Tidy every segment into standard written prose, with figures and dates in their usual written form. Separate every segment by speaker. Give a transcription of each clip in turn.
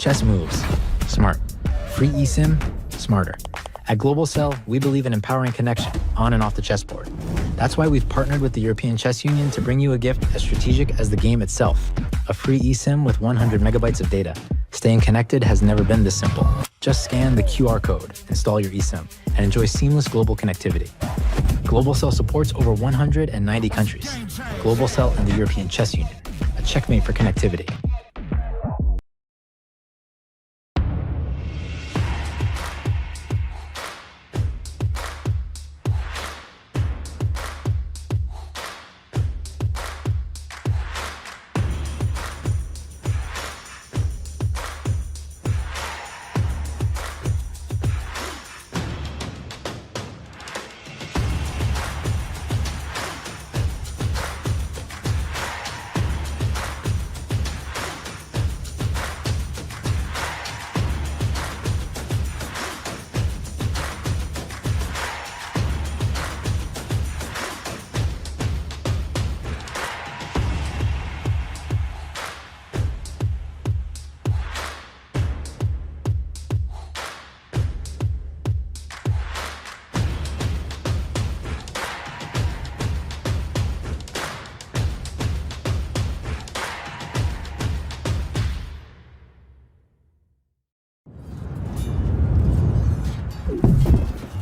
Speaker 1: Chess moves. Smart. Free eSIM. Smarter. At Global Cell, we believe in empowering connection on and off the chessboard. That's why we've partnered with the European Chess Union to bring you a gift as strategic as the game itself. A free eSIM with 100 megabytes of data. Staying connected has never been this simple. Just scan the QR code, install your eSIM, and enjoy seamless global connectivity. Global Cell supports over 190 countries. Global Cell and the European Chess Union. A checkmate for connectivity.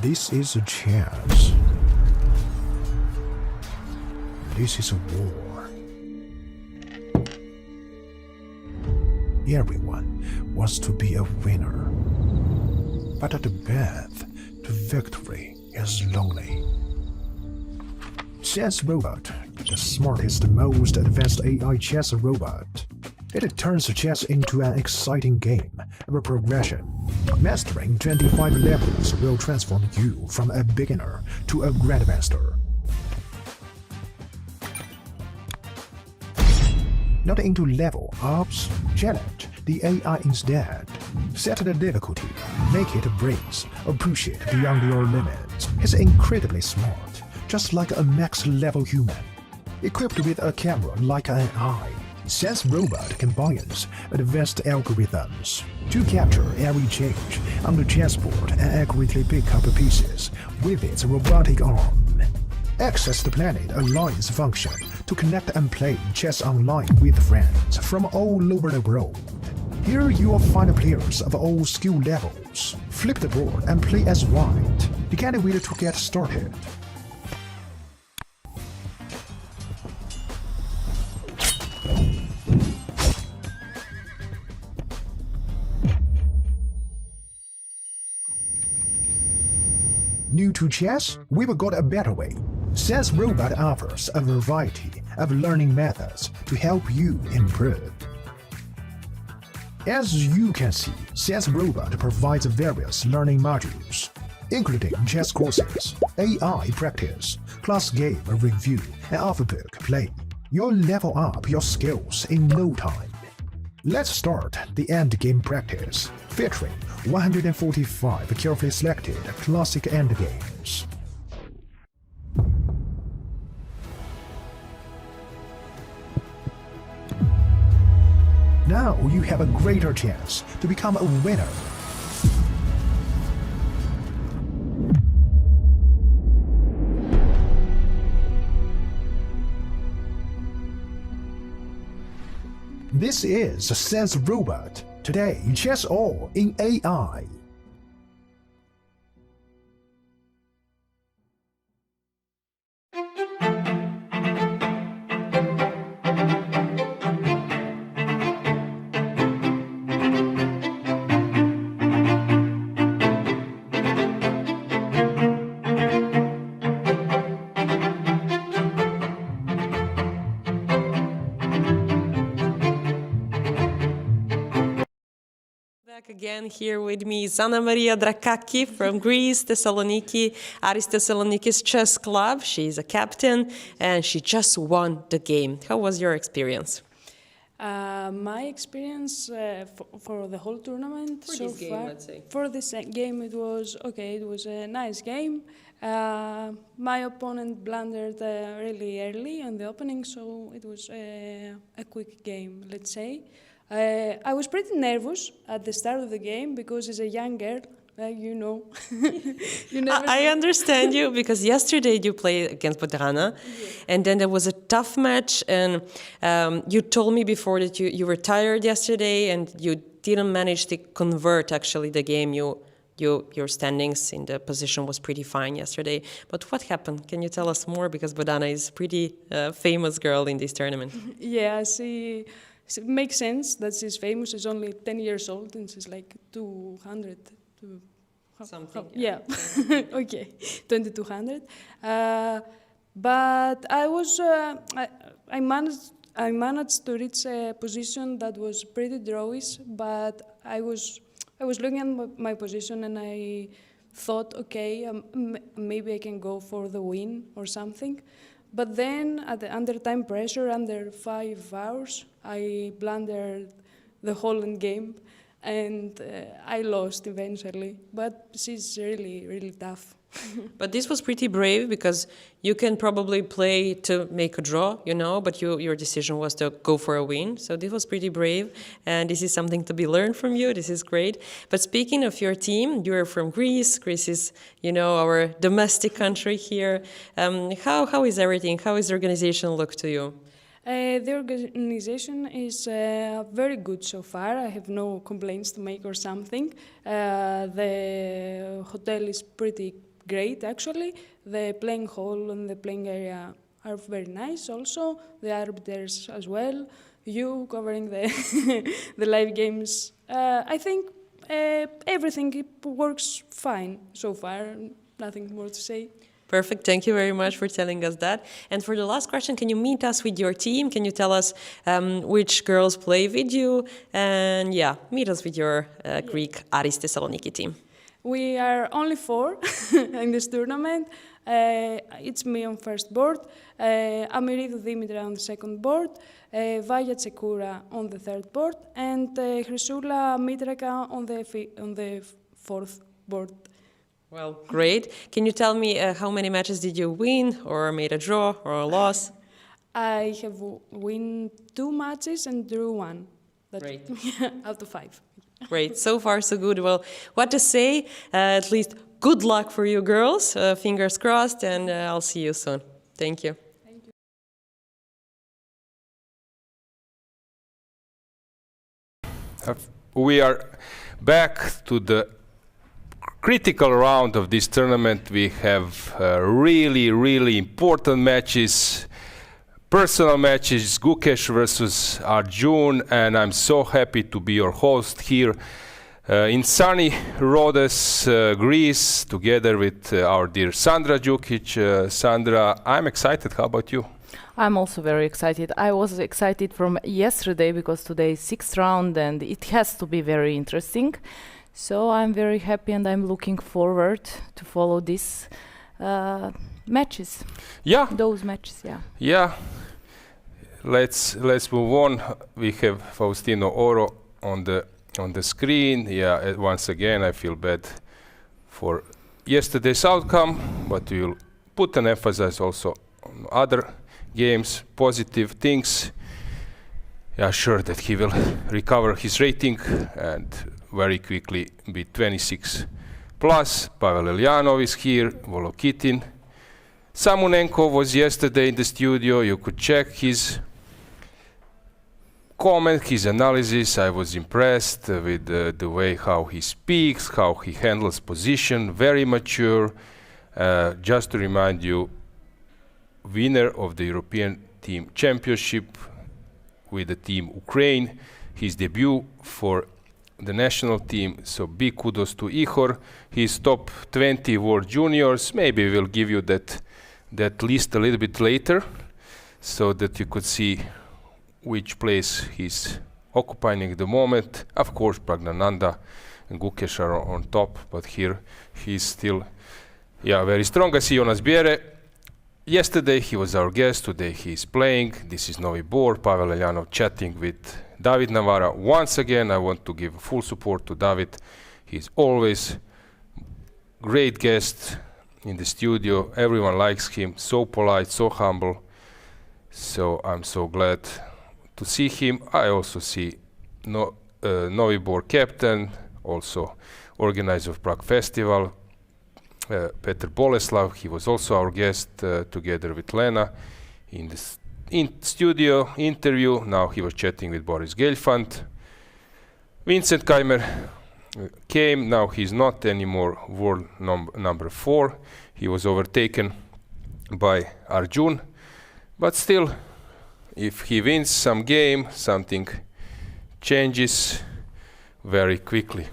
Speaker 2: This is a chance. This is a war. Everyone wants to be a winner. But the path to victory is lonely. Chess Robot, the smartest, most advanced AI chess robot. It turns chess into an exciting game of progression. Mastering 25 levels will transform you from a beginner to a grandmaster. Not into level ups, challenge the AI instead. Set the difficulty, make it a breeze, or push it beyond your limits. He's incredibly smart, just like a max-level human. Equipped with a camera like an eye, Chess Robot combines advanced algorithms to capture every change on the chessboard and accurately pick up pieces with its robotic arm. Access the Planet Alliance function to connect and play chess online with friends from all over the world. Here you will find players of all skill levels. Flip the board and play as white. You can't wait to get started. New to chess? We've got a better way. Chess Robot offers a variety of learning methods to help you improve. As you can see, Chess Robot provides various learning modules, including chess courses, AI practice, class game review, and off-book play. You'll level up your skills in no time. Let's start the endgame practice, featuring 145 carefully selected classic endgames. Now you have a greater chance to become a winner. This is Chess Robot. Today, chess all in AI.
Speaker 3: Again, here with me is Anna Maria Drakaki from Greece, Thessaloniki, Aris Thessaloniki's chess club. She's a captain and she just won the game. How was your experience?
Speaker 4: My experience for the whole tournament
Speaker 3: For
Speaker 4: so
Speaker 3: this game,
Speaker 4: far,
Speaker 3: let's say.
Speaker 4: For this game, it was okay. It was a nice game. My opponent blundered really early on the opening, so it was a quick game, let's say. I was pretty nervous at the start of the game because as a young girl, you know, you never.
Speaker 3: I understand you because yesterday you played against Bodrana, and then there was a tough match, and you told me before that you were tired yesterday and you didn't manage to convert actually the game. Your standings in the position was pretty fine yesterday. But what happened? Can you tell us more? Because Bodrana is a pretty famous girl in this tournament.
Speaker 4: Yeah, she it makes sense that she's famous. She's only 10 years old and she's like 200.
Speaker 3: Something.
Speaker 4: Yeah. Okay, 2200. But I managed to reach a position that was pretty drawish, but I was looking at my position and I thought, okay, maybe I can go for the win or something. But then, under time pressure, under 5 hours, I blundered the whole game, and I lost eventually. But she's really, really tough.
Speaker 3: But this was pretty brave because you can probably play to make a draw, you know, but your decision was to go for a win. So this was pretty brave, and this is something to be learned from you. This is great. But speaking of your team, you're from Greece. Greece is, you know, our domestic country here. How is everything? How is the organization look to you?
Speaker 4: The organization is very good so far. I have no complaints to make or something. The hotel is pretty great, actually. The playing hall and the playing area are very nice also. The arbiters as well. You covering the the live games. I think everything works fine so far. Nothing more to say.
Speaker 3: Perfect. Thank you very much for telling us that. And for the last question, can you meet us with your team? Can you tell us which girls play with you? And yeah, meet us with your Greek Aris Thessaloniki team.
Speaker 4: We are only 4 in this tournament. It's me on first board, Amiridou Dimitra on the second board, Vaya Tsekura on the third board, and Chrysoula Mitraka on the fourth board.
Speaker 3: Well, great. Can you tell me how many matches did you win or made a draw or a loss?
Speaker 4: I have won 2 matches and drew 1. That's
Speaker 3: Great.
Speaker 4: Out of 5.
Speaker 3: Great. So far, so good. Well, what to say? At least good luck for you girls. Fingers crossed, and I'll see you soon. Thank you.
Speaker 4: Thank you.
Speaker 5: We are back to the critical round of this tournament. We have really, really important matches, personal matches, Gukesh versus Arjun, and I'm so happy to be your host here in sunny Rhodes, Greece, together with our dear Sandra Djukic. Sandra, I'm excited. How about you?
Speaker 6: I'm also very excited. I was excited from yesterday because today is 6th round and it has to be very interesting. So I'm very happy and I'm looking forward to follow these matches.
Speaker 5: Yeah.
Speaker 6: Those matches, yeah.
Speaker 5: Yeah. Let's move on. We have Faustino Oro on the screen. Yeah, once again I feel bad for yesterday's outcome, but we will put an emphasis also on other games, positive things. Yeah, sure that he will recover his rating and very quickly be 26 plus. Pavel Elyanov is here, Volokitin. Samunenko was yesterday in the studio. You could check his comment, his analysis. I was impressed with the way how he speaks, how he handles position, very mature. Just to remind you, winner of the European Team Championship with the team Ukraine, his debut for the national team, so big kudos to Ihor. He's top 20 World Juniors. Maybe we'll give you that list a little bit later so that you could see which place he's occupying at the moment. Of course, Pragnananda and Gukesh are on top, but here he's still very strong. I see Jonas Biere. Yesterday he was our guest, today he's playing. This is Novi Bor, Pavel Elyanov chatting with David Navara. Once again, I want to give full support to David. He's always great guest in the studio. Everyone likes him, so polite, so humble. So I'm so glad to see him. I also see Novibor captain, also organizer of Prague Festival, Petr Boleslav. He was also our guest together with Lena in this studio interview. Now he was chatting with Boris Gelfand. Vincent Keymer came. Now he's not anymore world number 4. He was overtaken by Arjun. But still, if he wins some game, something changes very quickly.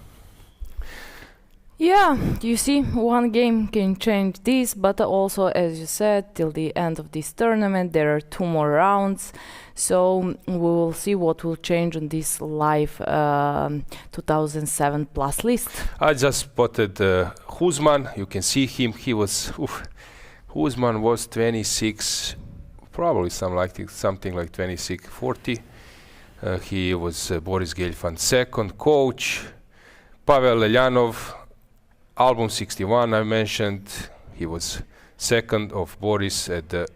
Speaker 6: Yeah, you see, one game can change this, but also, as you said, till the end of this tournament, there are 2 more rounds. So we will see what will change on this live 2007 plus list.
Speaker 5: I just spotted Huzman. You can see him. He was Huzman was 26, probably something like 26, 40. He was Boris Gelfand second coach. Pavel Lelyanov, album 61 I mentioned. He was second of Boris at the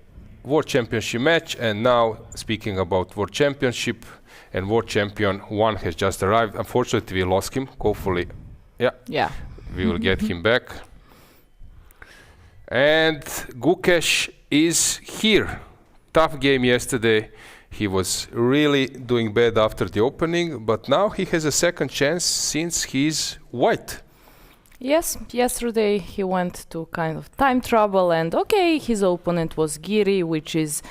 Speaker 5: World Championship match. And now, speaking about World Championship and World Champion 1 has just arrived. Unfortunately, we lost him. Hopefully, we will get him back. And Gukesh is here. Tough game yesterday. He was really doing bad after the opening, but now he has a second chance since he's white.
Speaker 6: Yes, yesterday he went to kind of time trouble, and his opponent was Giri, which is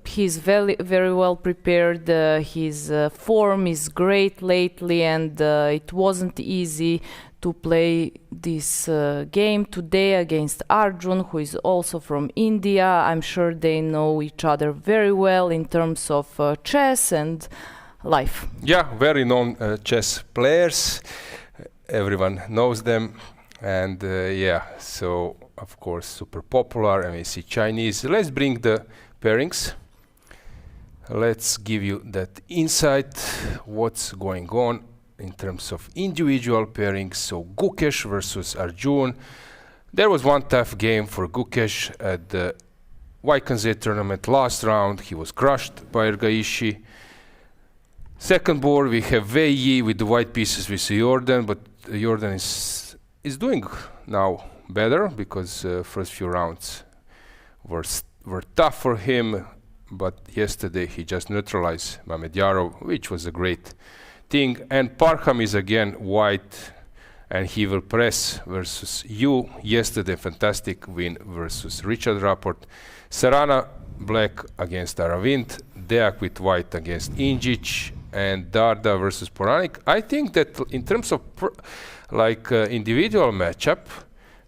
Speaker 6: he's very well prepared. His form is great lately, and it wasn't easy to play this game today against Arjun, who is also from India. I'm sure they know each other very well in terms of chess and life.
Speaker 5: Yeah, very known chess players. Everyone knows them, and so of course super popular. And we see Chinese. Let's bring the pairings. Let's give you that insight what's going on in terms of individual pairings. So Gukesh versus Arjun. There was one tough game for Gukesh at the Vaikanze tournament last round. He was crushed by Erigaisi. Second board we have Wei Yi with the white pieces with Jordan, but Jordan is doing now better because first few rounds were tough for him, but yesterday he just neutralized Mamedyarov, which was a great thing. And Parham is again white, and he will press versus Yu. Yesterday, fantastic win versus Richard Rapport. Serrana black against Aravind, Deak with white against Injic, and Darda versus Puranik. I think that in terms of individual matchup,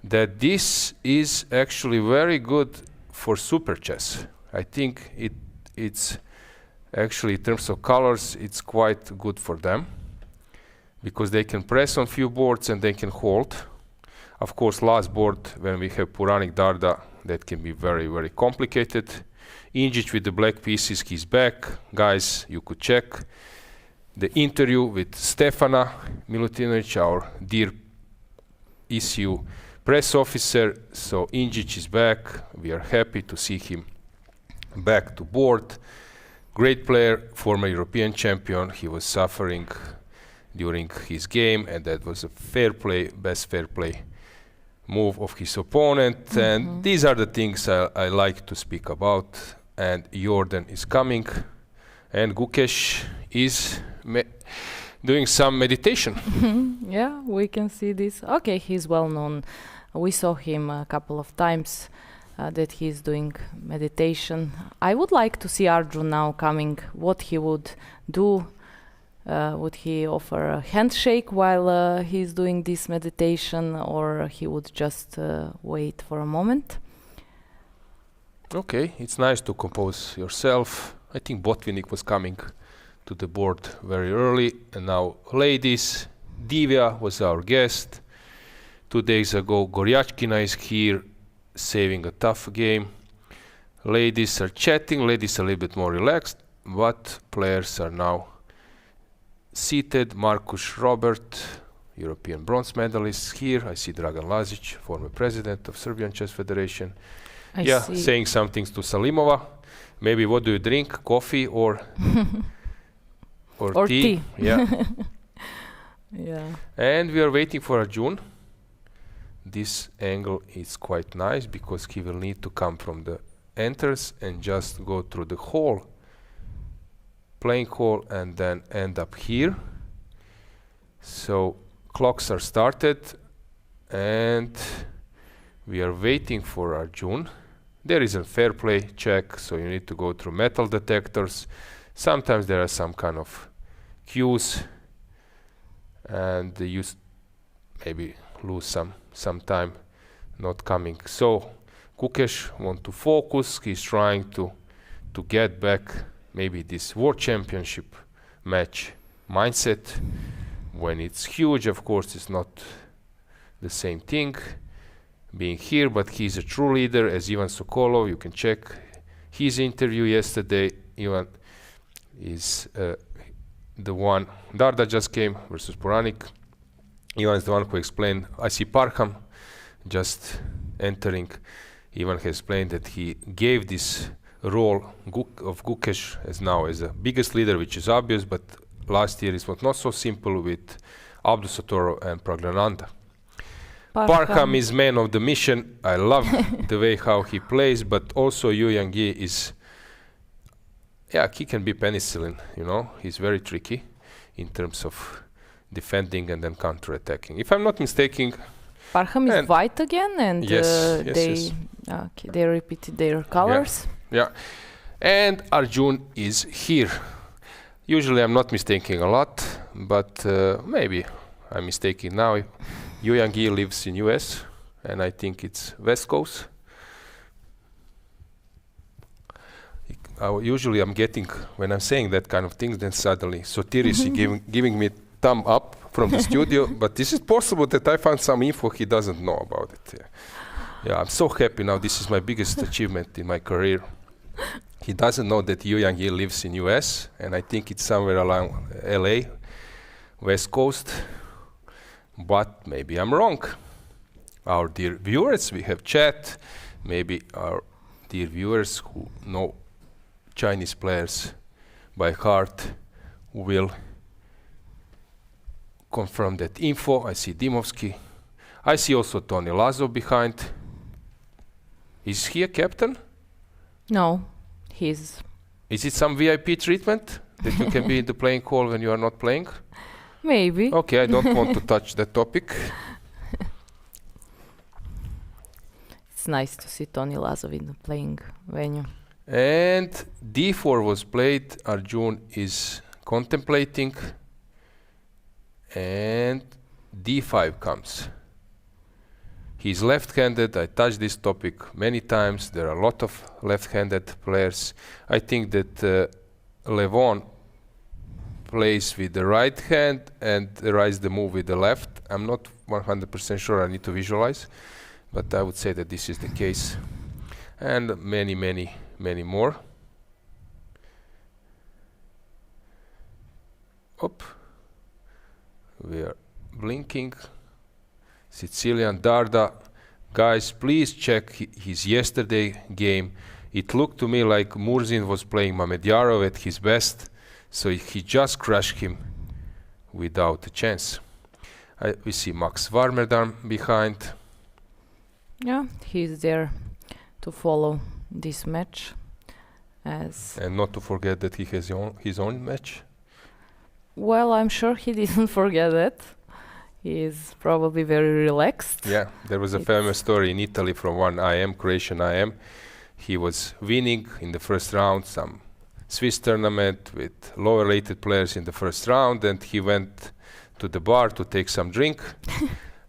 Speaker 5: that this is actually very good for super chess. I think it's actually, in terms of colors, it's quite good for them because they can press on few boards and they can hold. Of course, last board when we have Puranik Darda, that can be very, very complicated. Injic with the black pieces, he's back. Guys, you could check the interview with Stefana Milutinovic, our dear ECU press officer. So Injic is back. We are happy to see him back to board. Great player, former European champion. He was suffering during his game, and that was a fair play, best fair play move of his opponent. Mm-hmm. And these are the things I like to speak about. And Jordan is coming, and Gukesh is doing some meditation.
Speaker 6: Yeah, we can see this. Okay, he's well known. We saw him a couple of times that he's doing meditation. I would like to see Arjun now coming, what he would do. Would he offer a handshake while he's doing this meditation, or he would just wait for a moment?
Speaker 5: Okay, it's nice to compose yourself. I think Botvinnik was coming to the board very early, and now ladies. Divya was our guest 2 days ago. Goryachkina is here, saving a tough game. Ladies are chatting. Ladies are a little bit more relaxed, but players are now seated. Markus Robert, European bronze medalist, here. I see Dragan Lazic, former president of Serbian Chess Federation. Saying some things to Salimova. Maybe what do you drink? Coffee or
Speaker 6: Or T.
Speaker 5: Yeah.
Speaker 6: Yeah.
Speaker 5: And we are waiting for Arjun. This angle is quite nice because he will need to come from the entrance and just go through the hall, playing hall, and then end up here. So clocks are started and we are waiting for Arjun. There is a fair play check, so you need to go through metal detectors. Sometimes there are some kind of cues and you maybe lose some time not coming. So Gukesh want to focus. He's trying to get back maybe this World Championship match mindset. When it's huge, of course, it's not the same thing being here, but he's a true leader, as Ivan Sokolov. You can check his interview yesterday. Ivan is the one. Darda just came versus Puranik. Ivan is the one who explained. I see Parham just entering. Ivan has explained that he gave this role of Gukesh as now as the biggest leader, which is obvious, but last year it was not so simple with Abdusattorov and Praggnanandhaa. Parham is man of the mission. I love the way how he plays, but also Yangyi is, he can be penicillin, you know. He's very tricky in terms of defending and then counter-attacking. If I'm not mistaken,
Speaker 6: Parham is white again, and they repeated their colors.
Speaker 5: Yeah. And Arjun is here. Usually I'm not mistaking a lot, but maybe I'm mistaking now. Yangyi lives in US, and I think it's West Coast. Usually I'm getting, when I'm saying that kind of things, then suddenly Sotiris is giving me thumb up from the studio, but this is possible that I found some info he doesn't know about it. Yeah, I'm so happy now. This is my biggest achievement in my career. He doesn't know that Yangyi lives in US, and I think it's somewhere along LA, West Coast, but maybe I'm wrong. Our dear viewers, we have chat, maybe our dear viewers who know Chinese players by heart will confirm that info. I see Dimovsky. I see also Tony Lazov behind. Is he a captain?
Speaker 6: No, he's...
Speaker 5: Is it some VIP treatment that you can be in the playing hall when you are not playing?
Speaker 6: Maybe.
Speaker 5: Okay, I don't want to touch that topic.
Speaker 6: It's nice to see Tony Lazov in the playing venue.
Speaker 5: And D4 was played. Arjun is contemplating. And D5 comes. He's left-handed. I touched this topic many times. There are a lot of left-handed players. I think that Levon plays with the right hand and writes the move with the left. I'm not 100% sure. I need to visualize. But I would say that this is the case. And many, many, many more. Up. We are blinking. Sicilian Darda. Guys, please check his yesterday game. It looked to me like Murzin was playing Mamedyarov at his best, so he just crushed him without a chance. We see Max Warmerdam behind.
Speaker 6: Yeah, he's there to follow this match.
Speaker 5: And not to forget that he has his own match.
Speaker 6: Well, I'm sure he didn't forget it. He is probably very relaxed.
Speaker 5: Yeah, there was a famous story in Italy from one IM, Croatian IM. He was winning in the first round some Swiss tournament with lower-rated players in the first round, and he went to the bar to take some drink.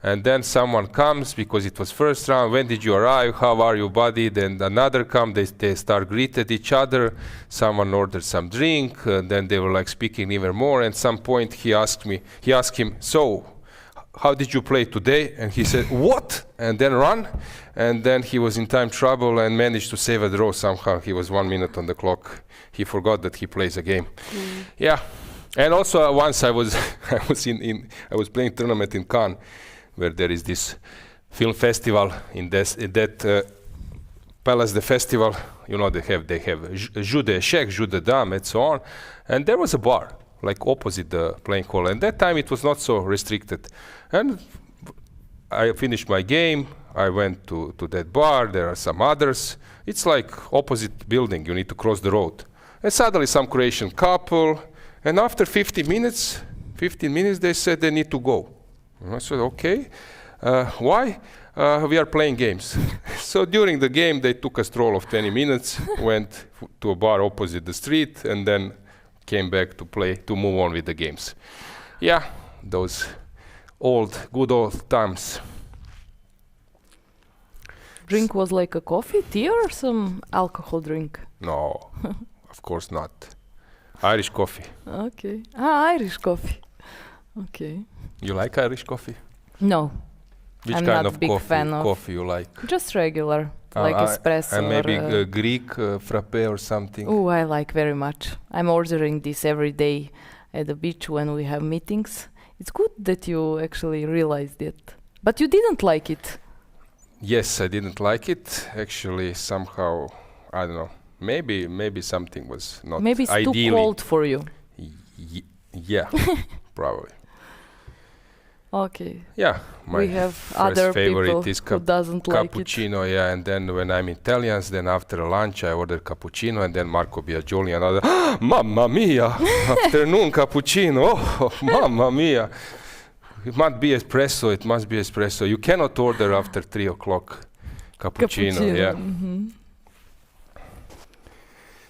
Speaker 5: And then someone comes, because it was first round, when did you arrive, how are you, buddy? Then another come, they start greeted each other. Someone ordered some drink, then they were like speaking even more. And at some point he asked him, so, how did you play today? And he said, what? And then run. And then he was in time trouble and managed to save a draw somehow. He was 1 minute on the clock. He forgot that he plays a game. Yeah. And also once I was playing tournament in Cannes, where there is this film festival in that Palace de Festival. You know, they have Jeu d'échecs, Jeu de dames, and so on. And there was a bar, like opposite the playing hall. And that time it was not so restricted. And I finished my game. I went to that bar. There are some others. It's like opposite building. You need to cross the road. And suddenly some Croatian couple. And after 15 minutes, they said they need to go. And I said, okay. Why? We are playing games. So during the game, they took a stroll of 20 minutes, went to a bar opposite the street, and then came back to move on with the games. Yeah, those good old times.
Speaker 6: Drink was like a coffee, tea, or some alcohol drink?
Speaker 5: No, of course not. Irish coffee.
Speaker 6: Okay. Irish coffee. Okay.
Speaker 5: You like Irish coffee?
Speaker 6: No.
Speaker 5: Which
Speaker 6: I'm
Speaker 5: kind
Speaker 6: not
Speaker 5: of
Speaker 6: big fan of
Speaker 5: coffee you like?
Speaker 6: Just regular, like espresso.
Speaker 5: And maybe Greek frappe or something?
Speaker 6: Oh, I like very much. I'm ordering this every day at the beach when we have meetings. It's good that you actually realized it. But you didn't like it.
Speaker 5: Yes, I didn't like it. Actually, somehow, I don't know. Maybe something was not
Speaker 6: Maybe it's
Speaker 5: ideally.
Speaker 6: too cold for you.
Speaker 5: Yeah, probably.
Speaker 6: Okay.
Speaker 5: Yeah, my
Speaker 6: we have
Speaker 5: first
Speaker 6: other
Speaker 5: favorite
Speaker 6: people
Speaker 5: is
Speaker 6: who doesn't like it.
Speaker 5: cappuccino. Yeah, and then when I'm Italians, then after lunch I order cappuccino, and then Marco Biagioli another. Mamma mia! Afternoon cappuccino. Oh, mamma mia! It must be espresso. It must be espresso. You cannot order after 3 o'clock cappuccino. Yeah.
Speaker 6: Mm-hmm.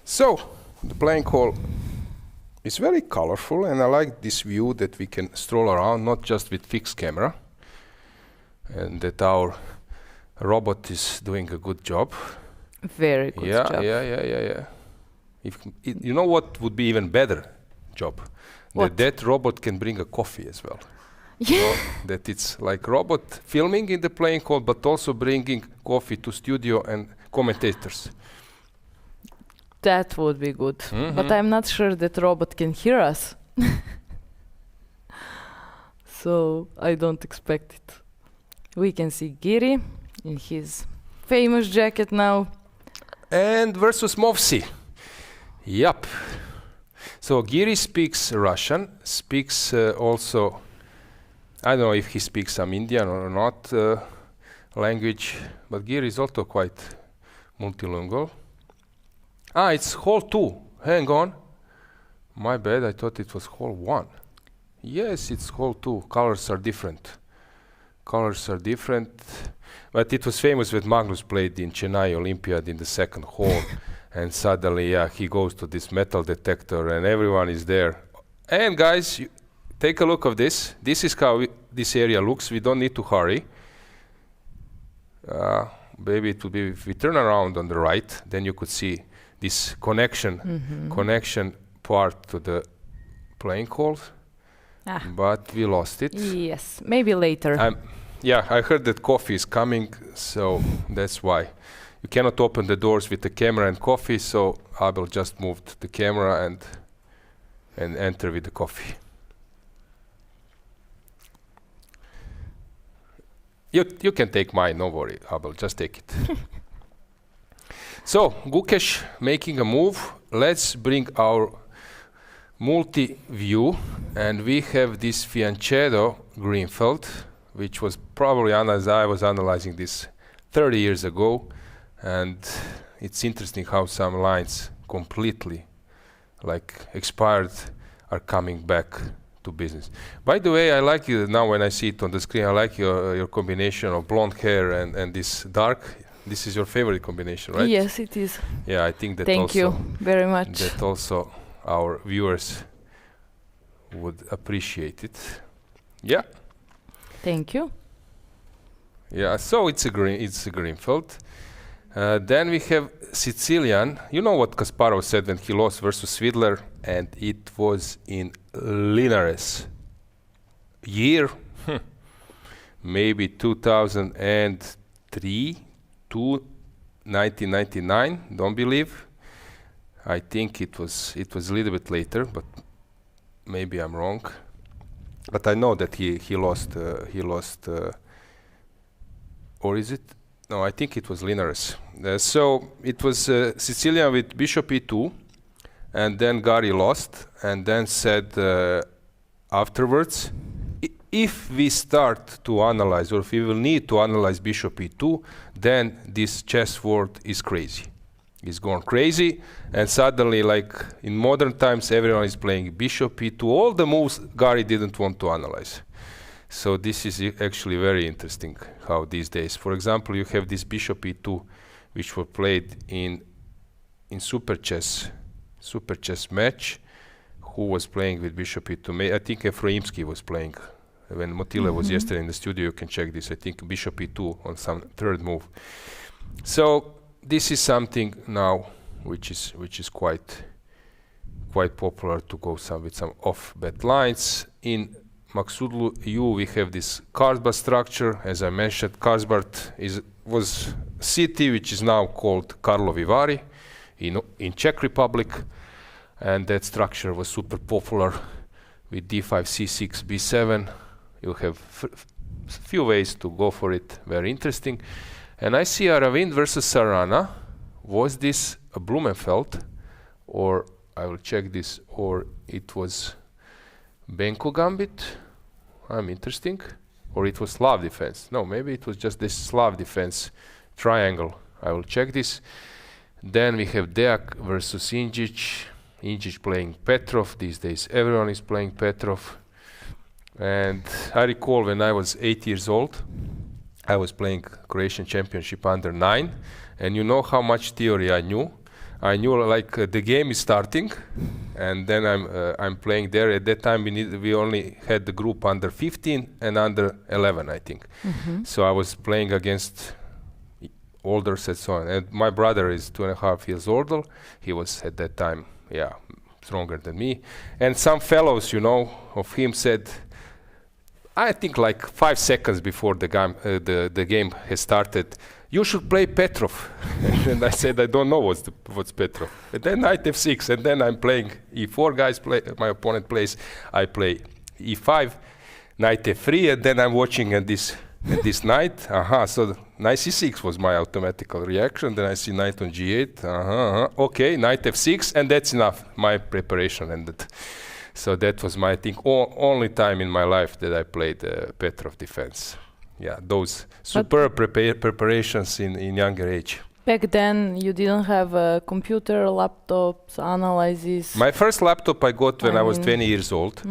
Speaker 5: So the playing hall is very colorful, and I like this view that we can stroll around, not just with fixed camera, and that our robot is doing a good job.
Speaker 6: Very good job.
Speaker 5: Yeah. You know what would be even better job?
Speaker 6: What?
Speaker 5: That robot can bring a coffee as well.
Speaker 6: Yeah.
Speaker 5: You know, that it's like robot filming in the playing hall, but also bringing coffee to studio and commentators.
Speaker 6: That would be good.
Speaker 5: Mm-hmm.
Speaker 6: But I'm not sure that robot can hear us. So I don't expect it. We can see Giri in his famous jacket now.
Speaker 5: And versus Movsi. Yup. So Giri speaks Russian, speaks also, I don't know if he speaks some Indian or not language, but Giri is also quite multilingual. It's hall 2. Hang on. My bad, I thought it was hall 1. Yes, it's hall 2. Colors are different. But it was famous when Magnus played in Chennai Olympiad in the second hall. And suddenly, he goes to this metal detector and everyone is there. And guys, take a look of this. This is how this area looks. We don't need to hurry. Maybe it would be, if we turn around on the right, then you could see this connection part to the playing hall, but we lost it.
Speaker 6: Yes, maybe later.
Speaker 5: I heard that coffee is coming, so that's why. You cannot open the doors with the camera and coffee, so I will just move the camera and enter with the coffee. You can take mine, no worry, I will just take it. So, Gukesh making a move. Let's bring our multi-view, and we have this Fianchetto Greenfeld, which was probably, as I was analyzing this 30 years ago, and it's interesting how some lines completely expired are coming back to business. By the way, I like you now when I see it on the screen, I like your combination of blonde hair and this dark. This is your favorite combination, right?
Speaker 6: Yes, it is.
Speaker 5: Yeah, I think that
Speaker 6: Thank you very much.
Speaker 5: That also our viewers would appreciate it. Yeah.
Speaker 6: Thank you.
Speaker 5: Yeah, so it's a Greenfeld. Then we have Sicilian. You know what Kasparov said when he lost versus Svidler, and it was in Linares year, maybe 2003 to 1999. Don't believe. I think it was a little bit later, but maybe I'm wrong. But I know that he lost. Or is it? No, I think it was Linares. So it was Sicilian with Bishop E2, and then Gary lost, and then said afterwards, if we start to analyze, or if we will need to analyze bishop e2, then this chess world is crazy. It's gone crazy, and suddenly, like in modern times, everyone is playing bishop e2. All the moves Gary didn't want to analyze. So this is actually very interesting how these days, for example, you have this bishop e2, which were played in super chess match. Who was playing with bishop e2? I think Efraimsky was playing. When Motila was yesterday in the studio, you can check this. I think bishop e2 on some third move. So this is something now which is quite popular to go with some off-bet lines. In Maksudlu U, we have this Karlsbad structure. As I mentioned, Karlsbad was city which is now called Karlovy Vary in Czech Republic, and that structure was super popular with d5, c6, b7. You have few ways to go for it, very interesting. And I see Aravind versus Sarana. Was this a Blumenfeld, or I will check this, or it was Benko Gambit? I'm interesting. Or it was Slav defense. No, maybe it was just this Slav defense triangle. I will check this. Then we have Deak versus Injic. Injic playing Petrov. These days everyone is playing Petrov. And I recall when I was 8 years old, I was playing Croatian Championship under 9, and you know how much theory I knew. I knew like the game is starting, and then I'm playing there. At that time we only had the group under 15 and under 11, I think. So I was playing against older and so on. And my brother is 2.5 years older. He was at that time, stronger than me. And some fellows, you know, of him said, I think like 5 seconds before the game has started, you should play Petrov. And I said, I don't know what's Petrov. And then knight f6, and then I'm playing e4, guys play, my opponent plays, I play e5, knight f3, and then I'm watching at this knight. So knight c6 was my automatical reaction. Then I see knight on g8. Okay, knight f6, and that's enough. My preparation ended. So that was my, I think, only time in my life that I played Petrov defense. Yeah, those superb preparations in younger age.
Speaker 6: Back then, you didn't have a computer, laptops, analysis.
Speaker 5: My first laptop I got when I was 20 years old,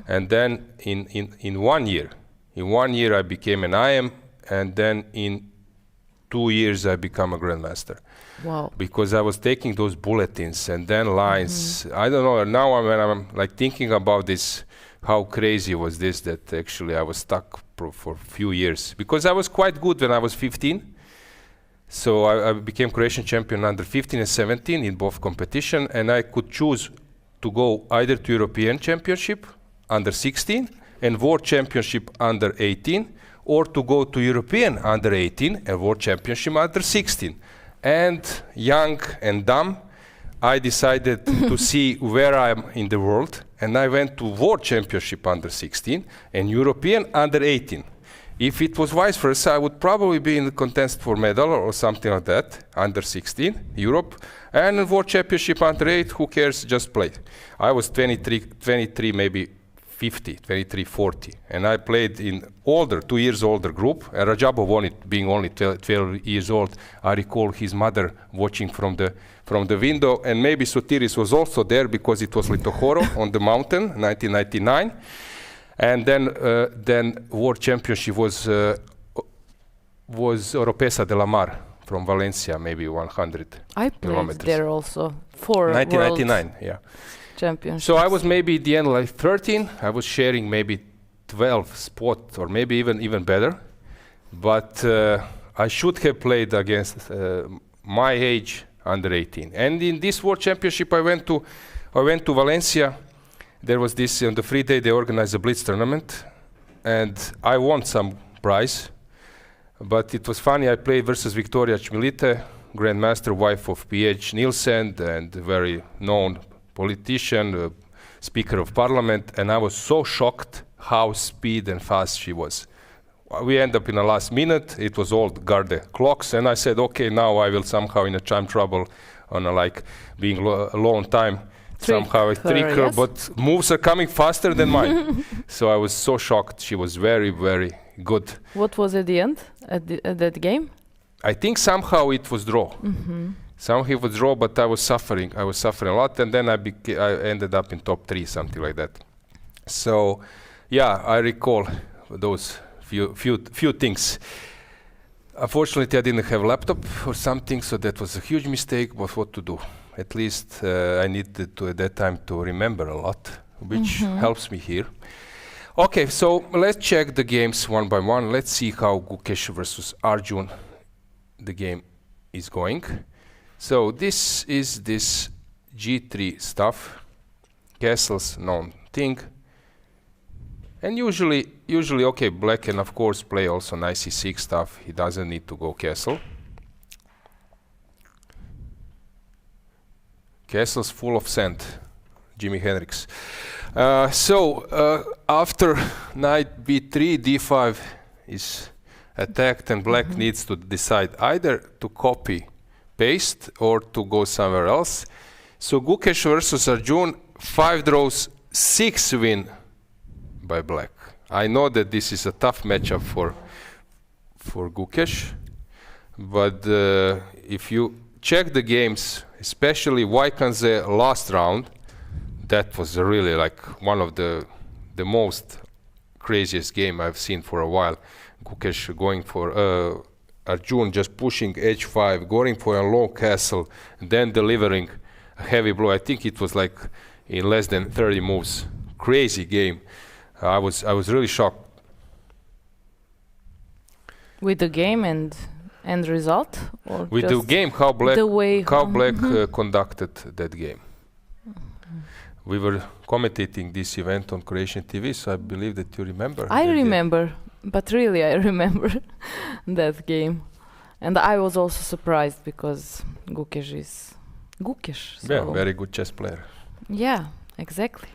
Speaker 5: and then in 1 year, I became an IM, and then in 2 years I became a grandmaster.
Speaker 6: Wow!
Speaker 5: Because I was taking those bulletins and then lines. I don't know. Now when I'm like thinking about this, how crazy was this that actually I was stuck for a few years. Because I was quite good when I was 15. So I became Croatian champion under 15 and 17 in both competition, and I could choose to go either to European Championship under 16 and World Championship under 18, or to go to European under 18 and World Championship under 16. And young and dumb, I decided to see where I am in the world, and I went to World Championship under 16 and European under 18. If it was vice versa, I would probably be in the contest for medal or something like that, under 16, Europe, and World Championship under 8, who cares, just play. I was 23, maybe 50, 23, 40, and I played in 2 years older group, and Rajabov won it being only 12 years old. I recall his mother watching from the window, and maybe Sotiris was also there because it was Litohoro on the mountain, 1999. And then World Championship was Oropesa de la Mar from Valencia, maybe 100
Speaker 6: I played
Speaker 5: kilometers.
Speaker 6: there also for
Speaker 5: 1999, yeah.
Speaker 6: Championships.
Speaker 5: So I was maybe at the end like 13. I was sharing maybe 12 spots or maybe even better. But I should have played against my age under 18. And in this World Championship, I went to Valencia. There was this on the free day. They organized a blitz tournament, and I won some prize. But it was funny. I played versus Victoria Chmilite, grandmaster, wife of P.H. Nielsen, and very known politician, speaker of parliament, and I was so shocked how speed and fast she was. We end up in the last minute. It was all Garde clocks, and I said, okay, now I will somehow in a time trouble on like being low on time somehow a tricker,
Speaker 6: yes.
Speaker 5: but moves are coming faster than mine. So I was so shocked. She was very, very good.
Speaker 6: What was at the end at that game?
Speaker 5: I think somehow it was draw. Somehow it was draw, but I was suffering. I was suffering a lot, and then I ended up in top 3, something like that. So, yeah, I recall those few things. Unfortunately, I didn't have a laptop or something, so that was a huge mistake. But what to do? At least I needed to at that time to remember a lot, which helps me here. Okay, so let's check the games one by one. Let's see how Gukesh versus Arjun the game is going. So this is this G3 stuff. Castles, known thing. And usually, okay, black can of course play also nice e6 stuff. He doesn't need to go castle. Castle's full of sand. Jimi Hendrix. After knight b3, d5 is attacked, and black needs to decide either to copy, paste, or to go somewhere else. So Gukesh versus Arjun, 5 draws, 6 win by black. I know that this is a tough matchup for Gukesh, but if you check the games, especially Vaikanze last round, that was really like one of the most craziest game I've seen for a while. Gukesh going for Arjun just pushing h5, going for a low castle, then delivering a heavy blow. I think it was like in less than 30 moves. Crazy game. I was really shocked.
Speaker 6: With the game and result? Or
Speaker 5: With the game, how black
Speaker 6: the
Speaker 5: conducted that game. We were commentating this event on Croatian TV, so I believe that you remember.
Speaker 6: I remember, but really I remember that game. And I was also surprised because Gukesh is Gukesh. So
Speaker 5: Yeah, very good chess player.
Speaker 6: yeah, exactly.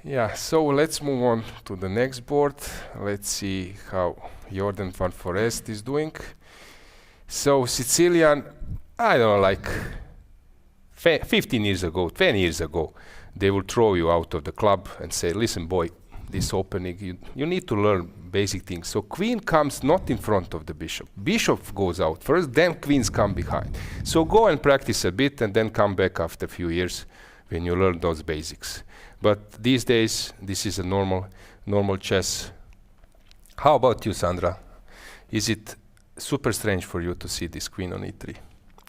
Speaker 5: Yeah, so let's move on to the next board. Let's see how Jordan van Forest is doing. So Sicilian, I don't know, like 15 years ago, 20 years ago, they will throw you out of the club and say, listen boy, this opening, you need to learn basic things. So queen comes not in front of the bishop. Bishop goes out first, then queens come behind. So go and practice a bit and then come back after a few years when you learn those basics. But these days, this is a normal chess. How about you, Sandra? Is it super strange for you to see this queen on e3?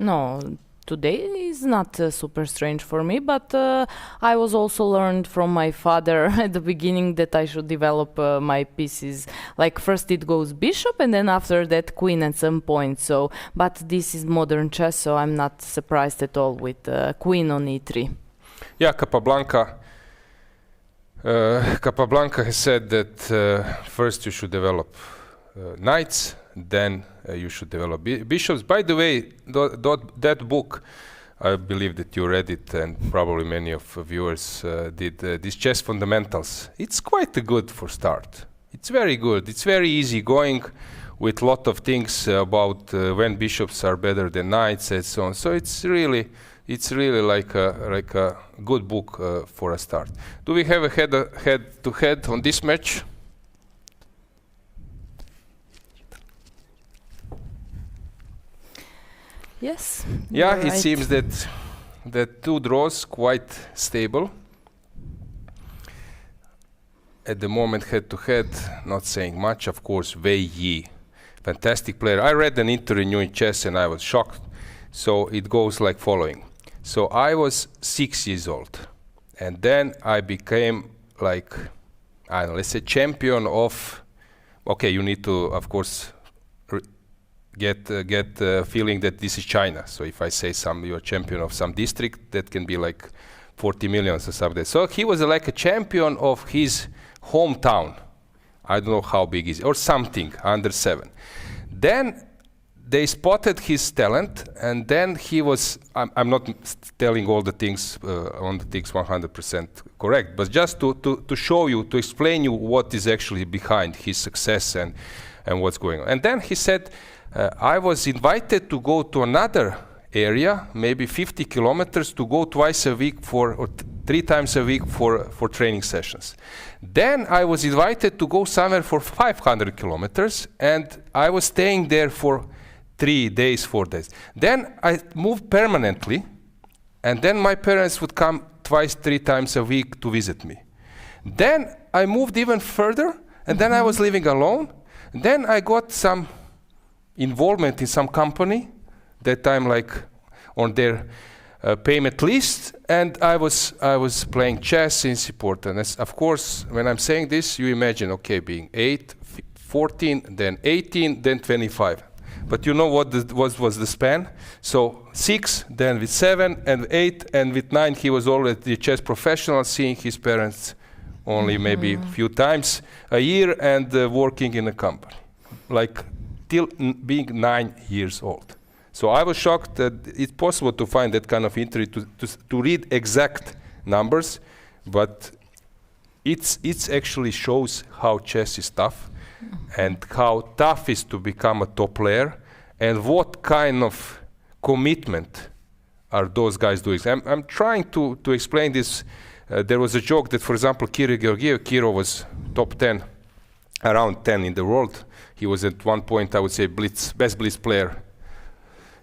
Speaker 6: No, today is not super strange for me, but I was also learned from my father at the beginning that I should develop my pieces. Like first it goes bishop and then after that queen at some point. So, but this is modern chess, so I'm not surprised at all with queen on e3.
Speaker 5: Yeah, Capablanca has said that first you should develop knights, then you should develop bishops. By the way, that book, I believe that you read it, and probably many of viewers did, these chess fundamentals. It's quite good for start. It's very good. It's very easy going with a lot of things about when bishops are better than knights and so on. So it's really like a good book for a start. Do we have a head-to-head on this match?
Speaker 6: Yes.
Speaker 5: Yeah,
Speaker 6: you're
Speaker 5: it
Speaker 6: right.
Speaker 5: seems that 2 draws quite stable. At the moment, head-to-head, not saying much. Of course, Wei Yi, fantastic player. I read an interview in chess and I was shocked. So it goes like following. So I was 6 years old, and then I became like, I don't know, let's say champion of. Okay, you need to, of course, get feeling that this is China. So if I say you're champion of some district, that can be like 40 million or something. So he was like a champion of his hometown. I don't know how big is, or something, under 7. Then they spotted his talent, and then he was, I'm not telling all the things, on the things 100% correct, but just to show you, to explain you what is actually behind his success and what's going on. And then he said, I was invited to go to another area, maybe 50 kilometers, to go twice a week or 3 times a week for training sessions. Then I was invited to go somewhere for 500 kilometers, and I was staying there for 3 days, 4 days. Then I moved permanently, and then my parents would come twice, 3 times a week to visit me. Then I moved even further, and then I was living alone. Then I got some involvement in some company that I'm like on their payment list, and I was playing chess in support. And of course, when I'm saying this, you imagine, okay, being 8, 14, then 18, then 25. But you know what was the span? So 6, then with 7 and 8, and with 9 he was already a chess professional, seeing his parents only maybe a few times a year, and working in a company, like till being 9 years old. So I was shocked that it's possible to find that kind of entry to read exact numbers, but it's actually shows how chess is tough and how tough it is to become a top player, and what kind of commitment are those guys doing. I'm trying to explain this. There was a joke that, for example, Kiro was top 10, around 10 in the world. He was at one point, I would say, best blitz player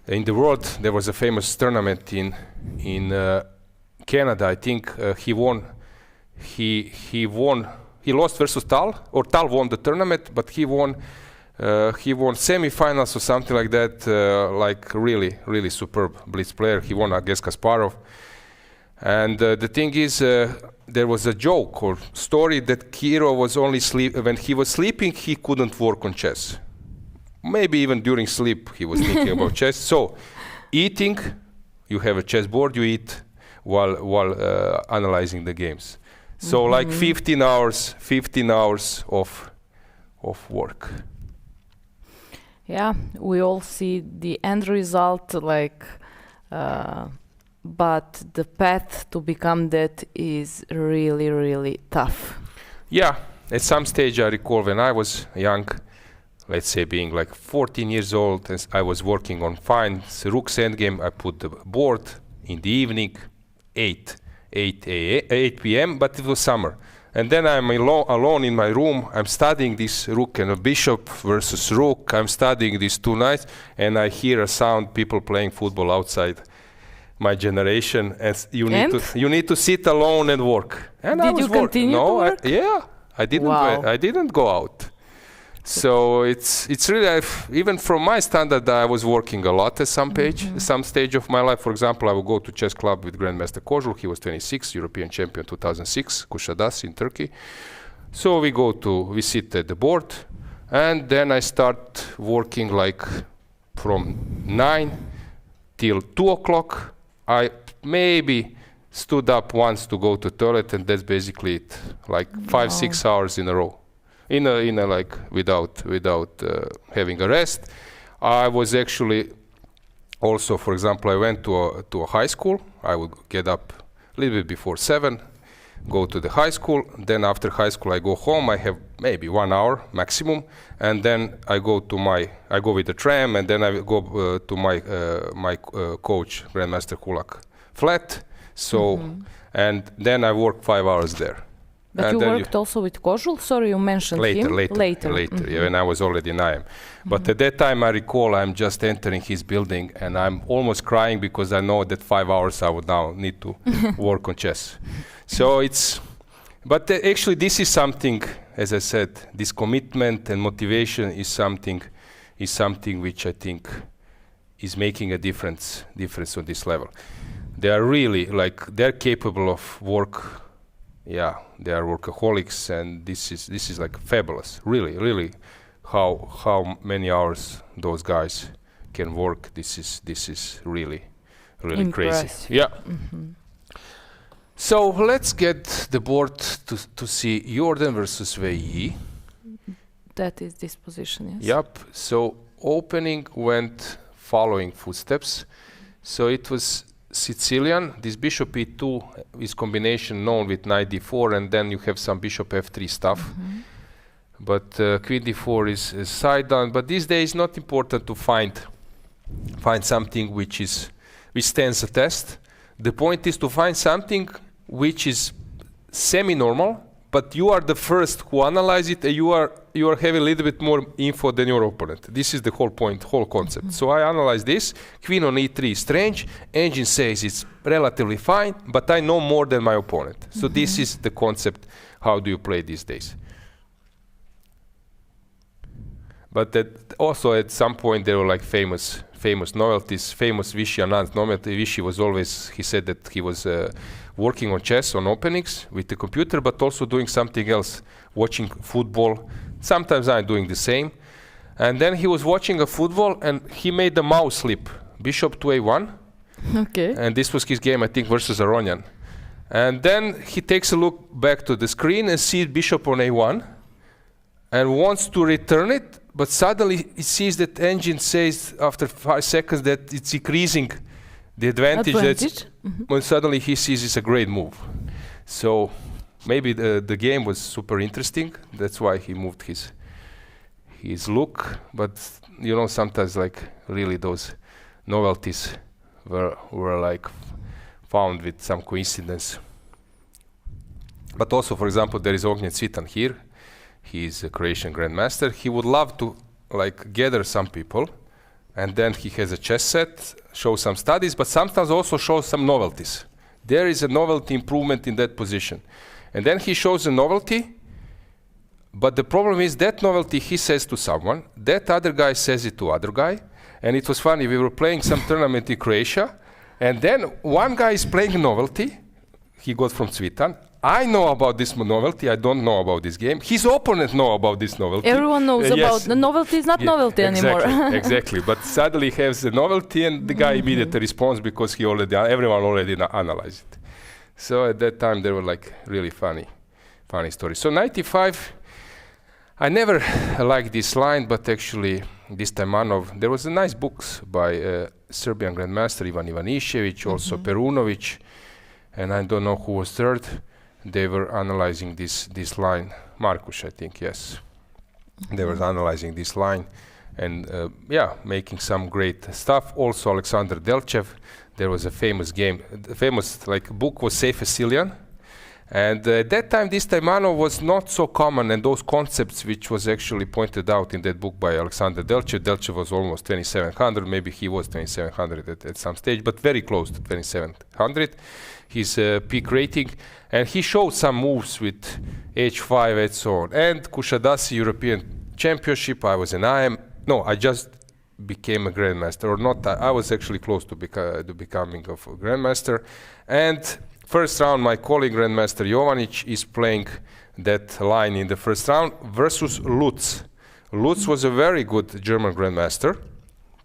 Speaker 5: in the world. There was a famous tournament in Canada. I think he won. He lost versus Tal, or Tal won the tournament, but he won semifinals or something like that. Like really superb blitz player. He won against Kasparov. And the thing is, there was a joke or story that Kiro was only when he was sleeping, he couldn't work on chess. Maybe even during sleep, he was thinking about chess. So, eating, you have a chessboard, you eat while analyzing the games. So, like 15 hours of work.
Speaker 6: Yeah, we all see the end result, like, but the path to become that is really, really tough.
Speaker 5: Yeah, at some stage I recall when I was young, let's say being like 14 years old, and I was working on fine Rook's endgame. I put the board in the evening, 8 p.m., but it was summer. And then I'm alone in my room. I'm studying this rook and a bishop versus rook. I'm studying these 2 nights, and I hear a sound, people playing football outside my generation, and you need to sit alone and work. And
Speaker 6: did you continue to work?
Speaker 5: I didn't.
Speaker 6: Wow.
Speaker 5: I didn't go out. So it's really, even from my standard, I was working a lot at some stage of my life. For example, I would go to chess club with Grandmaster Kozul. He was 26, European champion 2006, Kuşadası in Turkey. So we sit at the board, and then I start working like from 9 till 2 o'clock. I maybe stood up once to go to toilet, and that's basically it. Like 5-6 hours in a row, in a like without having a rest. I was actually also, for example, I went to a high school. I would get up a little bit before 7, go to the high school. Then after high school, I go home. I have maybe 1 hour maximum, and then I go with the tram, and then I go to my coach, Grandmaster Kulak, flat. So, and then I work 5 hours there.
Speaker 6: But
Speaker 5: and
Speaker 6: you worked also with Kozul? Sorry, you mentioned him.
Speaker 5: Later, yeah, when I was already in IM. But at that time, I recall I'm just entering his building, and I'm almost crying because I know that 5 hours I would now need to work on chess. So but actually this is something, as I said, this commitment and motivation is something which I think is making a difference on this level. They are really, they're capable of work. Yeah, they are workaholics, and this is like fabulous. Really, how many hours those guys can work. This is really crazy. Yeah. So let's get the board to see Jordan versus Wei Yi.
Speaker 6: That is this position, yes.
Speaker 5: Yep. So opening went following footsteps. So it was Sicilian. This bishop e2 is combination known with knight d4, and then you have some bishop f3 stuff. But queen d4 is side down. But these days, not important to find something which is which stands the test. The point is to find something which is semi-normal, but you are the first who analyze it, and you are having a little bit more info than your opponent. This is the whole point, whole concept. So I analyze this. Queen on e3 is strange. Engine says it's relatively fine, but I know more than my opponent. So this is the concept. How do you play these days? But also at some point there were like famous novelties. Famous Vichy announced novelty. Vichy was always, he said that he was working on chess, on openings with the computer, but also doing something else, watching football. Sometimes I'm doing the same. And then he was watching a football and he made the mouse slip. Bishop to a1.
Speaker 6: Okay.
Speaker 5: And this was his game, I think, versus Aronian. And then he takes a look back to the screen and sees bishop on a1 and wants to return it, but suddenly he sees that engine says after 5 seconds that it's increasing the advantage. When suddenly he sees it's a great move. So maybe the game was super interesting. That's why he moved his look. But you know, sometimes like really those novelties were like found with some coincidence. But also, for example, there is Ognjen Cvitan here. He is a Croatian grandmaster. He would love to like gather some people, and then he has a chess set, show some studies, but sometimes also shows some novelties. There is a novelty improvement in that position. And then he shows a novelty, but the problem is that novelty he says to someone, that other guy says it to other guy. And it was funny, we were playing some tournament in Croatia, and then one guy is playing a novelty, he got from Cvitan. I know about this novelty, I don't know about this game. His opponent know about this novelty.
Speaker 6: Everyone knows about the novelty is not novelty
Speaker 5: exactly,
Speaker 6: anymore.
Speaker 5: Exactly, but suddenly he has the novelty and the guy immediately responds because everyone already analyzed it. So at that time there were like really funny stories. So 95, I never liked this line, but actually this Taimanov, there was a nice books by Serbian Grandmaster Ivan Ivanišević, also Perunović, and I don't know who was third. They were analyzing this line. Markuš, I think, yes. They were analyzing this line and making some great stuff. Also Alexander Delchev, there was a famous game, the famous like book was Safe Sicilian. And at that time, this Taimanov was not so common, and those concepts which was actually pointed out in that book by Alexander Delchev. Delchev was almost 2700, maybe he was 2700 at some stage, but very close to 2700. His peak rating, and he showed some moves with h5 and so on. And Kushadasi European Championship, I was an IM. No, I just became a grandmaster, or not. I was actually close to becoming of a grandmaster. And first round, my colleague grandmaster Jovanic is playing that line in the first round versus Lutz. Lutz was a very good German grandmaster.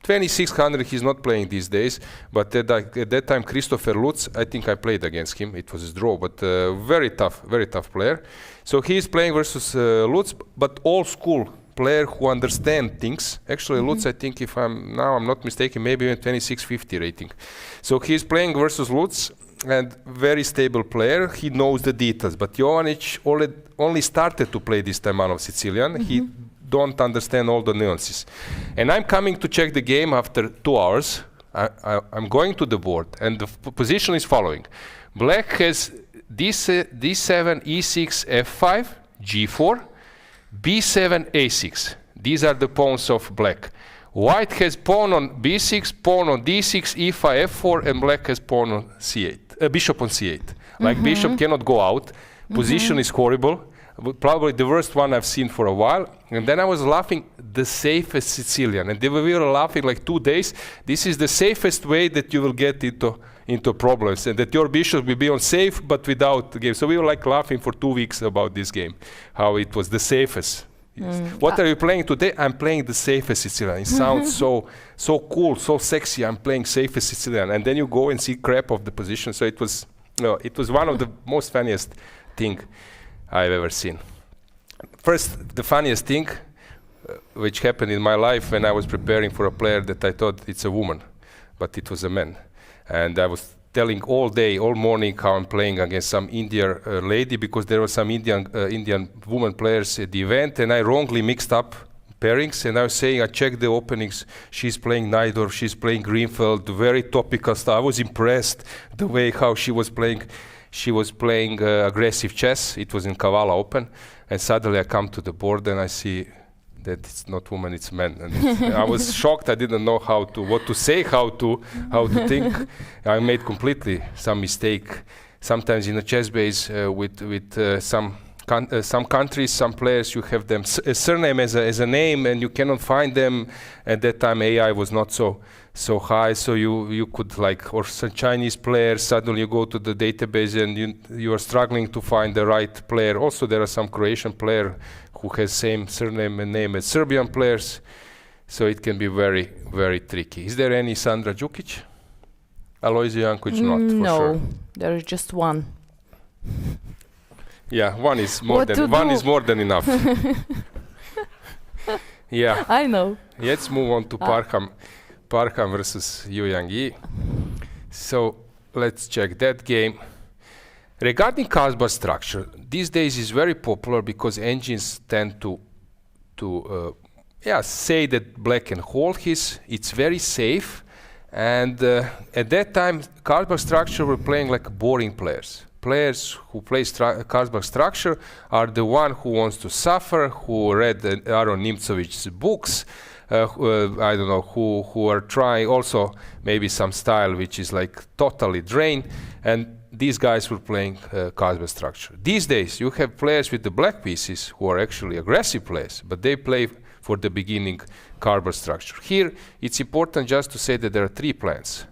Speaker 5: 2600, he's not playing these days, but at that time Christopher Lutz, I think I played against him. It was a draw, but very tough player. So he's playing versus Lutz, but old school player who understand things. Actually, Lutz, I think if I'm not mistaken, maybe even 2650 rating. So he's playing versus Lutz, and very stable player. He knows the details, but Jovanic only started to play this Taimanov Sicilian. He don't understand all the nuances. And I'm coming to check the game after 2 hours. I'm going to the board, and the position is following. Black has d7, e6, f5, g4, b7, a6. These are the pawns of black. White has pawn on b6, pawn on d6, e5, f4, and black has pawn on c8, bishop on c8. Like bishop cannot go out. Position is horrible. Probably the worst one I've seen for a while. And then I was laughing, the safest Sicilian. And we were laughing like 2 days. This is the safest way that you will get into problems, and that your bishop will be on safe but without the game. So we were like laughing for 2 weeks about this game, how it was the safest. Yes. What are you playing today? I'm playing the safest Sicilian. It sounds so cool, so sexy. I'm playing safest Sicilian. And then you go and see crap of the position. So it was one of the most funniest thing I've ever seen. First, the funniest thing which happened in my life when I was preparing for a player that I thought it's a woman, but it was a man. And I was telling all day, all morning how I'm playing against some Indian lady, because there were some Indian woman players at the event, and I wrongly mixed up pairings, and I was saying, I checked the openings. She's playing Najdorf, she's playing Greenfeld, very topical stuff. I was impressed the way how she was playing. She was playing aggressive chess. It was in Kavala Open, and suddenly I come to the board and I see that it's not woman, it's men. And I was shocked. I didn't know what to say, how to think. I made completely some mistake. Sometimes in a chess base with some countries, some players, you have them a surname as a name, and you cannot find them. At that time, AI was not so high, so you could or some Chinese players, suddenly you go to the database and you are struggling to find the right player. Also, there are some Croatian player who has same surname and name as Serbian players, so it can be very, very tricky. Is there any Sandra Đukić? Alojzija Janković, not for sure.
Speaker 6: No, there is just one.
Speaker 5: Yeah, one is more than enough. Yeah.
Speaker 6: I know.
Speaker 5: Let's move on to Parham versus Yangyi. So let's check that game. Regarding Kasparov structure, these days is very popular because engines tend to say that black can hold it's very safe, and at that time Kasparov structure were playing like boring players. Players who play Kasparov structure are the one who wants to suffer, who read Aaron Nimcovic's books, I don't know, who are trying also maybe some style which is like totally drained, and these guys were playing Kasparov structure. These days you have players with the black pieces who are actually aggressive players, but they play for the beginning Kasparov structure. Here it's important just to say that there are three plans.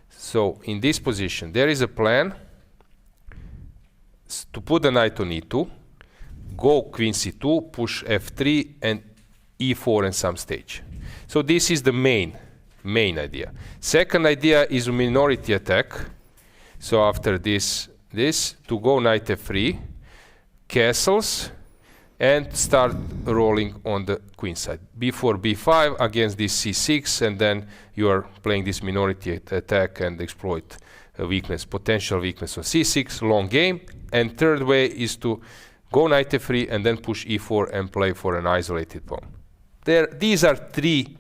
Speaker 5: So in this position there is a plan to put the knight on e2, go queen c2, push f3 and e4 in some stage. So this is the main idea. Second idea is a minority attack. So after this to go knight f3, castles, and start rolling on the queen side. b4, b5 against this c6, and then you are playing this minority attack and exploit a weakness, potential weakness on c6, long game. And third way is to go knight f3 and then push e4 and play for an isolated pawn. These are three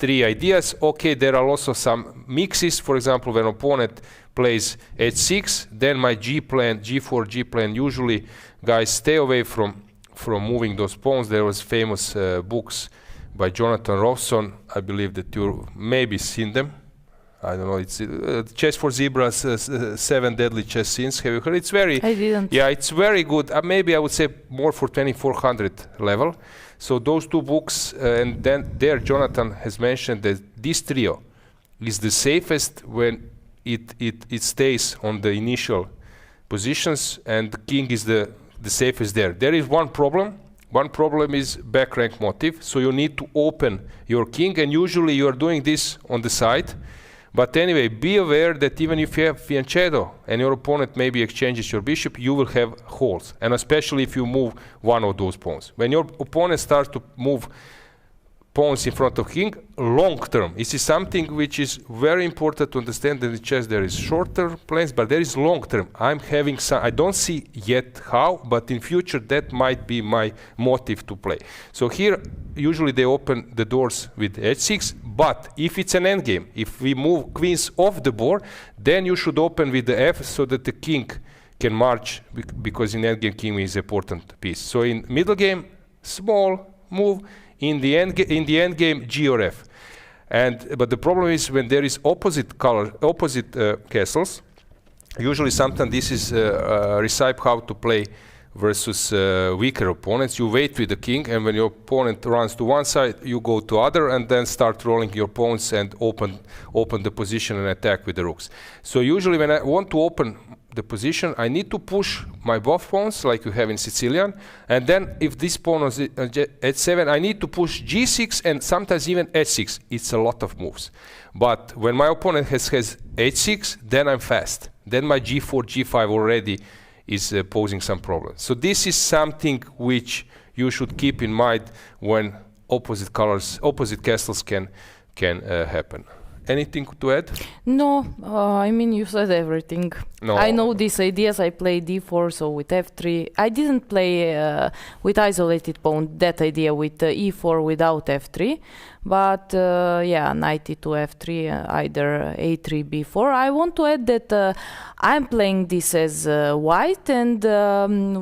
Speaker 5: ideas. Okay, there are also some mixes. For example, when opponent plays h6, then my g4, g plan, usually guys stay away from moving those pawns. There was famous books by Jonathan Rawson. I believe that you maybe seen them. I don't know, it's Chess for Zebras, 7 Deadly Chess Scenes. Have you heard? It's very...
Speaker 6: I didn't.
Speaker 5: Yeah, it's very good. Maybe I would say more for 2400 level. So those two books, and then there Jonathan has mentioned that this trio is the safest when it stays on the initial positions, and the king is the safest there. There is one problem. One problem is back rank motive. So you need to open your king, and usually you are doing this on the side. But anyway, be aware that even if you have fianchetto and your opponent maybe exchanges your bishop, you will have holes, and especially if you move one of those pawns. When your opponent starts to move pawns in front of king, long term, this is something which is very important to understand. That in chess there is shorter plans, but there is long term. I'm having some, I don't see yet how, but in future that might be my motive to play. So here, usually they open the doors with h6, but if it's an endgame, if we move queens off the board, then you should open with the f so that the king can march, because in endgame king is an important piece. So in middle game, small move. In the end game, G or F, but the problem is when there is opposite castles. Usually, sometimes this is recipe how to play versus weaker opponents. You wait with the king, and when your opponent runs to one side, you go to other, and then start rolling your pawns and open the position and attack with the rooks. So usually, when I want to open the position, I need to push my both pawns like you have in Sicilian, and then if this pawn is h7, I need to push g6 and sometimes even h6. It's a lot of moves. But when my opponent has h6, then I'm fast. Then my g4, g5 already is posing some problems. So this is something which you should keep in mind when opposite castles can happen. Anything to add?
Speaker 6: No, I mean, you said everything.
Speaker 5: No.
Speaker 6: I know these ideas. I play d4, so with f3. I didn't play with isolated pawn, that idea with e4 without f3. But yeah, knight e2, f3, either a3, b4. I want to add that I'm playing this as white, and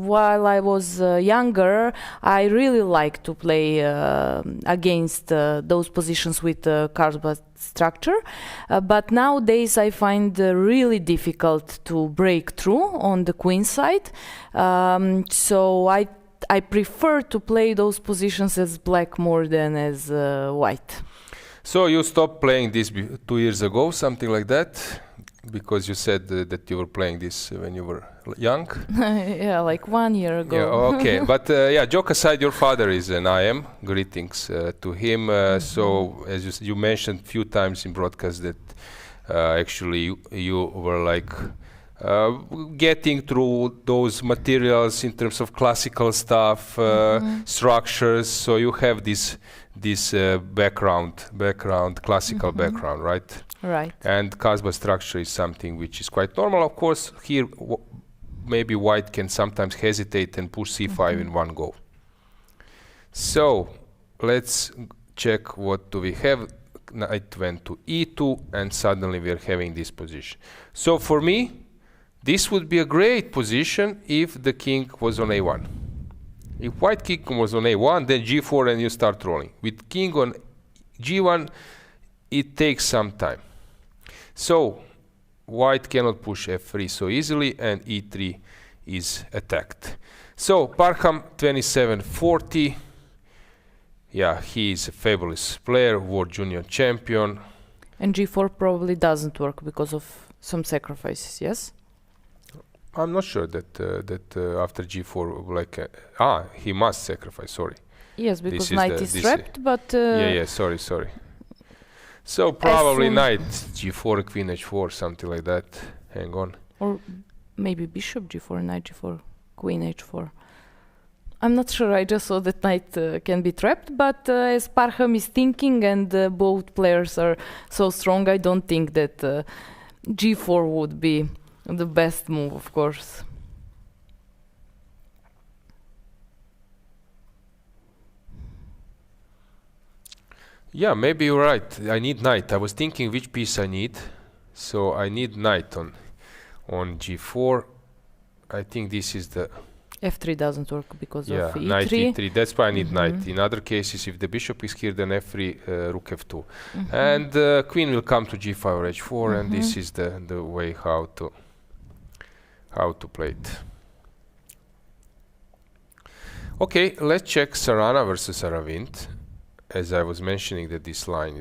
Speaker 6: while I was younger, I really liked to play against those positions with card structure. But nowadays I find really difficult to break through on the queen side. So I prefer to play those positions as black more than as white.
Speaker 5: So you stopped playing this 2 years ago, something like that, because you said that you were playing this when you were young.
Speaker 6: Yeah, like 1 year ago.
Speaker 5: Yeah, okay. But yeah, joke aside, your father is an IM. Greetings to him. So as you mentioned a few times in broadcast that actually you were like getting through those materials in terms of classical stuff, structures. So you have this background, classical background, right?
Speaker 6: Right.
Speaker 5: And Kasbah structure is something which is quite normal. Of course, here maybe white can sometimes hesitate and push c5 in one go. So let's check what do we have. Knight went to e2, and suddenly we are having this position. So for me, this would be a great position if the king was on a1. If white king was on a1, then g4 and you start rolling. With king on g1, it takes some time. So white cannot push f3 so easily, and e3 is attacked. So Parham 2740. Yeah, he is a fabulous player, world junior champion.
Speaker 6: And g4 probably doesn't work because of some sacrifices, yes?
Speaker 5: I'm not sure that after g4, like he must sacrifice. Sorry.
Speaker 6: Yes, because knight is trapped, but
Speaker 5: yeah. Sorry. So probably knight g4, queen h4, something like that. Hang on.
Speaker 6: Or maybe bishop g4, knight g4, queen h4. I'm not sure. I just saw that knight can be trapped, but as Parham is thinking, and both players are so strong, I don't think that g4 would be the best move, of course.
Speaker 5: Yeah, maybe you're right. I need knight. I was thinking which piece I need. So I need knight on g4. I think this is the...
Speaker 6: f3 doesn't work because of e3.
Speaker 5: Knight e3. That's why I need knight. In other cases, if the bishop is here, then f3, rook f2. And queen will come to g5 or h4, and this is the way how to play it. Okay, let's check Sarana versus Aravind. As I was mentioning that this line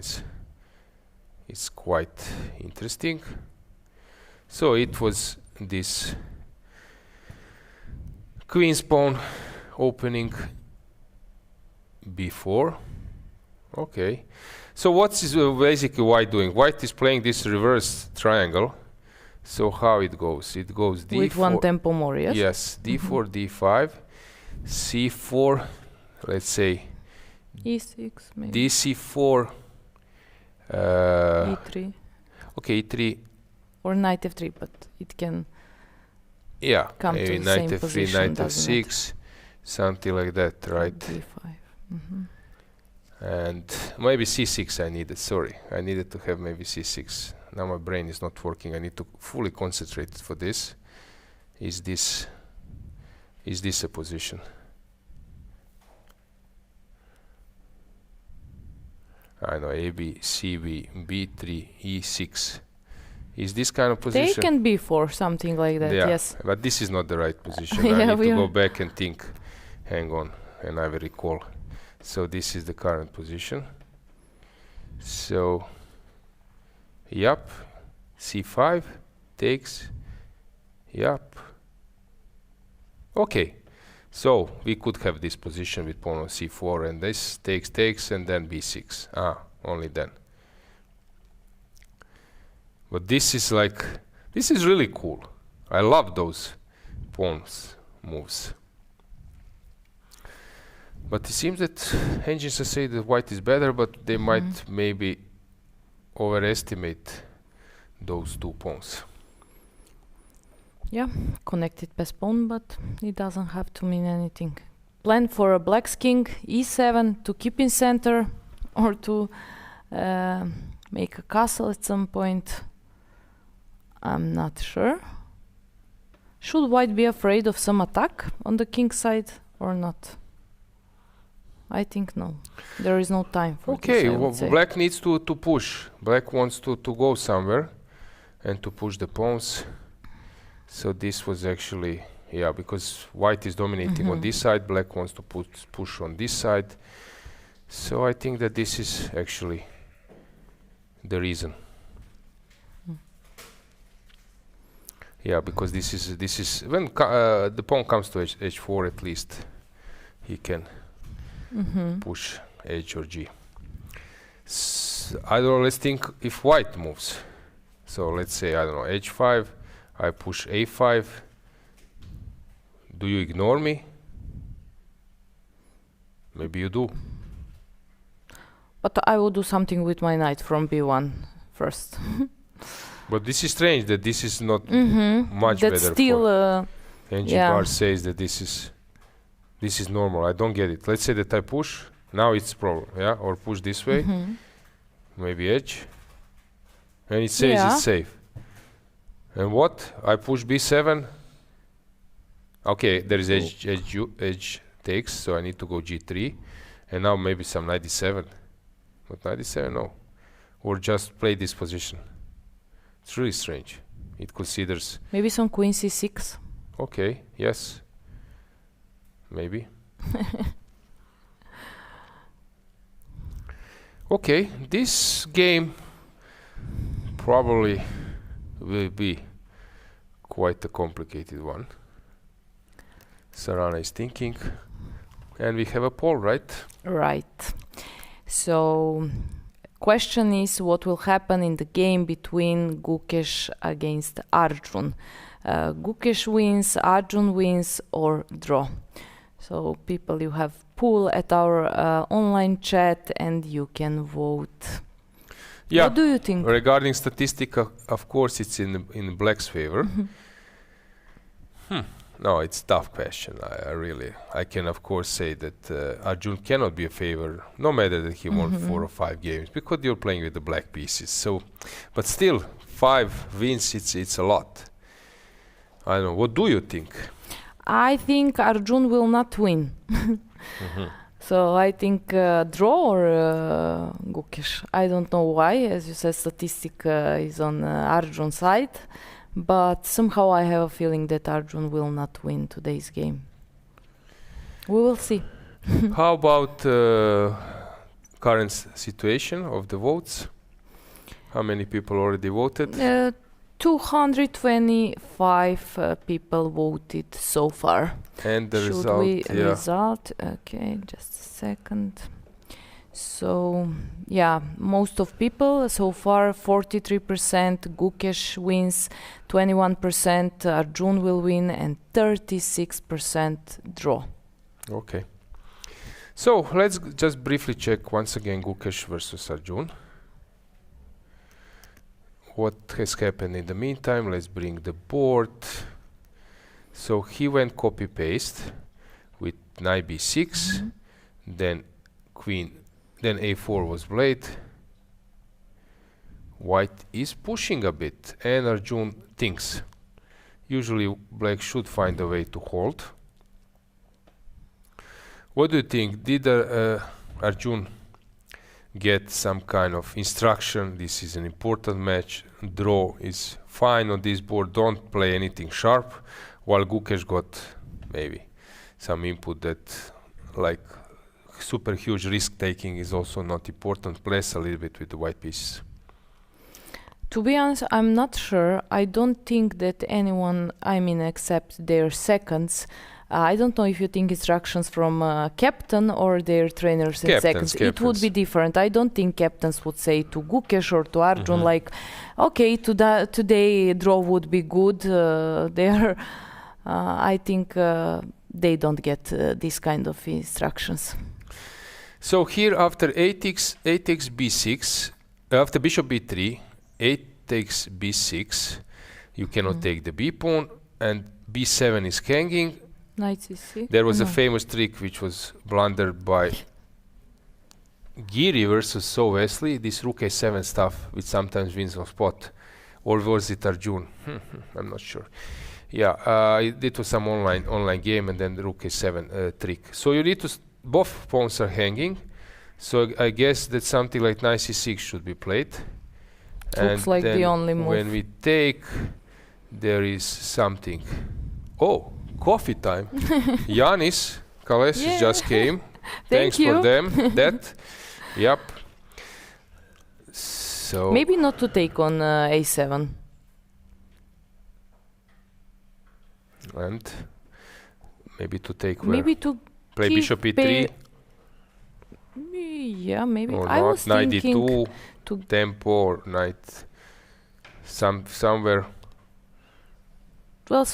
Speaker 5: is quite interesting. So it was this queen's pawn opening b4. Okay. So what is basically white doing? White is playing this reverse triangle. So how it goes? It goes d4.
Speaker 6: With one tempo more, yes?
Speaker 5: Yes, d4, d5, c4, let's say
Speaker 6: e6 maybe.
Speaker 5: dc4,
Speaker 6: e3.
Speaker 5: Okay, e3.
Speaker 6: Or knight f3, but it can come to the
Speaker 5: knight
Speaker 6: same
Speaker 5: f3,
Speaker 6: position,
Speaker 5: knight
Speaker 6: doesn't it?
Speaker 5: f6, something like that, right?
Speaker 6: d5.
Speaker 5: And maybe c6 I needed, sorry. I needed to have maybe c6. Now my brain is not working. I need to fully concentrate for this. Is this a position? I know, a, b, c, b, b3, e6. Is this kind of position?
Speaker 6: Taken b4, something like that, yes.
Speaker 5: But this is not the right position.
Speaker 6: Yeah,
Speaker 5: I need
Speaker 6: we
Speaker 5: to go
Speaker 6: are.
Speaker 5: back and think. Hang on, and I will recall. So this is the current position. So, yup, c5 takes, yup. Okay, so we could have this position with pawn on c4, and this takes, and then b6. Only then. But this is really cool. I love those pawns moves. But it seems that engines say that white is better, but they might maybe overestimate those 2 pawns.
Speaker 6: Yeah, connected best pawn, but it doesn't have to mean anything. Plan for a black's king, e7 to keep in center, or to make a castle at some point. I'm not sure. Should white be afraid of some attack on the king side or not? I think no. There is no time for this, I would say.
Speaker 5: Black needs to push. Black wants to go somewhere and to push the pawns. So this was actually, yeah, because white is dominating on this side, black wants to push on this side. So I think that this is actually the reason. Yeah, because this is when the pawn comes to h4, at least he can push h or g. I don't know, let's think if white moves. So let's say, I don't know, h5, I push a5. Do you ignore me? Maybe you do.
Speaker 6: But I will do something with my knight from b1 first.
Speaker 5: But this is strange that this is not much
Speaker 6: That's
Speaker 5: better.
Speaker 6: Still,
Speaker 5: NG bar says that this is normal. I don't get it. Let's say that I push. Now it's problem, yeah? Or push this way. Maybe edge. And it says it's safe. And what? I push b7. Okay, there is edge takes, so I need to go g3. And now maybe some knight d7. But knight d7, no. Or just play this position. It's really strange. It considers...
Speaker 6: Maybe some queen c6.
Speaker 5: Okay, yes. Maybe. Okay, this game probably will be quite a complicated one. Sarana is thinking. And we have a poll, right?
Speaker 6: Right. So, question is what will happen in the game between Gukesh against Arjun. Gukesh wins, Arjun wins, or draw. So people, you have poll at our online chat and you can vote.
Speaker 5: Yeah.
Speaker 6: What do you think?
Speaker 5: Regarding statistic, of course, it's in black's favor. No, it's a tough question. I can of course say that Arjun cannot be a favor, no matter that he won 4 or 5 games, because you're playing with the black pieces. So, but still, 5 wins, it's a lot. I don't know. What do you think?
Speaker 6: I think Arjun will not win. So I think draw or Gukesh. I don't know why. As you said, statistic is on Arjun's side. But somehow I have a feeling that Arjun will not win today's game. We will see.
Speaker 5: How about current situation of the votes? How many people already voted?
Speaker 6: 225 people voted so far.
Speaker 5: And the
Speaker 6: result? Okay, just a second. So, yeah, most of people so far, 43% Gukesh wins, 21% Arjun will win, and 36% draw.
Speaker 5: Okay. So, let's just briefly check once again Gukesh versus Arjun. What has happened in the meantime? Let's bring the board. So, he went copy-paste with knight b6, then queen. Then a4 was played. White is pushing a bit, and Arjun thinks. Usually black should find a way to hold. What do you think? Did Arjun get some kind of instruction? This is an important match. Draw is fine on this board. Don't play anything sharp. While Gukesh got maybe some input that, like, super huge risk taking is also not important. Plays a little bit with the white pieces.
Speaker 6: To be honest, I'm not sure. I don't think that anyone, except their seconds. I don't know if you think instructions from captain or their trainers and seconds. It would be different. I don't think captains would say to Gukesh or to Arjun like, okay, today draw would be good. I think they don't get this kind of instructions.
Speaker 5: So here after 8x b6, After bishop b3, a takes b6. You cannot take the b pawn, and b7 is hanging.
Speaker 6: Knight c6.
Speaker 5: There was a famous trick which was blundered by Giri versus So Wesley, this rook a7 stuff, which sometimes wins on spot. Or was it Arjun? I'm not sure. Yeah, it was some online game, and then the rook a7 trick. So you need to both pawns are hanging. So I guess that something like knight c6 should be played.
Speaker 6: Looks like the only move.
Speaker 5: When we take, there is something. Oh, coffee time. Yanis Kalesis just came. Thanks
Speaker 6: you.
Speaker 5: for them. That. Yep. So
Speaker 6: Maybe not to take on a7.
Speaker 5: And maybe to take where?
Speaker 6: Maybe to
Speaker 5: Play
Speaker 6: keep
Speaker 5: bishop e3
Speaker 6: yeah, maybe.
Speaker 5: or
Speaker 6: I
Speaker 5: not.
Speaker 6: was
Speaker 5: Knight
Speaker 6: thinking
Speaker 5: d2
Speaker 6: to
Speaker 5: tempo or knight somewhere.
Speaker 6: well,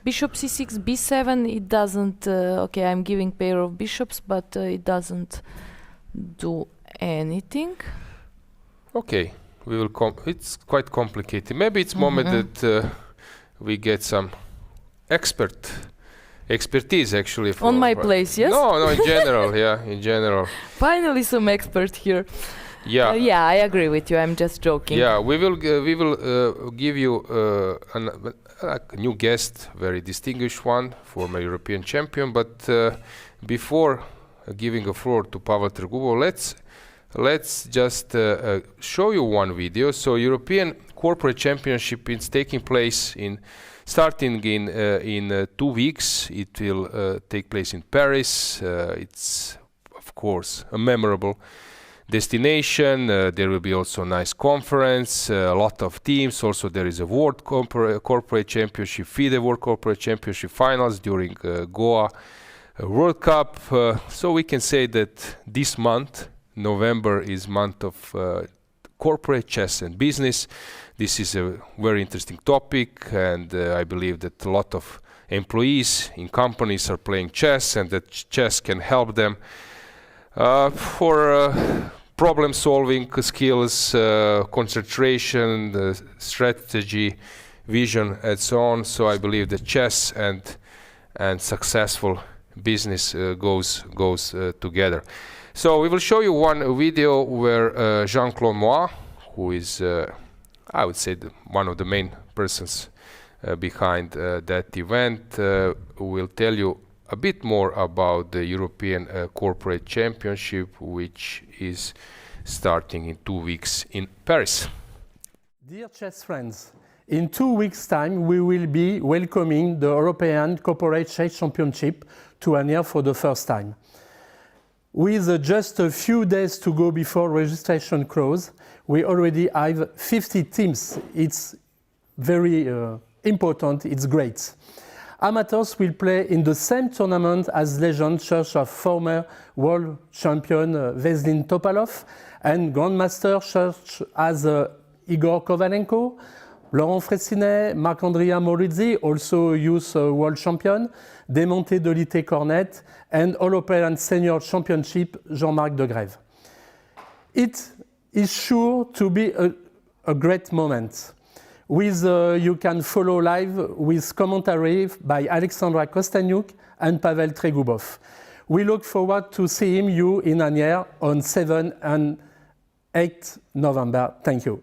Speaker 6: bishop c6, b7. It doesn't. Okay, I'm giving pair of bishops, but it doesn't do anything.
Speaker 5: Okay, we will. It's quite complicated. Maybe it's moment that we get some expertise actually
Speaker 6: On my place, yes?
Speaker 5: No, in general, yeah, in general.
Speaker 6: Finally, some expert here.
Speaker 5: Yeah.
Speaker 6: Yeah, I agree with you. I'm just joking.
Speaker 5: Yeah, we will give you a new guest, very distinguished one, former European champion. But before giving a floor to Pavel Trgubov, let's just show you one video. So European Corporate Championship is taking place starting in 2 weeks. It will take place in Paris. It's of course a memorable destination. There will be also a nice conference, a lot of teams. Also there is a World Corporate Championship, FIDE World Corporate Championship finals during Goa World Cup. So we can say that this month, November, is month of corporate chess and business. This is a very interesting topic, and I believe that a lot of employees in companies are playing chess, and that chess can help them for problem-solving skills, concentration, strategy, vision, and so on. So I believe that chess and successful business goes together. So we will show you one video where Jean-Claude Moix, who is, I would say, one of the main persons behind that event, will tell you a bit more about the European Corporate Championship, which is starting in 2 weeks in Paris.
Speaker 7: Dear chess friends, in 2 weeks' time we will be welcoming the European Corporate Chess Championship to Anières for the first time. With just a few days to go before registration close, we already have 50 teams. It's very important, it's great. Amateurs will play in the same tournament as legends such as former world champion Vasilij Topalov and grandmaster such as Igor Kovalenko, Laurent Fressinet, Marc-Andrea Moruzzi, also youth world champion, Desmonté Dolité Cornet, and All-European Senior Championship Jean-Marc Degrève. It is sure to be a great moment. You can follow live with commentary by Alexandra KosteniuK and Pavel Trgubov. We look forward to seeing you in Anières on 7 and 8 November. Thank you.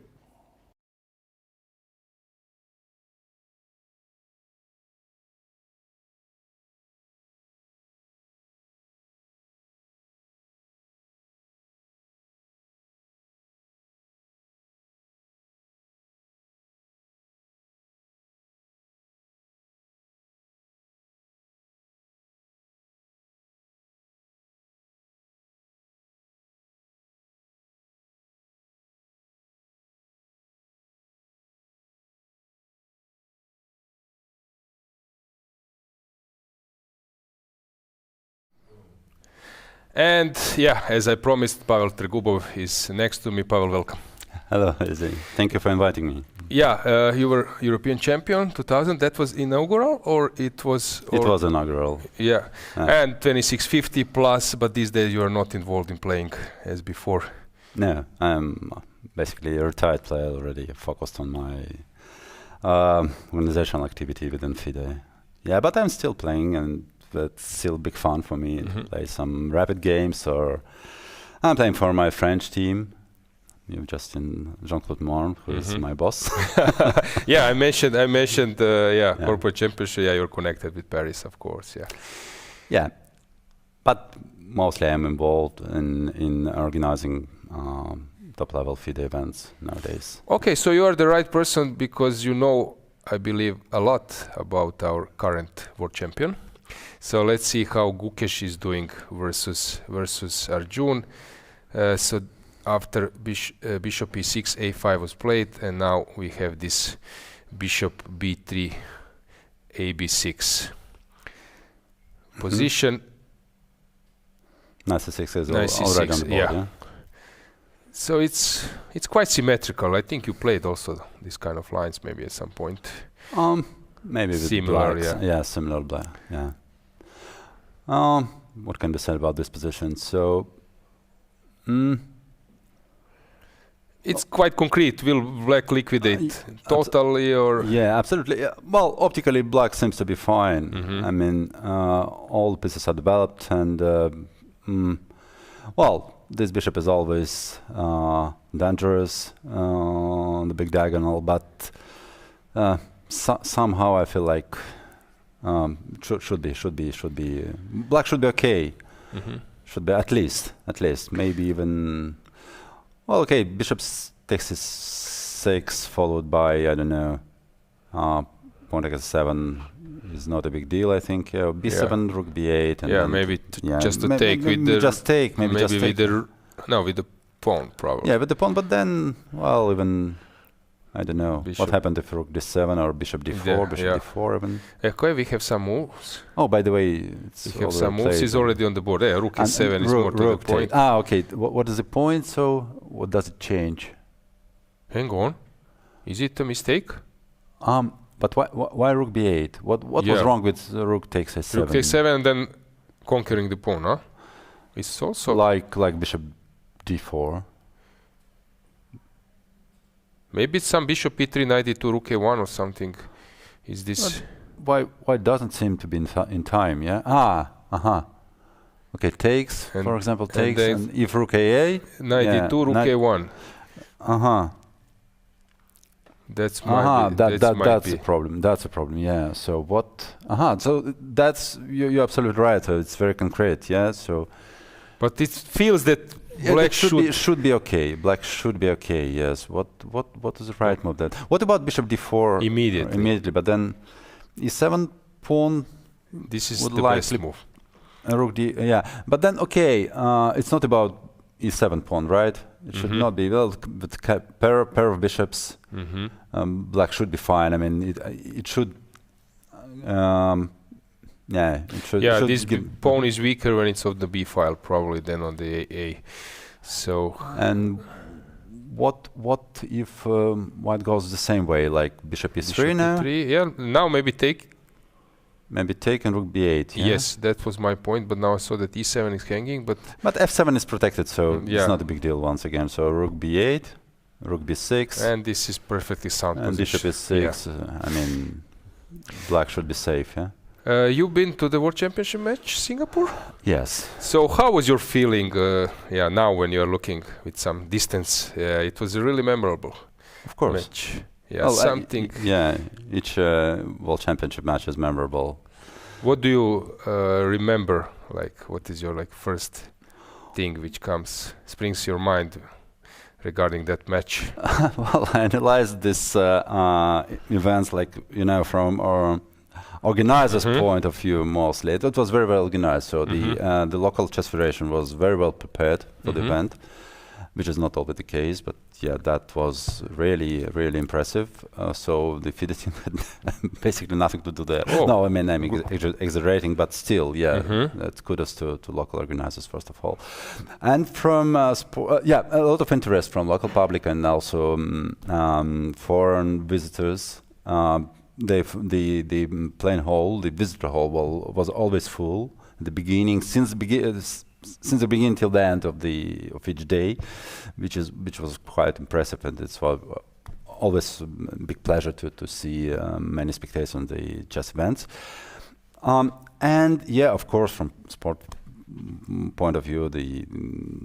Speaker 5: And yeah, as I promised, Pavel Trgubov is next to me. Pavel, welcome.
Speaker 8: Hello, Izzy. Thank you for inviting me.
Speaker 5: Yeah, you were European champion 2000. That was inaugural, or it was?
Speaker 8: It was inaugural.
Speaker 5: Yeah, and 2650 plus. But these days you are not involved in playing as before.
Speaker 8: No, I'm basically a retired player already, focused on my organizational activity within FIDE. Yeah, but I'm still playing, and that's still big fun for me to play some rapid games, or I'm playing for my French team. You've just seen Jean-Claude Morin, who is my boss.
Speaker 5: Yeah, I mentioned Corporate Championship. Yeah, you're connected with Paris, of course. Yeah.
Speaker 8: Yeah, but mostly I'm involved in organizing top-level FIDE events nowadays.
Speaker 5: Okay, so you are the right person because you know, I believe, a lot about our current world champion. So let's see how Gukesh is doing versus Arjun. So after bishop e6, a5 was played, and now we have this bishop b3, ab6 position.
Speaker 8: Knight c6 is
Speaker 5: Knight c6,
Speaker 8: already on the board, yeah.
Speaker 5: So it's quite symmetrical. I think you played also this kind of lines maybe at some point.
Speaker 8: Maybe with
Speaker 5: Similar,
Speaker 8: blacks.
Speaker 5: yeah.
Speaker 8: Similar black. Yeah. What can be said about this position? So,
Speaker 5: it's quite concrete. Will black liquidate totally, or?
Speaker 8: Yeah, absolutely. Yeah. Well, optically, black seems to be fine. I mean, all pieces are developed, and well, this bishop is always dangerous on the big diagonal, but somehow I feel like should be black should be okay. Should be at least maybe even. Well, okay, bishop takes e6 followed by, I don't know, pawn takes 7 is not a big deal, I think. b7, rook b8. And then
Speaker 5: maybe just to take with the...
Speaker 8: Just take, maybe just
Speaker 5: with
Speaker 8: take.
Speaker 5: With the pawn, probably.
Speaker 8: Yeah, with the pawn, but then, well, even, I don't know, what happened if rook d7 or bishop d4, d4 even.
Speaker 5: Okay, we have some moves.
Speaker 8: Oh, by the way,
Speaker 5: we have some moves. He's already on the board. Yeah, rook e7 is more to the point.
Speaker 8: Okay. What is the point? So, what does it change?
Speaker 5: Hang on. Is it a mistake?
Speaker 8: But why rook b8? What was wrong with rook takes a7?
Speaker 5: Rook takes 7 and then conquering the pawn, huh? It's also
Speaker 8: like bishop d4.
Speaker 5: Maybe it's some bishop e3, knight e2, rook a1 or something. Is this?
Speaker 8: Why doesn't seem to be in time? Yeah. Okay, takes, for example, takes, and if rook a8,
Speaker 5: knight e2, rook a1. That's
Speaker 8: a problem. That's a problem. Yeah. So what? So that's you're absolutely right. So it's very concrete. Yeah. So,
Speaker 5: but it feels that black
Speaker 8: should be okay. Black should be okay. Yes. What is the right move then? What about bishop d4? Immediately. But then e7 pawn.
Speaker 5: This is the best move.
Speaker 8: Rook d. Yeah. But then it's not about e7 pawn, right? It should not be. Well, with pair of bishops, black should be fine. I mean, it should. It should.
Speaker 5: Yeah, this pawn is weaker when it's on the b file, probably, than on the a. So.
Speaker 8: And what if white goes the same way, like bishop e3 now?
Speaker 5: Yeah. Now maybe take.
Speaker 8: Maybe take and rook b8. Yeah?
Speaker 5: Yes, that was my point. But now I saw that e7 is hanging. But
Speaker 8: f7 is protected, so it's not a big deal once again. So rook b8, rook b6,
Speaker 5: and this is perfectly sound
Speaker 8: and
Speaker 5: position.
Speaker 8: Bishop e6. I mean, black should be safe. Yeah.
Speaker 5: You've been to the World Championship match, Singapore?
Speaker 8: Yes.
Speaker 5: So how was your feeling? Now when you're looking with some distance, it was a really memorable.
Speaker 8: Of course.
Speaker 5: Match. Yeah,
Speaker 8: each World Championship match is memorable.
Speaker 5: What do you remember? Like, what is your from thing which springs to your mind regarding that match?
Speaker 8: Well, I analyzed this events from our organizer's point of view mostly. It was very well organized. So the local chess federation was very well prepared for the event, which is not always the case, but yeah, that was really, really impressive. So the FIDE team had basically nothing to do there. Oh. No, I mean, I'm exaggerating, but still, that's kudos to local organizers, first of all. And from a lot of interest from local public and also foreign visitors. The playing hall, the visitor hall was always full at the beginning, since the beginning till the end of each day, which was quite impressive, and it's always a big pleasure to see many spectators on the chess events. And yeah, of course, from sport point of view, the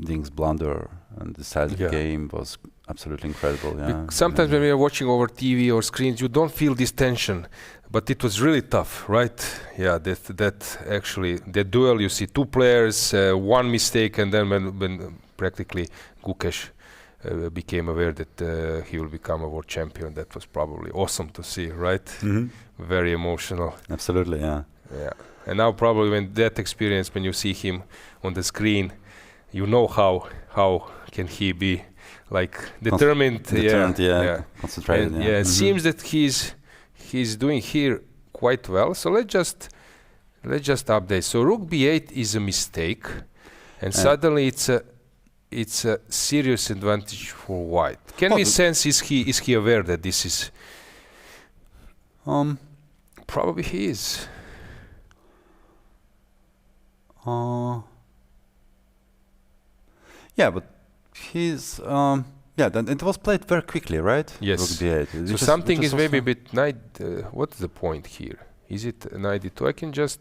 Speaker 8: Ding's blunder and the size of the game was absolutely incredible. Yeah.
Speaker 5: Sometimes when we are watching over TV or screens, you don't feel this tension, but it was really tough, right? Yeah, that actually, the duel, you see two players, one mistake, and then when practically Gukesh became aware that he will become a world champion, that was probably awesome to see, right? Very emotional.
Speaker 8: Absolutely, yeah.
Speaker 5: Yeah. And now probably when that experience, when you see him on the screen, you know how can he be like determined,
Speaker 8: concentrated.
Speaker 5: It seems that he's doing here quite well. So let's just update. So Rook B8 is a mistake, and suddenly it's a serious advantage for White. Can we sense is he aware that this is? Probably he is.
Speaker 8: Yeah, but he's then it was played very quickly, right?
Speaker 5: Yes.
Speaker 8: Rook B8.
Speaker 5: So something is maybe a bit knight. What's the point here? Is it knight d2?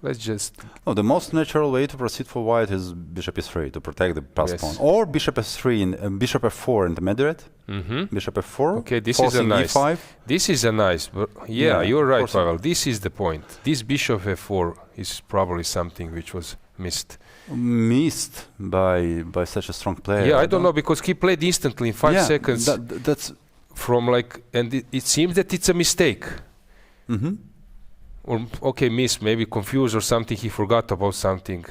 Speaker 5: Let's just.
Speaker 8: No, the most natural way to proceed for White is bishop e3 to protect the pass pawn, or bishop f3 bishop f4 intermediate. Bishop f4.
Speaker 5: Okay, this is a nice.
Speaker 8: e5.
Speaker 5: This is a nice. You're right, Pavel. This is the point. This bishop f4 is probably something which was missed.
Speaker 8: Missed by such a strong player.
Speaker 5: Yeah, I don't know, because he played instantly in 5 seconds.
Speaker 8: That's
Speaker 5: from and it seems that it's a mistake. Or miss, maybe confused or something. He forgot about something,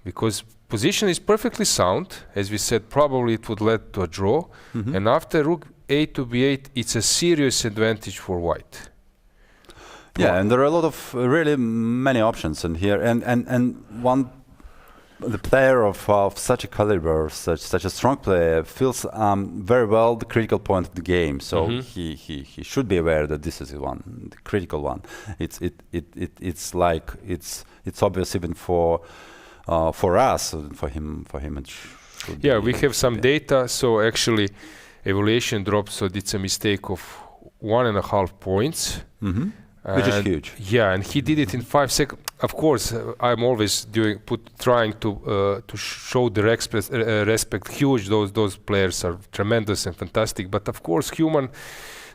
Speaker 5: because position is perfectly sound. As we said, probably it would lead to a draw. And after Rook A to B8, it's a serious advantage for White.
Speaker 8: Yeah, and there are a lot of really many options in here, and the player of such a caliber, such a strong player, feels very well the critical point of the game. So he should be aware that this is the critical one. It's obvious even for us, for him it should.
Speaker 5: Yeah, we have some data. So actually, evaluation drops. So it's a mistake of 1.5 points.
Speaker 8: Which is huge.
Speaker 5: Yeah, and he did it in 5 seconds. Of course, I'm always trying to show the respect. Huge. Those players are tremendous and fantastic. But of course,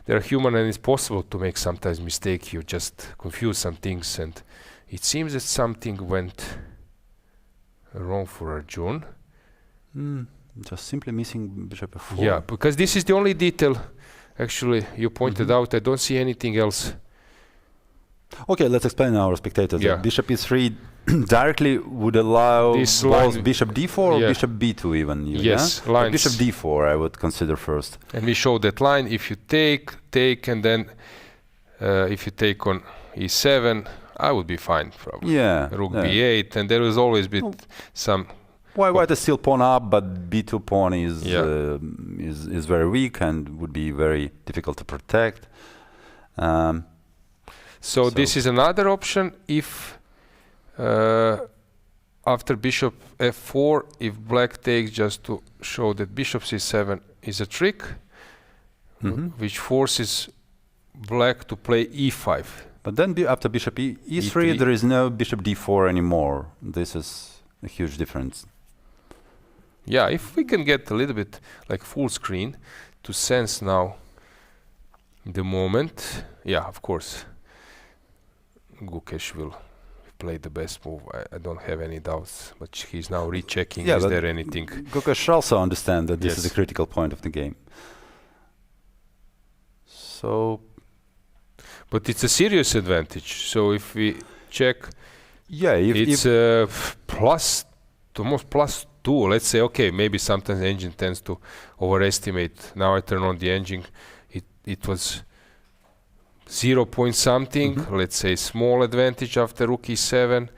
Speaker 5: they're human, and it's possible to make sometimes mistake. You just confuse some things, and it seems that something went wrong for Arjun.
Speaker 8: Just simply missing bishop f4.
Speaker 5: Yeah, because this is the only detail. Actually, you pointed out. I don't see anything else.
Speaker 8: Okay, let's explain our spectators.
Speaker 5: Yeah.
Speaker 8: Bishop e3 directly would allow
Speaker 5: this
Speaker 8: both bishop d4 or bishop b2 even.
Speaker 5: Yes,
Speaker 8: lines. Bishop d4 I would consider first.
Speaker 5: And we show that line. If you take, and then if you take on e7, I would be fine probably.
Speaker 8: Yeah.
Speaker 5: Rook b8, and there will always be some.
Speaker 8: White is still pawn up, but b2 pawn is very weak and would be very difficult to protect.
Speaker 5: So this is another option. If after bishop f4, if black takes, just to show that bishop c7 is a trick, which forces black to play e5.
Speaker 8: But then after bishop e3, there is no bishop d4 anymore. This is a huge difference.
Speaker 5: Yeah, if we can get a little bit like full screen to sense now the moment. Yeah, of course. Gukesh will play the best move. I don't have any doubts, but he's now rechecking. Is there anything?
Speaker 8: Gukesh also understands that this is the critical point of the game. So,
Speaker 5: but it's a serious advantage. So if we check, it's almost +2. Let's say, okay, maybe sometimes the engine tends to overestimate. Now I turn on the engine. It was 0 point something, let's say small advantage after rook e7,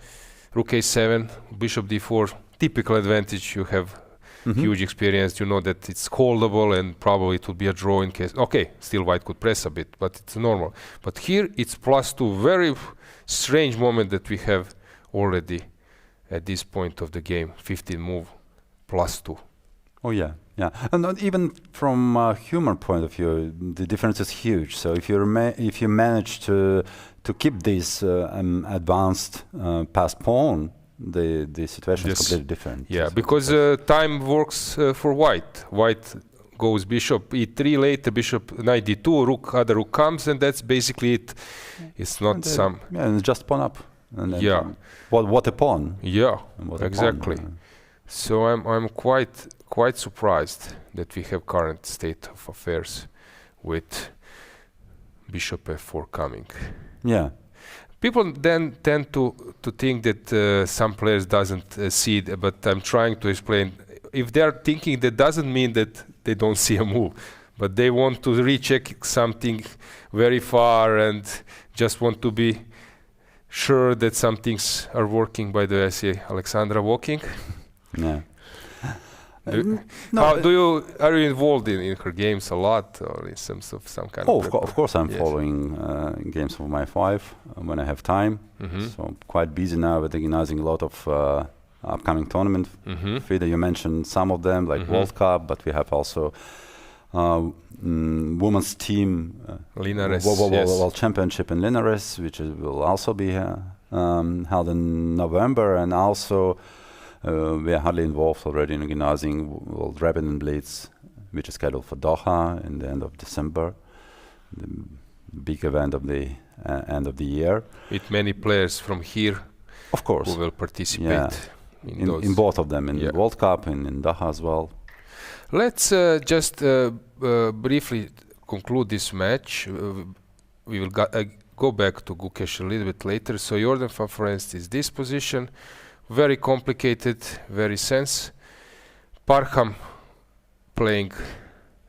Speaker 5: rook a7, bishop d4, typical advantage. You have huge experience, you know that it's callable and probably it will be a draw in case. Okay, still white could press a bit, but it's normal. But here it's +2, very strange moment that we have already at this point of the game. 15 move +2.
Speaker 8: Oh yeah, yeah, and not even from a human point of view, the difference is huge. So if you manage to keep this advanced passed pawn, the situation is completely different.
Speaker 5: Yeah, because time works for white. White goes bishop e3 later, bishop knight d2, other rook comes, and that's basically it. It's not some.
Speaker 8: Yeah, and just pawn up. And then
Speaker 5: yeah.
Speaker 8: What a pawn.
Speaker 5: Yeah,
Speaker 8: What a
Speaker 5: exactly.
Speaker 8: pawn.
Speaker 5: So I'm quite surprised that we have current state of affairs with bishop f4 coming.
Speaker 8: Yeah.
Speaker 5: People then tend to think that some players doesn't see it, but I'm trying to explain. If they are thinking, that doesn't mean that they don't see a move, but they want to recheck something very far and just want to be sure that some things are working. By the way, I see Alexandra walking.
Speaker 8: Yeah.
Speaker 5: Are you involved in her games a lot, or in some kind of?
Speaker 8: Of course, I'm following games of my 5 when I have time. So I'm quite busy now with organizing a lot of upcoming tournaments. Vida, you mentioned some of them, like World Cup, but we have also women's team
Speaker 5: Linares,
Speaker 8: World Championship in Linares, which will also be held in November, and also. We are hardly involved already in organizing World Rapid Blitz, which is scheduled for Doha in the end of December, the big event of the end of the year.
Speaker 5: With many players from here,
Speaker 8: of course,
Speaker 5: who will participate
Speaker 8: in both of them, in the World Cup and in Doha as well.
Speaker 5: Let's just briefly conclude this match. We will go back to Gukesh a little bit later. So Jordan Faforenst is this position. Very complicated, very sense. Parham playing.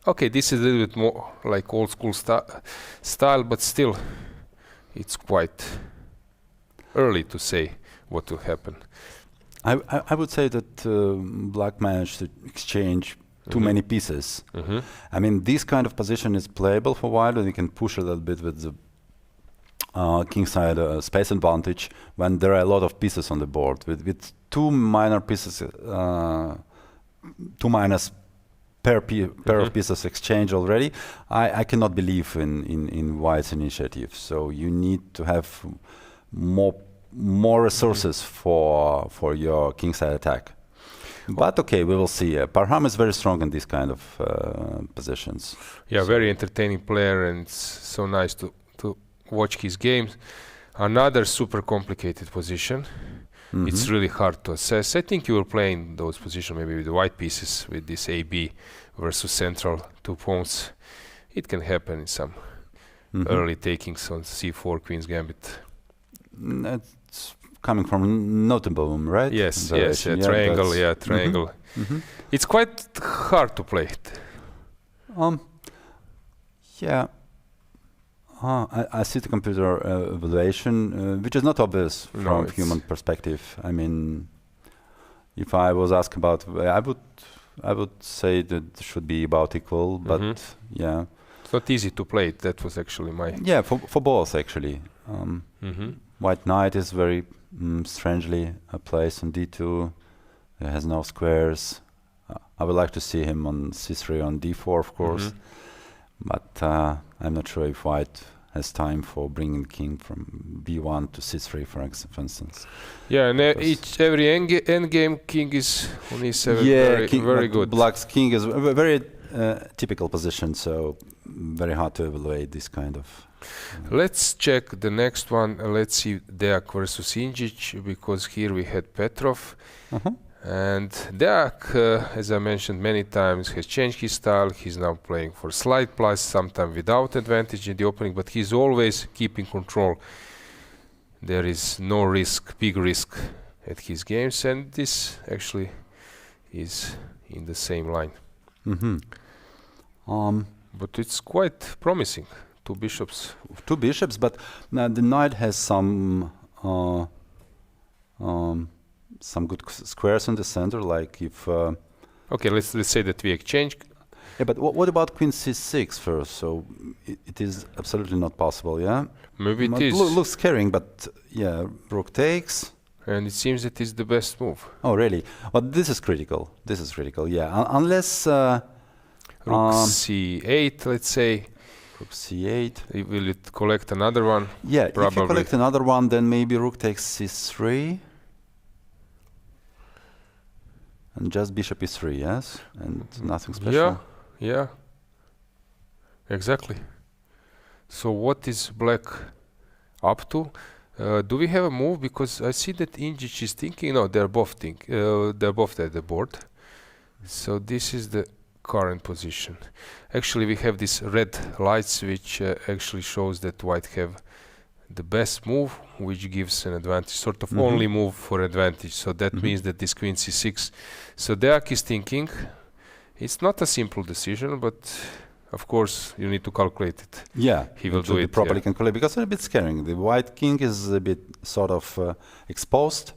Speaker 5: Okay, this is a little bit more like old school style, but still, it's quite early to say what will happen.
Speaker 8: I would say that Black managed to exchange too many pieces. I mean, this kind of position is playable for a while, and you can push a little bit with the kingside space advantage when there are a lot of pieces on the board. With two minor pieces, two minus pair of pieces exchange already, I cannot believe in White's initiative. So you need to have more resources for your kingside attack. But okay, we will see. Parham is very strong in these kind of positions.
Speaker 5: Yeah, so very entertaining player, and it's so nice to watch his games. Another super complicated position. It's really hard to assess. I think you will play in those positions maybe with the white pieces, with this AB versus central 2 pawns. It can happen in some early takings on C4 Queen's Gambit.
Speaker 8: That's coming from Nottingham, right?
Speaker 5: Yes, triangle. It's quite hard to play it.
Speaker 8: Yeah. I see the computer evaluation, which is not obvious from human perspective. I mean, if I was asked about, I would say that it should be about equal, but yeah.
Speaker 5: It's not easy to play it. That was actually my...
Speaker 8: Yeah, for both actually. White knight is very strangely placed on d2. It has no squares. I would like to see him on c3 on d4, of course. But I'm not sure if White has time for bringing king from b1 to c3, for instance.
Speaker 5: Yeah, and every endgame king is on e7. Very good.
Speaker 8: Black's king is a very typical position, so very hard to evaluate this kind of...
Speaker 5: Let's check the next one. Let's see Deak versus Injic, because here we had Petrov. And Deak, as I mentioned many times, has changed his style. He's now playing for slight plus, sometimes without advantage in the opening, but he's always keeping control. There is no risk, big risk at his games, and this actually is in the same line. But it's quite promising. Two bishops,
Speaker 8: but the knight has some good squares in the center, like if...
Speaker 5: okay, let's say that we exchange.
Speaker 8: Yeah, but what about queen c6 first? So it is absolutely not possible, yeah?
Speaker 5: Maybe it is.
Speaker 8: Looks scaring, but yeah, rook takes.
Speaker 5: and it seems that it's the best move.
Speaker 8: Oh, really? But this is critical. This is critical, yeah. Unless...
Speaker 5: Rook c8, let's say.
Speaker 8: Rook c8.
Speaker 5: Will it collect another one?
Speaker 8: Yeah,
Speaker 5: probably.
Speaker 8: if you collect another one, then maybe rook takes c3. And just bishop e3, yes? And nothing special.
Speaker 5: Yeah, yeah. Exactly. So what is black up to? Do we have a move? Because I see that Injic is thinking. No, they're both at the board. So this is the current position. Actually, we have these red lights, which actually shows that white have the best move, which gives an advantage, sort of only move for advantage. So that means that this queen c6. So Deak is thinking. It's not a simple decision, but of course you need to calculate it.
Speaker 8: Yeah,
Speaker 5: he will do it
Speaker 8: properly calculate, because it's a bit scaring. The white king is a bit sort of exposed,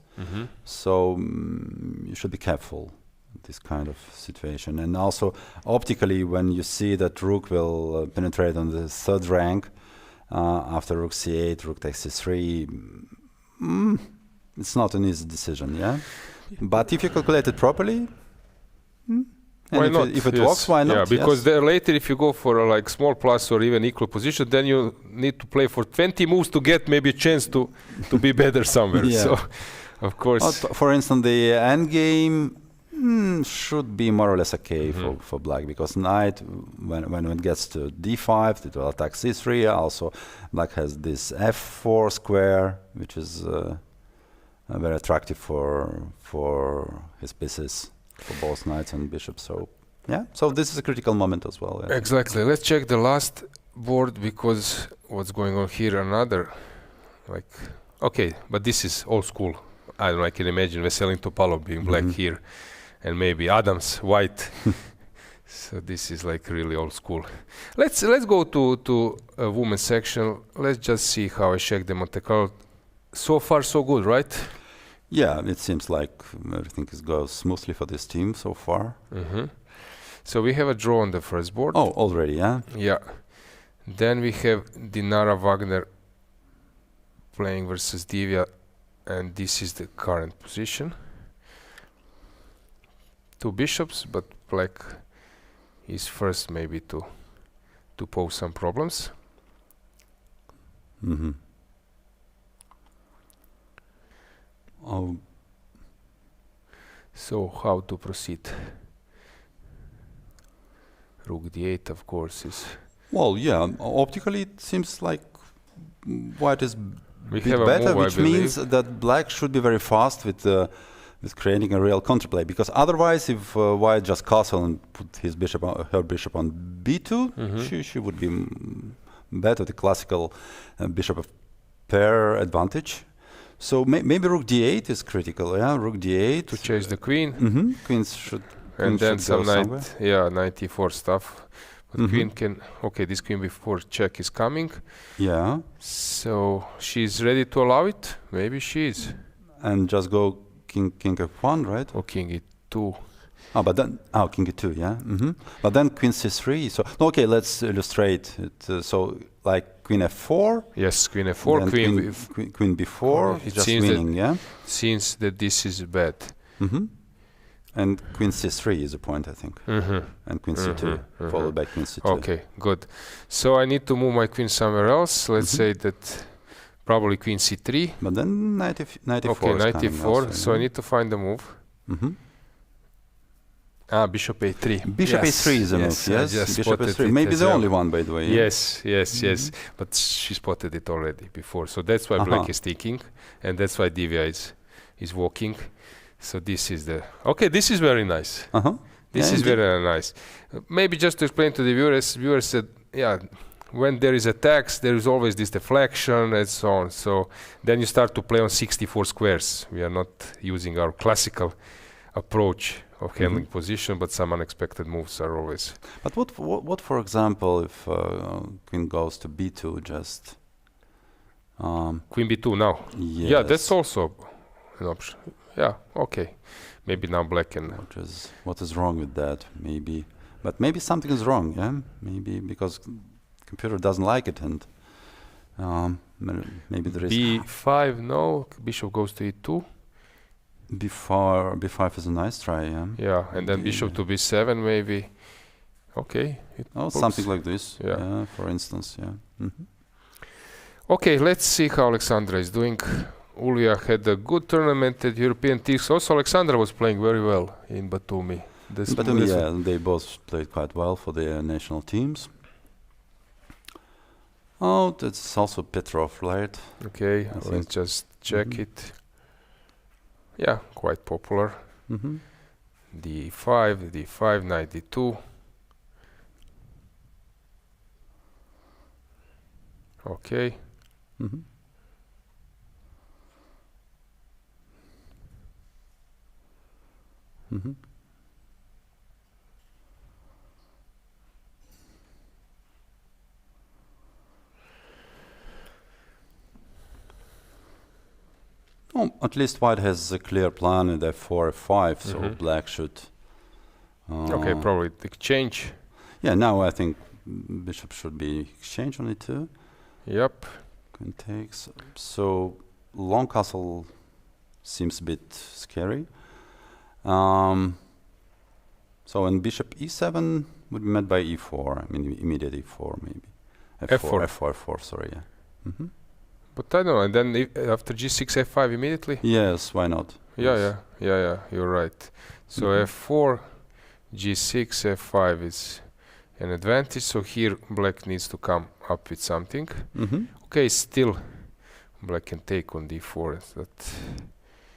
Speaker 8: so you should be careful in this kind of situation. And also optically, when you see that rook will penetrate on the third rank after rook c8, rook takes c3, it's not an easy decision, yeah. But if you calculate it properly.
Speaker 5: Why not?
Speaker 8: If it works, why not?
Speaker 5: Yeah, because there later, if you go for a like small plus or even equal position, then you need to play for 20 moves to get maybe a chance to be better somewhere.
Speaker 8: Yeah.
Speaker 5: So, of course.
Speaker 8: For instance, the endgame should be more or less okay for black, because knight, when it gets to d5, it will attack c3. Also, black has this f4 square, which is very attractive for his pieces. For both knights and bishops, so yeah. So this is a critical moment as well. Yeah.
Speaker 5: Exactly. Let's check the last board, because what's going on here? Another, like, okay, but this is old school. I don't know. I can imagine Veselin Topalov being black here, and maybe Adams white. So this is like really old school. Let's go to a women's section. Let's just see how I check the Monte Carlo. So far, so good, right?
Speaker 8: Yeah, it seems like everything goes smoothly for this team so far.
Speaker 5: So we have a draw on the first board.
Speaker 8: Oh, already, yeah?
Speaker 5: Yeah. Then we have Dinara Wagner playing versus Divya, and this is the current position. Two bishops, but black is first maybe to pose some problems.
Speaker 8: Oh.
Speaker 5: So how to proceed? Rook d8, of course, is...
Speaker 8: Well, yeah, optically it seems like white is
Speaker 5: We
Speaker 8: bit
Speaker 5: have a
Speaker 8: better,
Speaker 5: move,
Speaker 8: which
Speaker 5: I
Speaker 8: means
Speaker 5: believe.
Speaker 8: that black should be very fast with creating a real counterplay. Because otherwise, if white just castle and put his bishop, her bishop on b2, she would be better, the classical bishop of pair advantage. So maybe rook d8 is critical, yeah? Rook d8
Speaker 5: To chase the queen.
Speaker 8: Queens should.
Speaker 5: And
Speaker 8: queens
Speaker 5: then
Speaker 8: should
Speaker 5: some
Speaker 8: go somewhere.
Speaker 5: knight, yeah, knight e4 stuff. But queen can, okay, this queen before check is coming.
Speaker 8: Yeah.
Speaker 5: So she's ready to allow it? Maybe she is.
Speaker 8: And just go king f1, right?
Speaker 5: Or king e2.
Speaker 8: Oh, but then, king e2, yeah. But then queen c3. So, okay, let's illustrate it. So, like queen f4.
Speaker 5: Yes, queen f4,
Speaker 8: queen b4,
Speaker 5: it
Speaker 8: just
Speaker 5: seems
Speaker 8: winning, yeah?
Speaker 5: Seems that this is bad.
Speaker 8: And queen c3 is a point, I think. And queen c2, followed by queen c2.
Speaker 5: Okay, good. So I need to move my queen somewhere else. Let's say that probably queen c3.
Speaker 8: But then knight e4
Speaker 5: Okay,
Speaker 8: is
Speaker 5: knight
Speaker 8: coming
Speaker 5: e4.
Speaker 8: also,
Speaker 5: So
Speaker 8: yeah?
Speaker 5: I need to find the move. Bishop a3.
Speaker 8: Bishop
Speaker 5: Yes,
Speaker 8: a3 is a move,
Speaker 5: yes, I
Speaker 8: yes?
Speaker 5: just
Speaker 8: Bishop
Speaker 5: spotted
Speaker 8: a3.
Speaker 5: it
Speaker 8: Maybe
Speaker 5: as
Speaker 8: the
Speaker 5: well.
Speaker 8: only one, by the way. Yeah?
Speaker 5: Yes. But she spotted it already before. So that's why black is thinking. And that's why Divya is walking. So this is the... Okay, this is very nice. This is very nice. Maybe just to explain to the viewers said, when there is attacks, there is always this deflection and so on. So then you start to play on 64 squares. We are not using our classical approach of handling position, but some unexpected moves are always...
Speaker 8: But what for example, if queen goes to b2 just...
Speaker 5: Queen b2 now.
Speaker 8: Yes.
Speaker 5: Yeah, that's also an option. Yeah, okay. Maybe now black can...
Speaker 8: What is wrong with that? Maybe... But maybe something is wrong, yeah? Maybe because computer doesn't like it, and maybe there is...
Speaker 5: b5, no. Bishop goes to e2.
Speaker 8: B5 is a nice try, yeah.
Speaker 5: Yeah, and then bishop to b7 maybe. Okay.
Speaker 8: Something like this,
Speaker 5: Yeah.
Speaker 8: for instance, yeah.
Speaker 5: Okay, let's see how Alexandra is doing. Yuliia had a good tournament at European Teams. Also, Alexandra was playing very well in Batumi.
Speaker 8: Batumi, yeah, they both played quite well for their national teams. Oh, that's also Petrov, right?
Speaker 5: Okay, let's just check it. Yeah, quite popular. D5, knight d2. Okay.
Speaker 8: Oh, at least white has a clear plan in f4, f5, so black should...
Speaker 5: Okay, probably exchange.
Speaker 8: Yeah, now I think bishop should be exchanged on e2.
Speaker 5: Yep.
Speaker 8: Queen takes. So long castle seems a bit scary. So and bishop e7 would be met by e4. I mean immediate e4 maybe. F4, sorry, yeah.
Speaker 5: But I don't know, and then after g6, f5 immediately?
Speaker 8: Yes, why not?
Speaker 5: Yeah, you're right. So f4, g6, f5 is an advantage, so here black needs to come up with something. Okay, still black can take on d4.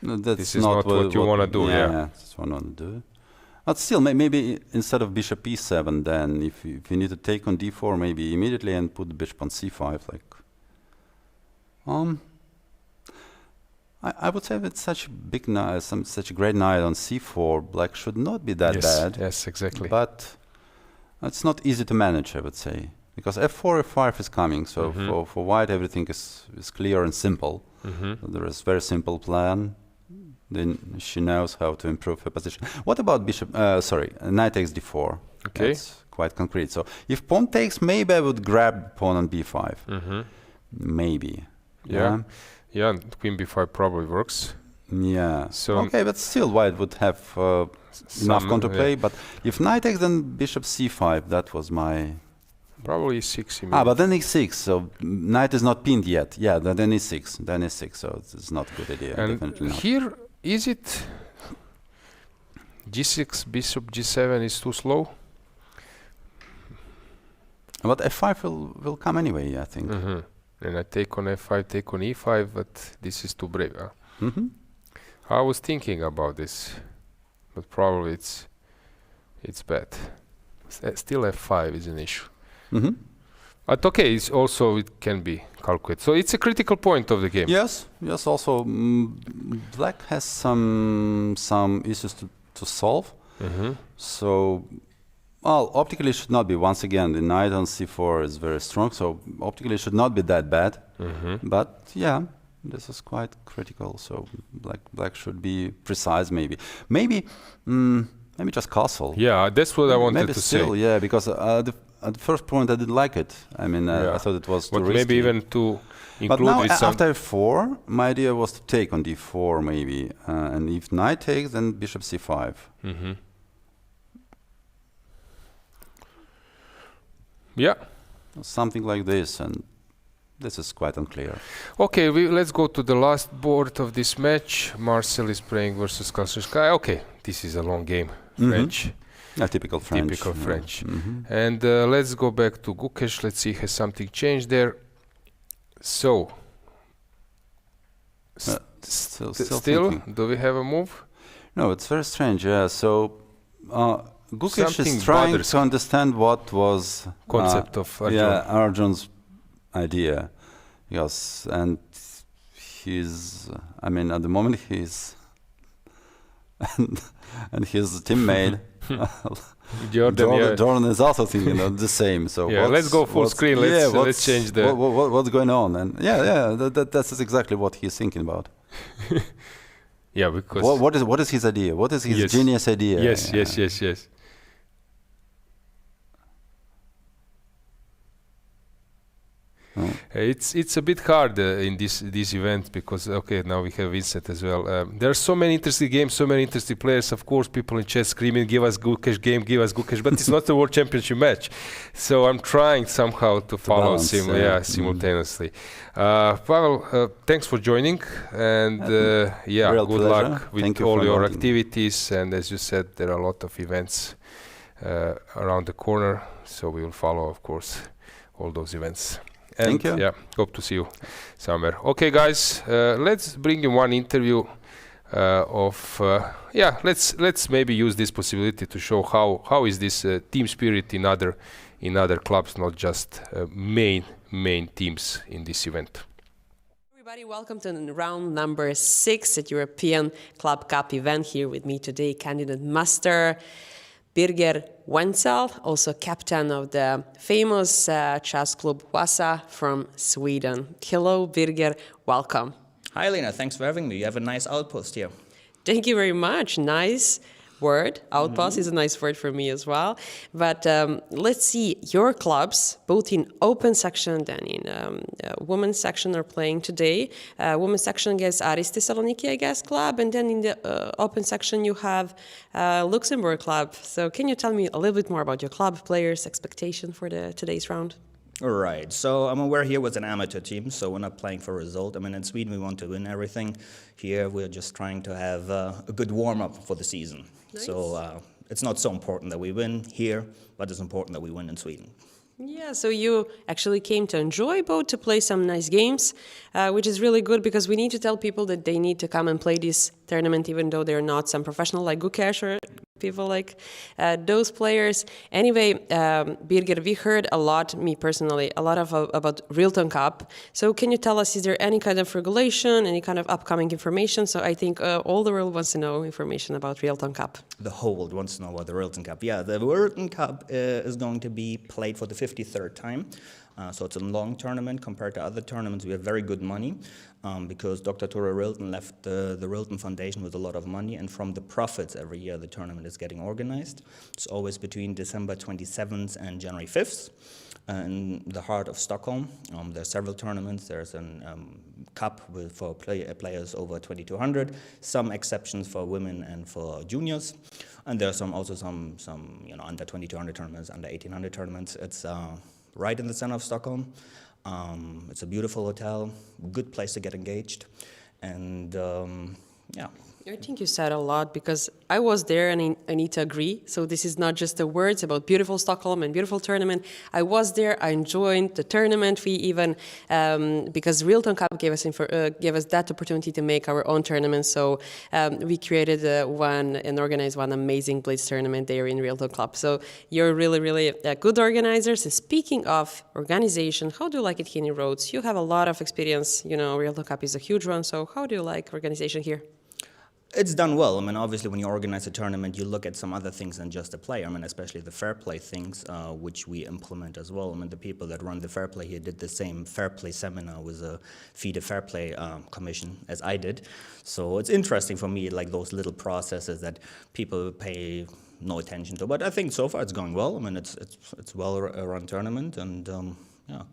Speaker 5: This is not what you want to do, yeah.
Speaker 8: That's what I want to do. But still, maybe instead of bishop e7, then if you need to take on d4, maybe immediately and put the bishop on c5, like... I would say with such a big knight, such a great knight on c4, black should not be that bad.
Speaker 5: Yes, exactly.
Speaker 8: But it's not easy to manage, I would say, because f4, f5 is coming. So for white, everything is clear and simple. So there is very simple plan. Then she knows how to improve her position. What about bishop? Knight takes d4.
Speaker 5: Okay,
Speaker 8: that's quite concrete. So if pawn takes, maybe I would grab pawn on b5. Maybe.
Speaker 5: Yeah, and queen b5 probably works.
Speaker 8: Yeah.
Speaker 5: So
Speaker 8: okay, but still white would have enough counterplay. But if knight takes, then bishop c5. That was my...
Speaker 5: Probably e6.
Speaker 8: But then e6. So knight is not pinned yet. Yeah, then e6. Then e6. So it's not a good idea.
Speaker 5: And
Speaker 8: definitely not.
Speaker 5: here, is it g6, bishop g7 is too slow?
Speaker 8: But f5 will come anyway, I think.
Speaker 5: And I take on f5, take on e5, but this is too brave. I was thinking about this, but probably it's bad. Still f5 is an issue. But okay, it's also it can be calculated. So it's a critical point of the game.
Speaker 8: Yes. Also, black has some issues to solve. So. Well, optically it should not be. Once again, the knight on c4 is very strong, so optically it should not be that bad. But yeah, this is quite critical. So black should be precise, maybe. Maybe just castle.
Speaker 5: Yeah, that's what I wanted
Speaker 8: maybe
Speaker 5: to
Speaker 8: still,
Speaker 5: say.
Speaker 8: Yeah, because at the first point I didn't like it. I mean, I thought it was too risky.
Speaker 5: Maybe even to include
Speaker 8: but now,
Speaker 5: with some...
Speaker 8: after f4, my idea was to take on d4 maybe. And if knight takes, then bishop c5.
Speaker 5: Yeah.
Speaker 8: Something like this, and this is quite unclear.
Speaker 5: Okay, let's go to the last board of this match. Marcel is playing versus Kaspersky. Okay, this is a long game. French.
Speaker 8: Yeah, typical French.
Speaker 5: Typical French. And let's go back to Gukesh. Let's see, has something changed there? So, still, do we have a move?
Speaker 8: No, it's very strange. Yeah, so Gukesh
Speaker 5: Something
Speaker 8: is trying
Speaker 5: bothers
Speaker 8: to understand what was
Speaker 5: concept of Arjun.
Speaker 8: Arjun's idea. Yes, and he's. I mean, at the moment he's and his teammate Jordan is also thinking of the same. So
Speaker 5: yeah, let's go full screen. Let's change the.
Speaker 8: What's going on? And that's exactly what he's thinking about.
Speaker 5: Yeah, because
Speaker 8: what is his idea? What is his genius idea?
Speaker 5: Yes. It's a bit hard in this event because now we have Vincent as well. There are so many interesting games, so many interesting players. Of course, people in chat screaming, "Give us Gukesh game, give us Gukesh," but it's not a World Championship match. So I'm trying somehow to follow
Speaker 8: balance,
Speaker 5: simultaneously. Pavel, thanks for joining, and good
Speaker 8: pleasure.
Speaker 5: luck with
Speaker 8: Thank you
Speaker 5: all
Speaker 8: for
Speaker 5: your
Speaker 8: inviting me.
Speaker 5: activities. And as you said, there are a lot of events around the corner, so we will follow, of course, all those events. And
Speaker 8: Thank you.
Speaker 5: Yeah, hope to see you somewhere. Okay, guys, let's bring in one interview let's maybe use this possibility to show how is this team spirit in other clubs, not just main teams in this event.
Speaker 3: Everybody, welcome to round number 6 at European Club Cup event. Here with me today, candidate master Birger Wenzel, also captain of the famous chess club Wasa from Sweden. Hello, Birger, welcome.
Speaker 9: Hi, Lena. Thanks for having me. You have a nice outpost here.
Speaker 3: Thank you very much. Nice word. Outpost is a nice word for me as well. But let's see, your clubs, both in open section and in women's section, are playing today. Women's section against Aris Thessaloniki, I guess, club. And then in the open section, you have Luxembourg club. So can you tell me a little bit more about your club, players, expectation for today's round?
Speaker 9: All right. So we're here with an amateur team, so we're not playing for a result. In Sweden, we want to win everything. Here, we're just trying to have a good warm-up for the season.
Speaker 3: Nice.
Speaker 9: So it's not so important that we win here, but it's important that we win in Sweden.
Speaker 3: Yeah, so you actually came to enjoy both, to play some nice games, which is really good because we need to tell people that they need to come and play this tournament even though they're not some professional like Gukesh or people like those players. Anyway, Birger, we heard a lot, me personally, a lot about Rilton Cup. So can you tell us, is there any kind of regulation, any kind of upcoming information? So I think all the world wants to know information about Rilton Cup.
Speaker 9: The whole world wants to know about the Rilton Cup. Yeah, the Rilton Cup is going to be played for the 53rd time. So it's a long tournament compared to other tournaments. We have very good money because Dr. Tore Rilton left the Rilton Foundation with a lot of money, and from the profits every year the tournament is getting organized. It's always between December 27th and January 5th in the heart of Stockholm. There are several tournaments. There's a cup for players over 2,200, some exceptions for women and for juniors. And there are also some under 2,200 tournaments, under 1,800 tournaments. It's right in the center of Stockholm. It's a beautiful hotel, good place to get engaged, and
Speaker 3: I think you said a lot because I was there and I need to agree. So this is not just the words about beautiful Stockholm and beautiful tournament. I was there, I enjoyed the tournament. We even, because Rilton Cup gave us that opportunity to make our own tournament. So we created and organized one amazing Blitz tournament there in Rilton Club. So you're really, really good organizers. And speaking of organization, how do you like it here in Rhodes? You have a lot of experience. Rilton Cup is a huge one. So how do you like organization here?
Speaker 9: It's done well. Obviously, when you organize a tournament, you look at some other things than just the play. Especially the fair play things, which we implement as well. The people that run the fair play here did the same fair play seminar with a FIDE Fair Play commission as I did. So it's interesting for me, like those little processes that people pay no attention to. But I think so far it's going well. It's well-run tournament, and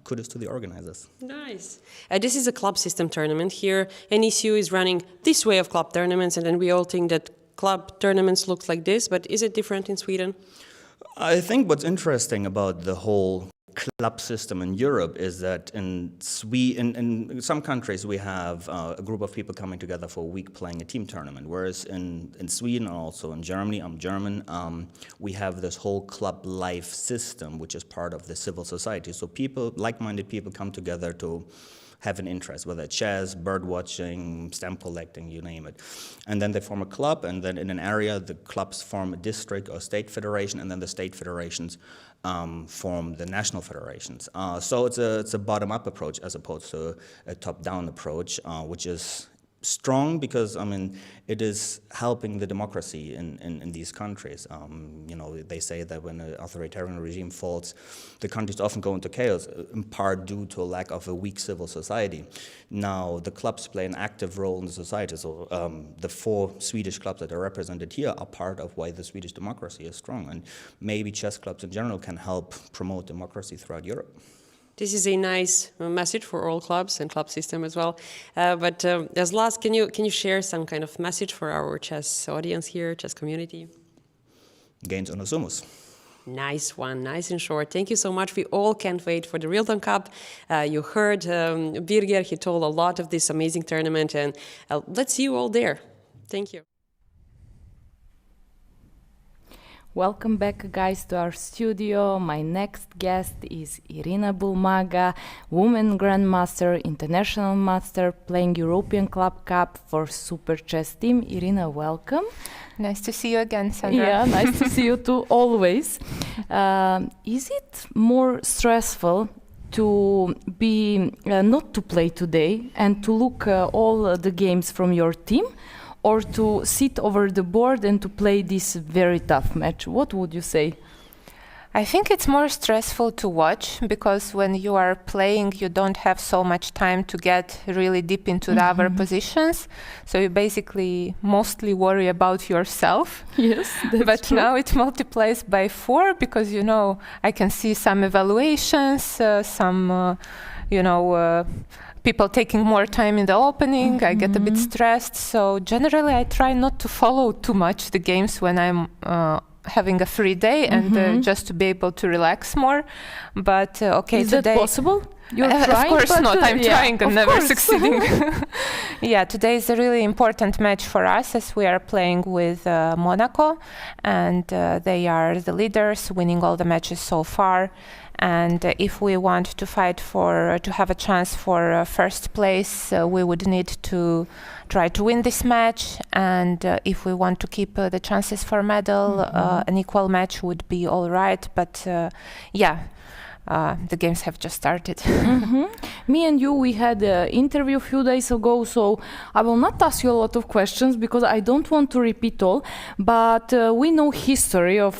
Speaker 9: kudos to the organizers.
Speaker 3: Nice. This is a club system tournament here. NECU is running this way of club tournaments, and then we all think that club tournaments look like this, but is it different in Sweden?
Speaker 9: I think what's interesting about the whole club system in Europe is that in some countries we have a group of people coming together for a week playing a team tournament, whereas in Sweden and also in Germany, I'm German, we have this whole club life system, which is part of the civil society. So people, like-minded people, come together to have an interest, whether it's chess, bird watching, stamp collecting, you name it. And then they form a club, and then in an area, the clubs form a district or state federation, and then the state federations form the national federations. So it's a bottom-up approach as opposed to a top-down approach, which is strong because it is helping the democracy in these countries. They say that when an authoritarian regime falls, the countries often go into chaos, in part due to a lack of a weak civil society. Now the clubs play an active role in the society. So the 4 Swedish clubs that are represented here are part of why the Swedish democracy is strong, and maybe chess clubs in general can help promote democracy throughout Europe.
Speaker 3: This is a nice message for all clubs and club system as well. But as last, can you share some kind of message for our chess audience here, chess community?
Speaker 9: Gains unosumus.
Speaker 3: Nice one, nice and short. Thank you so much. We all can't wait for the Real-Time Cup. You heard Birger, he told a lot of this amazing tournament, and let's see you all there. Thank you.
Speaker 6: Welcome back, guys, to our studio. My next guest is Irina Bulmaga, woman grandmaster, international master, playing European Club Cup for Super Chess Team. Irina, welcome.
Speaker 10: Nice to see you again, Sandra.
Speaker 6: Yeah, nice to see you too, always. Is it more stressful to be not to play today and to look all the games from your team, or to sit over the board and to play this very tough match? What would you say?
Speaker 10: I think it's more stressful to watch, because when you are playing, you don't have so much time to get really deep into the other positions. So you basically mostly worry about yourself.
Speaker 6: Yes, that's
Speaker 10: but
Speaker 6: true.
Speaker 10: now it multiplies by 4, because, you know, I can see some evaluations, people taking more time in the opening. I get a bit stressed. So generally, I try not to follow too much the games when I'm having a free day, and just to be able to relax more. But okay,
Speaker 6: is
Speaker 10: today,
Speaker 6: that possible? You're trying,
Speaker 10: of course
Speaker 6: but,
Speaker 10: not. I'm trying and never
Speaker 6: course.
Speaker 10: succeeding. Yeah, today is a really important match for us, as we are playing with Monaco, and they are the leaders, winning all the matches so far. And if we want to fight to have a chance for first place, we would need to try to win this match. And if we want to keep the chances for medal, an equal match would be all right. But the games have just started.
Speaker 6: Me and you, we had an interview a few days ago, so I will not ask you a lot of questions because I don't want to repeat all, but we know history of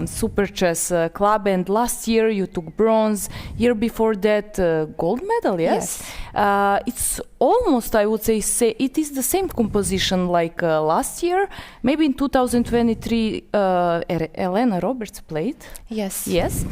Speaker 6: Super Chess Club, and last year you took bronze, year before that gold medal, yes? It's almost, I would say it is the same composition like last year. Maybe in 2023 Elena Roberts played.
Speaker 10: Yes.
Speaker 6: Yes.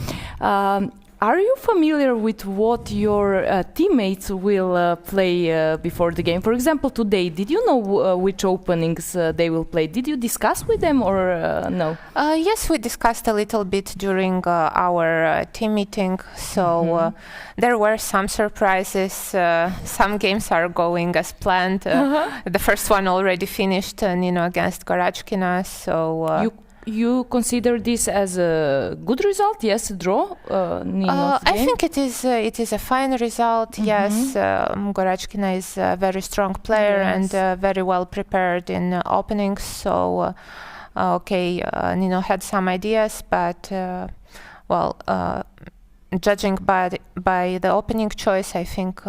Speaker 6: Are you familiar with what your teammates will play before the game? For example, today, did you know which openings they will play? Did you discuss with them or no?
Speaker 10: Yes, we discussed a little bit during our team meeting. So there were some surprises. Some games are going as planned. The first one already finished, Nino against Goryachkina. So
Speaker 6: you consider this as a good result? Yes, a draw.
Speaker 10: I think it is a fine result. Yes, Goryachkina is a very strong player and very well prepared in openings. So, Nino had some ideas, but judging by the opening choice, I think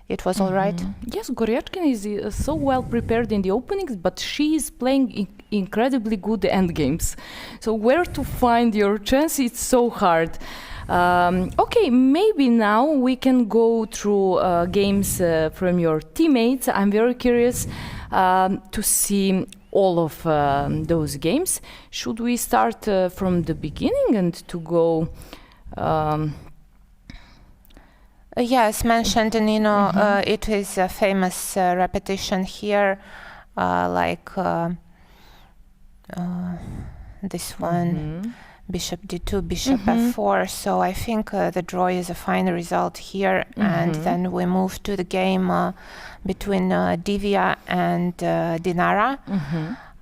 Speaker 10: it was all right.
Speaker 6: Yes, Goryachkina is so well prepared in the openings, but she is playing incredibly good end games. So where to find your chance? It's so hard. Okay, maybe now we can go through games from your teammates. I'm very curious to see all of those games. Should we start from the beginning and to go?
Speaker 10: Yes, mentioned Nino. It is a famous repetition here, like this one, Bishop D2, Bishop F4. So I think the draw is a fine result here, and then we move to the game between Divya and Dinara.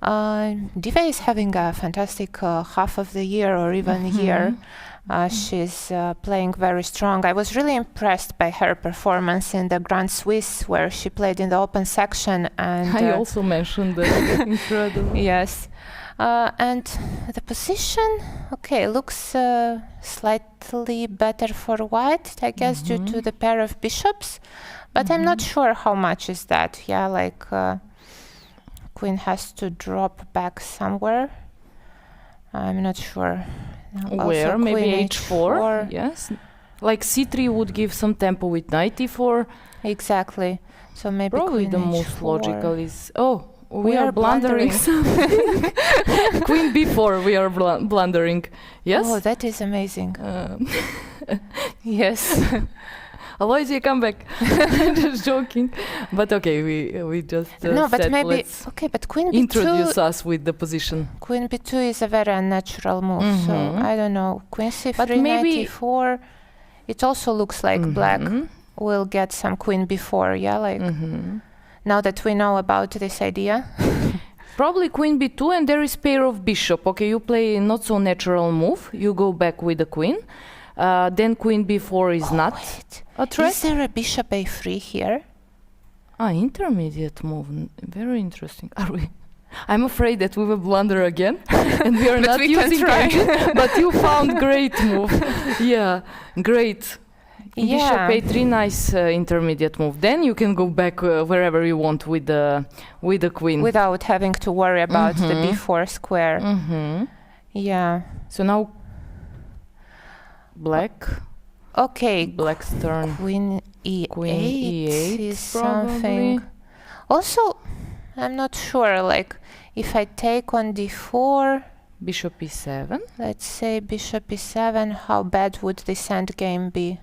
Speaker 10: Divya is having a fantastic half of the year or even year. She's playing very strong. I was really impressed by her performance in the Grand Swiss, where she played in the open section. And
Speaker 6: I also mentioned that. Incredible.
Speaker 10: Yes. And the position, looks slightly better for white, I guess, due to the pair of bishops. But I'm not sure how much is that. Yeah, like queen has to drop back somewhere. I'm not sure.
Speaker 6: Where? Maybe h4? Yes. Like c3 would give some tempo with knight e4.
Speaker 10: Exactly. So maybe
Speaker 6: probably
Speaker 10: queen
Speaker 6: the
Speaker 10: h4.
Speaker 6: most logical is... Oh, we are blundering something. Queen b4, we are blundering. Yes?
Speaker 10: Oh, that is amazing. Yes.
Speaker 6: Aloysia, come back. Just joking. But okay, we just
Speaker 10: No, but
Speaker 6: said
Speaker 10: maybe
Speaker 6: let's
Speaker 10: okay. But Queen B2.
Speaker 6: introduce us with the position.
Speaker 10: Queen B2 is a very unnatural move. So I don't know. Queen C3,
Speaker 6: But maybe-
Speaker 10: knight E4. It also looks like black will get some Queen B4. Yeah, like now that we know about this idea.
Speaker 6: Probably Queen B2, and there is pair of bishop. Okay, you play not so natural move. You go back with the queen. Then Queen B4 is not
Speaker 10: Wait.
Speaker 6: a threat.
Speaker 10: Is there a bishop A3 here?
Speaker 6: Intermediate move. Very interesting. Are we? I'm afraid that we will blunder again, and we are
Speaker 10: But
Speaker 6: not
Speaker 10: we can
Speaker 6: using
Speaker 10: try.
Speaker 6: it. But you found great move. Yeah, great. Bishop A3, nice intermediate move. Then you can go back wherever you want with the queen.
Speaker 10: Without having to worry about the B4 square. Yeah.
Speaker 6: So now black.
Speaker 10: Okay.
Speaker 6: Black's turn.
Speaker 10: Queen E8,
Speaker 6: Queen E8
Speaker 10: is
Speaker 6: probably.
Speaker 10: something. Also, I'm not sure. Like, if I take on D4,
Speaker 6: Bishop E7.
Speaker 10: let's say Bishop E7, how bad would this endgame be?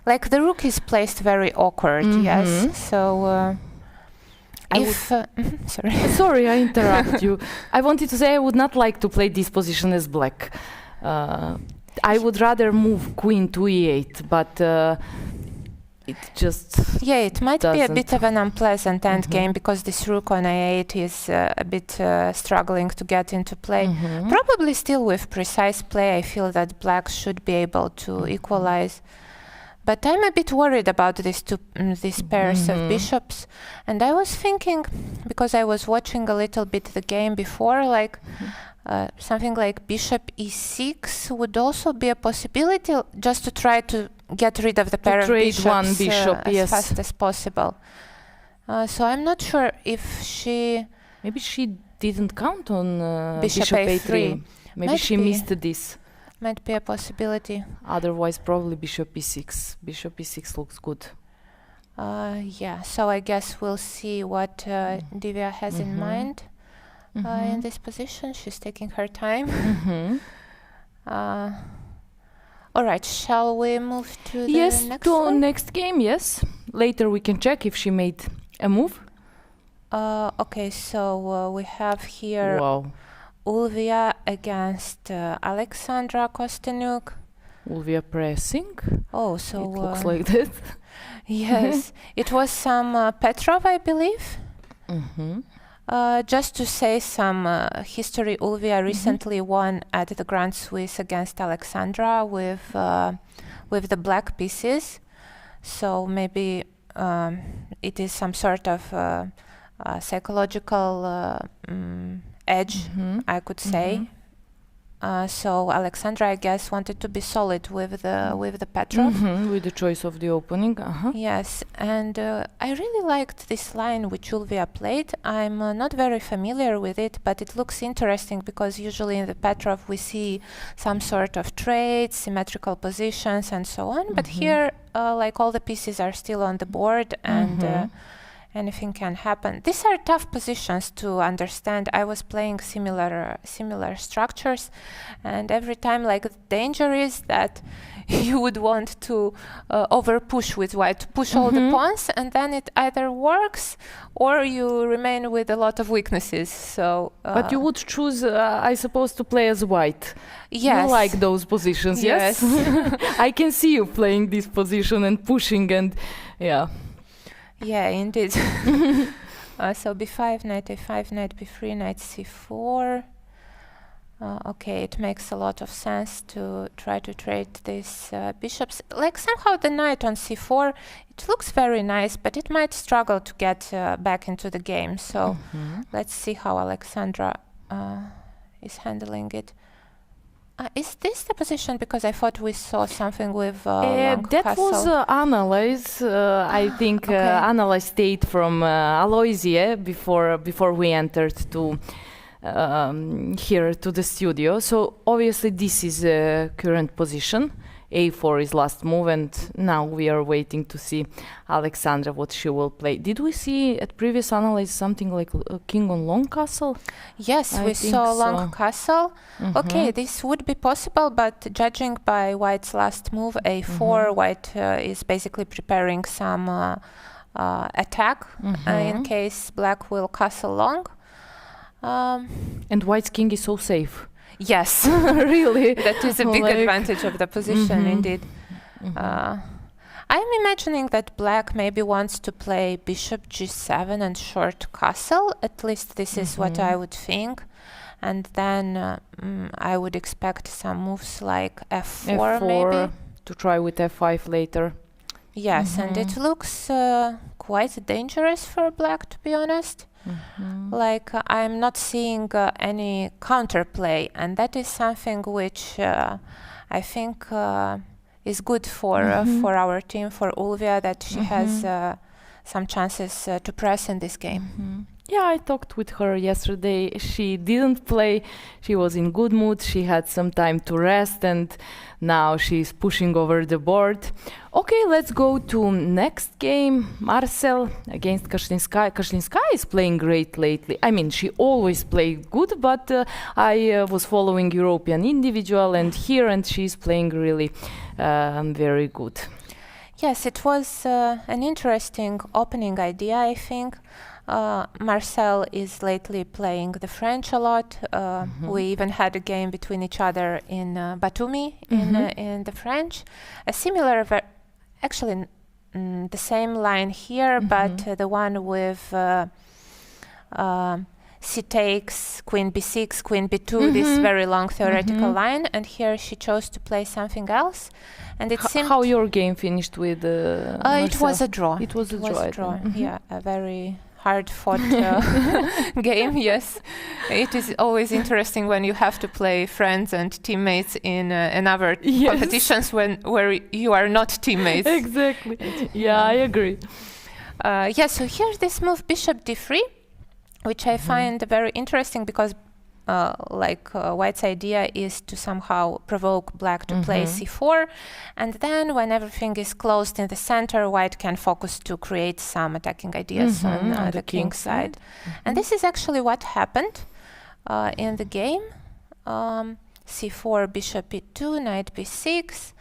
Speaker 10: Like, the rook is placed very awkward. Yes. So. Sorry.
Speaker 6: Sorry, I interrupt you. I wanted to say I would not like to play this position as black. I would rather move queen to e8, but it just
Speaker 10: Yeah, it might be a
Speaker 6: doesn't.
Speaker 10: bit of an unpleasant endgame because this rook on a8 is a bit struggling to get into play. Probably still with precise play, I feel that black should be able to equalize. But I'm a bit worried about these pairs of bishops. And I was thinking, because I was watching a little bit the game before, like something like bishop e6 would also be a possibility, just to try to get rid of the pair of
Speaker 6: trade
Speaker 10: bishops
Speaker 6: one bishop,
Speaker 10: as
Speaker 6: yes.
Speaker 10: fast as possible. So I'm not sure if she...
Speaker 6: Maybe she didn't count on
Speaker 10: Bishop
Speaker 6: bishop
Speaker 10: A3.
Speaker 6: A3. Maybe
Speaker 10: Might
Speaker 6: she
Speaker 10: be.
Speaker 6: missed this.
Speaker 10: Might be a possibility.
Speaker 6: Otherwise, probably bishop E6. Bishop E6 looks good.
Speaker 10: Yeah, so I guess we'll see what Divya has in mind in this position. She's taking her time. All right, shall we move to the
Speaker 6: Yes,
Speaker 10: next
Speaker 6: to
Speaker 10: one?
Speaker 6: next game, yes. Later we can check if she made a move.
Speaker 10: Okay, so we have here
Speaker 6: Wow.
Speaker 10: Ulvia against Alexandra KosteniuK.
Speaker 6: Ulvia pressing.
Speaker 10: Oh, so
Speaker 6: It looks like that.
Speaker 10: yes, it was some Petrov, I believe. Just to say some history, Ulvia recently won at the Grand Swiss against Alexandra with the black pieces. So maybe it is some sort of psychological edge, I could say. So Alexandra, I guess, wanted to be solid with the Petrov.
Speaker 6: With the choice of the opening.
Speaker 10: Yes, and I really liked this line which Ulvia played. I'm not very familiar with it, but it looks interesting because usually in the Petrov we see some sort of trades, symmetrical positions, and so on. But here, like all the pieces are still on the board, and anything can happen. These are tough positions to understand. I was playing similar structures, and every time, like, the danger is that you would want to over push with white, to push all the pawns, and then it either works or you remain with a lot of weaknesses. So,
Speaker 6: but you would choose, I suppose, to play as white.
Speaker 10: yes,
Speaker 6: You like those positions, yes? I can see you playing this position and pushing, and yeah.
Speaker 10: yeah, indeed. So b5, knight a5, knight b3, knight c4. Okay, it makes a lot of sense to try to trade these bishops. Like, somehow the knight on c4, it looks very nice, but it might struggle to get back into the game. So let's see how Alexandra is handling it. Is this the position? Because I thought we saw something with long
Speaker 6: that
Speaker 10: castle.
Speaker 6: was analyzed. I think
Speaker 10: okay.
Speaker 6: analyzed state from Aloysia before we entered to here to the studio. So obviously this is a current position. a4 is last move, and now we are waiting to see Alexandra what she will play. Did we see at previous analysis something like king on long castle?
Speaker 10: Yes,
Speaker 6: I
Speaker 10: we
Speaker 6: think
Speaker 10: saw
Speaker 6: so.
Speaker 10: long castle. Okay, this would be possible, but judging by White's last move, a4, White is basically preparing some attack in case Black will castle long.
Speaker 6: And White's king is so safe.
Speaker 10: Yes,
Speaker 6: Really?
Speaker 10: that is a big
Speaker 6: Like-
Speaker 10: advantage of the position, indeed. I'm imagining that Black maybe wants to play bishop g7 and short castle. At least this is what I would think. And then I would expect some moves like f4 maybe.
Speaker 6: To try with f5 later.
Speaker 10: Yes, and it looks quite dangerous for Black, to be honest. Like I'm not seeing any counterplay, and that is something which I think is good for our team, for Ulvia, that she has some chances to press in this game.
Speaker 6: Yeah, I talked with her yesterday. She didn't play. She was in good mood. She had some time to rest, and now she's pushing over the board. Okay, let's go to next game. Marcel against KosteniuK. KosteniuK is playing great lately. I mean, she always played good, but I was following European individual and she's playing really very good.
Speaker 10: Yes, it was an interesting opening idea, I think. Marcel is lately playing the French a lot. We even had a game between each other in Batumi in the French. A similar, actually the same line here, but the one with c takes, queen b6, queen b2, this very long theoretical line. And here she chose to play something else. And it seemed...
Speaker 6: How your game finished with
Speaker 10: it was a draw.
Speaker 6: It was a draw.
Speaker 10: Yeah, a very hard-fought game, yes. It is always interesting when you have to play friends and teammates in another competitions where you are not teammates.
Speaker 6: Exactly. Yeah, I agree.
Speaker 10: So here's this move, bishop d3, which I find very interesting because White's idea is to somehow provoke Black to play c4, and then when everything is closed in the center, White can focus to create some attacking ideas on the king side. And this is actually what happened in the game. c4, bishop e2, knight b6.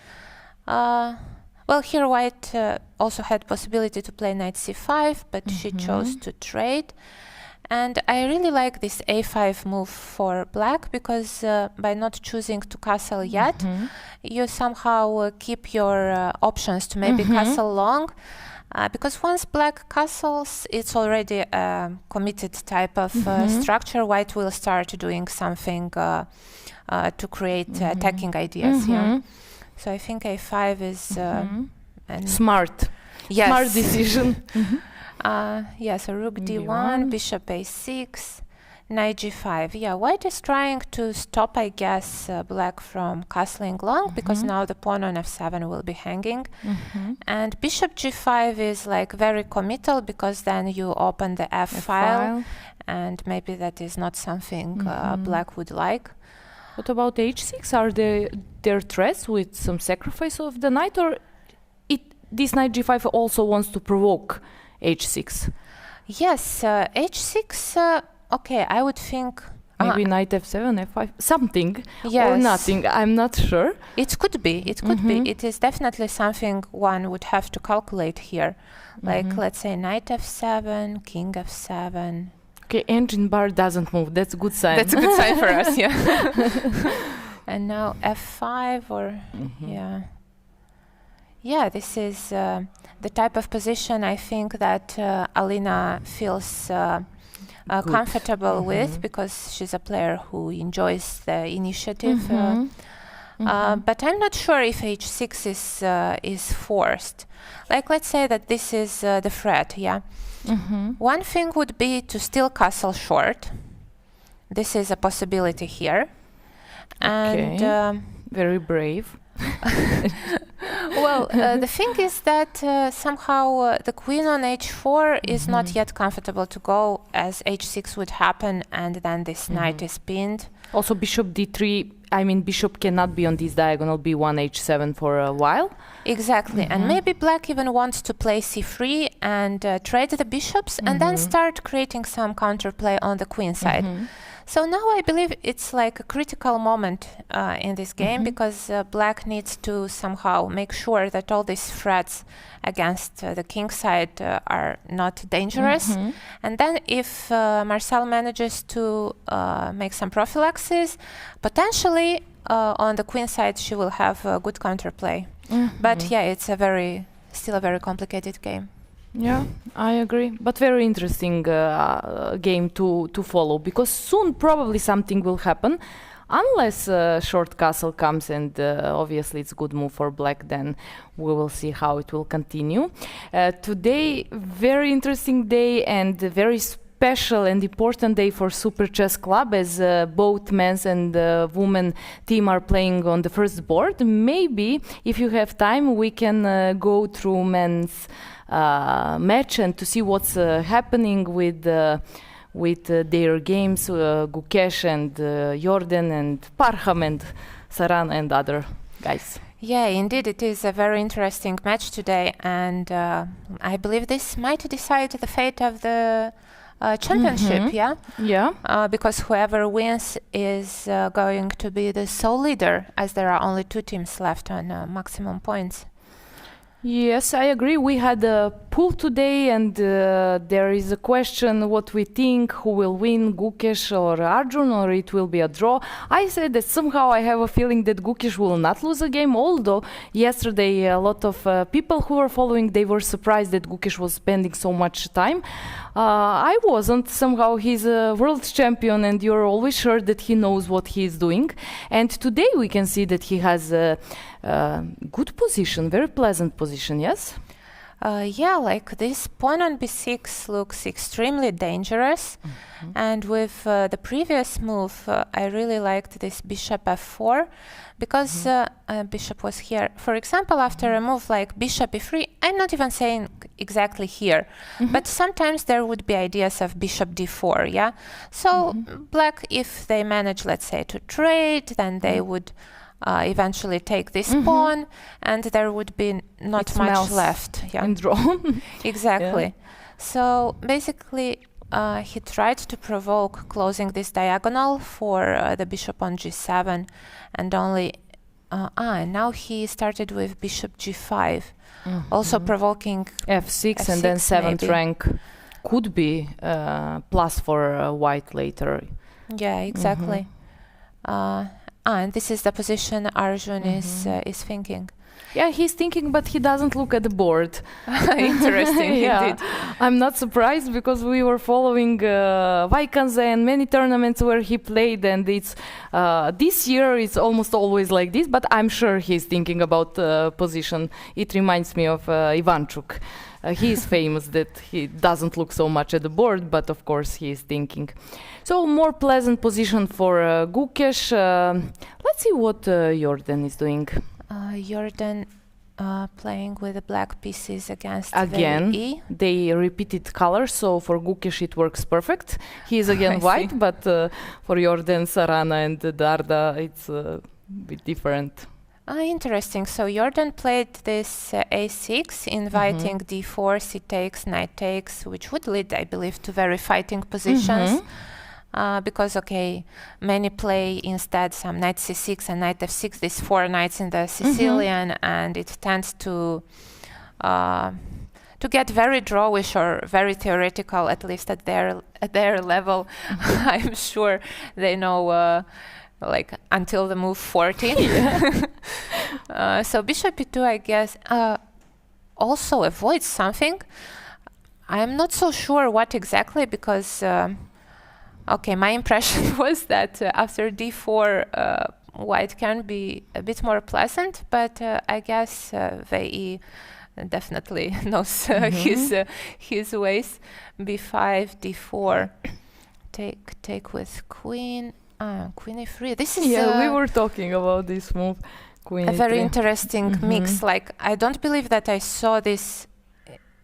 Speaker 10: Well, here White also had possibility to play knight c5, but she chose to trade. And I really like this a5 move for Black because by not choosing to castle yet, you somehow keep your options to maybe castle long. Because once Black castles, it's already a committed type of structure. White will start doing something to create attacking ideas here. So I think a5 is
Speaker 6: smart.
Speaker 10: Yes.
Speaker 6: Smart decision.
Speaker 10: So rook d1, bishop a6, knight g5. Yeah, White is trying to stop, I guess, Black from castling long because now the pawn on f7 will be hanging. And bishop g5 is like very committal because then you open the f file, and maybe that is not something Black would like.
Speaker 6: What about h6? Are there threats with some sacrifice of the knight, or this knight g5 also wants to provoke h6?
Speaker 10: Yes, h6, okay, I would think...
Speaker 6: Maybe knight f7, f5, something,
Speaker 10: yes.
Speaker 6: Or nothing, I'm not sure.
Speaker 10: It could be, it could be. It is definitely something one would have to calculate here. Like, let's say knight f7, king f7.
Speaker 6: Okay, engine bar doesn't move, that's a good sign.
Speaker 10: That's a good sign for us, yeah. And now f5 or, yeah, this is the type of position I think that Alina feels comfortable with because she's a player who enjoys the initiative. But I'm not sure if h6 is forced. Like, let's say that this is the threat, yeah. One thing would be to still castle short. This is a possibility here. And
Speaker 6: very brave.
Speaker 10: Well, the thing is that somehow the queen on h4 is not yet comfortable to go, as h6 would happen, and then this knight is pinned.
Speaker 6: Also, bishop d3. I mean, bishop cannot be on this diagonal b1 h7 for a while.
Speaker 10: Exactly, and maybe black even wants to play c3 and trade the bishops, and then start creating some counterplay on the queen side. So now I believe it's like a critical moment in this game, because black needs to somehow make sure that all these threats against the king side are not dangerous. And then if Marcel manages to make some prophylaxis, potentially on the queen side she will have a good counterplay. But yeah, it's still a very complicated game.
Speaker 6: Yeah, I agree. But very interesting game to follow, because soon probably something will happen. Unless short castle comes, and obviously it's a good move for black, then we will see how it will continue. Today, very interesting day and very special and important day for Super Chess Club, as both men's and women team are playing on the first board. Maybe, if you have time, we can go through men's match and to see what's happening with their games, Gukesh and Jordan and Parham and Saran and other guys.
Speaker 10: Yeah, indeed, it is a very interesting match today, and I believe this might decide the fate of the championship. Because whoever wins is going to be the sole leader, as there are only 2 teams left on maximum points.
Speaker 6: Yes, I agree. We had a pool today, and there is a question what we think, who will win, Gukesh or Arjun, or it will be a draw. I said that somehow I have a feeling that Gukesh will not lose a game, although yesterday a lot of people who were following, they were surprised that Gukesh was spending so much time. I wasn't. Somehow he's a world champion, and you're always sure that he knows what he is doing. And today we can see that he has a good position, very pleasant position, yes?
Speaker 10: Yeah, like this pawn on b6 looks extremely dangerous. And with the previous move, I really liked this bishop f4, because bishop was here. For example, after a move like bishop e3, I'm not even saying exactly here, but sometimes there would be ideas of bishop d4, yeah? So black, if they manage, let's say, to trade, then they would eventually take this pawn, and there would be not much left. Yeah,
Speaker 6: and draw.
Speaker 10: Exactly.
Speaker 6: Yeah.
Speaker 10: So basically, he tried to provoke closing this diagonal for the bishop on g7, and only and now he started with bishop g5, also provoking
Speaker 6: f6, and then 7th rank could be plus for white later.
Speaker 10: Yeah, exactly. And this is the position Arjun is thinking.
Speaker 6: Yeah, he's thinking, but he doesn't look at the board.
Speaker 10: Interesting, indeed.
Speaker 6: I'm not surprised, because we were following Vaikanze and many tournaments where he played, and it's this year it's almost always like this, but I'm sure he's thinking about position. It reminds me of Ivanchuk. He is famous that he doesn't look so much at the board, but of course he is thinking. So more pleasant position for Gukesh. Let's see what Jordan is doing.
Speaker 10: Jordan playing with the black pieces against
Speaker 6: again.
Speaker 10: Wei Yi.
Speaker 6: They repeated colors, so for Gukesh it works perfect. He is again white, but for Jordan, Sarana and Darda it's a bit different.
Speaker 10: Interesting. So Jordan played this a6, inviting d4, c takes, knight takes, which would lead, I believe, to very fighting positions. Because, okay, many play instead some knight c6 and knight f6, these 4 knights in the Sicilian, and it tends to get very drawish or very theoretical, at least at their level. I'm sure they know like until the move 14. So bishop e2, I guess, also avoids something. I'm not so sure what exactly, because okay, my impression was that after d4 white can be a bit more pleasant, but I guess Wei Yi definitely knows his ways. b5, d4, take with queen. Queen e3. This is
Speaker 6: we were talking about this move. Queen
Speaker 10: a very
Speaker 6: E3.
Speaker 10: interesting mix. Like, I don't believe that I saw this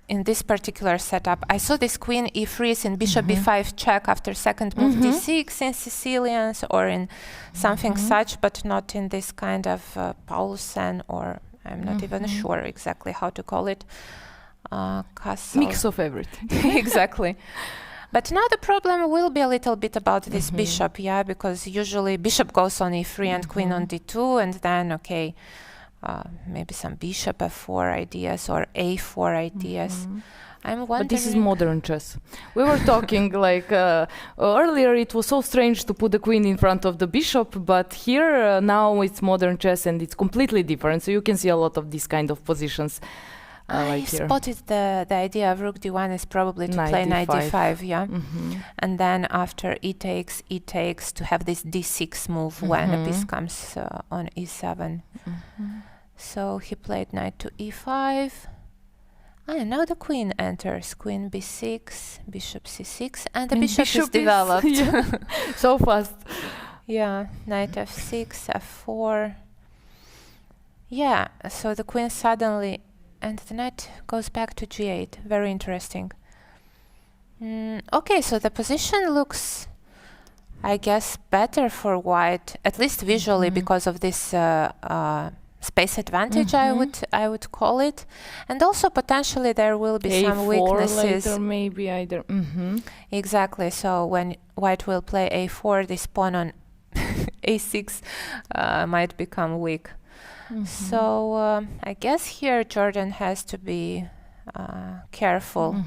Speaker 10: in this particular setup. I saw this Queen E3 in Bishop B5 check after second move D6 in Sicilians or in something such, but not in this kind of Paulsen, or I'm not even sure exactly how to call it. Castle.
Speaker 6: Mix of everything.
Speaker 10: Exactly. But now the problem will be a little bit about this bishop, because usually bishop goes on E3 and queen on D2, and then, okay, maybe some bishop F4 ideas or A4 ideas. I'm wondering.
Speaker 6: But this is modern chess. We were talking like earlier, it was so strange to put the queen in front of the bishop, but here now it's modern chess and it's completely different. So you can see a lot of these kind of positions.
Speaker 10: I spotted the idea of rook d1 is probably to play knight d5, and then after e takes to have this d6 move when a piece comes on e7. So he played knight to e5. And now the queen enters. Queen b6, bishop c6, and the bishop is developed.
Speaker 6: So fast.
Speaker 10: Yeah, knight f6, f4. Yeah, so the queen suddenly... And the knight goes back to g8. Very interesting. Okay, so the position looks, I guess, better for white, at least visually, because of this space advantage. I would call it, and also potentially there will be some
Speaker 6: A4
Speaker 10: weaknesses.
Speaker 6: later, maybe either.
Speaker 10: Exactly. So when white will play a4, this pawn on a6 might become weak. So I guess here Jordan has to be careful.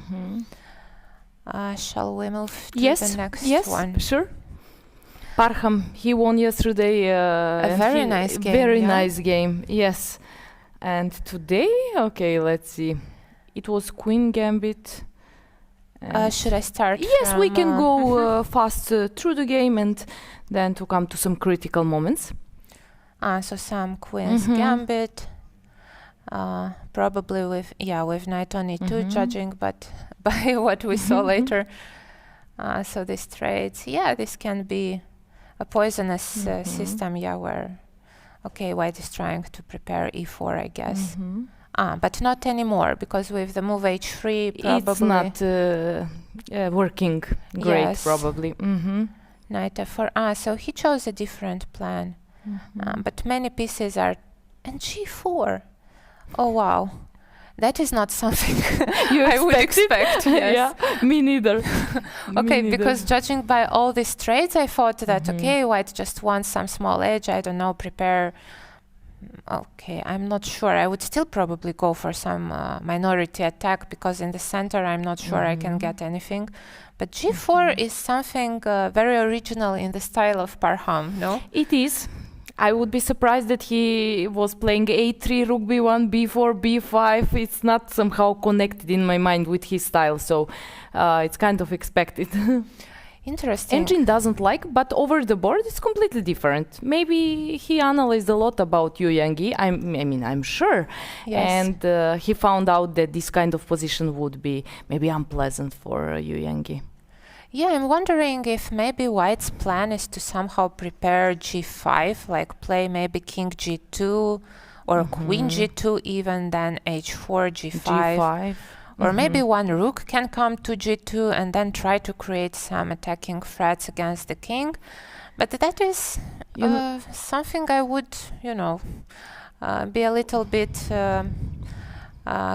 Speaker 10: Shall we move to the next one?
Speaker 6: Yes, sure. Parham, he won yesterday.
Speaker 10: A very nice game.
Speaker 6: Very nice game, yes. And today, okay, let's see. It was Queen Gambit.
Speaker 10: Should I start?
Speaker 6: Yes, we can go fast through the game and then to come to some critical moments.
Speaker 10: So some Queen's Gambit, probably with knight on e2 judging, but by what we saw later. So this trades, this can be a poisonous system, where, okay, white is trying to prepare e4, I guess. But not anymore, because with the move h3, probably...
Speaker 6: It's not working great, probably.
Speaker 10: Knight f4, so he chose a different plan. But many pieces are... And g4. Oh, wow. That is not something I would expect.
Speaker 6: Yeah, me neither.
Speaker 10: Okay, because judging by all these trades, I thought that, okay, white just wants some small edge, I don't know, prepare... Okay, I'm not sure. I would still probably go for some minority attack, because in the center I'm not sure I can get anything. But g4 is something very original in the style of Parham, no?
Speaker 6: It is. I would be surprised that he was playing a3, rook b1, b4, b5. It's not somehow connected in my mind with his style, so it's kind of expected.
Speaker 10: Interesting.
Speaker 6: Engine doesn't like, but over the board it's completely different. Maybe he analyzed a lot about you, Yangyi. I'm sure.
Speaker 10: Yes.
Speaker 6: And he found out that this kind of position would be maybe unpleasant for you, Yangyi.
Speaker 10: Yeah, I'm wondering if maybe white's plan is to somehow prepare g5, like play maybe king g2 or queen g2 even, then h4, g5. Or maybe one rook can come to g2 and then try to create some attacking threats against the king. But that is something I would, be a little bit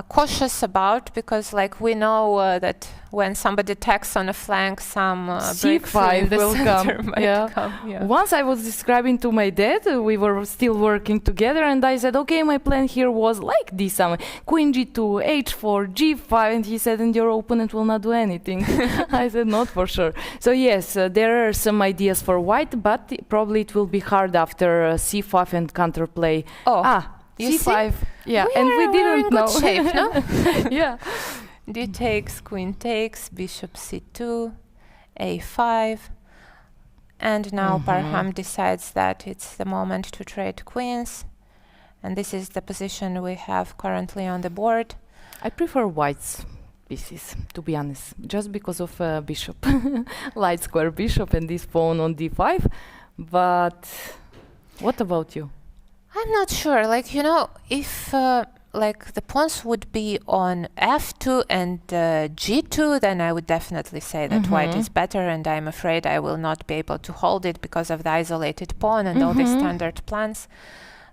Speaker 10: cautious about, because like we know that when somebody attacks on a flank, some
Speaker 6: c5 will come.
Speaker 10: Might come. Yeah.
Speaker 6: Once I was describing to my dad, we were still working together, and I said, okay, my plan here was like this: queen g2, h4, g5, and he said, and your opponent will not do anything. I said, not for sure. So yes, there are some ideas for white, but probably it will be hard after c5 and counterplay.
Speaker 10: You
Speaker 6: c5.
Speaker 10: See?
Speaker 6: Yeah, and we didn't know.
Speaker 10: Good shape, no?
Speaker 6: Yeah.
Speaker 10: D takes, queen takes, bishop c2, a5, and now Parham decides that it's the moment to trade queens, and this is the position we have currently on the board.
Speaker 6: I prefer white's pieces, to be honest, just because of bishop, light square bishop and this pawn on d5. But what about you?
Speaker 10: I'm not sure. Like, if like the pawns would be on f2 and g2, then I would definitely say that white is better, and I'm afraid I will not be able to hold it because of the isolated pawn and all the standard plans.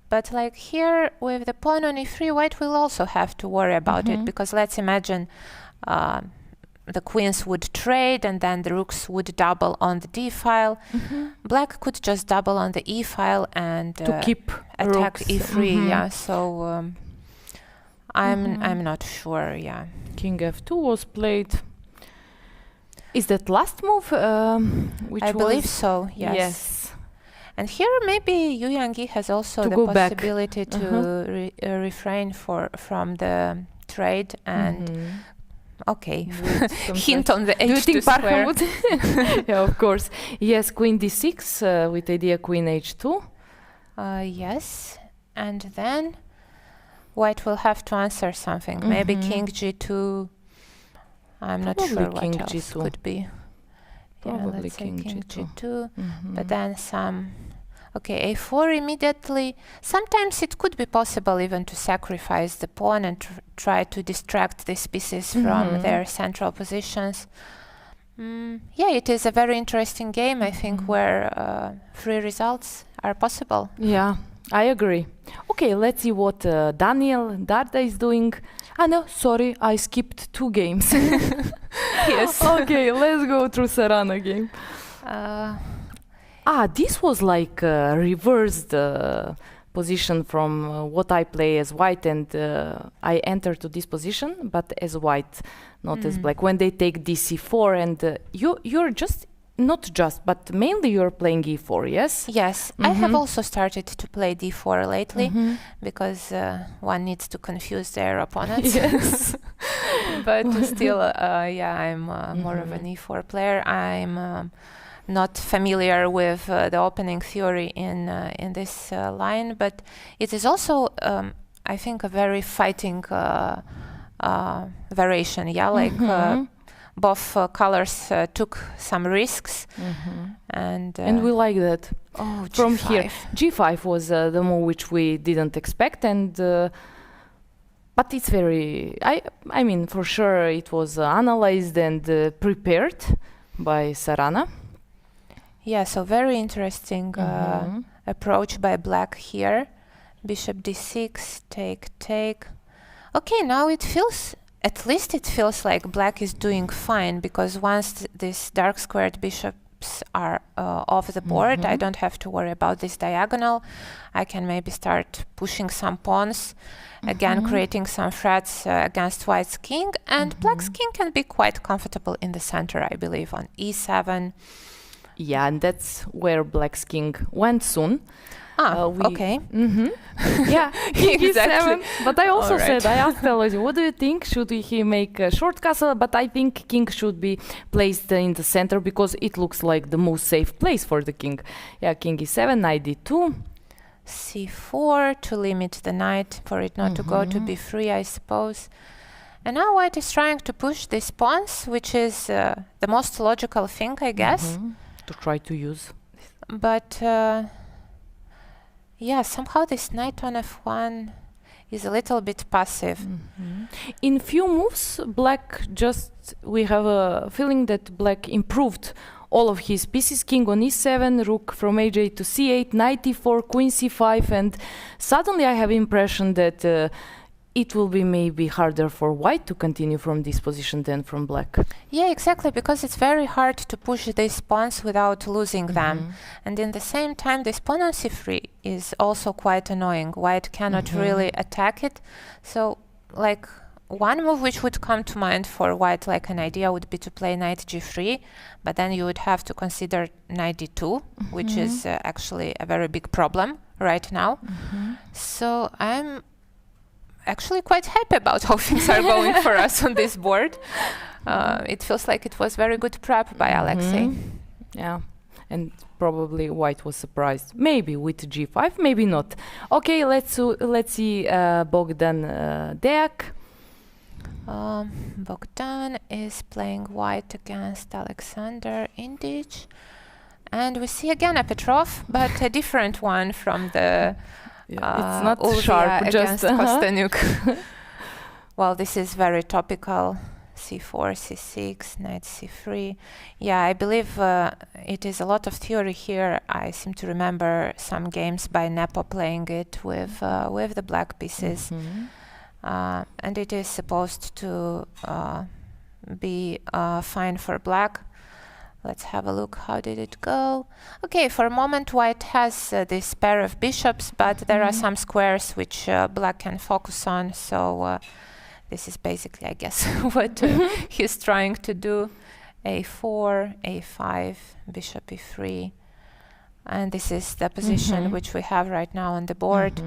Speaker 10: But like here with the pawn on e3, white will also have to worry about it, because let's imagine the queens would trade and then the rooks would double on the d file. Black could just double on the e file and
Speaker 6: to keep
Speaker 10: attack
Speaker 6: rooks.
Speaker 10: e3. Yeah, so I'm not sure. Yeah,
Speaker 6: King f2 was played. Is that last move? Which
Speaker 10: I
Speaker 6: was
Speaker 10: believe so. Yes. And here maybe Yangyi has also
Speaker 6: To
Speaker 10: the
Speaker 6: go back.
Speaker 10: possibility to refrain from the trade and okay. Hint on the
Speaker 6: Do you
Speaker 10: h2
Speaker 6: think
Speaker 10: square.
Speaker 6: Parham would? Yeah, of course. Yes, queen d6 with idea queen h2.
Speaker 10: Yes, and then white will have to answer something. Maybe king g2. I'm not
Speaker 6: Probably
Speaker 10: sure
Speaker 6: king
Speaker 10: what else
Speaker 6: g2.
Speaker 10: could be.
Speaker 6: Probably
Speaker 10: let's say
Speaker 6: king
Speaker 10: king
Speaker 6: g2.
Speaker 10: g2. But then some. Okay, a4 immediately. Sometimes it could be possible even to sacrifice the pawn and try to distract these pieces from their central positions. Yeah, it is a very interesting game, I think, where 3 results are possible.
Speaker 6: Yeah, I agree. Okay, let's see what Daniel Darda is doing. No, sorry, I skipped 2 games.
Speaker 10: Yes.
Speaker 6: Okay, let's go through Sarana game. This was like reversed position from what I play as white, and I enter to this position, but as white, not as black. When they take dc4, and you're just, not just, but mainly you're playing e4, yes?
Speaker 10: Yes, I have also started to play d4 lately because one needs to confuse their opponents.
Speaker 6: Yes.
Speaker 10: But still, yeah, I'm more of an e4 player. I'm not familiar with the opening theory in this line, but it is also, I think, a very fighting variation. Yeah, like both colors took some risks, and
Speaker 6: we like that.
Speaker 10: Oh,
Speaker 6: from
Speaker 10: G5.
Speaker 6: here, g5 was the move which we didn't expect, and but it's very. I mean, for sure, it was analyzed and prepared by Sarana.
Speaker 10: Yeah, so very interesting approach by black here. Bishop d6, take. Okay, now it feels, at least it feels like black is doing fine, because once these dark squared bishops are off the board, I don't have to worry about this diagonal. I can maybe start pushing some pawns, again creating some threats against white's king, and black's king can be quite comfortable in the center, I believe, on e7.
Speaker 6: Yeah, and that's where black's king went soon.
Speaker 10: Okay.
Speaker 6: Yeah, king
Speaker 10: Exactly.
Speaker 6: e7. But I also
Speaker 10: All right.
Speaker 6: said, I asked Eloise, what do you think? Should he make a short castle? But I think king should be placed in the center because it looks like the most safe place for the king. Yeah, king e7, knight d2.
Speaker 10: c4 to limit the knight, for it not to go to b3, I suppose. And now white is trying to push these pawns, which is the most logical thing, I guess.
Speaker 6: To try to use.
Speaker 10: But yeah, somehow this knight on f1 is a little bit passive.
Speaker 6: In few moves, black we have a feeling that black improved all of his pieces. King on e7, rook from aj to c8, knight e4, queen c5, and suddenly I have impression that it will be maybe harder for white to continue from this position than from black.
Speaker 10: Yeah, exactly, because it's very hard to push these pawns without losing them. And in the same time, this pawn on c3 is also quite annoying. White cannot really attack it. So, like, one move which would come to mind for white, like an idea, would be to play knight g3, but then you would have to consider knight d2, which is actually a very big problem right now. So I'm actually quite happy about how things are going for us on this board. It feels like it was very good prep by Alexei.
Speaker 6: Yeah, and probably white was surprised. Maybe with g5, maybe not. Okay, let's see Bogdan Deak.
Speaker 10: Bogdan is playing white against Alexander Indich. And we see again a Petrov, but a different one from the
Speaker 6: It's not
Speaker 10: Ulvia
Speaker 6: sharp,
Speaker 10: against
Speaker 6: just
Speaker 10: KosteniuK. Well, this is very topical. C4, C6, knight C3. Yeah, I believe it is a lot of theory here. I seem to remember some games by Nepo playing it with the black pieces. And it is supposed to be fine for black. Let's have a look. How did it go? Okay, for a moment white has this pair of bishops, but there are some squares which black can focus on. So this is basically, I guess, what he's trying to do. A4, A5, bishop E3. And this is the position which we have right now on the board.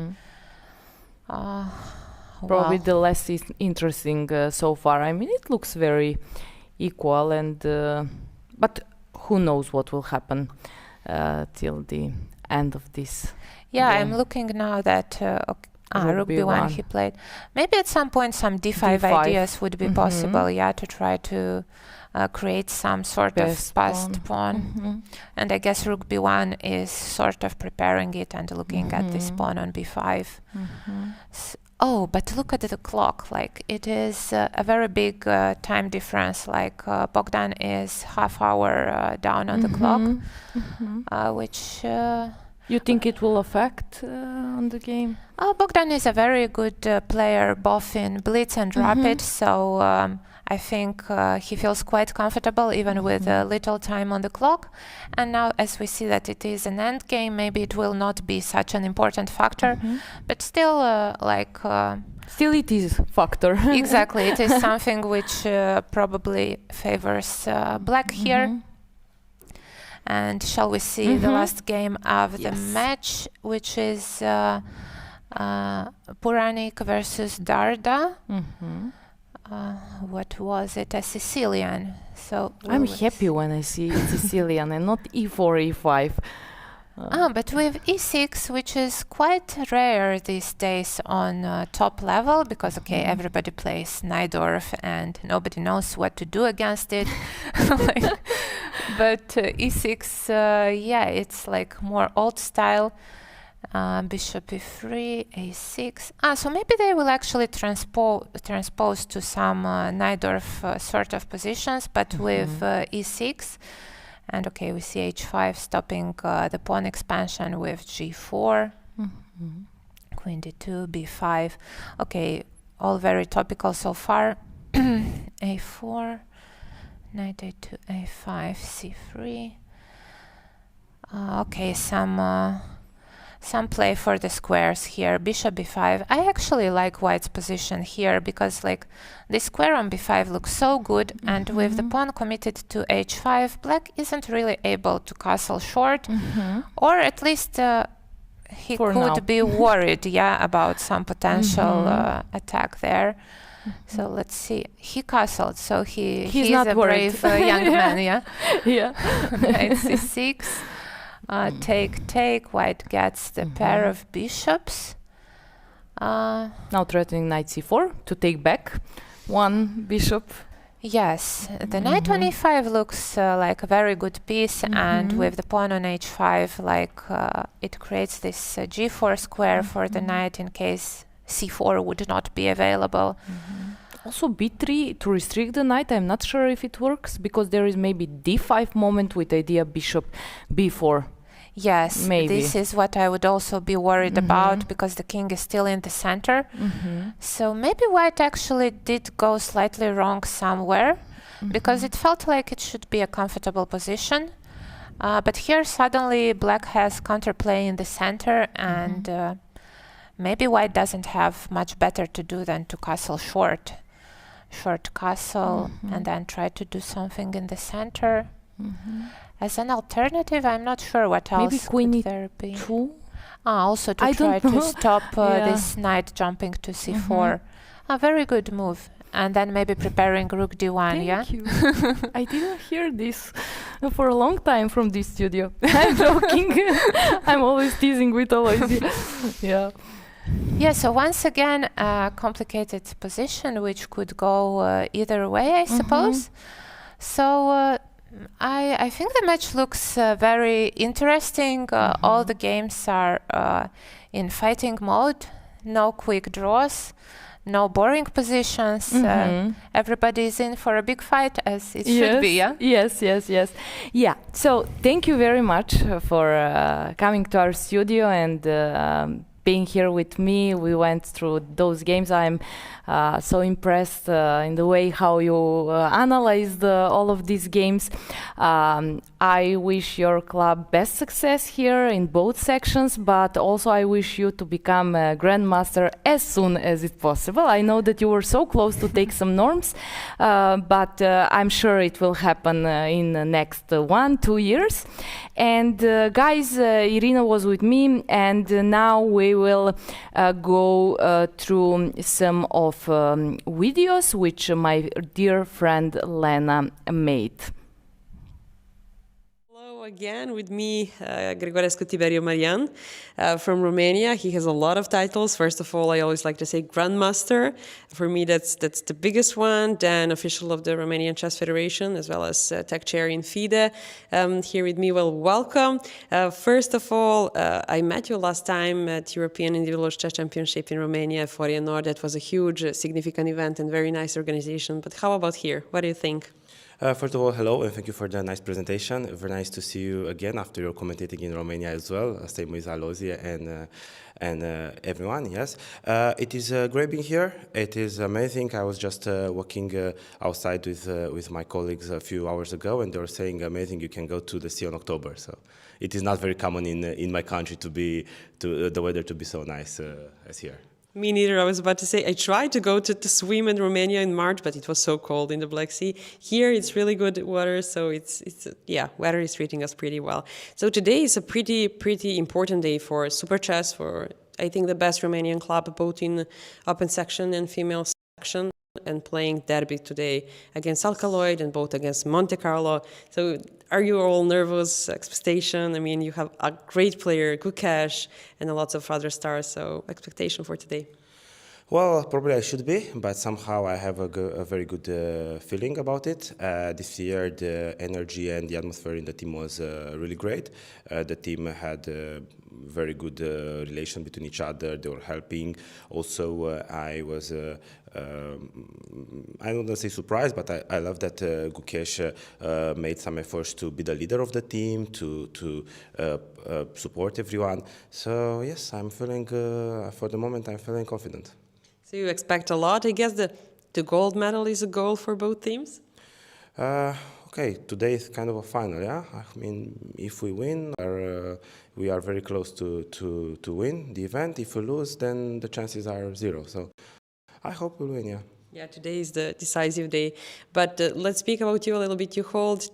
Speaker 6: Probably the less interesting so far. I mean, it looks very equal, and but who knows what will happen till the end of this
Speaker 10: Yeah,
Speaker 6: game.
Speaker 10: I'm looking now that rook b1 he played. Maybe at some point some d5 ideas would be possible, yeah, to try to create some sort of passed pawn. And I guess rook b1 is sort of preparing it and looking at this pawn on b5. Oh, but look at the clock. Like, it is a very big time difference. Like, Bogdan is half hour down on the clock, which...
Speaker 6: You think it will affect on the game?
Speaker 10: Bogdan is a very good player, both in blitz and rapid, so I think he feels quite comfortable even with little time on the clock. And now, as we see that it is an end game, maybe it will not be such an important factor, but still,
Speaker 6: still it is factor.
Speaker 10: Exactly, it is something which probably favors black here. And shall we see the last game of the match, which is Puranik versus Darda. What was it? A Sicilian. So
Speaker 6: I'm happy when I see Sicilian and not e4, e5.
Speaker 10: But with e6, which is quite rare these days on top level, because everybody plays Najdorf and nobody knows what to do against it. But e6, yeah, it's like more old style. Bishop e3, a6. So maybe they will actually transpose to some Najdorf sort of positions, but with e6. And we see h5 stopping the pawn expansion with g4, queen d2, b5. Okay, all very topical so far. a4, knight a2, a5, c3. Okay, some play for the squares here. Bishop b5. I actually like white's position here because this square on b5 looks so good, and with the pawn committed to h5, black isn't really able to castle short, or at least he could be worried, about some potential attack there. So let's see. He castled, so he's
Speaker 6: not
Speaker 10: a
Speaker 6: worried.
Speaker 10: brave young man, yeah?
Speaker 6: Yeah.
Speaker 10: Knight c6. Take, white gets the pair of bishops.
Speaker 6: Now threatening knight c4 to take back one bishop.
Speaker 10: Yes, the knight on e5 looks like a very good piece, and with the pawn on h5, it creates this g4 square for the knight in case c4 would not be available.
Speaker 6: Also b3 to restrict the knight. I'm not sure if it works because there is maybe d5 moment with idea bishop b4.
Speaker 10: Yes,
Speaker 6: maybe.
Speaker 10: This is what I would also be worried about because the king is still in the center. So maybe white actually did go slightly wrong somewhere because it felt like it should be a comfortable position. But here suddenly black has counterplay in the center, and maybe white doesn't have much better to do than to castle short castle and then try to do something in the center. As an alternative, I'm not sure what else
Speaker 6: maybe queen
Speaker 10: could there be. Also to
Speaker 6: I
Speaker 10: try
Speaker 6: don't know.
Speaker 10: to stop this knight jumping to c4. A very good move. And then maybe preparing rook d1,
Speaker 6: Thank you. I didn't hear this for a long time from this studio. I'm joking. I'm always teasing with Aloysia.
Speaker 10: Yeah, so once again, a complicated position which could go either way, I suppose. So I think the match looks very interesting. All the games are in fighting mode, no quick draws, no boring positions. Everybody is in for a big fight, as it should be, yeah?
Speaker 6: Yes. Yeah, so thank you very much for coming to our studio and being here with me. We went through those games. I'm so impressed in the way how you analyzed all of these games. I wish your club best success here in both sections, but also I wish you to become a grandmaster as soon as it's possible. I know that you were so close to take some norms, but I'm sure it will happen in the next 1-2 years. And guys, Irina was with me, and now we will go through some of videos which my dear friend Lena made.
Speaker 3: Hello again with me, Grigorescu Tiberiu Marian from Romania. He has a lot of titles. First of all, I always like to say Grandmaster. For me, that's the biggest one. Then official of the Romanian Chess Federation, as well as tech chair in FIDE. Here with me, well, welcome. First of all, I met you last time at European Individual Chess Championship in Romania, Foria Nord. That was a huge, significant event and very nice organization. But how about here? What do you think?
Speaker 11: First of all, hello, and thank you for the nice presentation. Very nice to see you again after you're commentating in Romania as well. Same with Alozie and everyone, yes. It is great being here. It is amazing. I was just walking outside with my colleagues a few hours ago, and they were saying, amazing, you can go to the sea in October. So it is not very common in my country the weather to be so nice as here.
Speaker 3: Me neither. I was about to say, I tried to go to swim in Romania in March, but it was so cold in the Black Sea. Here, it's really good water, so yeah, weather is treating us pretty well. So today is a pretty important day for Super Chess, for, I think, the best Romanian club, both in open section and female section, and playing derby today against Alkaloid and both against Monte Carlo. So are you all nervous, expectation? I mean, you have a great player, Gukesh, and lots of other stars, so expectation for today.
Speaker 11: Well, probably I should be, but somehow I have a very good feeling about it. This year, the energy and the atmosphere in the team was really great. The team had a very good relation between each other. They were helping. Also, I was, I don't want to say surprised, but I love that Gukesh made some efforts to be the leader of the team, to support everyone. So yes, I'm feeling, for the moment, I'm feeling confident.
Speaker 3: So you expect a lot. I guess the gold medal is a goal for both teams?
Speaker 11: Okay, today is kind of a final, yeah? I mean, if we win, we are very close to win the event. If we lose, then the chances are 0. So I hope we'll win, yeah.
Speaker 3: Yeah, today is the decisive day. But let's speak about you a little bit. You hold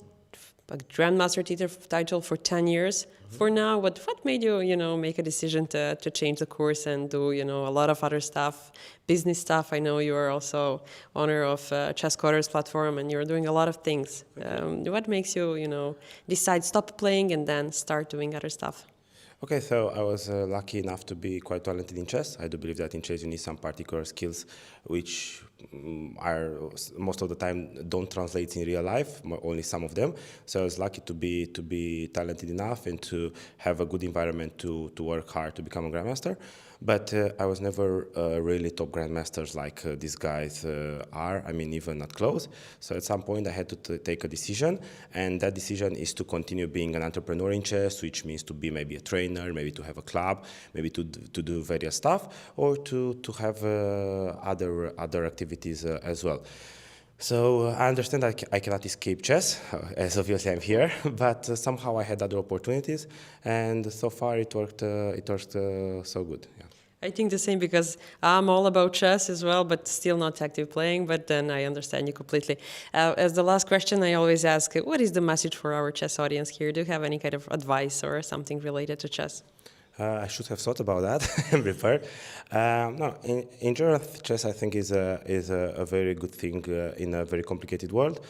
Speaker 3: a Grandmaster title for 10 years. For now, what made you, make a decision to change the course and do, a lot of other stuff, business stuff? I know you are also owner of Chess Quarters platform, and you're doing a lot of things. What makes you, decide stop playing and then start doing other stuff?
Speaker 11: Okay, so I was lucky enough to be quite talented in chess. I do believe that in chess you need some particular skills which are most of the time don't translate in real life, only some of them. So I was lucky to be talented enough and to have a good environment to work hard to become a grandmaster. But I was never really top grandmasters like these guys are. I mean, even not close. So at some point I had to take a decision, and that decision is to continue being an entrepreneur in chess, which means to be maybe a trainer, maybe to have a club, maybe to do various stuff, or to have other activities as well. So I understand I cannot escape chess, as obviously I'm here, but somehow I had other opportunities, and so far it worked so good. Yeah.
Speaker 3: I think the same, because I'm all about chess as well, but still not active playing, but then I understand you completely. As the last question, I always ask, what is the message for our chess audience here? Do you have any kind of advice or something related to chess?
Speaker 11: I should have thought about that and prepared. No, in general, chess I think is a very good thing in a very complicated world.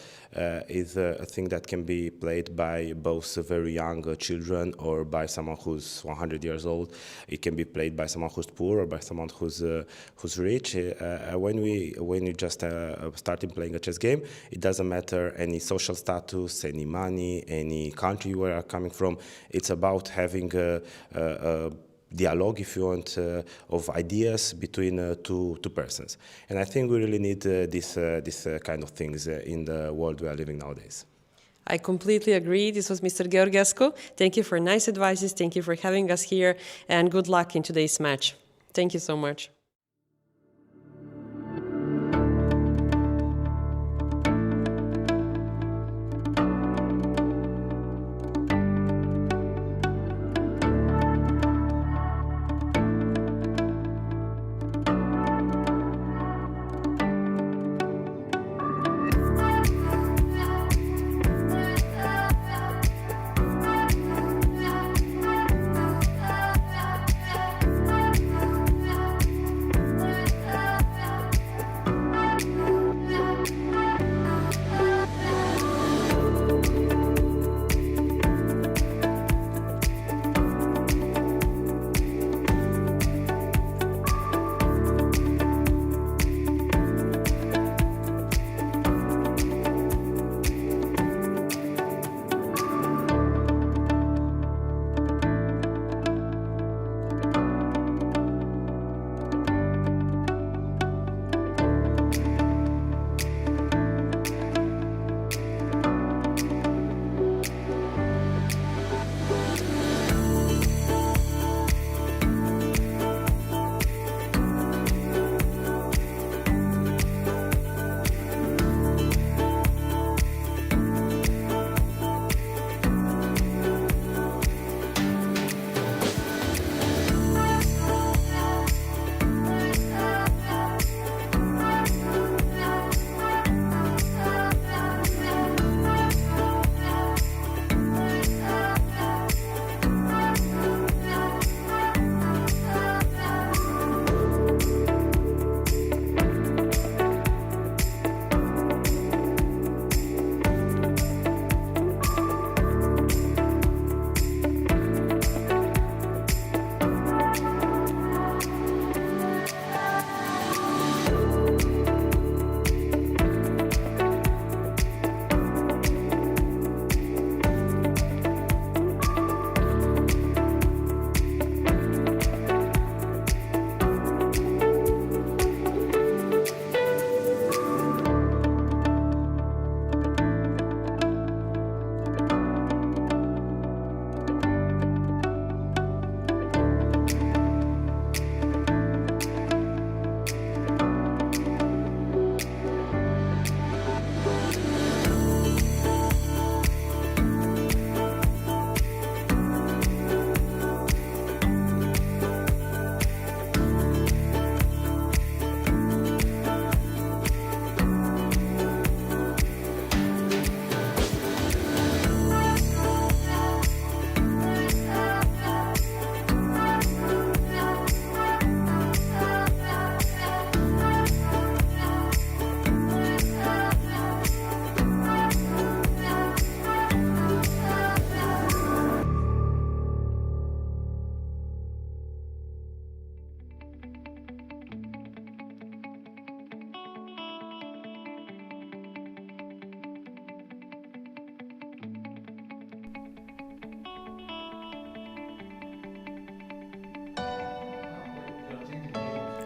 Speaker 11: Is a thing that can be played by both very young children or by someone who's 100 years old. It can be played by someone who's poor or by someone who's rich. When you just started playing a chess game, it doesn't matter any social status, any money, any country where you are coming from. It's about having a dialogue, if you want, of ideas between two persons. And I think we really need this kind of things in the world we are living nowadays.
Speaker 3: I completely agree. This was Mr. Georgescu. Thank you for nice advices. Thank you for having us here, and good luck in today's match. Thank you so much.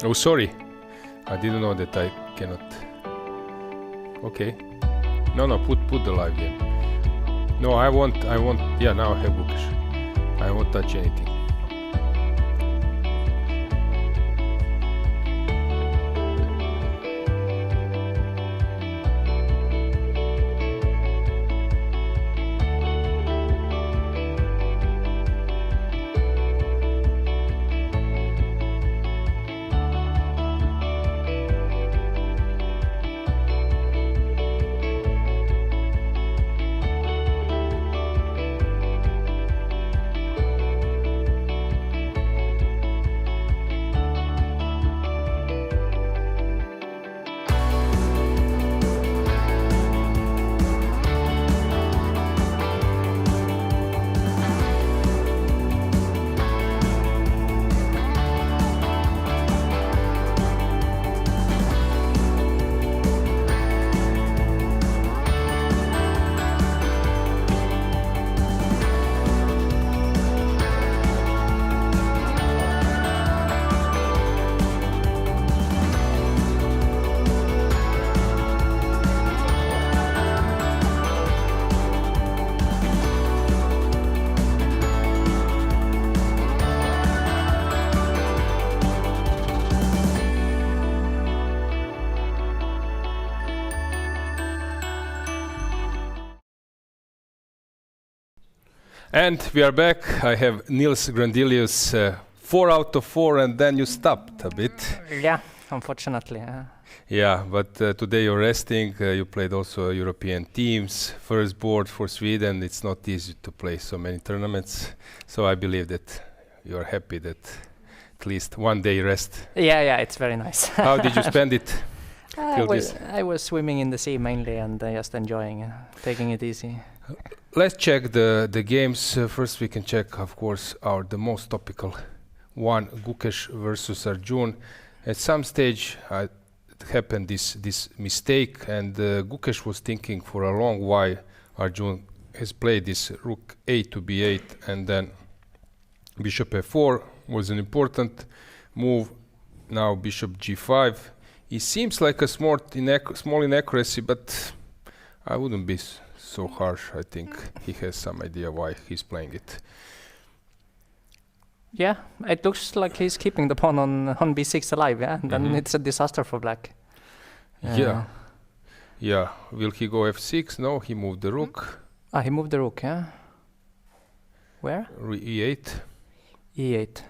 Speaker 5: Oh, sorry. I didn't know that I cannot. Okay. No, put the live game. No, I want, yeah, now I have Gukesh. I won't touch anything. And we are back. I have Nils Grandelius, 4 out of 4, and then you stopped a bit.
Speaker 12: Yeah, unfortunately.
Speaker 5: Yeah, but today you're resting. You played also European teams, first board for Sweden. It's not easy to play so many tournaments. So I believe that you're happy that at least one day rest.
Speaker 12: Yeah, it's very nice.
Speaker 5: How did you spend it?
Speaker 12: I was swimming in the sea mainly and just enjoying, taking it easy.
Speaker 5: Let's check the games. First we can check, of course, the most topical one, Gukesh versus Arjun. At some stage happened this mistake, and Gukesh was thinking for a long while Arjun has played this rook a to b8, and then bishop f4 was an important move. Now bishop g5. It seems like a small inaccuracy, but I wouldn't be so harsh. I think he has some idea why he's playing it.
Speaker 12: Yeah, it looks like he's keeping the pawn on b6 alive, yeah? And then it's a disaster for black.
Speaker 5: Yeah. Will he go f6? No, he moved the rook.
Speaker 12: He moved the rook, yeah? Where?
Speaker 5: e8.
Speaker 12: e8.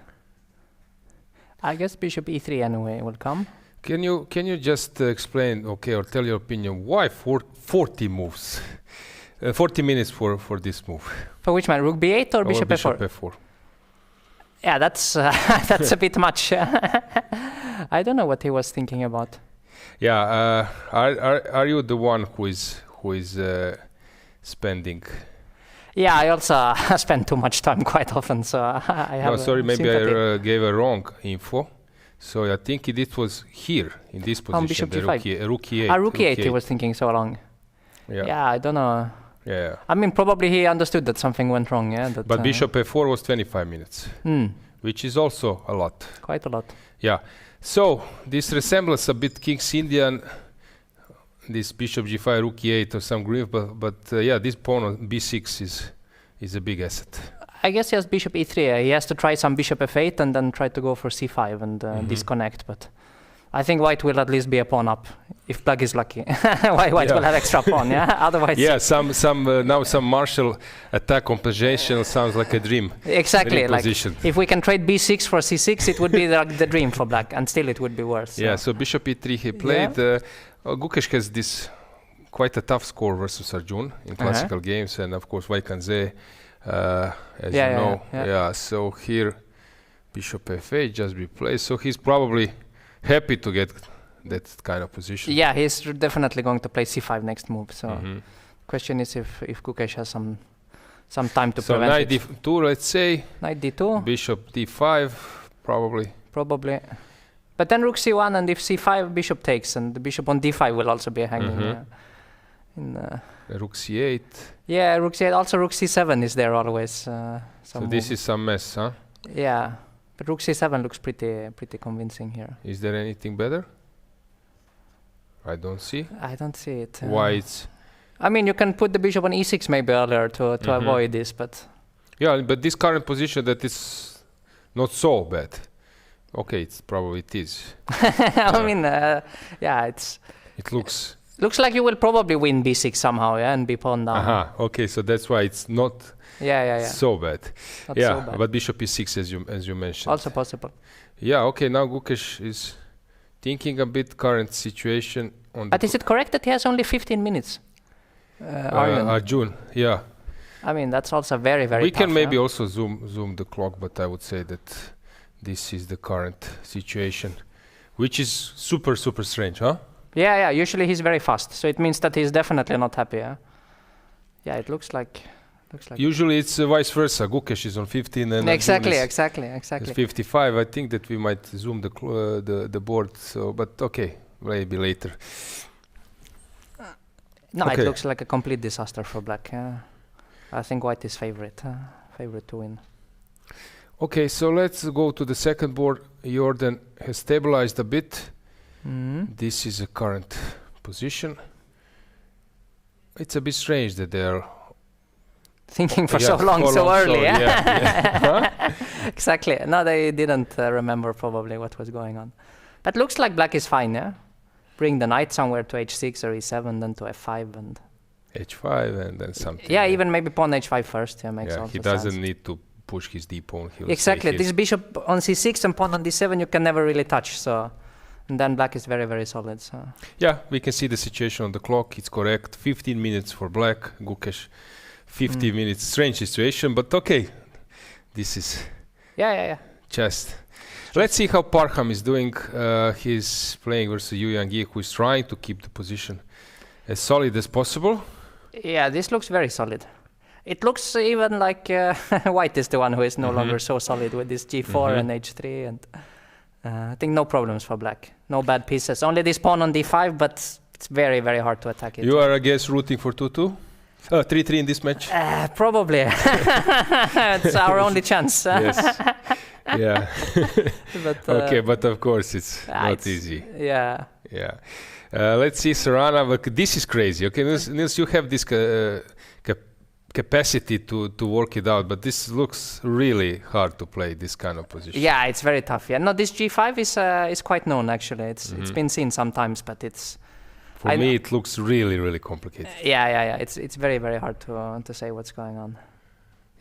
Speaker 12: I guess bishop e3 anyway will come.
Speaker 5: Can you just explain, or tell your opinion, why 40 moves? 40 minutes for this move.
Speaker 12: For which man, rook b8 or bishop f4?
Speaker 5: Bishop f4.
Speaker 12: Yeah, that's that's a bit much. I don't know what he was thinking about.
Speaker 5: Yeah, are you the one who is spending?
Speaker 12: Yeah, I also spend too much time quite often, so I have.
Speaker 5: No, sorry, maybe
Speaker 12: sympathy.
Speaker 5: I gave a wrong info. So I think it was here in this position.
Speaker 12: Bishop
Speaker 5: the
Speaker 12: g5.
Speaker 5: rook e8.
Speaker 12: Rook e8. He was thinking so long. Yeah, I don't know.
Speaker 5: Yeah.
Speaker 12: I mean, probably he understood that something went wrong. Yeah.
Speaker 5: But bishop f4 was 25 minutes, which is also a lot.
Speaker 12: Quite a lot.
Speaker 5: Yeah. So this resembles a bit King's Indian. This bishop g5, rook e8, or some grief, but yeah, this pawn on b6 is a big asset.
Speaker 12: I guess he has bishop e3. He has to try some bishop f8 and then try to go for c5 and disconnect. But I think white will at least be a pawn up if black is lucky. White will have extra pawn. Yeah. Otherwise.
Speaker 5: Yeah. Some martial attack compensation sounds like a dream.
Speaker 12: Exactly.
Speaker 5: Dream
Speaker 12: like
Speaker 5: position.
Speaker 12: if we can trade b6 for c6, it would be the dream for black, and still it would be worse.
Speaker 5: Yeah. So bishop e3 he played. Gukesh has this quite a tough score versus Arjun in classical games, and of course Wei Yi, as you know. Yeah. So here bishop f8 just be played. So he's probably happy to get that kind of position.
Speaker 12: Yeah, he's definitely going to play c5 next move. So question is if Gukesh has some time to prevent
Speaker 5: knight
Speaker 12: it.
Speaker 5: d2, let's say.
Speaker 12: Knight d2.
Speaker 5: Bishop d5, probably.
Speaker 12: But then rook c1, and if c5, bishop takes, and the bishop on d5 will also be hanging.
Speaker 5: Rook c8.
Speaker 12: Yeah, rook c8. Also rook c7 is there always.
Speaker 5: So this is some mess, huh?
Speaker 12: Yeah, but rook c7 looks pretty convincing here.
Speaker 5: Is there anything better? I don't see.
Speaker 12: I don't see it.
Speaker 5: Why it's...
Speaker 12: I mean, you can put the bishop on e6 maybe earlier to avoid this, but...
Speaker 5: Yeah, but this current position that is not so bad. Okay, it is.
Speaker 12: I mean, yeah,
Speaker 5: it looks...
Speaker 12: Looks like you will probably win b6 somehow, yeah, and be pawn down.
Speaker 5: Okay, so that's why it's not so bad.
Speaker 12: Not so bad.
Speaker 5: But bishop e6 as you mentioned.
Speaker 12: Also possible.
Speaker 5: Yeah, okay, now Gukesh is thinking a bit current situation.
Speaker 12: But is it correct that he has only 15 minutes?
Speaker 5: Arjun, yeah.
Speaker 12: I mean, that's also very, very
Speaker 5: We
Speaker 12: tough,
Speaker 5: can maybe also zoom the clock, but I would say that this is the current situation, which is super, super strange, huh?
Speaker 12: Yeah, usually he's very fast, so it means that he's definitely not happy, yeah? Yeah, it looks like...
Speaker 5: Usually it's vice versa. Gukesh is on 15 and
Speaker 12: exactly.
Speaker 5: Is 55. I think that we might zoom the board, so, but okay, maybe later.
Speaker 12: No, it looks like a complete disaster for black. I think white is favorite to win.
Speaker 5: Okay, so let's go to the second board. Jordan has stabilized a bit. This is a current position. It's a bit strange that they're
Speaker 12: thinking for so long, so early. Exactly. No, they didn't remember probably what was going on. But looks like black is fine, yeah? Bring the knight somewhere to h6 or e7, then to f5. And
Speaker 5: h5 and then something.
Speaker 12: Yeah, even maybe pawn h5 first. Yeah, makes
Speaker 5: Yeah,
Speaker 12: also
Speaker 5: he doesn't
Speaker 12: sense.
Speaker 5: need to push his d pawn. He'll
Speaker 12: Exactly.
Speaker 5: stay
Speaker 12: This
Speaker 5: here.
Speaker 12: bishop on c6 and pawn on d7 you can never really touch. So, and then black is very, very solid. So.
Speaker 5: Yeah, we can see the situation on the clock. It's correct. 15 minutes for black. Gukesh, 50 minutes. Strange situation, but okay. This is
Speaker 12: Yeah.
Speaker 5: chess. Let's see how Parham is doing. He's playing versus Yangyi, who is trying to keep the position as solid as possible.
Speaker 12: Yeah, this looks very solid. It looks even like white is the one who is no longer so solid with this g4 and h3, and I think no problems for black. No bad pieces. Only this pawn on d5, but it's very, very hard to attack it.
Speaker 5: You are, I guess, rooting for 2-2? 3-3 in this match?
Speaker 12: Probably. It's our only chance.
Speaker 5: Yes. Yeah.
Speaker 12: But,
Speaker 5: okay, but of course it's not easy.
Speaker 12: Yeah.
Speaker 5: Yeah. Let's see, Sarana. Look, this is crazy. Okay, Nils, you have this capacity to work it out, but this looks really hard to play, this kind of position.
Speaker 12: Yeah, it's very tough. Yeah, no, this g5 is quite known actually. It's been seen sometimes, but it's.
Speaker 5: For me, it looks really, really complicated.
Speaker 12: Yeah. It's very, very hard to say what's going on.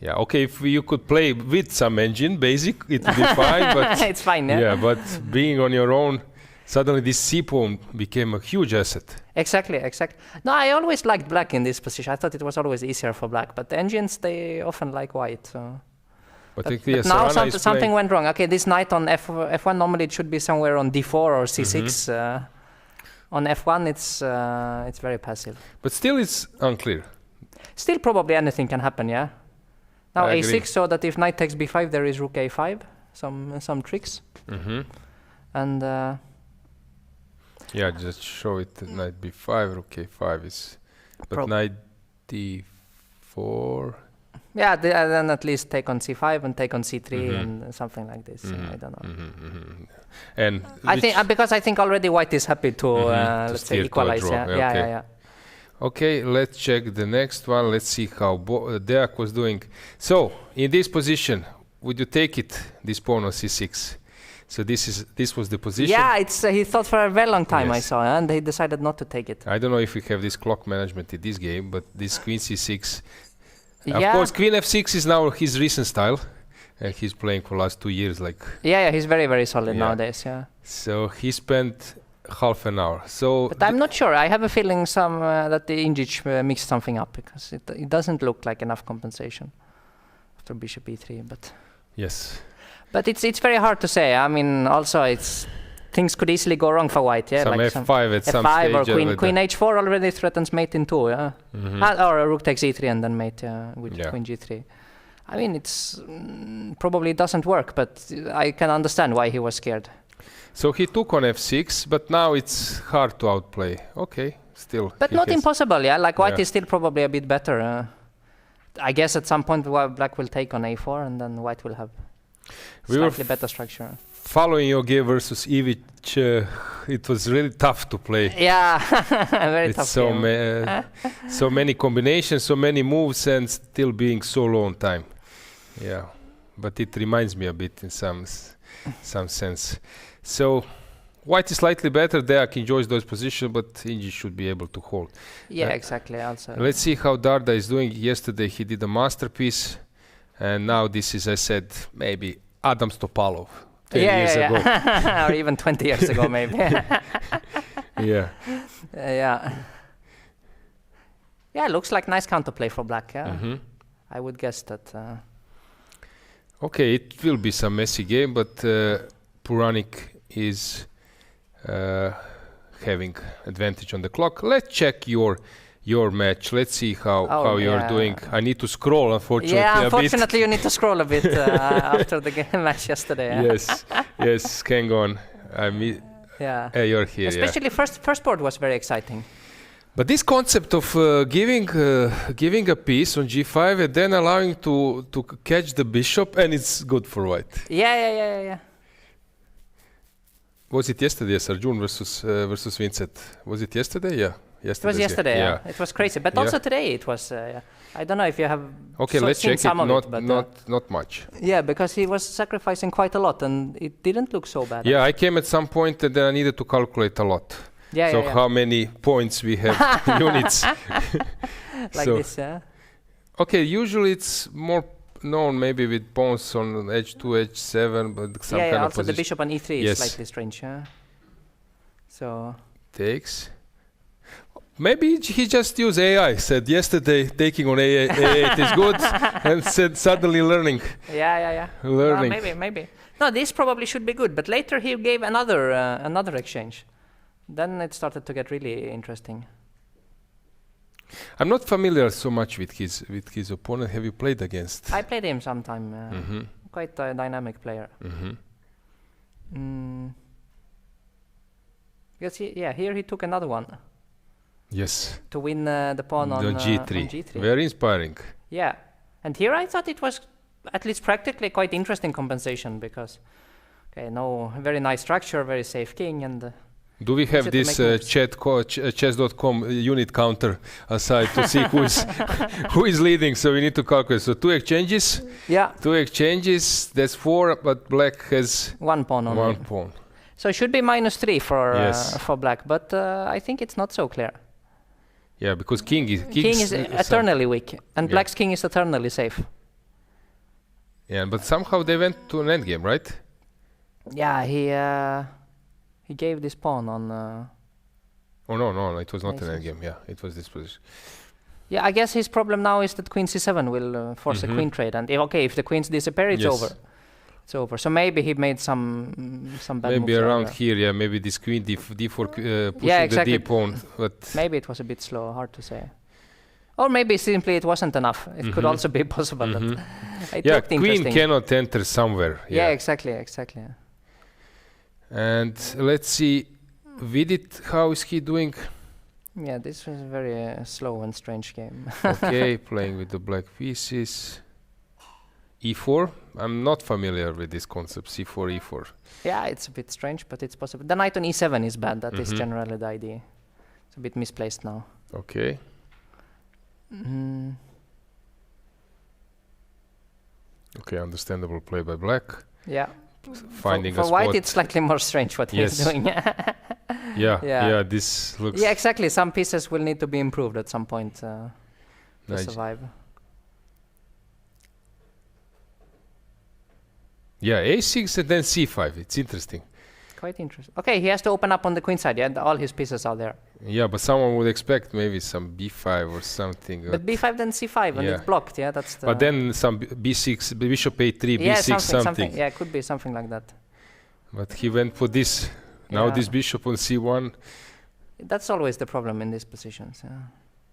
Speaker 5: Yeah. Okay, if you could play with some engine, basic, it would be fine. But
Speaker 12: it's fine. Yeah.
Speaker 5: Yeah, but being on your own, suddenly this c pawn became a huge asset.
Speaker 12: Exactly. No, I always liked black in this position. I thought it was always easier for black, but the engines they often like white. So.
Speaker 5: But
Speaker 12: now something went wrong. Okay, this knight on f1 normally it should be somewhere on d4 or c6. On f1 it's very passive.
Speaker 5: But still it's unclear.
Speaker 12: Still probably anything can happen, yeah. Now
Speaker 5: I
Speaker 12: a6
Speaker 5: agree.
Speaker 12: so that if knight takes b5 there is rook a5, some tricks. And
Speaker 5: yeah, just show it knight b5, rook a5 is, but knight d4.
Speaker 12: Yeah, then at least take on c5 and take on c3 and something like this. I don't know.
Speaker 5: And
Speaker 12: I think because I think already white is happy to let's say
Speaker 5: steer to a
Speaker 12: equalize.
Speaker 5: draw.
Speaker 12: Yeah.
Speaker 5: Okay, let's check the next one. Let's see how Deak was doing. So in this position, would you take it, this pawn on c6? So this was the position.
Speaker 12: Yeah, it's he thought for a very long time.
Speaker 5: Yes.
Speaker 12: I saw, and he decided not to take it.
Speaker 5: I don't know if we have this clock management in this game, but this queen c6.
Speaker 12: Yeah.
Speaker 5: Of course, queen f6 is now his recent style, and he's playing for last 2 years.
Speaker 12: Yeah, he's very, very solid nowadays. Yeah.
Speaker 5: So he spent half an hour. So,
Speaker 12: but I'm not sure. I have a feeling that the Ingic mixed something up because it doesn't look like enough compensation after bishop e3. But
Speaker 5: yes.
Speaker 12: But it's very hard to say. I mean, also things could easily go wrong for white. Yeah,
Speaker 5: some
Speaker 12: like
Speaker 5: f5 at some
Speaker 12: f5
Speaker 5: stage.
Speaker 12: or queen h4 already threatens mate in 2. Yeah, or a rook takes e3 and then mate with queen g3. I mean, it's probably doesn't work, but I can understand why he was scared. So
Speaker 5: he took on f6, but now it's hard to outplay. Okay, still.
Speaker 12: But not impossible. Yeah, like white is still probably a bit better. I guess at some point black will take on a4 and then white will have slightly better structure.
Speaker 5: Following your game versus Ivic, it was really tough to play.
Speaker 12: Yeah, very tough.
Speaker 5: So many combinations, so many moves, and still being so low on time. Yeah, but it reminds me a bit in some sense. So white is slightly better. Deak enjoys those positions, but Ingi should be able to hold.
Speaker 12: Yeah, exactly. Also,
Speaker 5: let's see how Darda is doing. Yesterday he did a masterpiece, and now this is, I said, maybe Adam Stopalov 10 years ago.
Speaker 12: Or even 20 years ago, maybe.
Speaker 5: Yeah.
Speaker 12: Yeah, looks like nice counterplay for black. Yeah, I would guess that.
Speaker 5: Okay, it will be some messy game, but Puranik is having advantage on the clock. Let's check your match. Let's see how you're doing. I need to scroll, unfortunately.
Speaker 12: Yeah, unfortunately, you need to scroll a bit after the match yesterday. Yeah?
Speaker 5: Yes, hang on. You're here.
Speaker 12: Especially first board was very exciting.
Speaker 5: But this concept of giving a piece on g5 and then allowing to catch the bishop, and it's good for white.
Speaker 12: Yeah.
Speaker 5: Was it yesterday, Arjun versus Vincent? Was it yesterday? Yeah.
Speaker 12: It was yesterday. Yeah. It was crazy, but also today it was. I don't know if you have.
Speaker 5: Okay, let's check it. Not much.
Speaker 12: Yeah, because he was sacrificing quite a lot, and it didn't look so bad.
Speaker 5: Yeah, I came at some point and then I needed to calculate a lot.
Speaker 12: Yeah,
Speaker 5: so
Speaker 12: yeah.
Speaker 5: how many points we have units?
Speaker 12: Like
Speaker 5: So-
Speaker 12: this, yeah.
Speaker 5: Okay, usually it's more known maybe with pawns on h2, h7, but some
Speaker 12: Yeah,
Speaker 5: kind of
Speaker 12: also the
Speaker 5: position.
Speaker 12: bishop on e3
Speaker 5: Yes.
Speaker 12: is slightly strange, yeah. So,
Speaker 5: Takes. Maybe he just used AI. Said yesterday taking on A8 is good, and said suddenly learning.
Speaker 12: yeah.
Speaker 5: Learning.
Speaker 12: Maybe. No, this probably should be good, but later he gave another exchange. Then it started to get really interesting.
Speaker 5: I'm not familiar so much with his opponent. Have you played against?
Speaker 12: I played him sometime.
Speaker 5: Mhm.
Speaker 12: Quite a dynamic player. Because here he took another one
Speaker 5: Yes.
Speaker 12: to win the pawn on
Speaker 5: G3.
Speaker 12: on G3.
Speaker 5: Very inspiring.
Speaker 12: Yeah, and here I thought it was at least practically quite interesting compensation because, no, very nice structure, very safe king, and
Speaker 5: Do we have
Speaker 12: to
Speaker 5: this
Speaker 12: make moves.
Speaker 5: chess.com unit counter aside to see who is leading? So we need to calculate. So 2 exchanges.
Speaker 12: yeah,
Speaker 5: 2 exchanges. That's 4, but black has
Speaker 12: one pawn only.
Speaker 5: 1 pawn.
Speaker 12: So it should be -3
Speaker 5: Yes.
Speaker 12: for black, but I think it's not so clear.
Speaker 5: Yeah, because king is
Speaker 12: Eternally weak, and
Speaker 5: Yeah.
Speaker 12: black's king is eternally safe.
Speaker 5: Yeah, but somehow they went to an endgame, right?
Speaker 12: Yeah, he gave this pawn on.
Speaker 5: Oh no, it was not an
Speaker 12: Aces.
Speaker 5: endgame. Yeah, it was this position.
Speaker 12: Yeah, I guess his problem now is that queen c7 will force a queen trade, and if the queens disappear, it's
Speaker 5: Yes.
Speaker 12: over. It's over. So maybe he made some bad
Speaker 5: Maybe
Speaker 12: moves
Speaker 5: around
Speaker 12: earlier.
Speaker 5: here, yeah, maybe this queen d4 pushing
Speaker 12: Yeah, exactly.
Speaker 5: the d pawn, but
Speaker 12: Maybe it was a bit slow, hard to say. Or maybe simply it wasn't enough. It could also be possible that it
Speaker 5: yeah,
Speaker 12: looked
Speaker 5: queen
Speaker 12: interesting.
Speaker 5: cannot enter somewhere.
Speaker 12: Yeah, exactly.
Speaker 5: And let's see, Vidit, how is he doing?
Speaker 12: Yeah, this was a very slow and strange game.
Speaker 5: Okay, playing with the black pieces. E4. I'm not familiar with this concept. C4, E4.
Speaker 12: Yeah, it's a bit strange, but it's possible. The knight on e7 is bad. That is generally the idea. It's a bit misplaced now.
Speaker 5: Okay. Okay, understandable play by black.
Speaker 12: Yeah.
Speaker 5: Finding
Speaker 12: for
Speaker 5: a spot.
Speaker 12: white, it's slightly more strange what he's
Speaker 5: Yes.
Speaker 12: doing.
Speaker 5: Yeah, this looks
Speaker 12: Yeah, exactly. Some pieces will need to be improved at some point to
Speaker 5: nice.
Speaker 12: survive.
Speaker 5: Yeah, A6 and then C5. It's interesting.
Speaker 12: Quite interesting. Okay, he has to open up on the queen side. Yeah, all his pieces are there.
Speaker 5: Yeah, but someone would expect maybe some B5 or something.
Speaker 12: But b5 then c5 and
Speaker 5: yeah.
Speaker 12: it's blocked. Yeah, that's the.
Speaker 5: But then some B6, bishop A3,
Speaker 12: yeah,
Speaker 5: B6
Speaker 12: something. Yeah, it could be something like that.
Speaker 5: But he went for this. Now
Speaker 12: Yeah.
Speaker 5: this bishop on C1.
Speaker 12: That's always the problem in these positions. Yeah.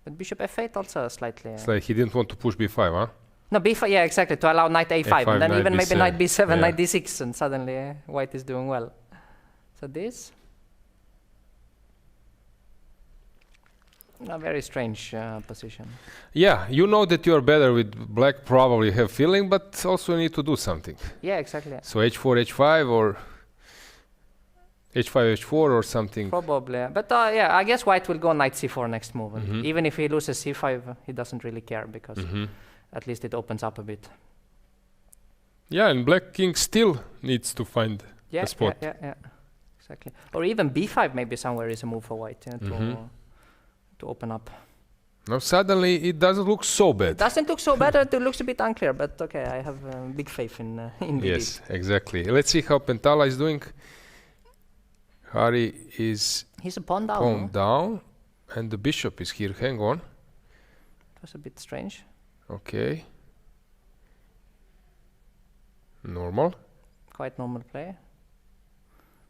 Speaker 12: But bishop f8 also slightly.
Speaker 5: It's like he didn't want to push B5, huh?
Speaker 12: No, b5. Yeah, exactly. To allow knight a5,
Speaker 5: A5,
Speaker 12: and then
Speaker 5: knight
Speaker 12: even maybe
Speaker 5: B7,
Speaker 12: knight b7,
Speaker 5: yeah.
Speaker 12: knight d6, and suddenly white is doing well. So this. A very strange position.
Speaker 5: Yeah, you know that you are better with black, probably have feeling, but also need to do something.
Speaker 12: Yeah, exactly.
Speaker 5: So H4, H5 or H5, H4 or something.
Speaker 12: Probably. But yeah, I guess white will go knight c4 next move. And even if he loses c5, he doesn't really care because at least it opens up a bit.
Speaker 5: Yeah, and black king still needs to find
Speaker 12: Yeah,
Speaker 5: a spot.
Speaker 12: yeah. Exactly. Or even b5 maybe somewhere is a move for white to open up.
Speaker 5: Now suddenly it doesn't look so bad.
Speaker 12: Doesn't look so bad, it looks a bit unclear, but okay, I have big faith in Vidit.
Speaker 5: Yes, exactly. Let's see how Pentala is doing. Hari is
Speaker 12: He's a pawn down.
Speaker 5: pawn
Speaker 12: No?
Speaker 5: down, and the bishop is here. Hang on.
Speaker 12: It was a bit strange.
Speaker 5: Okay. Normal.
Speaker 12: Quite normal play.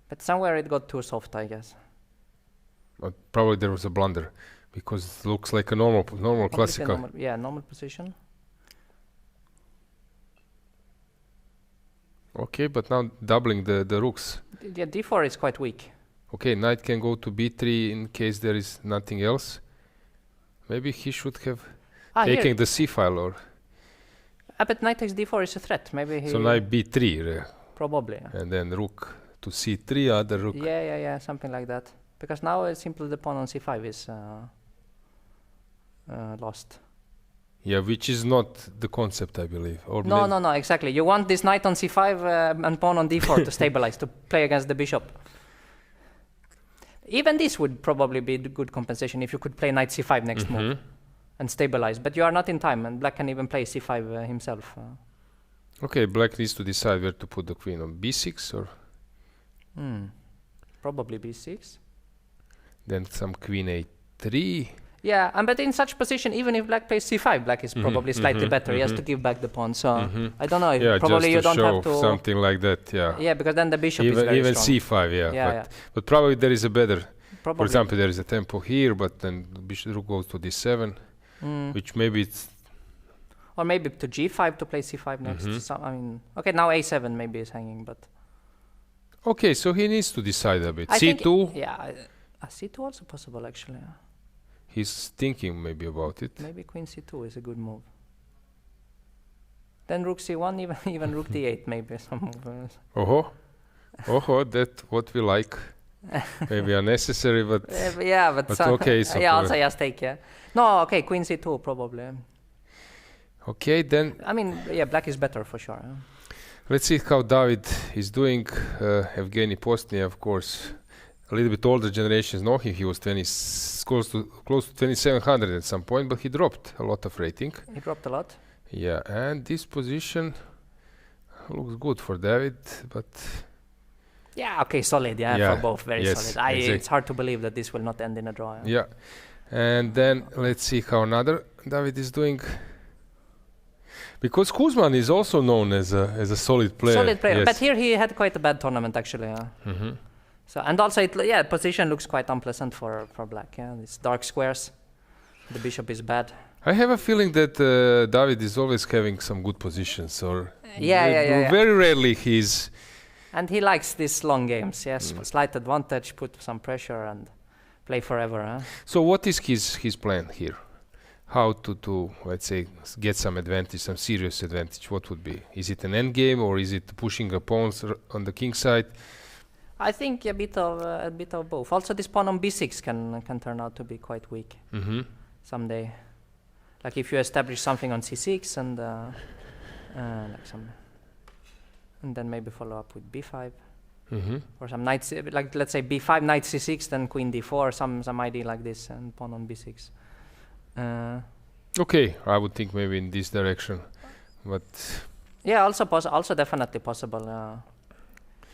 Speaker 12: But somewhere it got too soft, I guess.
Speaker 5: But probably there was a blunder because it looks like a normal
Speaker 12: Completely
Speaker 5: classical.
Speaker 12: normal, yeah, normal position.
Speaker 5: Okay, but now doubling the rooks.
Speaker 12: Yeah, d4 is quite weak.
Speaker 5: Okay, knight can go to b3 in case there is nothing else. Maybe he should have taken
Speaker 12: Here.
Speaker 5: the c file or
Speaker 12: But knight takes d4 is a threat. Maybe he...
Speaker 5: so knight b3
Speaker 12: Probably.
Speaker 5: and then rook to c3, other rook.
Speaker 12: Yeah, something like that. Because now simply the pawn on c5 is lost.
Speaker 5: Yeah, which is not the concept, I believe. Or
Speaker 12: No, exactly. You want this knight on c5 and pawn on d4 to stabilize, to play against the bishop. Even this would probably be the good compensation if you could play knight c5 next move and stabilize. But you are not in time, and black can even play c5 himself.
Speaker 5: Okay, black needs to decide where to put the queen, on b6 or...
Speaker 12: Probably b6.
Speaker 5: Then some queen a3.
Speaker 12: Yeah, but in such position, even if black plays c5, black is probably slightly better. He has to give back the pawn. So I don't know.
Speaker 5: Yeah,
Speaker 12: probably
Speaker 5: just
Speaker 12: you
Speaker 5: to
Speaker 12: don't
Speaker 5: show
Speaker 12: have to
Speaker 5: something like that. Yeah.
Speaker 12: Yeah, because then the bishop is very
Speaker 5: even
Speaker 12: strong.
Speaker 5: c5. But probably there is a better.
Speaker 12: Probably.
Speaker 5: For example, there is a tempo here, but then bishop goes to d7, which maybe it's.
Speaker 12: Or maybe to g5 to play c5 next. So, I mean, okay, now a7 maybe is hanging, but.
Speaker 5: Okay, so he needs to decide a bit.
Speaker 12: I
Speaker 5: c2.
Speaker 12: Yeah, c2 also possible actually.
Speaker 5: He's thinking maybe about it.
Speaker 12: Maybe queen c2 is a good move. Then rook c1, even rook d8 maybe some move.
Speaker 5: That what we like. Maybe unnecessary, but
Speaker 12: but
Speaker 5: okay. So
Speaker 12: also yes, take No, okay, queen c2 probably.
Speaker 5: Okay, then.
Speaker 12: I mean, black is better for sure.
Speaker 5: Let's see how David is doing. Evgeny Postny, of course, a little bit older generations know him. He was close to 2700 at some point, but he dropped a lot of rating.
Speaker 12: He dropped a lot.
Speaker 5: Yeah, and this position looks good for David, but.
Speaker 12: Yeah, okay, solid. Yeah, for both, very solid.
Speaker 5: Exactly.
Speaker 12: It's hard to believe that this will not end in a draw.
Speaker 5: Yeah, and then let's see how another David is doing. Because Kuzman is also known as a solid player.
Speaker 12: Solid player, but here he had quite a bad tournament actually. So and also position looks quite unpleasant for black. Yeah, these dark squares. The bishop is bad.
Speaker 5: I have a feeling that David is always having some good positions, or very rarely he's.
Speaker 12: And he likes these long games. Yes, slight advantage, put some pressure, and play forever.
Speaker 5: So what is his plan here? How to let's say get some advantage, some serious advantage? What would be? Is it an end game, or is it pushing a pawns on the king side?
Speaker 12: I think a bit of both. Also, this pawn on b6 can turn out to be quite weak someday. Like if you establish something on c6 and like some, and then maybe follow up with b5 or some knights, like let's say b5, knight c6, then queen d4, some idea like this, and pawn on b6.
Speaker 5: Okay, I would think maybe in this direction, but
Speaker 12: yeah, also definitely possible.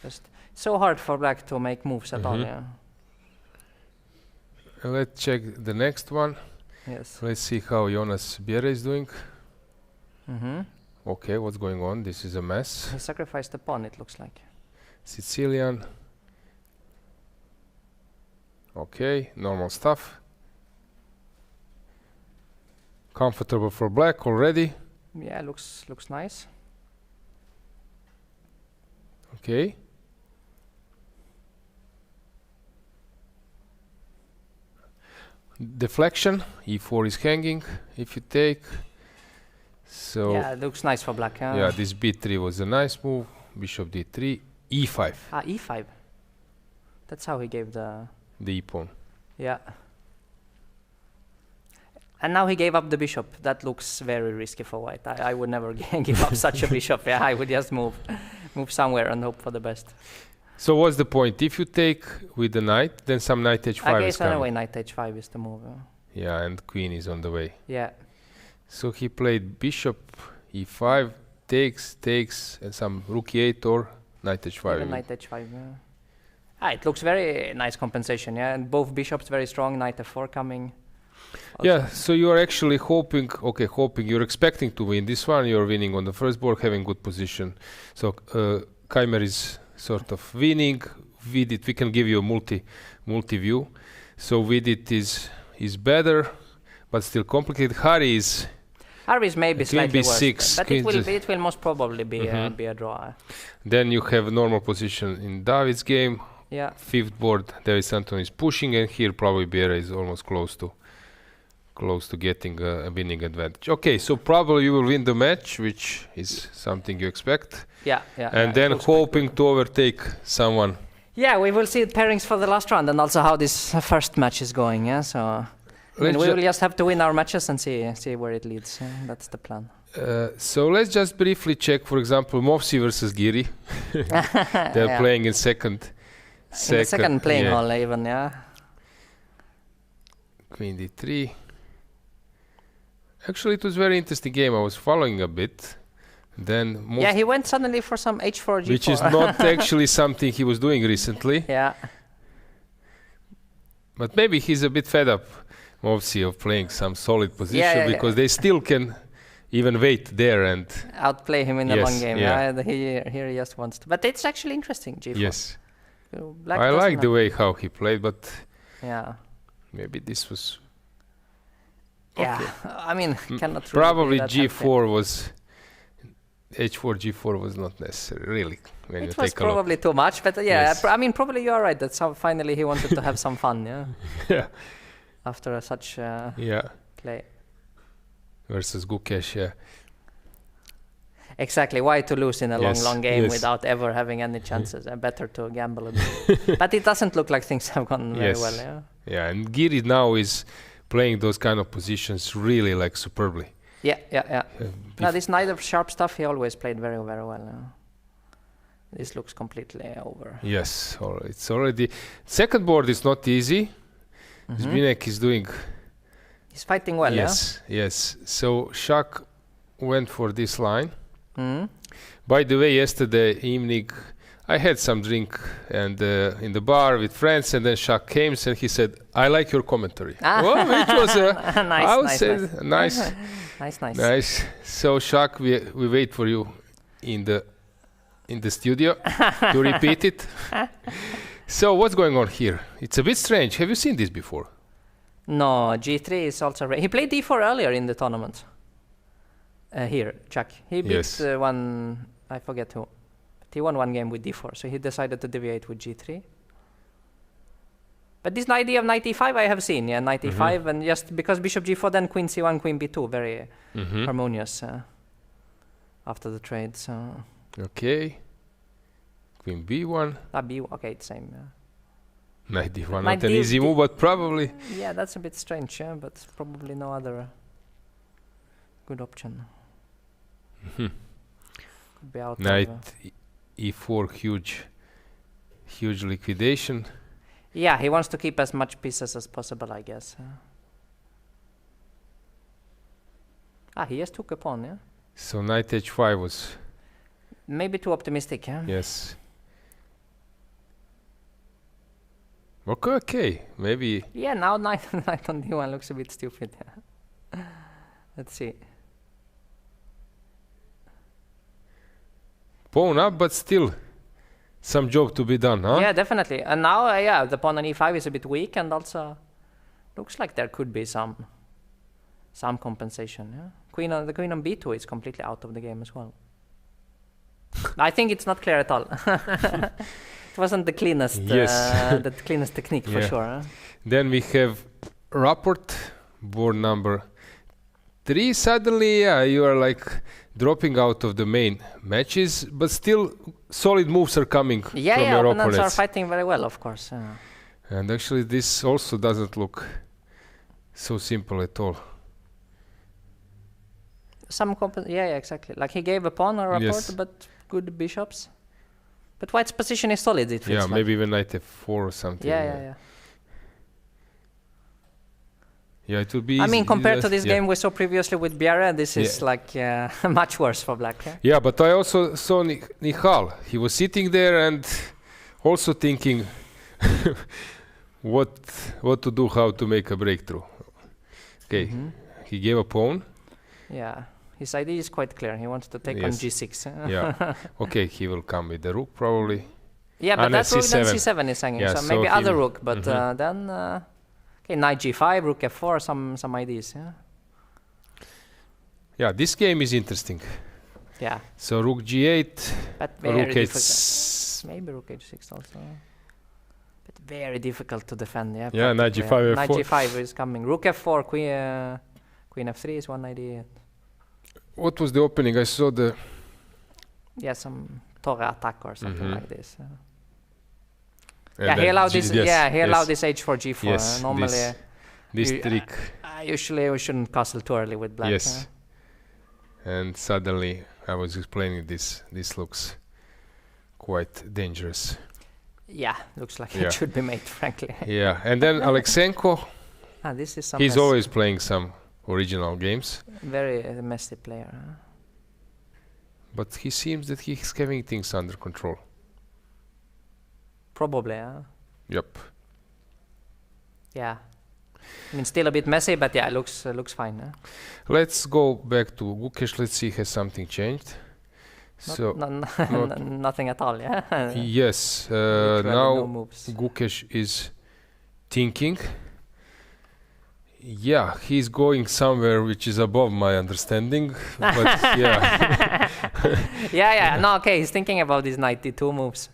Speaker 12: Just so hard for black to make moves at all. Yeah.
Speaker 5: Let's check the next one.
Speaker 12: Yes.
Speaker 5: Let's see how Jonas Biere is doing. Okay, what's going on? This is a mess.
Speaker 12: He sacrificed the pawn, it looks like.
Speaker 5: Sicilian. Okay, normal stuff. Comfortable for black already.
Speaker 12: Yeah, looks nice.
Speaker 5: Okay. Deflection, e4 is hanging if you take. So
Speaker 12: yeah, it looks nice for black.
Speaker 5: Yeah, this b3 was a nice move. Bishop d3, e5.
Speaker 12: E5. That's how he gave the
Speaker 5: e-pawn.
Speaker 12: Yeah. And now he gave up the bishop. That looks very risky for white. I would never give up such a bishop. Yeah, I would just move somewhere and hope for the best.
Speaker 5: So what's the point? If you take with the knight, then some knight h5 is coming.
Speaker 12: I guess anyway knight h5 is the move.
Speaker 5: Yeah, and queen is on the way.
Speaker 12: Yeah.
Speaker 5: So he played bishop e5, takes, and some rook e8 or knight h5.
Speaker 12: Even knight h5, yeah. It looks very nice compensation, yeah. And both bishops very strong, knight f4 coming. Also.
Speaker 5: Yeah, so you are actually hoping, you're expecting to win this one, you're winning on the first board, having good position. So Keymer is sort of winning. Vidit, we can give you a multi view. So Vidit is better, but still complicated. Harry is
Speaker 12: maybe slightly
Speaker 5: b6,
Speaker 12: worse, but it will most probably be a draw.
Speaker 5: Then you have a normal position in David's game.
Speaker 12: Yeah.
Speaker 5: Fifth board, David Santon is pushing, and here probably Biera is almost close to getting a winning advantage. Okay, so probably you will win the match, which is something you expect.
Speaker 12: Yeah.
Speaker 5: And then hoping to overtake someone.
Speaker 12: Yeah, we will see the pairings for the last round and also how this first match is going. Yeah, so we will just have to win our matches and see where it leads. That's the plan.
Speaker 5: So let's just briefly check, for example, Movsi versus Giri. They're playing in second
Speaker 12: In the second playing hall even, yeah.
Speaker 5: Queen d3. Actually, it was a very interesting game. I was following a bit. Then
Speaker 12: Yeah, he went suddenly for some h4, g4.
Speaker 5: which is not actually something he was doing recently.
Speaker 12: Yeah.
Speaker 5: But maybe he's a bit fed up, obviously, of playing some solid position because they still can even wait there and
Speaker 12: outplay him in the
Speaker 5: Yes,
Speaker 12: long game.
Speaker 5: yeah.
Speaker 12: Here he just wants to. But it's actually interesting, g4.
Speaker 5: yes.
Speaker 12: Black
Speaker 5: I
Speaker 12: doesn't
Speaker 5: like the
Speaker 12: have-
Speaker 5: way how he played, but
Speaker 12: Yeah.
Speaker 5: maybe this was
Speaker 12: Yeah. I mean, cannot really
Speaker 5: probably
Speaker 12: be that healthy.
Speaker 5: g4 was h4 g4 was not necessary really when you
Speaker 12: It was
Speaker 5: take a look.
Speaker 12: probably too much, but
Speaker 5: Yes.
Speaker 12: I mean, probably you are right. That finally he wanted to have some fun, yeah.
Speaker 5: Yeah.
Speaker 12: After such
Speaker 5: Yeah.
Speaker 12: play.
Speaker 5: Versus Gukesh, yeah.
Speaker 12: Exactly. Why to lose in a
Speaker 5: Yes,
Speaker 12: long game
Speaker 5: yes.
Speaker 12: without ever having any chances? Better to gamble a bit. But it doesn't look like things have gone very
Speaker 5: Yes.
Speaker 12: well, yeah.
Speaker 5: Yeah, and Giri now is playing those kind of positions really like superbly.
Speaker 12: Yeah.
Speaker 5: Uh,
Speaker 12: No, this night of sharp stuff, he always played very, very well. Yeah. This looks completely over.
Speaker 5: Yes, it's already second board is not easy. Zbinek is doing
Speaker 12: He's fighting well,
Speaker 5: yes. So Shak went for this line.
Speaker 12: yeah? Mm.
Speaker 5: By the way, yesterday evening I had some drink and in the bar with friends, and then Shak came and he said, "I like your commentary." Well, which was
Speaker 12: Nice,
Speaker 5: I would
Speaker 12: nice,
Speaker 5: say
Speaker 12: nice.
Speaker 5: nice.
Speaker 12: Nice.
Speaker 5: Nice. So Shak, we wait for you in the studio to repeat it. So what's going on here? It's a bit strange. Have you seen this before?
Speaker 12: No, G3 is also... He played D4 earlier in the tournament. Here, Chuck. He beat
Speaker 5: Yes.
Speaker 12: one... I forget who. But he won one game with D4, so he decided to deviate with G3. But this idea of knight e5 I have seen, yeah, knight e5, and just because bishop g4, then queen c1, queen b2, very harmonious after the trade, so...
Speaker 5: Okay. Queen b1.
Speaker 12: Okay, it's same, yeah.
Speaker 5: Knight d1,
Speaker 12: Knight
Speaker 5: not an
Speaker 12: D-
Speaker 5: easy move, but probably.
Speaker 12: Yeah, that's a bit strange, yeah, but probably no other good option. Could be out
Speaker 5: Knight
Speaker 12: of,
Speaker 5: e4, huge liquidation.
Speaker 12: yeah, he wants to keep as much pieces as possible, I guess. He just took a pawn, yeah?
Speaker 5: So knight h5 was,
Speaker 12: Maybe too optimistic, yeah?
Speaker 5: yes. Okay, maybe.
Speaker 12: Yeah, now knight on d1 looks a bit stupid, yeah. Let's see.
Speaker 5: Pawn up, but still some job to be done, huh?
Speaker 12: Yeah, definitely. And now, yeah, the pawn on e5 is a bit weak, and also looks like there could be some compensation, yeah? The queen on b2 is completely out of the game as well. I think it's not clear at all. It wasn't the cleanest, the cleanest technique for sure. Huh?
Speaker 5: Then we have Rapport, board number 3. Suddenly, you are like dropping out of the main matches, but still solid moves are coming from your
Speaker 12: opponents are
Speaker 5: opponents.
Speaker 12: fighting very well, of course.
Speaker 5: And actually, this also doesn't look so simple at all.
Speaker 12: Yeah, exactly. Like he gave a pawn or Rapport, but good bishops. But White's position is solid, it feels
Speaker 5: Yeah,
Speaker 12: like.
Speaker 5: maybe even knight f4 or something.
Speaker 12: Yeah.
Speaker 5: Yeah, it will be
Speaker 12: I
Speaker 5: easy.
Speaker 12: mean, compared to this game we saw previously with Bjerre, this is like much worse for Black. Yeah?
Speaker 5: Yeah, but I also saw Nihal. He was sitting there and also thinking what to do, how to make a breakthrough. Okay, he gave a pawn.
Speaker 12: Yeah, his idea is quite clear. He wants to take on g6.
Speaker 5: Yeah. Okay, he will come with the rook probably.
Speaker 12: Yeah, but that rook then c7 is hanging.
Speaker 5: Yeah,
Speaker 12: so
Speaker 5: so
Speaker 12: maybe
Speaker 5: he
Speaker 12: other
Speaker 5: will-
Speaker 12: rook, but then okay, knight g5, rook f4, some ideas. Yeah.
Speaker 5: Yeah, this game is interesting.
Speaker 12: Yeah.
Speaker 5: So rook g8,
Speaker 12: But very
Speaker 5: rook
Speaker 12: difficult.
Speaker 5: h6.
Speaker 12: Maybe rook h6 also. But very difficult to defend. Yeah.
Speaker 5: Yeah, knight
Speaker 12: practically.
Speaker 5: g5,
Speaker 12: Knight
Speaker 5: f4.
Speaker 12: g5 is coming. Rook f4, queen f3 is one idea.
Speaker 5: What was the opening? I saw the...
Speaker 12: Yeah, some Torre attack or something like this.
Speaker 5: and
Speaker 12: Yeah, he
Speaker 5: then
Speaker 12: allowed
Speaker 5: G-
Speaker 12: this.
Speaker 5: yes,
Speaker 12: Yeah, he allowed
Speaker 5: yes.
Speaker 12: this h4 g4.
Speaker 5: Yes,
Speaker 12: Normally,
Speaker 5: this
Speaker 12: you-
Speaker 5: trick.
Speaker 12: usually we shouldn't castle too early with Black.
Speaker 5: Yes. And suddenly I was explaining this. This looks quite dangerous.
Speaker 12: Yeah, looks like
Speaker 5: Yeah.
Speaker 12: it should be made, frankly.
Speaker 5: Yeah, and then Aleksenko
Speaker 12: This is some
Speaker 5: He's
Speaker 12: mess.
Speaker 5: always playing some original games.
Speaker 12: Very messy player.
Speaker 5: But he seems that he's having things under control.
Speaker 12: Probably,
Speaker 5: Yep.
Speaker 12: yeah. I mean, still a bit messy, but yeah, looks fine.
Speaker 5: Let's go back to Gukesh. Let's see, has something changed?
Speaker 12: Nothing at all, yeah.
Speaker 5: Yes.
Speaker 12: Literally
Speaker 5: Now
Speaker 12: no moves.
Speaker 5: Gukesh is thinking. Yeah, he's going somewhere which is above my understanding. But yeah.
Speaker 12: yeah. No, okay. He's thinking about these 92 moves.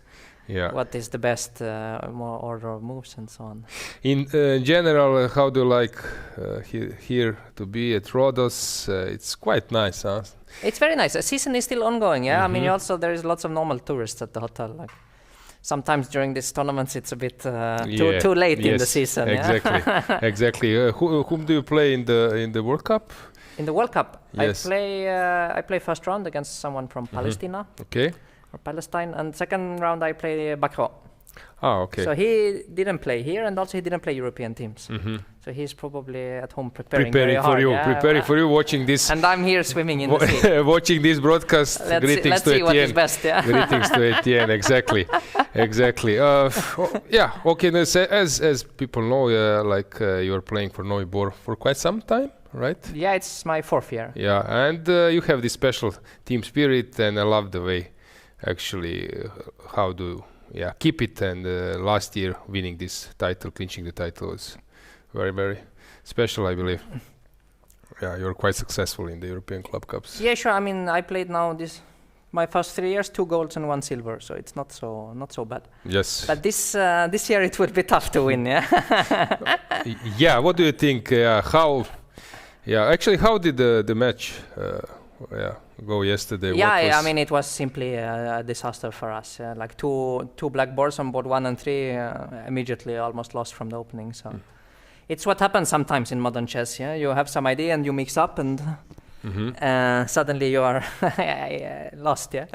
Speaker 5: Yeah.
Speaker 12: What is the best more order of moves and so on.
Speaker 5: In general, how do you like here to be at Rhodes? It's quite nice, huh?
Speaker 12: It's very nice. The season is still ongoing, yeah. I mean, also there is lots of normal tourists at the hotel. Like sometimes during these tournaments, it's a bit too late in the season.
Speaker 5: Exactly,
Speaker 12: Yeah?
Speaker 5: exactly. Whom do you play in the World Cup?
Speaker 12: In the World Cup,
Speaker 5: Yes.
Speaker 12: I play first round against someone from Palestine.
Speaker 5: Okay.
Speaker 12: Or Palestine, and second round I play Bakro.
Speaker 5: Ah, okay.
Speaker 12: So he didn't play here, and also he didn't play European teams. So he's probably at home preparing very
Speaker 5: for
Speaker 12: hard,
Speaker 5: you,
Speaker 12: yeah.
Speaker 5: preparing for you, watching this.
Speaker 12: And I'm here swimming in the sea.
Speaker 5: Watching this broadcast.
Speaker 12: Let's see what is best, yeah.
Speaker 5: Greetings to Etienne, exactly, exactly. Yeah, okay. As people know, you're playing for Novibor for quite some time, right?
Speaker 12: Yeah, it's my 4th year.
Speaker 5: Yeah, and you have this special team spirit, and I love the way, actually, how do keep it. And last year, winning this title, clinching the title, was very, very special, I believe. Yeah, you're quite successful in the European Club Cups.
Speaker 12: Yeah, sure. I mean, I played now my first 3 years, 2 golds and 1 silver, so it's not so bad.
Speaker 5: Yes.
Speaker 12: But this year it will be tough to win, yeah.
Speaker 5: Yeah. What do you think? How? Yeah. Actually, how did the match? Go yesterday?
Speaker 12: Yeah, I mean, it was simply a disaster for us. Like two black boards on board 1 and 3, immediately almost lost from the opening. So it's what happens sometimes in modern chess. Yeah, you have some idea and you mix up, and suddenly you are lost. Yeah.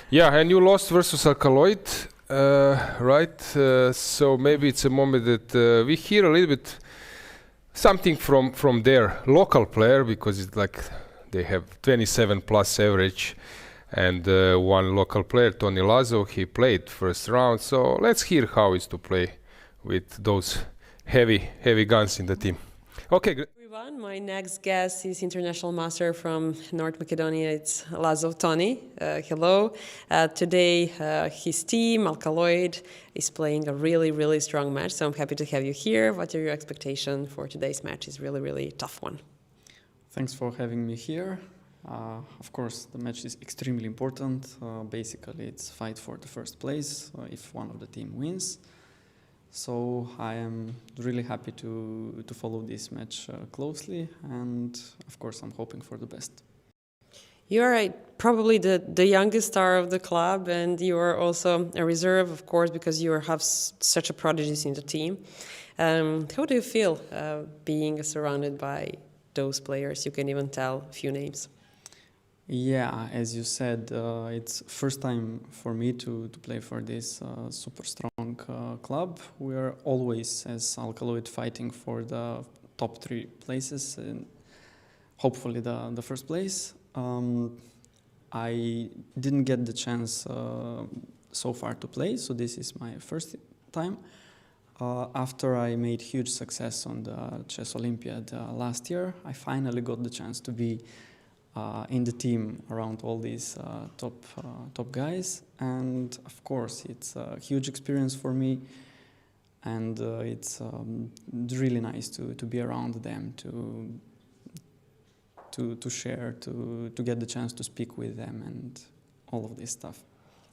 Speaker 5: Yeah, and you lost versus Alkaloid, right? So maybe it's a moment that we hear a little bit something from their local player, because it's like they have 27 plus average, and one local player, Tony Lazo, he played first round. So let's hear how it's to play with those heavy guns in the team. Okay.
Speaker 3: Everyone, my next guest is international master from North Macedonia. It's Lazo Tony. Hello. Today, his team, Alkaloid, is playing a really, really strong match. So I'm happy to have you here. What are your expectations for today's match? It's really, really tough one.
Speaker 13: Thanks for having me here. Of course, the match is extremely important. Basically, it's fight for the first place if one of the team wins. So I am really happy to follow this match closely, and of course, I'm hoping for the best.
Speaker 3: You're probably the youngest star of the club, and you are also a reserve, of course, because you have such a prodigy in the team. How do you feel being surrounded by those players? You can even tell a few names.
Speaker 13: Yeah, as you said, it's first time for me to play for this super strong club. We are always, as Alkaloid, fighting for the top 3 places, and hopefully the first place. I didn't get the chance so far to play, so this is my first time. After I made huge success on the Chess Olympiad last year, I finally got the chance to be in the team around all these top guys, and of course it's a huge experience for me, and it's really nice to be around them, to share, to get the chance to speak with them, and all of this stuff.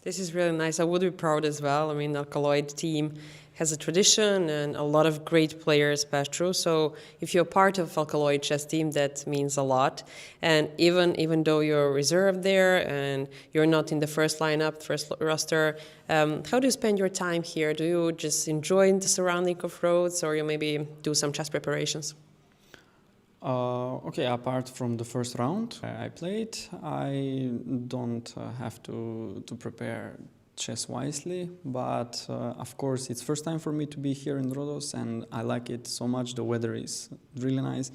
Speaker 3: This is really nice. I would be proud as well. I mean, Alkaloid team has a tradition and a lot of great players pass through. So if you're part of Alkaloid chess team, that means a lot. And even though you're reserved there and you're not in the first lineup, first roster, how do you spend your time here? Do you just enjoy the surrounding of Rhodes, or you maybe do some chess preparations?
Speaker 13: Okay, apart from the first round I played, I don't have to prepare chess wisely, but of course it's first time for me to be here in Rhodes, and I like it so much. The weather is really nice.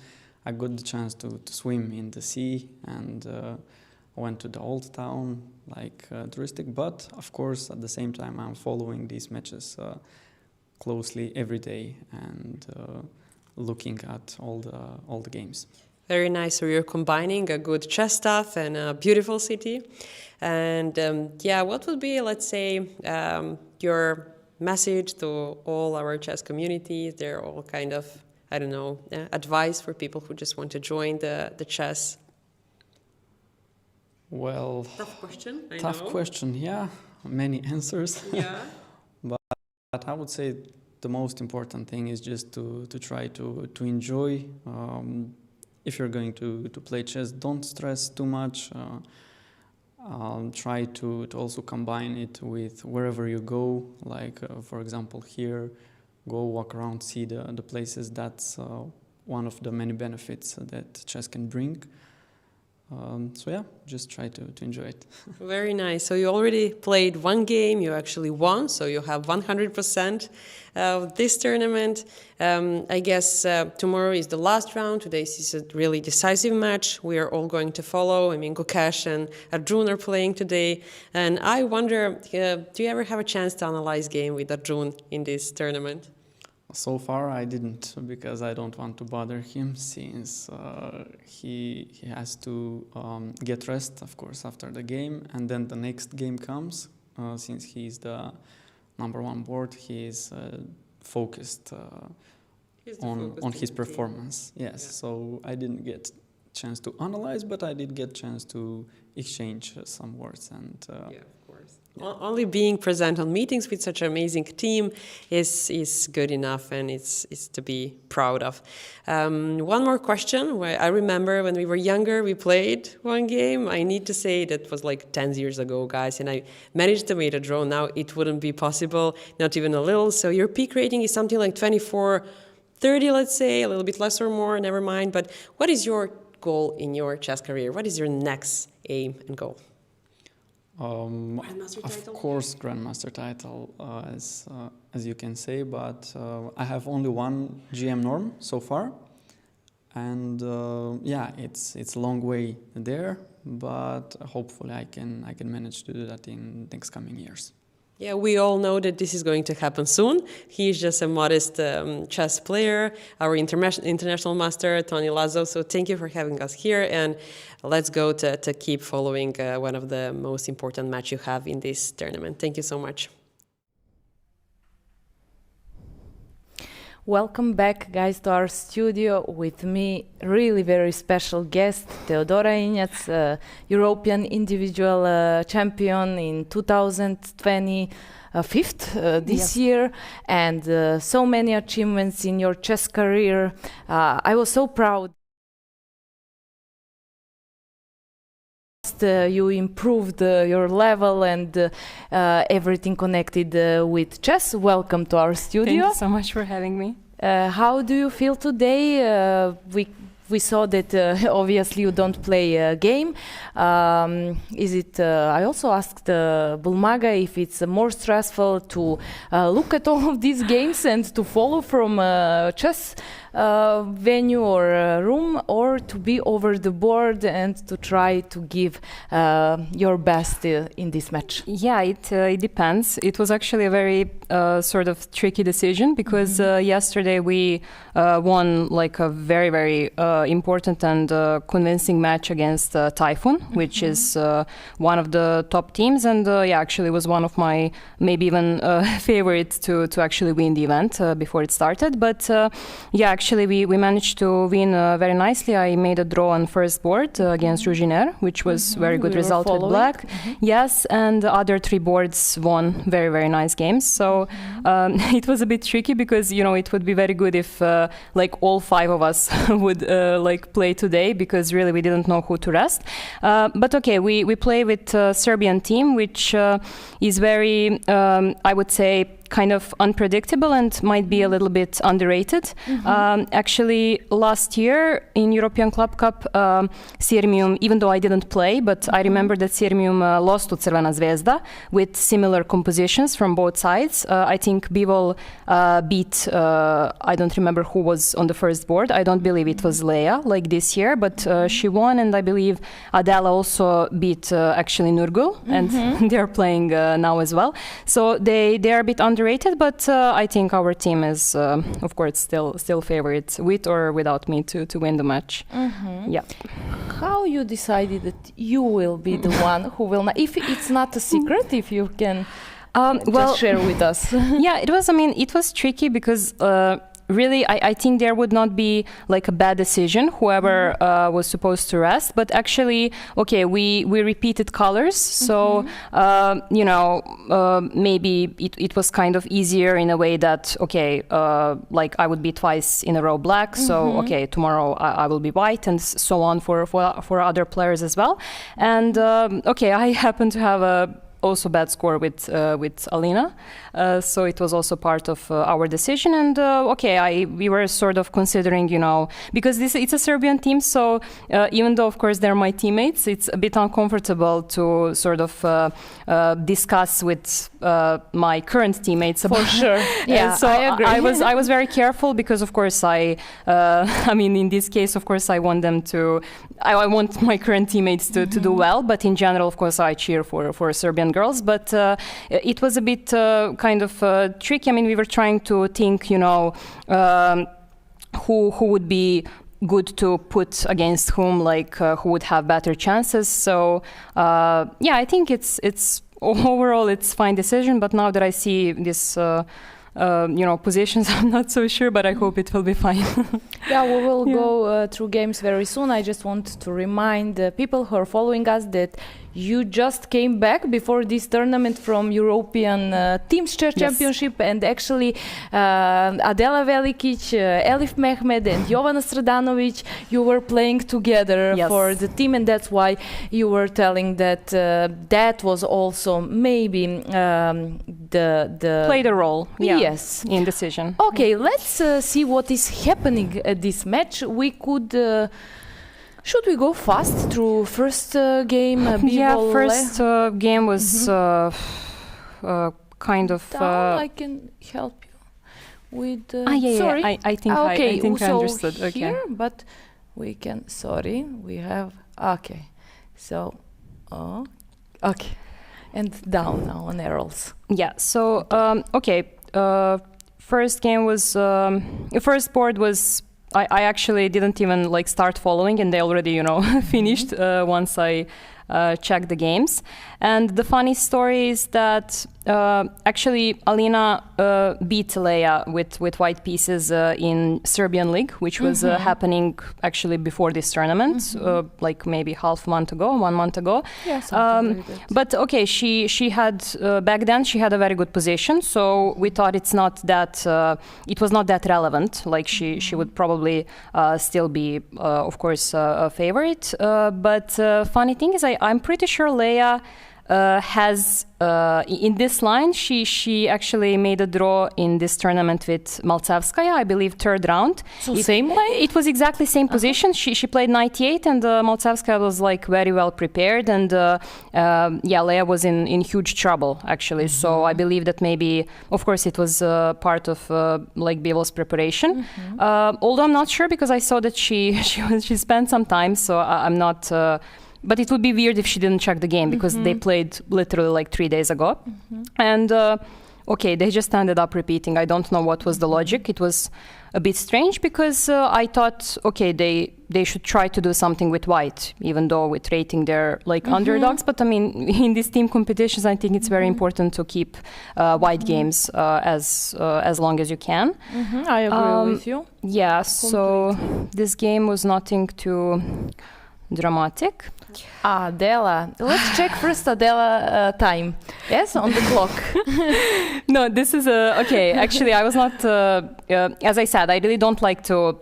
Speaker 13: I got the chance to swim in the sea, and I went to the old town, like touristic, but of course at the same time I'm following these matches closely every day and looking at all the games.
Speaker 3: Very nice. So you're combining a good chess stuff and a beautiful city. And yeah, what would be, let's say, your message to all our chess communities? They're all kind of, I don't know, advice for people who just want to join the chess.
Speaker 13: Well,
Speaker 3: tough question.
Speaker 13: Tough question. Yeah, many answers.
Speaker 3: Yeah.
Speaker 13: But I would say the most important thing is just to try to enjoy. If you're going to play chess, don't stress too much. Try to also combine it with wherever you go. Like, for example, here, go walk around, see the places. That's one of the many benefits that chess can bring. So yeah, just try to enjoy it.
Speaker 3: Very nice. So you already played one game, you actually won, so you have 100% of this tournament. I guess tomorrow is the last round. Today is a really decisive match. We are all going to follow. I mean, Gukesh and Arjun are playing today. And I wonder, do you ever have a chance to analyze game with Arjun in this tournament?
Speaker 13: So far, I didn't, because I don't want to bother him, since he has to get rest, of course, after the game, and then the next game comes. Since he's the #1 board, he is focused on his performance. Yes, yeah. So I didn't get chance to analyze, but I did get chance to exchange some words and.
Speaker 3: Yeah, of course. Only being present on meetings with such an amazing team is good enough, and it's to be proud of. One more question. I remember when we were younger, we played one game. I need to say that was like 10 years ago, guys, and I managed to make a draw. Now it wouldn't be possible, not even a little. So your peak rating is something like 24-30, let's say, a little bit less or more, never mind. But what is your goal in your chess career? What is your next aim and goal?
Speaker 13: Of course, Grandmaster title, as you can say, but I have only one GM norm so far, and yeah, it's a long way there, but hopefully I can manage to do that in next coming years.
Speaker 3: Yeah, we all know that this is going to happen soon. He's just a modest chess player, our international master, Tony Lazo. So thank you for having us here, and let's go to keep following one of the most important matches you have in this tournament. Thank you so much.
Speaker 6: Welcome back, guys, to our studio. With me, really very special guest, Teodora Inyac, European individual champion in 2025 this year, and so many achievements in your chess career. I was so proud. You improved your level and everything connected with chess. Welcome to our studio.
Speaker 14: Thank you so much for having me.
Speaker 6: How do you feel today? We saw that obviously you don't play a game. Is it? I also asked Bulmaga if it's more stressful to look at all of these games and to follow from chess venue or room, or to be over the board and to try to give your best in this match?
Speaker 14: Yeah, it depends. It was actually a very sort of tricky decision, because yesterday we won like a very, very important and convincing match against Typhoon, which is one of the top teams, and yeah, actually was one of my maybe even favorites to actually win the event before it started. But yeah, actually we managed to win very nicely. I made a draw on first board against Jiner, which was very good result with black. Yes, and the other 3 boards won very, very nice games. So it was a bit tricky, because you know it would be very good if like all 5 of us would like play today, because really we didn't know who to rest. But okay, we play with Serbian team, which is very I would say kind of unpredictable and might be a little bit underrated. Actually, last year in European Club Cup, Sirmium, even though I didn't play, but I remember that Sirmium lost to Crvena Zvezda with similar compositions from both sides. I think Bivol beat, I don't remember who was on the first board. I don't believe it was Leia like this year, but she won, and I believe Adela also beat actually Nurgul, and they're playing now as well. So they are a bit underrated, but I think our team is, of course, still favorite with or without me to win the match. Yeah.
Speaker 6: How you decided that you will be the one who will not? If it's not a secret, if you can just share with us.
Speaker 14: Yeah, it was tricky because really, I think there would not be like a bad decision, whoever was supposed to rest. But actually, okay, we repeated colors. So, maybe it was kind of easier in a way that, okay, like I would be twice in a row black. So, okay, tomorrow I will be white, and so on for other players as well. And, okay, I happen to have a also bad score with Alina, so it was also part of our decision. And we were sort of considering, because it's a Serbian team, so even though of course they're my teammates, it's a bit uncomfortable to sort of discuss with my current teammates about.
Speaker 6: For sure, yeah.
Speaker 14: So
Speaker 6: I agree.
Speaker 14: I was very careful because of course I mean in this case of course I want them to. I want my current teammates to do well, but in general, of course, I cheer for Serbian girls. But it was a bit kind of tricky. I mean, we were trying to think, who would be good to put against whom, like who would have better chances. So I think it's overall it's fine decision. But now that I see this. Positions, I'm not so sure, but I hope it will be fine.
Speaker 6: Yeah, we will go through games very soon. I just want to remind the people who are following us that you just came back before this tournament from European Teams Chess Championship, and actually Adela Velikic, Elif Mehmed and Jovana Stradanovic, you were playing together for the team, and that's why you were telling that that was also maybe the
Speaker 14: played a role
Speaker 6: yes
Speaker 14: in decision.
Speaker 6: Okay, let's see what is happening at this match. We could should we go fast through first game?
Speaker 14: First game was kind of.
Speaker 6: I can help you with.
Speaker 14: Sorry, I think I understood. Okay,
Speaker 6: here, but we can. Sorry, we have. Okay, so, okay, and down now on arrows.
Speaker 14: Yeah. So first game was first board was. I actually didn't even like start following, and they already finished once I checked the games. And the funny story is that actually Alina beat Leia with white pieces in Serbian League, which was happening actually before this tournament, like maybe 1 month ago.
Speaker 6: Yes.
Speaker 14: But okay, she had back then she had a very good position, so we thought it was not that relevant. Like she would probably still be, of course, a favorite. But funny thing is, I'm pretty sure Leia has in this line she actually made a draw in this tournament with Maltsevskaya, I believe third round.
Speaker 6: So same line?
Speaker 14: It was exactly same position. She played knight e8, and Maltsevskaya was like very well prepared, and Leia was in huge trouble actually. So I believe that maybe, of course, it was part of like Bivol's preparation. Although I'm not sure, because I saw that she spent some time, so I'm not. But it would be weird if she didn't check the game, because they played literally like 3 days ago. And they just ended up repeating. I don't know what was the logic. It was a bit strange, because I thought, okay, they should try to do something with white, even though with rating they're like underdogs. But I mean, in these team competitions, I think it's very important to keep white games as long as you can.
Speaker 6: I agree with you.
Speaker 14: Yeah, so this game was nothing too dramatic.
Speaker 6: Adela, let's check first Adela time. Yes, on the clock.
Speaker 14: No, this is okay. Actually, I was not. As I said, I really don't like to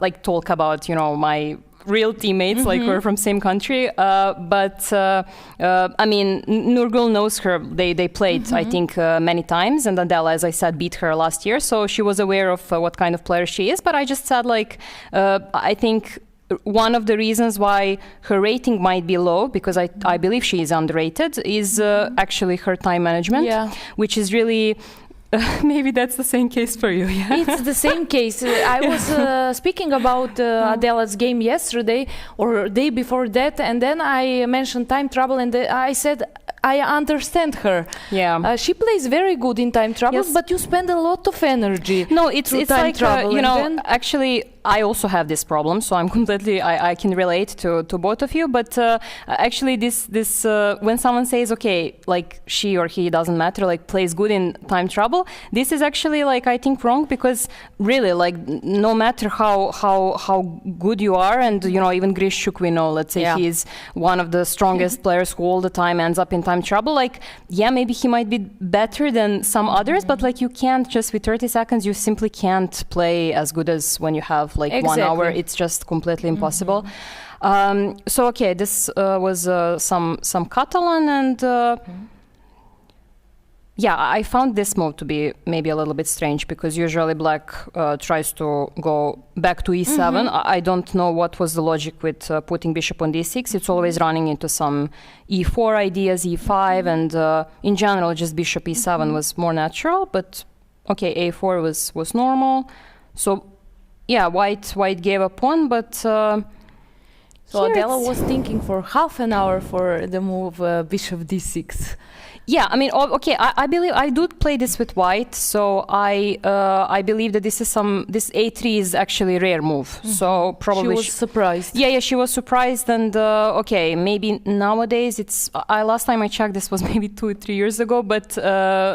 Speaker 14: like talk about my real teammates, like we're from same country. But I mean, Nurgul knows her. They played, I think, many times, and Adela, as I said, beat her last year, so she was aware of what kind of player she is. But I just said, like, I think one of the reasons why her rating might be low, because I believe she is underrated, is actually her time management, which is really. Maybe that's the same case for you. Yeah?
Speaker 6: It's the same case. I was speaking about Adela's game yesterday or day before that, and then I mentioned time trouble, and I said I understand her.
Speaker 14: Yeah,
Speaker 6: she plays very good in time trouble, but you spend a lot of energy.
Speaker 14: No, it's like
Speaker 6: trouble,
Speaker 14: you know. Actually, I also have this problem, so I'm completely. I can relate to both of you. But actually, this when someone says, okay, like she or he, doesn't matter, like plays good in time trouble, this is actually, like, I think wrong, because really, like, no matter how good you are, and you know, even Grishuk, we know, let's say he is one of the strongest players who all the time ends up in time trouble. Like, yeah, maybe he might be better than some others, but like, you can't just with 30 seconds, you simply can't play as good as when you have like 1 hour. It's just completely impossible. So okay, this was some Catalan, and yeah, I found this move to be maybe a little bit strange, because usually black tries to go back to e7. I don't know what was the logic with putting bishop on d6. It's always running into some e4 ideas, e5, and in general just bishop e7 was more natural, but okay, a4 was normal. So yeah, white gave a pawn, but
Speaker 6: so Adela was thinking for half an hour for the move bishop d6.
Speaker 14: Yeah, I mean, okay, I believe I do play this with white, so I believe that this a3 is actually a rare move. So probably
Speaker 6: she was surprised.
Speaker 14: Yeah, she was surprised, and okay, maybe nowadays it's. Last time I checked, this was maybe 2-3 years ago, but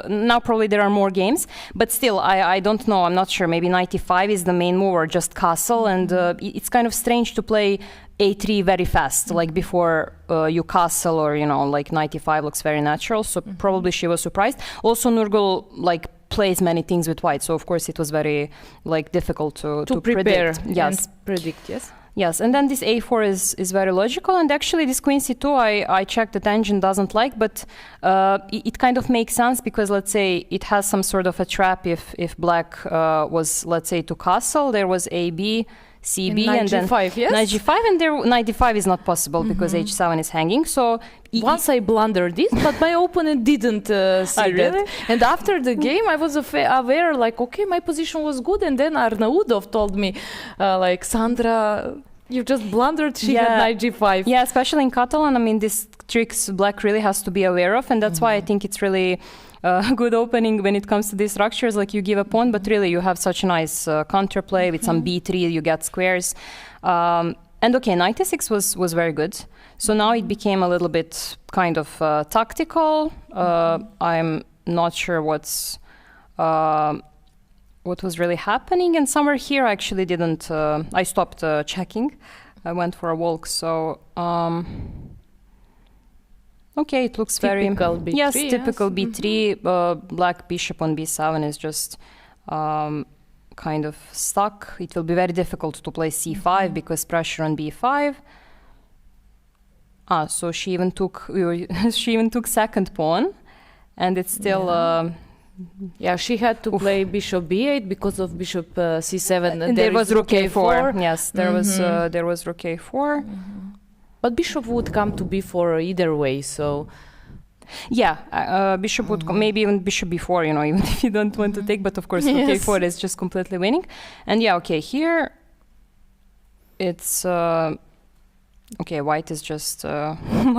Speaker 14: now probably there are more games. But still, I don't know. I'm not sure. Maybe knight e5 is the main move, or just castle, and it's kind of strange to play a3 very fast, like before you castle, or you know, like knight e5 looks very natural. So probably she was surprised. Also, Nurgul like plays many things with white, so of course it was very like difficult to
Speaker 6: prepare.
Speaker 14: Predict. Yes,
Speaker 6: predict.
Speaker 14: Yes, and then this a4 is very logical, and actually this queen c2 I checked that engine doesn't like, but it kind of makes sense, because let's say it has some sort of a trap if black was, let's say, to castle. There was ab, CB, and then knight g5, and there knight d5 is not possible because h7 is hanging. So
Speaker 6: once I blundered this, but my opponent didn't see that. And after the game, I was aware, like, okay, my position was good, and then Arnaudov told me, like, Sandra, you just blundered. She had knight g5.
Speaker 14: Yeah, especially in Catalan. I mean, these tricks black really has to be aware of, and that's why I think it's really good opening when it comes to these structures. Like, you give a pawn, but really you have such a nice counterplay with some b3, you get squares. And okay, knight e6 was very good. So now it became a little bit kind of tactical. I'm not sure what was really happening. And somewhere here I actually didn't, I stopped checking. I went for a walk, so... okay, it looks
Speaker 6: typical
Speaker 14: very...
Speaker 6: B3,
Speaker 14: yes, typical b3. Black bishop on b7 is just kind of stuck. It will be very difficult to play c5 because pressure on b5. So she even took second pawn, and it's still...
Speaker 6: yeah, she had to play bishop b8 because of bishop c7.
Speaker 14: And there was rook a4. Yes, there was rook a4.
Speaker 6: But bishop would come to b4 either way, so...
Speaker 14: Yeah, bishop would maybe even bishop b4, you know, even if you don't want to take, but of course rook a4 is just completely winning. And yeah, okay, here it's... okay, white is just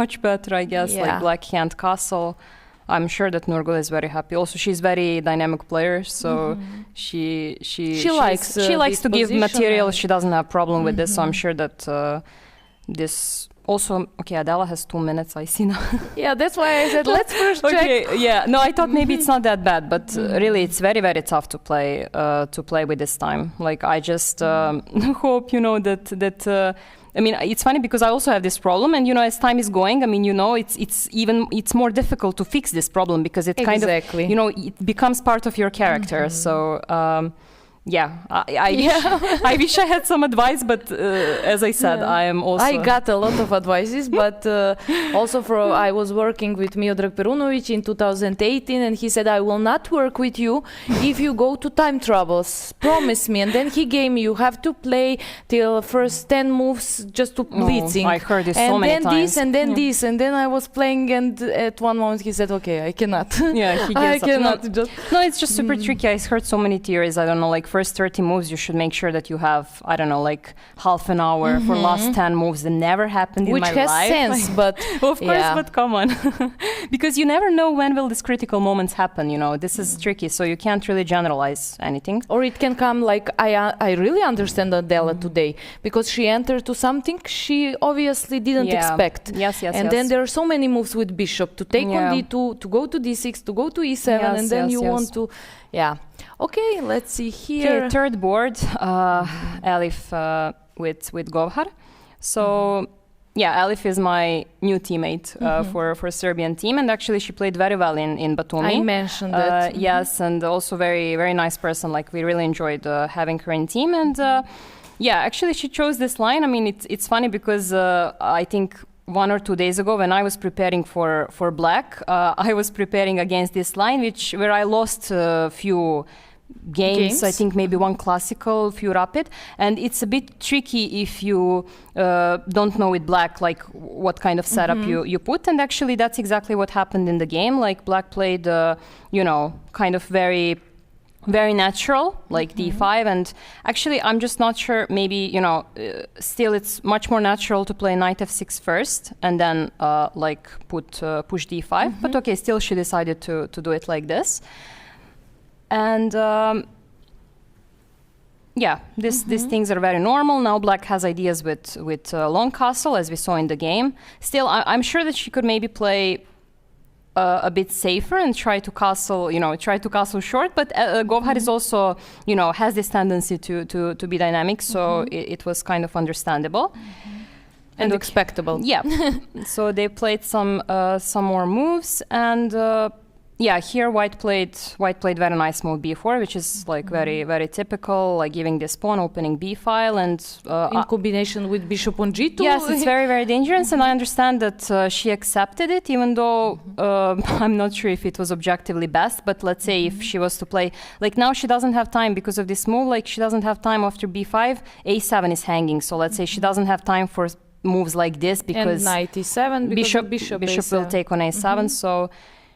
Speaker 14: much better, I guess, like black can't castle. I'm sure that Nurgul is very happy. Also, she's very dynamic player, so she likes to give material. She doesn't have problem with this, so I'm sure that this also. Okay, Adela has 2 minutes. I see now.
Speaker 6: Yeah, that's why I said let's first check.
Speaker 14: Okay, yeah, no, I thought maybe it's not that bad, but really, it's very, very tough to play with this time. Like, I just hope, you know, that. I mean, it's funny because I also have this problem, and you know, as time is going, I mean, you know, it's more difficult to fix this problem because it kind of, you know, it becomes part of your character. So I wish I had some advice, but as I said, I am also...
Speaker 6: I got a lot of advices, but also I was working with Miodrag Perunovic in 2018, and he said, I will not work with you if you go to time troubles. Promise me. And then he gave me, you have to play till first 10 moves just to blitzing.
Speaker 14: I heard this so many times.
Speaker 6: And then this, and then I was playing, and at one moment he said, okay, I cannot.
Speaker 14: Yeah, he
Speaker 6: I
Speaker 14: gives up.
Speaker 6: cannot.
Speaker 14: No, it's just super tricky. I heard so many theories. I don't know, like first 30 moves, you should make sure that you have, I don't know, like half an hour for last 10 moves. That never happened in my life.
Speaker 6: Which has sense, but
Speaker 14: of course, but come on. Because you never know when will these critical moments happen, you know. This is tricky, so you can't really generalize anything.
Speaker 6: Or it can come like, I really understand Adela today, because she entered to something she obviously didn't expect.
Speaker 14: Yes.
Speaker 6: And then there are so many moves with bishop, to take on d2, to go to d6, to go to e7, and then you want to... Yeah. Okay, let's see here.
Speaker 14: Okay, third board, Elif with Govhar. So, Elif is my new teammate for Serbian team, and actually she played very well in Batumi.
Speaker 6: I mentioned that.
Speaker 14: Yes, and also very, very nice person. Like, we really enjoyed having her in team. And actually she chose this line. I mean, it's funny because I think 1 or 2 days ago, when I was preparing for black, I was preparing against this line, where I lost a few games. I think maybe one classical, few rapid, and it's a bit tricky if you don't know with black like what kind of setup you put. And actually, that's exactly what happened in the game. Like black played, kind of very natural, like d5, and actually I'm just not sure, maybe, still it's much more natural to play knight f6 first and then push d5, but okay, still she decided to do it like this. And these things are very normal. Now black has ideas with long castle, as we saw in the game. Still, I'm sure that she could maybe play a bit safer and try to castle short, but Govhar is also, has this tendency to be dynamic, so it was kind of understandable and expectable. Yeah. So they played some more moves, and here white played very nice move b4, which is like very, very typical, like giving this pawn, opening b file, and
Speaker 6: in combination with bishop on g2.
Speaker 14: Yes, it's very, very dangerous, and I understand that she accepted it, even though I'm not sure if it was objectively best. But let's say if she was to play, like now she doesn't have time because of this move. Like she doesn't have time after b5, a7 is hanging. So let's say she doesn't have time for moves like this because
Speaker 6: and knight e7,
Speaker 14: bishop
Speaker 6: a7.
Speaker 14: Will take on a7. So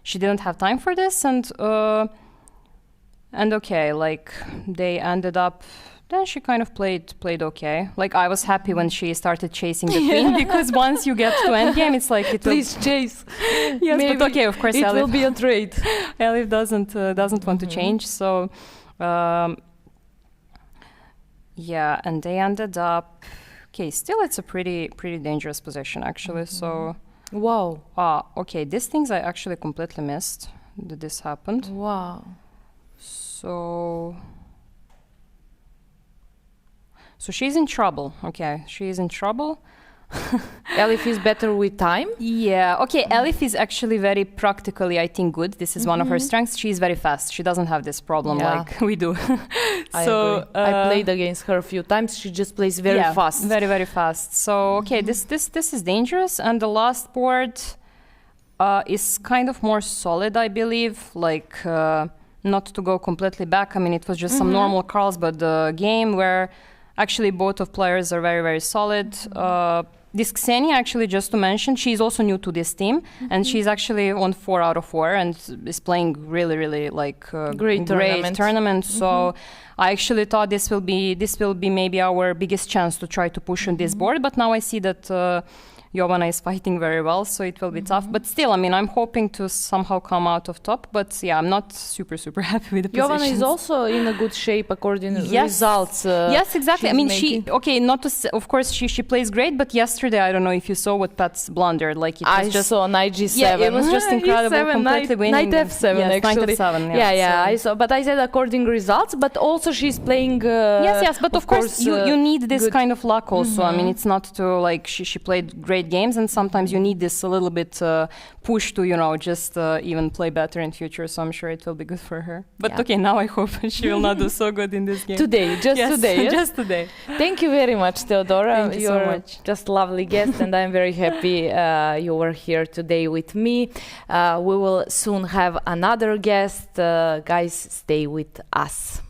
Speaker 14: she didn't have time for this, and okay, like they ended up. Then she kind of played okay. Like I was happy when she started chasing the queen, because once you get to endgame, it's like it.
Speaker 6: Please chase.
Speaker 14: Yes,
Speaker 6: maybe
Speaker 14: but okay, of course,
Speaker 6: it
Speaker 14: Elif
Speaker 6: will be a trade.
Speaker 14: Elif doesn't want to change, so and they ended up. Okay, still it's a pretty dangerous position actually. So.
Speaker 6: Wow.
Speaker 14: Okay, these things I actually completely missed that this happened.
Speaker 6: Wow.
Speaker 14: So she's in trouble. Okay, she is in trouble.
Speaker 6: Elif is better with time?
Speaker 14: Yeah, okay, Elif is actually very practically, I think, good. This is one of her strengths. She is very fast. She doesn't have this problem like we do.
Speaker 6: I agree. I played against her a few times. She just plays very fast.
Speaker 14: Very, very fast. So, okay, this is dangerous. And the last board is kind of more solid, I believe. Like, not to go completely back. I mean, it was just some normal calls, but the game where actually both of players are very, very solid. This Ksenia, actually, just to mention, she's also new to this team, and she's actually on 4 out of 4 and is playing really, really like great tournament. So I actually thought this will be maybe our biggest chance to try to push on this board, but now I see that Jovana is fighting very well, so it will be tough. But still, I mean, I'm hoping to somehow come out of top. But yeah, I'm not super happy with the position.
Speaker 6: Jovana is also in a good shape according to results.
Speaker 14: Yes, exactly. I mean, of course, she plays great. But yesterday, I don't know if you saw what Pat's blundered. Like
Speaker 6: I saw knight g7.
Speaker 14: Yeah, it was just incredible.
Speaker 6: E7,
Speaker 14: completely winning.
Speaker 6: Knight f7,
Speaker 14: yes,
Speaker 6: actually.
Speaker 14: Knight f7.
Speaker 6: Yeah, I saw. But I said according results. But also she's playing.
Speaker 14: Yes. But of course, you need this kind of luck also. I mean, it's not to like she played great great games, and sometimes you need this a little bit push to, just even play better in future. So I'm sure it will be good for her. But okay, now I hope she will not do so good in this game.
Speaker 6: Today, today. Yes?
Speaker 14: Just today.
Speaker 6: Thank you very much, Theodora.
Speaker 14: Thank you so much.
Speaker 6: Just lovely guest, and I'm very happy you were here today with me. We will soon have another guest. Guys, stay with us.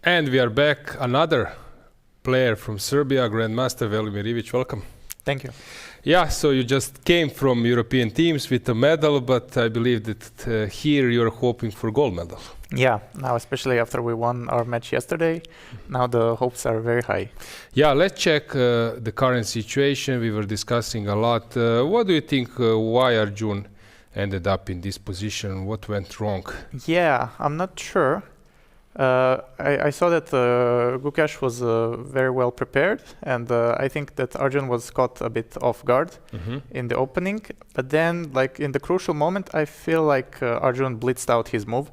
Speaker 5: And we are back. Another player from Serbia, Grandmaster Velimir Ivic. Welcome.
Speaker 15: Thank you.
Speaker 5: Yeah, so you just came from European teams with a medal, but I believe that here you're hoping for gold medal.
Speaker 15: Yeah, now especially after we won our match yesterday, now the hopes are very high.
Speaker 5: Yeah, let's check the current situation. We were discussing a lot. What do you think why Arjun ended up in this position? What went wrong?
Speaker 15: Yeah, I'm not sure. I saw that Gukesh was very well prepared, and I think that Arjun was caught a bit off guard in the opening. But then, like in the crucial moment, I feel like Arjun blitzed out his move.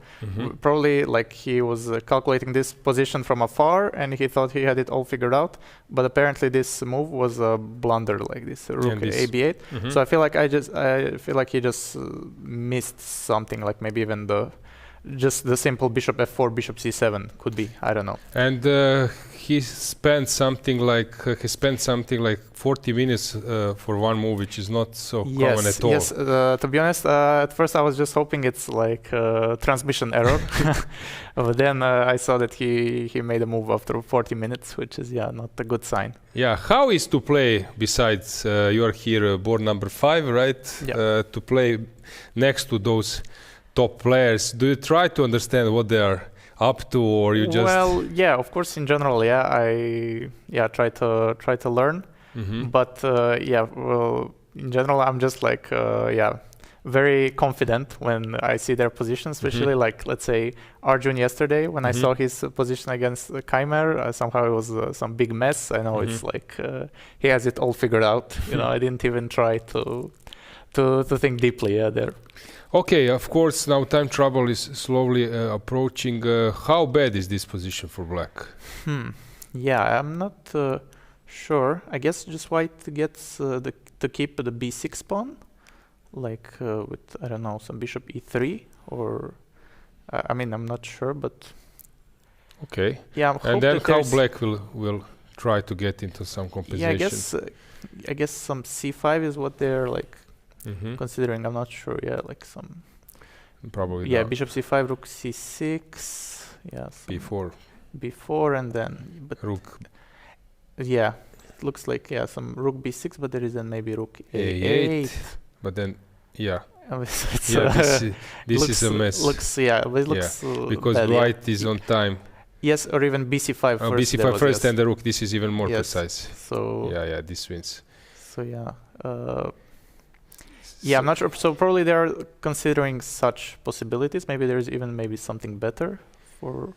Speaker 15: Probably like he was calculating this position from afar, and he thought he had it all figured out. But apparently, this move was a blunder, like this rook AB8. So I feel like he just missed something, like maybe even just the simple bishop f4, bishop c7 could be. I don't know.
Speaker 5: And he spent something like 40 minutes for one move, which is not so common at all.
Speaker 15: Yes, to be honest, at first I was just hoping it's like a transmission error. But then I saw that he made a move after 40 minutes, which is not a good sign.
Speaker 5: Yeah, how is to play besides you are here board number 5, right?
Speaker 15: Yeah.
Speaker 5: To play next to those top players, do you try to understand what they are up to, or you just?
Speaker 15: Well, yeah, of course. In general, I try to learn. But well, in general, I'm just like very confident when I see their positions, especially like let's say Arjun yesterday when I saw his position against Keymer. Somehow it was some big mess. I know it's like he has it all figured out. I didn't even try to think deeply there.
Speaker 5: Okay, of course, now time trouble is slowly approaching. How bad is this position for black?
Speaker 15: Yeah, I'm not sure. I guess just white gets to keep the b6 pawn, like with, I don't know, some bishop e3, or I mean, I'm not sure, but
Speaker 5: okay.
Speaker 15: Yeah,
Speaker 5: and then how black will try to get into some compensation?
Speaker 15: Yeah, I guess some c5 is what they're like considering. I'm not sure. Yeah, like some
Speaker 5: probably.
Speaker 15: Yeah, bishop c5, rook c6. Yeah,
Speaker 5: b4,
Speaker 15: b4, and then
Speaker 5: rook.
Speaker 15: Yeah, it looks like some rook b6, but there is then maybe rook
Speaker 5: a8.
Speaker 15: a8.
Speaker 5: But then, yeah.
Speaker 15: This
Speaker 5: is a mess.
Speaker 15: Looks it looks
Speaker 5: because
Speaker 15: bad,
Speaker 5: white is on time.
Speaker 15: Yes, or even bc5 first.
Speaker 5: bc5 first and the rook. This is even more precise.
Speaker 15: So
Speaker 5: yeah, this wins.
Speaker 15: So I'm not sure. So probably they are considering such possibilities. Maybe there's even something better for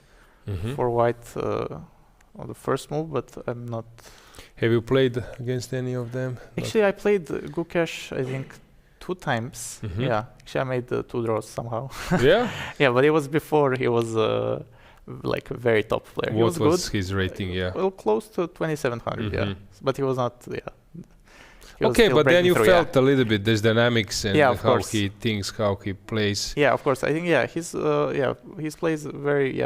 Speaker 15: white on the first move, but I'm not.
Speaker 5: Have you played against any of them?
Speaker 15: Actually, I played Gukesh, I think, 2 times. Yeah, actually, I made 2 draws somehow.
Speaker 5: Yeah?
Speaker 15: Yeah, but it was before he was like a very top player.
Speaker 5: What
Speaker 15: he
Speaker 5: was his rating? Yeah.
Speaker 15: Well, close to 2700. Yeah, but he was not. Yeah.
Speaker 5: Okay, but then you felt a little bit there's dynamics and how he thinks, how he plays.
Speaker 15: Yeah, of course. I think his plays very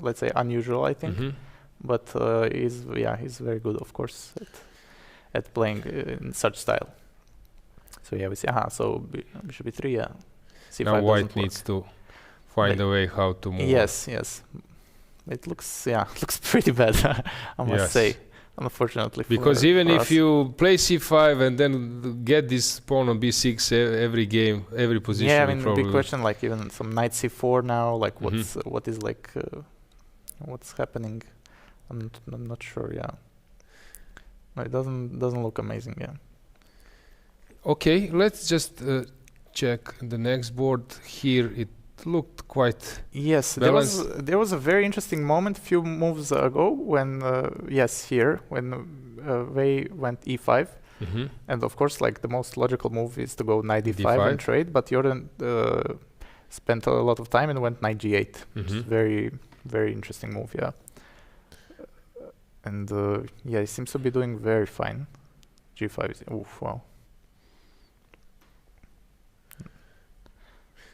Speaker 15: let's say unusual. I think, but he's very good, of course, at playing in such style. So we see. So bishop b3. Yeah. C5
Speaker 5: now white needs to find a way how to move.
Speaker 15: Yes. It looks pretty bad. I must say. Unfortunately,
Speaker 5: because even if you play c5 and then get this pawn on b6 every game, every position.
Speaker 15: Yeah, I mean, the big question, like even some knight c4 now, like what is like what's happening? I'm not sure. Yeah, no, it doesn't look amazing. Yeah.
Speaker 5: Okay, let's just check the next board here. It looked quite balanced.
Speaker 15: There was a very interesting moment a few moves ago when when Wei went e5, and of course like the most logical move is to go knight d5 and trade, but Jordan spent a lot of time and went knight g8, which is very, very interesting move. Yeah, and he seems to be doing very fine. G5 is wow.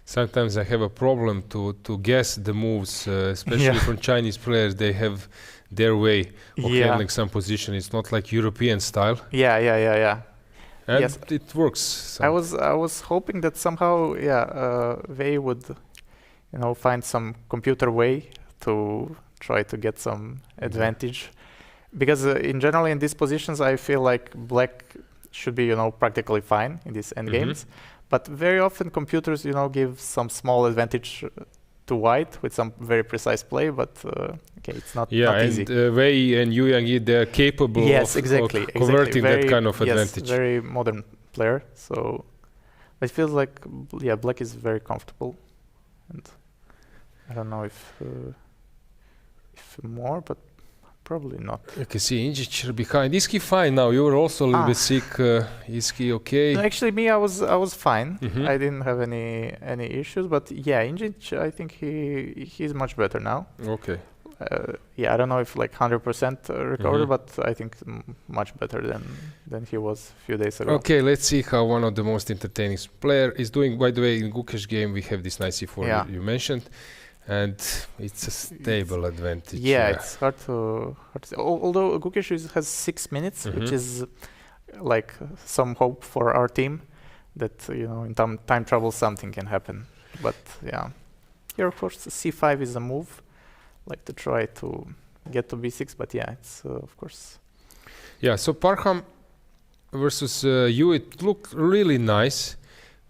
Speaker 5: Sometimes I have a problem to guess the moves, especially from Chinese players. They have their way of handling some position. It's not like European style.
Speaker 15: Yeah.
Speaker 5: And it works.
Speaker 15: I was hoping that somehow, Wei would, find some computer way to try to get some advantage, because in general in these positions I feel like black should be, practically fine in these endgames. But very often computers, give some small advantage to white with some very precise play, but it's not easy.
Speaker 5: Wei and Yangyi, they're capable of converting that kind of advantage.
Speaker 15: Yes, very modern player. So it feels like, black is very comfortable. And I don't know if more, but probably not.
Speaker 5: You can see Muzychuk behind. Is he fine now? You were also a little bit sick. Is he okay?
Speaker 15: No, actually, me, I was fine. I didn't have any issues. But Muzychuk, I think he's much better now.
Speaker 5: Okay.
Speaker 15: I don't know if like 100% recovered, but I think much better than he was a few days ago.
Speaker 5: Okay, let's see how one of the most entertaining player is doing. By the way, in Gukesh game we have this knight c4 you mentioned. And it's a stable advantage.
Speaker 15: Yeah, it's hard to say. Although Gukesh has 6 minutes, which is like some hope for our team that in time trouble something can happen. But here of course c5 is a move, like to try to get to b6. But it's of course.
Speaker 5: Yeah. So Parham versus you, it looked really nice,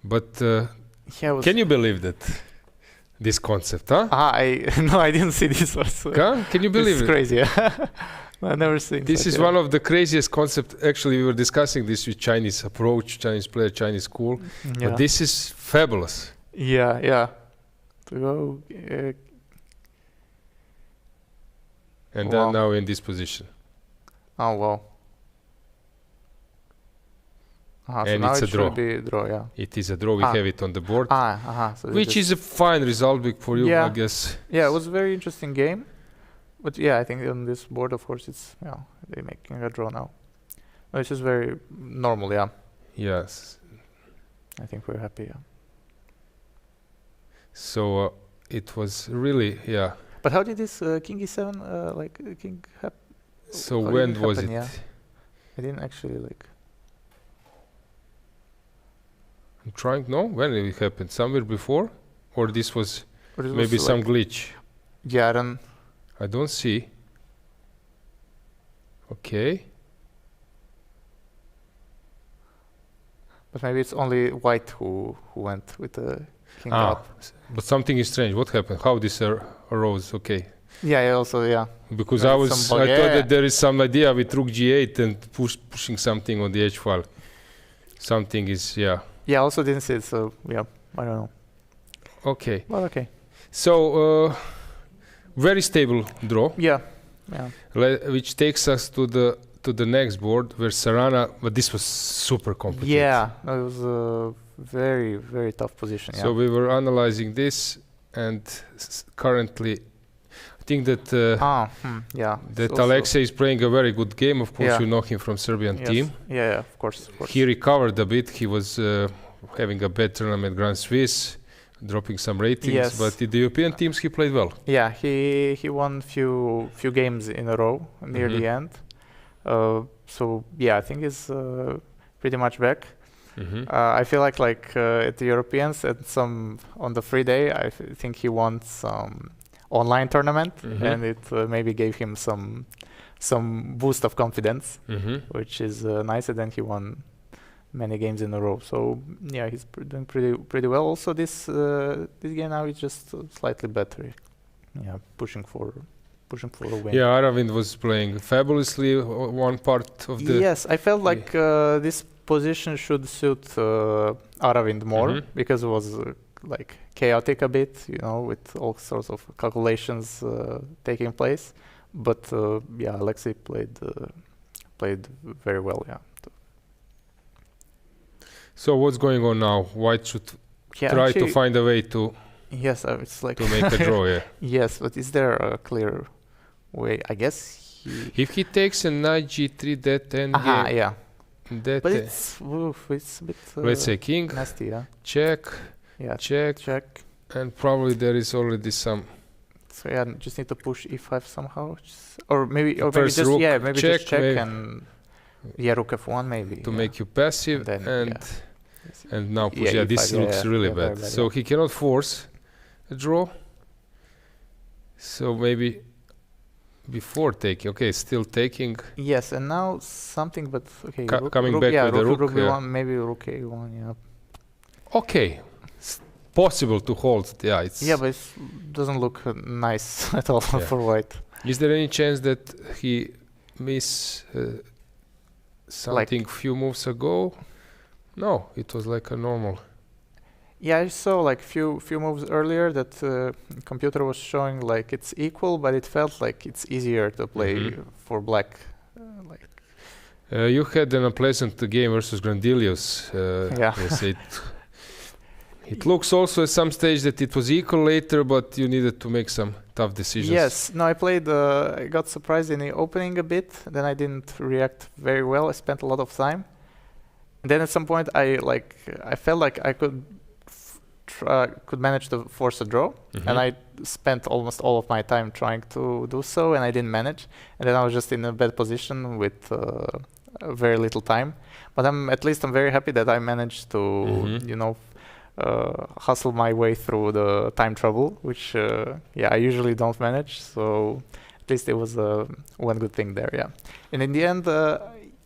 Speaker 5: but can you believe that? This concept, huh?
Speaker 15: I didn't see this one.
Speaker 5: Can you believe it?
Speaker 15: It's crazy. I've never seen
Speaker 5: this. Is one of the craziest concepts. Actually, we were discussing this with Chinese approach, Chinese player, Chinese school. But this is fabulous.
Speaker 15: Yeah. To go.
Speaker 5: And then now in this position.
Speaker 15: Oh wow. So
Speaker 5: and it's a draw. It is a draw. We have it on the board,
Speaker 15: so
Speaker 5: which is a fine result for you, I guess.
Speaker 15: Yeah, it was a very interesting game, but I think on this board, of course, it's they're making a draw now, which is very normal. Yeah.
Speaker 5: Yes.
Speaker 15: I think we're happy. Yeah.
Speaker 5: So it was really
Speaker 15: But how did this King e7 King happen?
Speaker 5: So when was it?
Speaker 15: Yeah. I didn't actually like.
Speaker 5: I'm trying. No, when did it happen? Somewhere before, or this was maybe some glitch.
Speaker 15: Yeah,
Speaker 5: I don't see. Okay.
Speaker 15: But maybe it's only white who went with the king up.
Speaker 5: But something is strange. What happened? How this arose? Okay.
Speaker 15: Yeah, also, yeah.
Speaker 5: Because
Speaker 15: There
Speaker 5: I
Speaker 15: is
Speaker 5: was,
Speaker 15: some
Speaker 5: I
Speaker 15: bug.
Speaker 5: thought
Speaker 15: Yeah.
Speaker 5: that there is some idea with rook g8 and pushing something on the h file. Something is, yeah.
Speaker 15: Yeah, I also didn't see it, so yeah, I don't know.
Speaker 5: Okay.
Speaker 15: Well, okay.
Speaker 5: So, very stable draw.
Speaker 15: Yeah. Yeah.
Speaker 5: Which takes us to the next board where Sarana, but this was super complicated.
Speaker 15: Yeah, it was a very, very tough position.
Speaker 5: So we were analyzing this, and currently, I think that
Speaker 15: yeah,
Speaker 5: that
Speaker 15: also
Speaker 5: Alexei is playing a very good game. Of course,
Speaker 15: Yeah.
Speaker 5: you know him from Serbian
Speaker 15: Yes.
Speaker 5: team.
Speaker 15: Yeah, of course.
Speaker 5: He recovered a bit. He was having a bad tournament, Grand Swiss, dropping some ratings.
Speaker 15: Yes.
Speaker 5: But in the European teams, he played well.
Speaker 15: Yeah, he won few games in a row near the end. So yeah, I think he's pretty much back. I feel like at the Europeans and some on the free day, I think he won some online tournament, and it maybe gave him some boost of confidence, which is nice. And then he won many games in a row. So yeah, he's doing pretty well. Also, this game now is just slightly better. Yeah, pushing for a win.
Speaker 5: Yeah, Aravind was playing fabulously one part of the...
Speaker 15: Yes, I felt like this position should suit Aravind more because it was like chaotic a bit, you know, with all sorts of calculations taking place. But yeah, Alexei played very well. Yeah.
Speaker 5: So what's going on now? White should try to find a way to...
Speaker 15: Yes, it's like
Speaker 5: to make a draw. Yeah.
Speaker 15: Yes, but is there a clear way? I guess
Speaker 5: if he takes a knight g3, that end game.
Speaker 15: Yeah.
Speaker 5: That
Speaker 15: but it's a bit.
Speaker 5: Let's say king.
Speaker 15: Nasty, yeah.
Speaker 5: Check.
Speaker 15: Yeah.
Speaker 5: Check. And probably there is already some.
Speaker 15: So yeah, just need to push e5 somehow, or maybe
Speaker 5: First
Speaker 15: just
Speaker 5: rook
Speaker 15: maybe
Speaker 5: check,
Speaker 15: just check
Speaker 5: maybe.
Speaker 15: And rook f1 maybe
Speaker 5: to make you passive,
Speaker 15: then,
Speaker 5: and now push.
Speaker 15: Yeah,
Speaker 5: This
Speaker 15: e5,
Speaker 5: looks really bad. So he cannot force a draw. So maybe before taking, okay, still taking.
Speaker 15: Yes, and now something, but okay,
Speaker 5: coming back with the rook.
Speaker 15: B1, maybe rook a1, yeah.
Speaker 5: Okay, it's possible to hold. Yeah, it's.
Speaker 15: Yeah, but it doesn't look nice at all for white.
Speaker 5: Is there any chance that he miss something few moves ago? No, it was like a normal.
Speaker 15: Yeah, I saw like few moves earlier that computer was showing like it's equal, but it felt like it's easier to play for black.
Speaker 5: You had an unpleasant game versus Grandilius.
Speaker 15: Yeah.
Speaker 5: Yes, it looks also at some stage that it was equal later, but you needed to make some tough decisions.
Speaker 15: Yes, no, I played. I got surprised in the opening a bit. Then I didn't react very well. I spent a lot of time. And then at some point, I felt like I could manage to force a draw, and I spent almost all of my time trying to do so, and I didn't manage. And then I was just in a bad position with very little time. But I'm very happy that I managed to, hustle my way through the time trouble, which I usually don't manage. So at least it was one good thing there. Yeah, and in the end.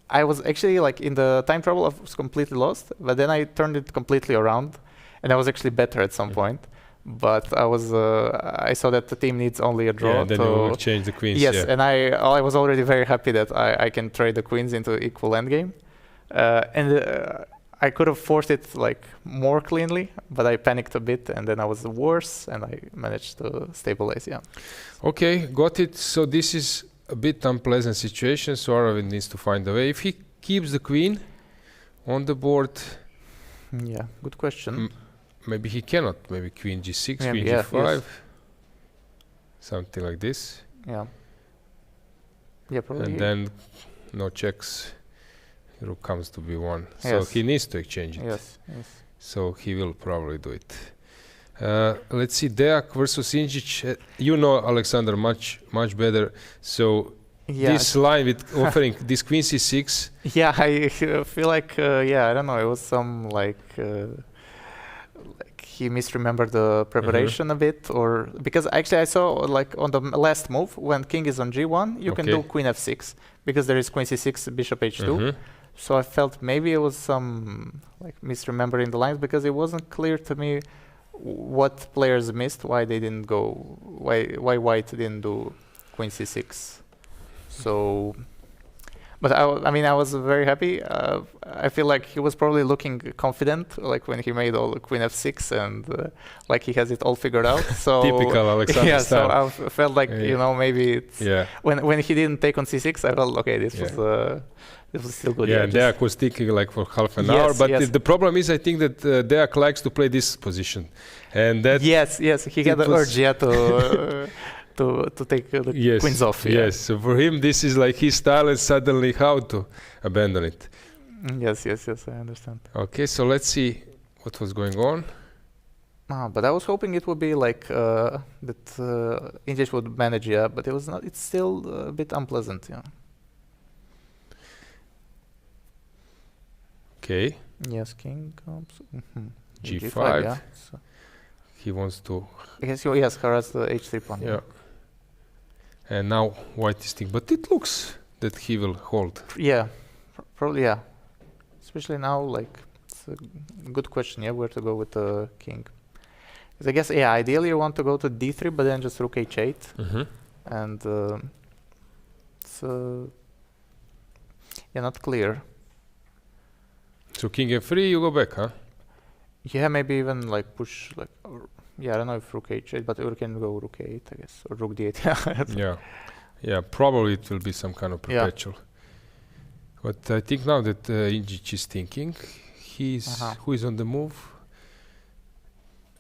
Speaker 15: I was actually in the time trouble. I was completely lost, but then I turned it completely around, and I was actually better at some point. But I saw that the team needs only a draw.
Speaker 5: Yeah, then you change the queens.
Speaker 15: Yes, and I was already very happy that I can trade the queens into equal endgame, and I could have forced it more cleanly, but I panicked a bit, and then I was worse, and I managed to stabilize. Yeah.
Speaker 5: Okay, got it. So this is a bit unpleasant situation, so Aravind needs to find a way. If he keeps the queen on the board...
Speaker 15: Yeah, good question.
Speaker 5: Maybe he cannot. Maybe queen g6,
Speaker 15: maybe,
Speaker 5: queen g5. Yes. Something like this.
Speaker 15: Yeah. Yeah, probably.
Speaker 5: And then no checks. Rook comes to b1. So he needs to exchange it.
Speaker 15: Yes.
Speaker 5: So he will probably do it. Let's see, Deak versus Injic. You know Alexander much better. So this line with offering this queen c6.
Speaker 15: Yeah, I feel like I don't know. It was some he misremembered the preparation a bit, or because actually I saw on the last move when king is on g1, you can do queen f6 because there is queen c6, bishop h2. So I felt maybe it was some like misremembering the lines, because it wasn't clear to me what players missed, why they didn't go, why white didn't do queen c6. So, but I mean, I was very happy. I feel like he was probably looking confident, like when he made all the queen f6, and like he has it all figured out. So
Speaker 5: typical Alexander
Speaker 15: yeah,
Speaker 5: style.
Speaker 15: so I felt like you know, maybe it's when he didn't take on c6, I felt okay, this was still good.
Speaker 5: Yeah, Deak was thinking like for half an hour, but the problem is, I think that Deak likes to play this position, and that
Speaker 15: yes, he had the urge to take the queens off.
Speaker 5: Yes, so for him this is like his style, and suddenly how to abandon it.
Speaker 15: Yes, I understand.
Speaker 5: Okay, so let's see what was going on.
Speaker 15: But I was hoping it would be like that English would manage, but it was not. It's still a bit unpleasant,
Speaker 5: Okay.
Speaker 15: Yes, king comes.
Speaker 5: G5.
Speaker 15: Yeah. So
Speaker 5: he wants to.
Speaker 15: Yes, harass the h3 pawn.
Speaker 5: Yeah. And now white is thinking, but it looks that he will hold.
Speaker 15: Yeah, probably. Yeah, especially now, like it's a good question. Yeah, where to go with the king? Because I guess ideally you want to go to d3, but then just rook h8, and it's not clear.
Speaker 5: So king f3, you go back, huh?
Speaker 15: Yeah, maybe even like push like. I don't know if rook h8, but we can go rook 8, I guess, or rook d8.
Speaker 5: Yeah, probably it will be some kind of perpetual. But I think now that Ingic is thinking, who is on the move?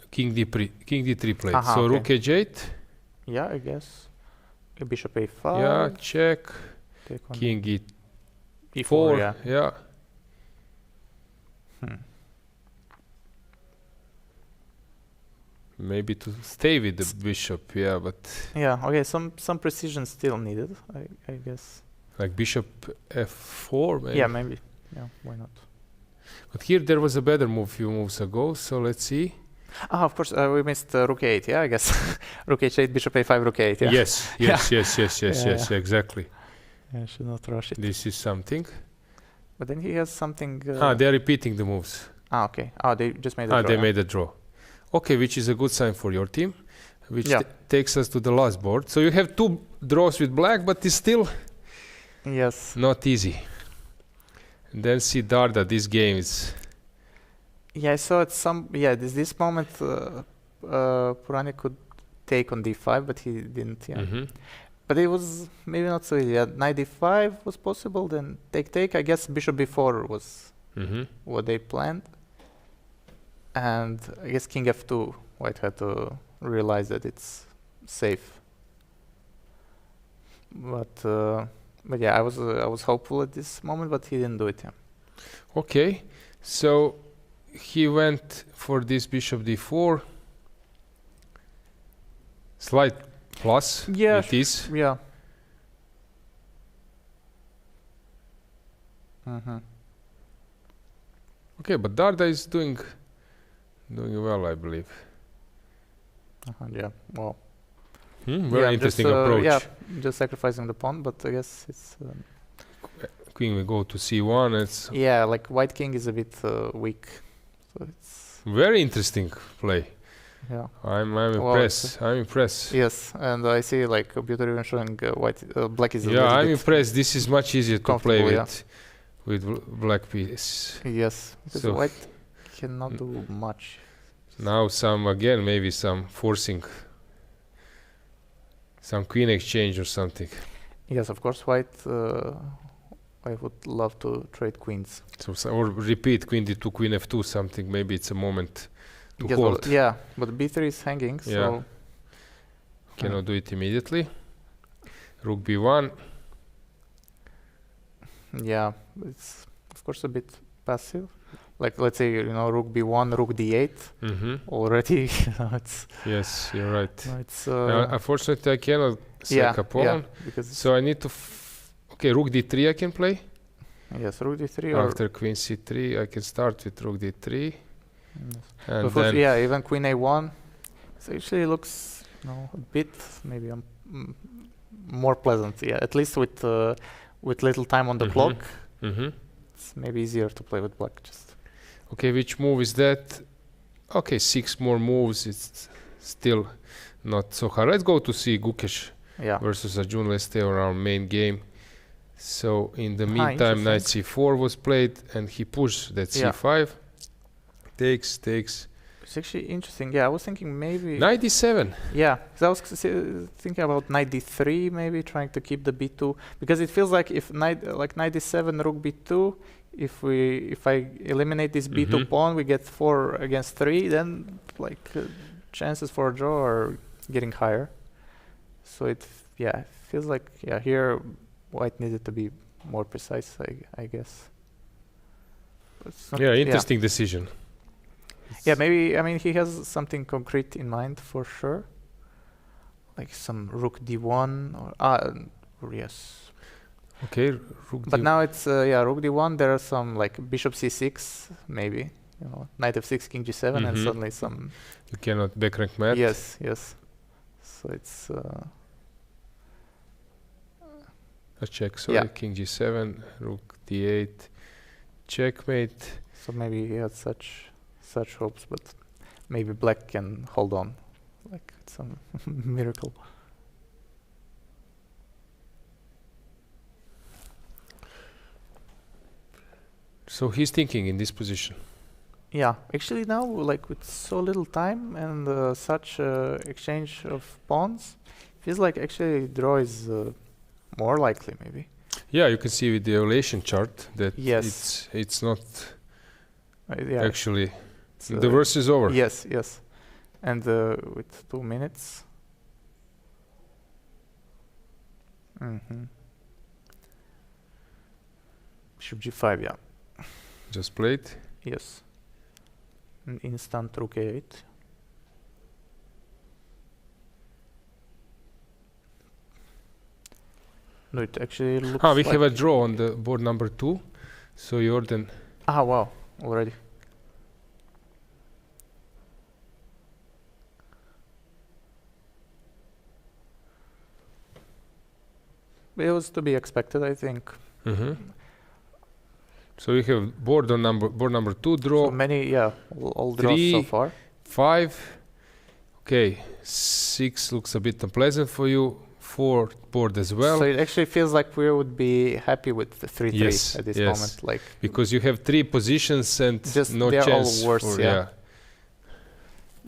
Speaker 5: King d3 played. So rook h8.
Speaker 15: Yeah, I guess. Bishop a5.
Speaker 5: Yeah, check. King e4. Yeah. Maybe to stay with the bishop, but...
Speaker 15: Yeah, okay, some precision still needed, I guess.
Speaker 5: Like bishop f4, maybe?
Speaker 15: Yeah, maybe. Yeah, why not?
Speaker 5: But here there was a better move a few moves ago, so let's see.
Speaker 15: Of course, we missed rook 8, I guess. Rook h8, bishop a5, rook 8,
Speaker 5: Yes, exactly.
Speaker 15: I should not rush it.
Speaker 5: This is something.
Speaker 15: But then he has something...
Speaker 5: they're repeating the moves.
Speaker 15: Okay. They just made a draw.
Speaker 5: They made a draw. Okay, which is a good sign for your team, which takes us to the last board. So you have 2 draws with black, but it's still not easy. And then see Darda, this game is...
Speaker 15: Yeah, I saw at this moment Purani could take on d5, but he didn't, But it was maybe not so easy. Knight d5 was possible, then take. I guess bishop b4 was what they planned. And I guess king f2, white had to realize that it's safe. But yeah, I was hopeful at this moment, but he didn't do it.
Speaker 5: Okay, so he went for this bishop d4. Slight plus.
Speaker 15: Yeah,
Speaker 5: it is.
Speaker 15: Yeah.
Speaker 5: Okay, but Darda is doing well, I believe.
Speaker 15: Yeah, well.
Speaker 5: Very interesting approach.
Speaker 15: Yeah, just sacrificing the pawn, but I guess it's...
Speaker 5: Queen will go to c1. It's
Speaker 15: like white king is a bit weak. So it's...
Speaker 5: Very interesting play.
Speaker 15: Yeah.
Speaker 5: I'm impressed. I'm impressed.
Speaker 15: Yes, and I see like computer even showing black is a little
Speaker 5: I'm
Speaker 15: bit
Speaker 5: impressed. This is much easier to play with black piece.
Speaker 15: Yes, because white cannot do much.
Speaker 5: Now maybe some forcing, some queen exchange or something.
Speaker 15: Yes, of course, white. I would love to trade queens.
Speaker 5: Or repeat queen d2, queen f2, something. Maybe it's a moment to hold.
Speaker 15: But b3 is hanging, so
Speaker 5: cannot do it immediately. Rook b1.
Speaker 15: Yeah, it's of course a bit passive. Like let's say rook b1, rook d8. Already, it's.
Speaker 5: Yes, you're right.
Speaker 15: It's
Speaker 5: unfortunately I cannot sack a pawn. So I need to. Okay, rook d3 I can play.
Speaker 15: Yes, rook d3.
Speaker 5: After queen c3, I can start with rook d3.
Speaker 15: Yes.
Speaker 5: And then
Speaker 15: even queen a1. So actually it looks a bit maybe more pleasant. Yeah, at least with with little time on the clock, it's maybe easier to play with black. Just
Speaker 5: okay, which move is that? Okay, 6 more moves. It's still not so hard. Let's go to see Gukesh versus Arjun. Let's stay on our main game. So in the meantime, knight c4 was played, and he pushed that c5. Takes.
Speaker 15: It's actually interesting. Yeah, I was thinking maybe
Speaker 5: knight d7.
Speaker 15: Yeah, because I was thinking about knight d3, maybe trying to keep the b2, because it feels like if knight d7, rook b2. If I eliminate this b2 pawn, we get 4 against 3. Then chances for a draw are getting higher. So it feels like here white needed to be more precise, I guess.
Speaker 5: Interesting decision.
Speaker 15: Yeah, maybe, I mean, he has something concrete in mind for sure. Like some rook d1 or yes.
Speaker 5: Okay, rook
Speaker 15: but now it's rook d1. There are some like bishop c6, maybe, knight f6, king g7, and suddenly some.
Speaker 5: You cannot back rank mat.
Speaker 15: Yes. So it's
Speaker 5: a check. Sorry, king g7, rook d8, checkmate.
Speaker 15: So maybe he had such hopes, but maybe black can hold on, like some miracle.
Speaker 5: So he's thinking in this position.
Speaker 15: Yeah, actually now, like with so little time and such exchange of pawns, feels like actually draw is more likely, maybe.
Speaker 5: Yeah, you can see with the evaluation chart that it's not actually. The verse is over.
Speaker 15: Yes. And with 2 minutes. Bishop g5, yeah.
Speaker 5: Just played?
Speaker 15: Yes. An instant rook a8. No, it actually looks
Speaker 5: we have a draw on the board number 2. So you're then...
Speaker 15: wow, already. It was to be expected, I think.
Speaker 5: So you have board number 2 draw.
Speaker 15: So many, all draws so far.
Speaker 5: 5. Okay, 6 looks a bit unpleasant for you. 4 board as well.
Speaker 15: So it actually feels like we would be happy with the 3-3 at this moment, like
Speaker 5: because you have 3 positions and
Speaker 15: just
Speaker 5: no
Speaker 15: they're
Speaker 5: chance
Speaker 15: all worse,
Speaker 5: for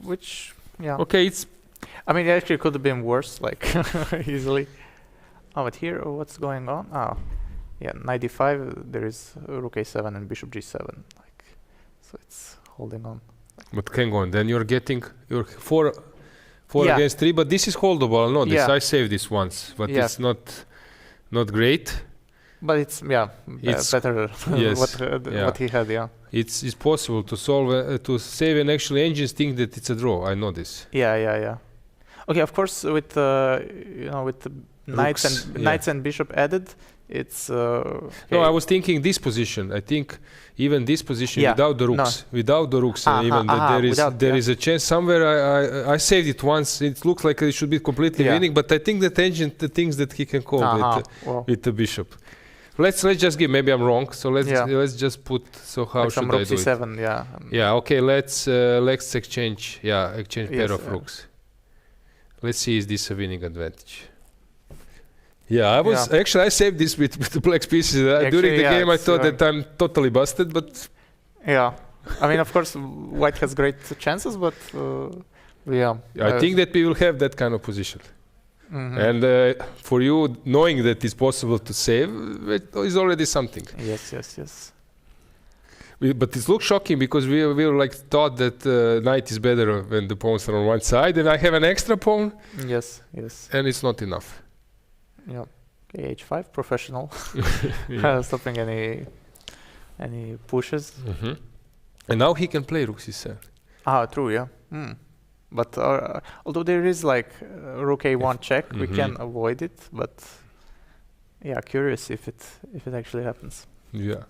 Speaker 15: Which
Speaker 5: okay, it's.
Speaker 15: I mean, it actually could have been worse, like easily. Oh, but here, what's going on? Knight d5. There is rook a7 and bishop g7. Like, so it's holding on.
Speaker 5: But hang on, then you're getting your 4 against 3. But this is holdable. No, this I saved this once, but it's not great.
Speaker 15: But it's better what he had. Yeah,
Speaker 5: it's possible to solve to save, and actually engines think that it's a draw. I know this.
Speaker 15: Yeah. Okay, of course, with with the knights and bishop added, it's.
Speaker 5: No, I was thinking this position. I think even this position without the rooks, there is a chance somewhere. I saved it once. It looks like it should be completely winning, but I think that engine thinks that he can call with the bishop. Let's just give. Maybe I'm wrong. So let's just put. So how like should I do
Speaker 15: c7,
Speaker 5: it? Yeah. Okay. Let's exchange. Exchange pair of rooks. Let's see. Is this a winning advantage? Yeah, I was actually I saved this with the black pieces. During the game, I thought that I'm totally busted, but
Speaker 15: I mean, of course, white has great chances, but
Speaker 5: I think that we will have that kind of position. And for you, knowing that it's possible to save, it is already something.
Speaker 15: Yes.
Speaker 5: But it looks shocking because we were like thought that knight is better when the pawns are on one side, and I have an extra pawn.
Speaker 15: Yes.
Speaker 5: And it's not enough.
Speaker 15: Yeah. Okay, h5, professional. Stopping any pushes.
Speaker 5: And now he can play rook c7.
Speaker 15: True. Yeah. But although there is like rook a1 check, we can avoid it. But curious if it actually happens.
Speaker 5: Yeah.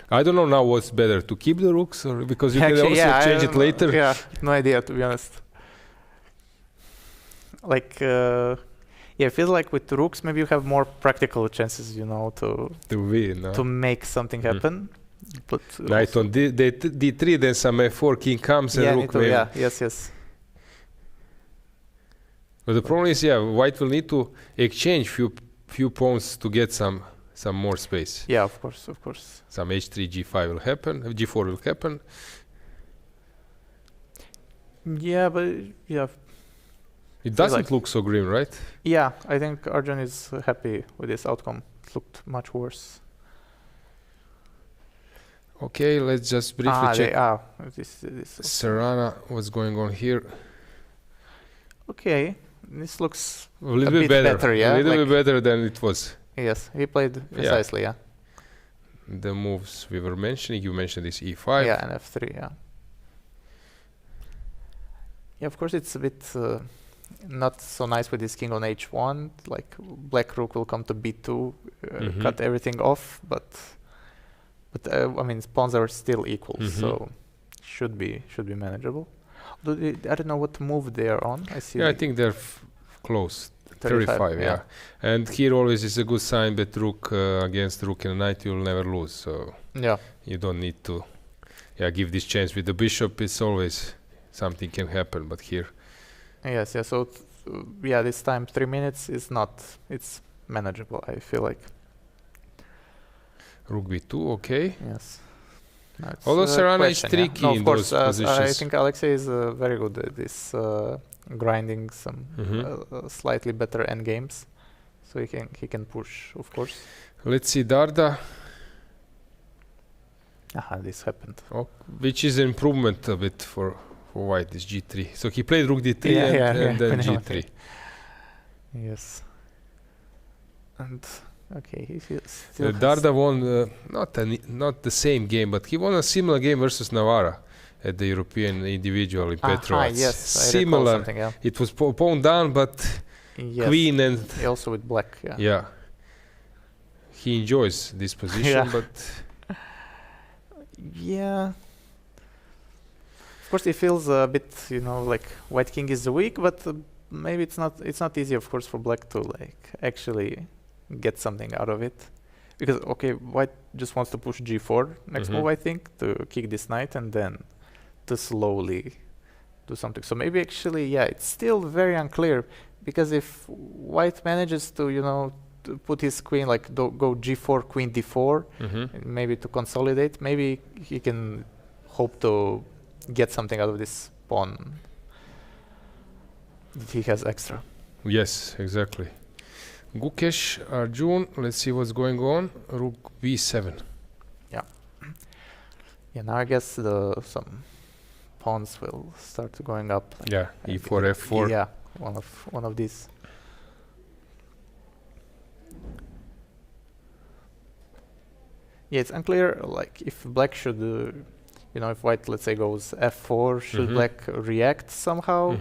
Speaker 5: I don't know now what's better, to keep the rooks or because you can also change it later.
Speaker 15: Yeah, no idea, to be honest. Like, Yeah, I feel like with rooks, maybe you have more practical chances, you know, to
Speaker 5: win, no?
Speaker 15: to make something happen. But
Speaker 5: Knight on d3, then some f4, king comes, and rook maybe.
Speaker 15: Yeah, yes.
Speaker 5: But the problem is, white will need to exchange few pawns to get some more space.
Speaker 15: Yeah, of course.
Speaker 5: Some h3, g5 will happen, g4 will happen.
Speaker 15: Yeah, but
Speaker 5: It doesn't look so grim, right?
Speaker 15: Yeah, I think Arjun is happy with this outcome. It looked much worse.
Speaker 5: Okay, let's just briefly check.
Speaker 15: This
Speaker 5: Serrana, what's going on here?
Speaker 15: Okay, this looks
Speaker 5: a little bit better.
Speaker 15: Yeah,
Speaker 5: a little bit better than it was.
Speaker 15: Yes, he played precisely. Yeah.
Speaker 5: The moves we were mentioning, you mentioned this e5.
Speaker 15: Yeah, and f3. Yeah. Yeah, of course it's a bit not so nice with this king on h1. Like black rook will come to b2, cut everything off, but I mean pawns are still equal, so should be manageable. I don't know what move they are on. I see.
Speaker 5: Yeah, I think they're close. 35, yeah. And here always is a good sign that rook against rook and knight you'll never lose. So you don't need to give this chance with the bishop. It's always something can happen, but here.
Speaker 15: Yes, yeah. So this time 3 minutes is not. It's manageable. I feel like.
Speaker 5: Rook b2, okay.
Speaker 15: Yes. No,
Speaker 5: although Serrana is tricky in those positions.
Speaker 15: I think Alexei is very good at this grinding some slightly better endgames, so he can push, of course.
Speaker 5: Let's see Darda.
Speaker 15: This happened.
Speaker 5: Which is an improvement a bit for white, this g3. So he played rook d3 and then g3.
Speaker 15: Yes. And okay, he feels
Speaker 5: Darda won not the same game, but he won a similar game versus Navarra at the European individual in Petrovac.
Speaker 15: Yes,
Speaker 5: similar. It was pawn down, but queen and
Speaker 15: also with black.
Speaker 5: Yeah. He enjoys this position, but
Speaker 15: yeah. Of course, he feels a bit, like white king is weak, but maybe it's not easy, of course, for black to like actually get something out of it, because white just wants to push g4 next move, I think, to kick this knight and then to slowly do something. So maybe actually, it's still very unclear, because if white manages to to put his queen like go g4 queen d4 and maybe to consolidate, maybe he can hope to get something out of this pawn that he has extra.
Speaker 5: Yes, exactly. Gukesh, Arjun, let's see what's going on. Rook b7.
Speaker 15: Yeah, now I guess some pawns will start going up.
Speaker 5: Like e4, f4.
Speaker 15: Yeah, one of these. Yeah, it's unclear, like, if black should, if white, let's say, goes f4, should black react somehow?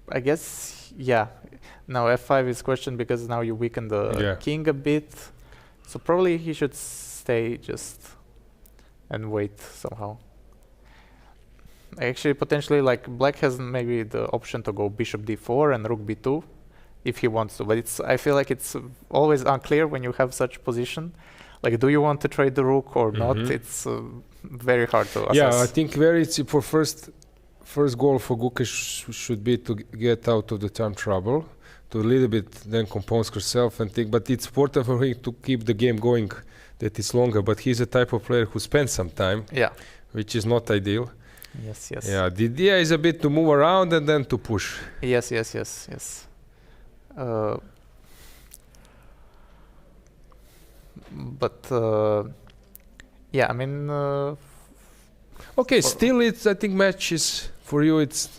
Speaker 15: I guess, Now f5 is questioned because now you weaken the king a bit. So probably he should stay just and wait somehow. Actually, potentially, like, black has maybe the option to go bishop d4 and rook b2 if he wants to. But I feel like it's always unclear when you have such position. Like, do you want to trade the rook or not? It's very hard to assess.
Speaker 5: Yeah, I think for first goal for Gukesh should be to get out of the time trouble, to a little bit then compose herself and think. But it's important for him to keep the game going, that it's longer. But he's a type of player who spends some time, which is not ideal.
Speaker 15: Yes.
Speaker 5: Yeah, the idea is a bit to move around and then to push.
Speaker 15: Yes. But I mean.
Speaker 5: Still, I think matches for you. It's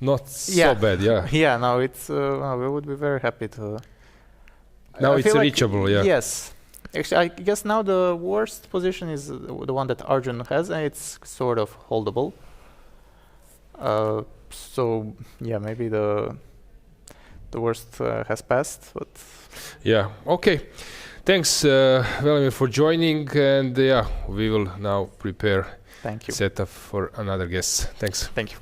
Speaker 5: not so bad. Yeah.
Speaker 15: No, it's we would be very happy to.
Speaker 5: Now it's reachable.
Speaker 15: Yes. Actually, I guess now the worst position is the one that Arjun has, and it's sort of holdable. So maybe the worst has passed, but.
Speaker 5: Yeah. Okay. Thanks, Vladimir, for joining, and we will now prepare.
Speaker 15: Thank you.
Speaker 5: Setup for another guest. Thanks.
Speaker 15: Thank you.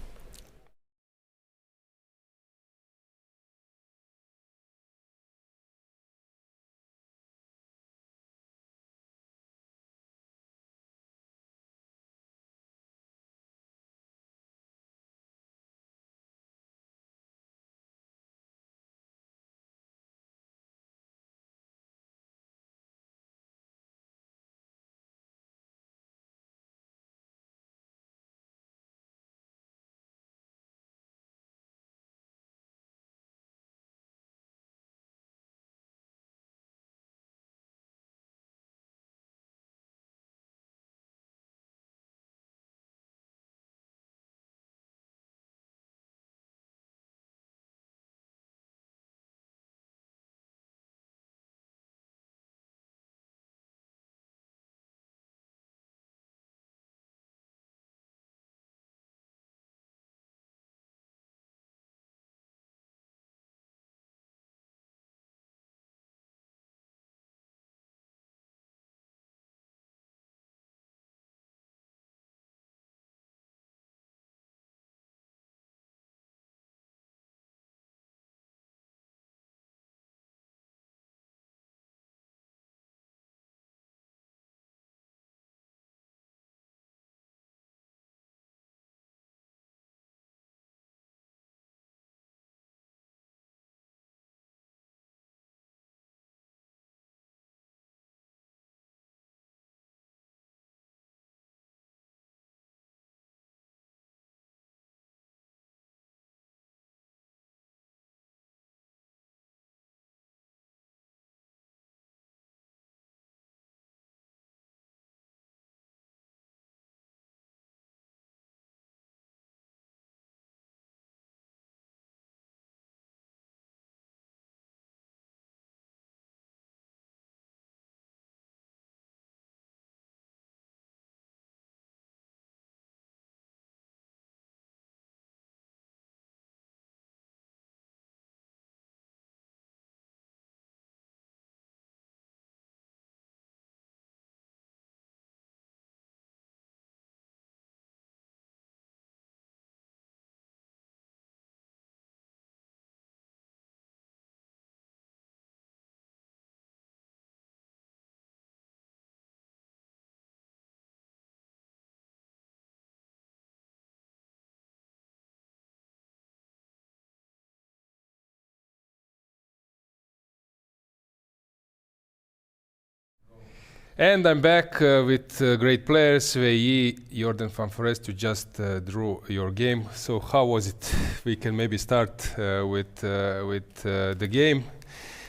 Speaker 5: And I'm back with great players, Wei Yi, Jordan van Forest. You just drew your game. So how was it? We can maybe start with the game.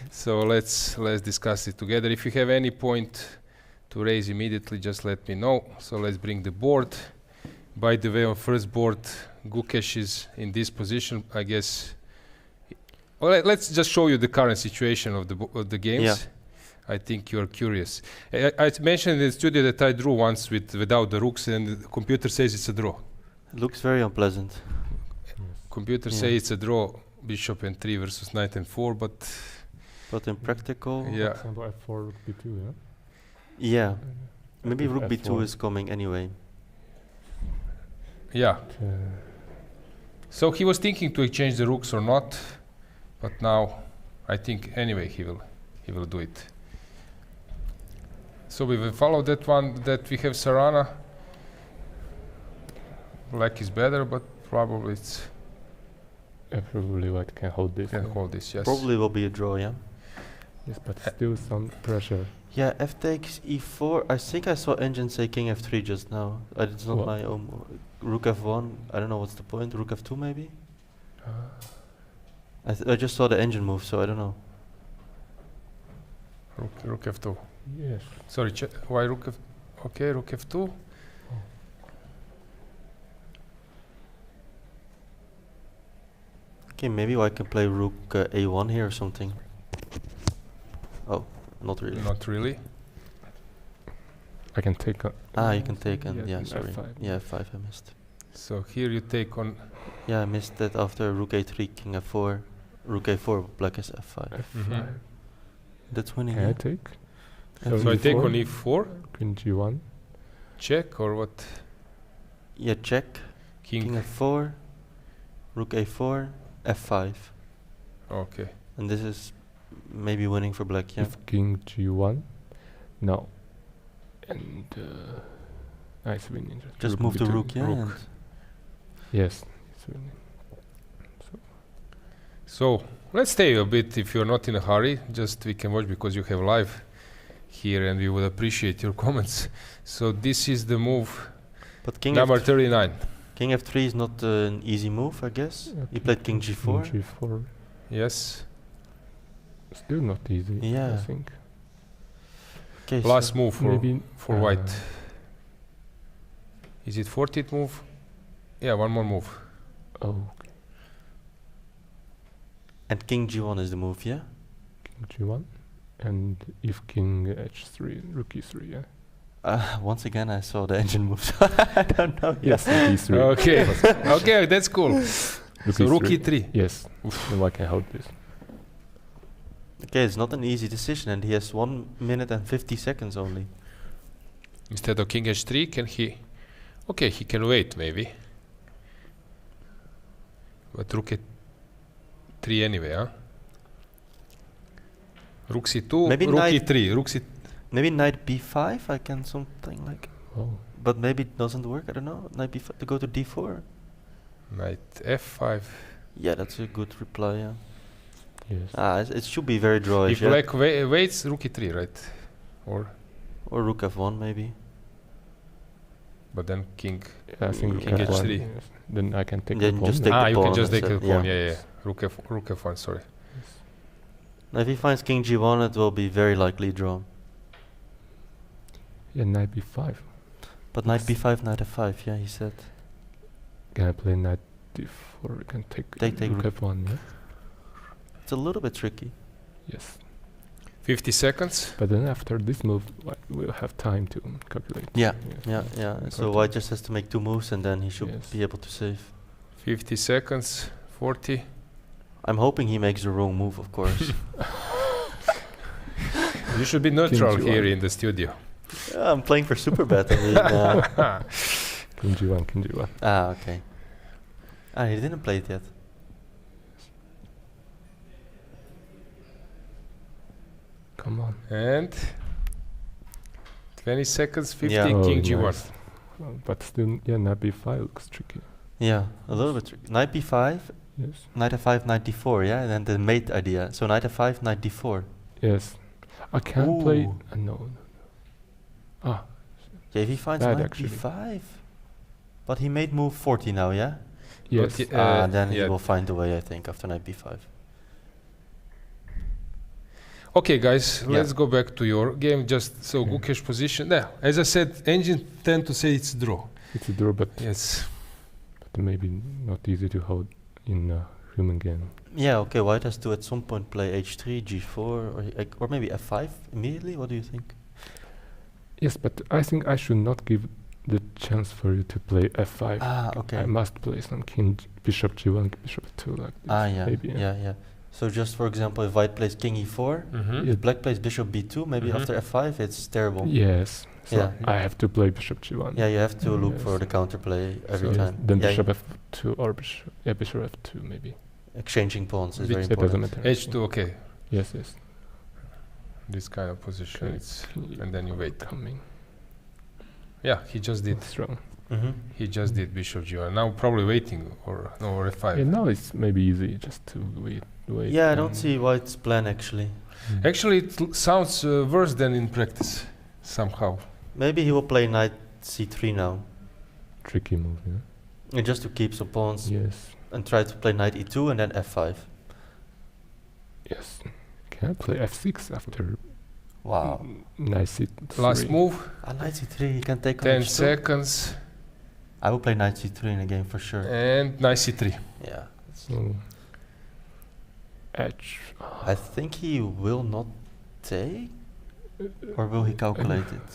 Speaker 5: So let's discuss it together. If you have any point to raise immediately, just let me know. So let's bring the board. By the way, on first board, Gukesh is in this position, I guess. Well, let's just show you the current situation of the games.
Speaker 16: Yeah.
Speaker 5: I think you're curious. I mentioned in the studio that I drew once without the rooks, and the computer says it's a draw.
Speaker 16: It looks very unpleasant.
Speaker 5: Computer says it's a draw, bishop and 3 versus knight and 4, but
Speaker 16: in practical,
Speaker 5: yeah.
Speaker 17: For example, f4, rook b2, yeah?
Speaker 16: Yeah. Maybe
Speaker 17: If
Speaker 16: rook b2
Speaker 17: f1.
Speaker 16: is coming anyway.
Speaker 5: Yeah. So he was thinking to exchange the rooks or not, but now I think anyway he will do it. So we will follow that one that we have Sarana. Black is better, but probably it's
Speaker 17: Probably white can hold this.
Speaker 5: can hold this. Yes.
Speaker 16: Probably will be a draw, yeah?
Speaker 17: Yes, but still some pressure.
Speaker 16: Yeah, f takes e4. I think I saw Engine say king f3 just now. It's not
Speaker 17: What?
Speaker 16: my own. Rook f1. I don't know what's the point. Rook f2 maybe? I just saw the engine move, so I don't know.
Speaker 5: Rook f2.
Speaker 17: Yes.
Speaker 5: Sorry, why rook f? Okay, rook f2.
Speaker 16: Okay, maybe I can play rook a1 here or something. Oh, not really.
Speaker 5: Not really.
Speaker 17: I can take on.
Speaker 16: You can take and yeah, sorry.
Speaker 17: f5.
Speaker 16: Yeah, f5 I missed.
Speaker 5: So here you take on.
Speaker 16: Yeah, I missed that after rook a3, king f4, rook a4, black is f5.
Speaker 17: f5.
Speaker 16: That's winning.
Speaker 17: Can I
Speaker 16: yeah?
Speaker 17: take?
Speaker 5: So I take on e4.
Speaker 17: Queen g1.
Speaker 5: Check or what?
Speaker 16: Yeah, check.
Speaker 5: King.
Speaker 16: King f4, rook a4, f5.
Speaker 5: Okay.
Speaker 16: And this is maybe winning for black, yeah?
Speaker 17: If king g1. No. And nice winning.
Speaker 16: Just move the rook, yeah? and
Speaker 17: Yes, it's winning.
Speaker 5: So let's stay a bit if you're not in a hurry. Just we can watch because you have live here, and we would appreciate your comments. So this is the move.
Speaker 16: But king
Speaker 5: number 39.
Speaker 16: King f3 is not an easy move, I guess. You played king g4.
Speaker 17: King g4.
Speaker 5: Yes.
Speaker 17: Still not easy,
Speaker 16: Yeah.
Speaker 17: I think.
Speaker 16: Okay,
Speaker 5: Last
Speaker 16: so
Speaker 5: move
Speaker 17: maybe
Speaker 5: for white. Is it 14th move? Yeah, one more move.
Speaker 17: Oh, okay.
Speaker 16: and king g1 is the move, yeah?
Speaker 17: King g1. And if king h3, rook e3, yeah?
Speaker 16: Once again, I saw the engine move, so I don't know.
Speaker 17: Yes, rook e3.
Speaker 5: Okay, okay, that's cool. So rook e3.
Speaker 17: Yes, then I can hold this.
Speaker 16: Okay, it's not an easy decision, and he has 1 minute and 50 seconds only.
Speaker 5: Instead of king h3, can he? Okay, he can wait maybe. But rook e3 anyway, huh? Rook c2,
Speaker 16: Maybe
Speaker 5: rook
Speaker 16: knight-
Speaker 5: e3, rook c.
Speaker 16: Maybe knight b5, I can something like...
Speaker 17: Oh.
Speaker 16: But maybe it doesn't work, I don't know. Knight b5 to go to d4.
Speaker 5: Knight f5.
Speaker 16: Yeah, that's a good reply, yeah.
Speaker 17: Yes.
Speaker 16: It should be very drawish,
Speaker 5: If
Speaker 16: yeah?
Speaker 5: black waits, rook e3, right? Or
Speaker 16: Or rook f1 maybe.
Speaker 5: but then king.
Speaker 17: Yeah, I think
Speaker 5: king
Speaker 17: rook f1,
Speaker 5: h3.
Speaker 17: yes. Then I can take
Speaker 16: Then
Speaker 17: the pawn.
Speaker 16: just take
Speaker 5: Ah,
Speaker 16: the
Speaker 5: you can
Speaker 16: pawn
Speaker 5: just take the
Speaker 16: instead,
Speaker 5: pawn.
Speaker 16: yeah.
Speaker 5: Yeah, yeah. Rook f1. Sorry.
Speaker 16: Now if he finds king g1, it will be very likely drawn.
Speaker 17: Yeah, knight b5.
Speaker 16: But knight b5, knight f5, yeah, he said.
Speaker 17: Can I play knight d4? I can take
Speaker 16: Take
Speaker 17: rook
Speaker 16: rook.
Speaker 17: f1, yeah?
Speaker 16: It's a little bit tricky.
Speaker 17: Yes.
Speaker 5: 50 seconds.
Speaker 17: But then after this move, we'll have time to calculate.
Speaker 16: Yeah,
Speaker 17: Yes.
Speaker 16: yeah. So
Speaker 17: Important.
Speaker 16: white just has to make 2 moves and then he should
Speaker 17: Yes.
Speaker 16: be able to save.
Speaker 5: 50 seconds. 40.
Speaker 16: I'm hoping he makes the wrong move, of course.
Speaker 5: You should be neutral
Speaker 17: King
Speaker 5: here
Speaker 17: g1.
Speaker 5: in the studio.
Speaker 16: Yeah, I'm playing for super bet. I mean,
Speaker 17: King g1, king g1.
Speaker 16: okay. He didn't play it yet.
Speaker 17: Come on.
Speaker 5: And 20 seconds. 50.
Speaker 16: Yeah.
Speaker 17: Oh,
Speaker 5: King g1.
Speaker 17: nice. But still, yeah, knight b5 looks tricky.
Speaker 16: Yeah, a little bit tricky. Knight b5,
Speaker 17: Yes.
Speaker 16: knight f5, knight d4, yeah? And then the mate idea. So knight f5, knight d4.
Speaker 17: Yes. I can play.
Speaker 16: Ooh.
Speaker 17: No. Ah.
Speaker 16: Yeah, if he finds
Speaker 17: Bad,
Speaker 16: knight
Speaker 17: actually.
Speaker 16: b5. But he made move 40 now, yeah?
Speaker 17: Yes.
Speaker 16: Then he
Speaker 5: yeah.
Speaker 16: will find a way, I think, after knight b5.
Speaker 5: Okay, guys, let's go back to your game. Just so Gukesh position. Yeah, as I said, engine tend to say it's draw.
Speaker 17: It's a draw, but
Speaker 5: yes,
Speaker 17: but maybe not easy to hold in a human game.
Speaker 16: Yeah, okay, white has to at some point play h3, g4, or maybe f5 immediately. What do you think?
Speaker 17: Yes, but I think I should not give the chance for you to play f5.
Speaker 16: Ah, okay.
Speaker 17: I must play some king, bishop g1, bishop 2 like this.
Speaker 16: Ah, yeah,
Speaker 17: maybe,
Speaker 16: yeah. So just for example, if white plays king e4, if black plays bishop b2, maybe after f5, it's terrible.
Speaker 17: Yes. So
Speaker 16: Yeah.
Speaker 17: I have to play bishop g1.
Speaker 16: Yeah, you have to look
Speaker 17: Yes.
Speaker 16: for the counterplay every
Speaker 17: So
Speaker 16: time.
Speaker 17: Then
Speaker 16: Yeah,
Speaker 17: bishop f2 or bishop f2 maybe.
Speaker 16: exchanging pawns is very
Speaker 17: It doesn't
Speaker 16: important.
Speaker 17: matter.
Speaker 5: h2, okay.
Speaker 17: Yes, yes.
Speaker 5: This kind of position,
Speaker 17: Okay.
Speaker 5: it's, and then you wait.
Speaker 17: Coming.
Speaker 5: Yeah, he just did.
Speaker 17: Strong.
Speaker 5: He just did bishop g1. Now probably waiting or no or f5.
Speaker 17: Yeah, now it's maybe easy just to wait.
Speaker 16: Yeah, I don't see white's plan actually.
Speaker 5: Actually, it sounds worse than in practice somehow.
Speaker 16: Maybe he will play knight c3 now.
Speaker 17: Tricky move, yeah.
Speaker 16: And just to keep some pawns.
Speaker 17: Yes.
Speaker 16: And try to play knight e2 and then f5.
Speaker 17: Yes. Can I play f6 after?
Speaker 16: Wow.
Speaker 17: Knight c3.
Speaker 5: Last move.
Speaker 16: Knight c3, he can take on
Speaker 5: 10
Speaker 16: h2.
Speaker 5: seconds.
Speaker 16: I will play knight c3 in a game for sure.
Speaker 5: And knight c3.
Speaker 16: Yeah.
Speaker 17: So edge.
Speaker 16: I think he will not take, or will he calculate it?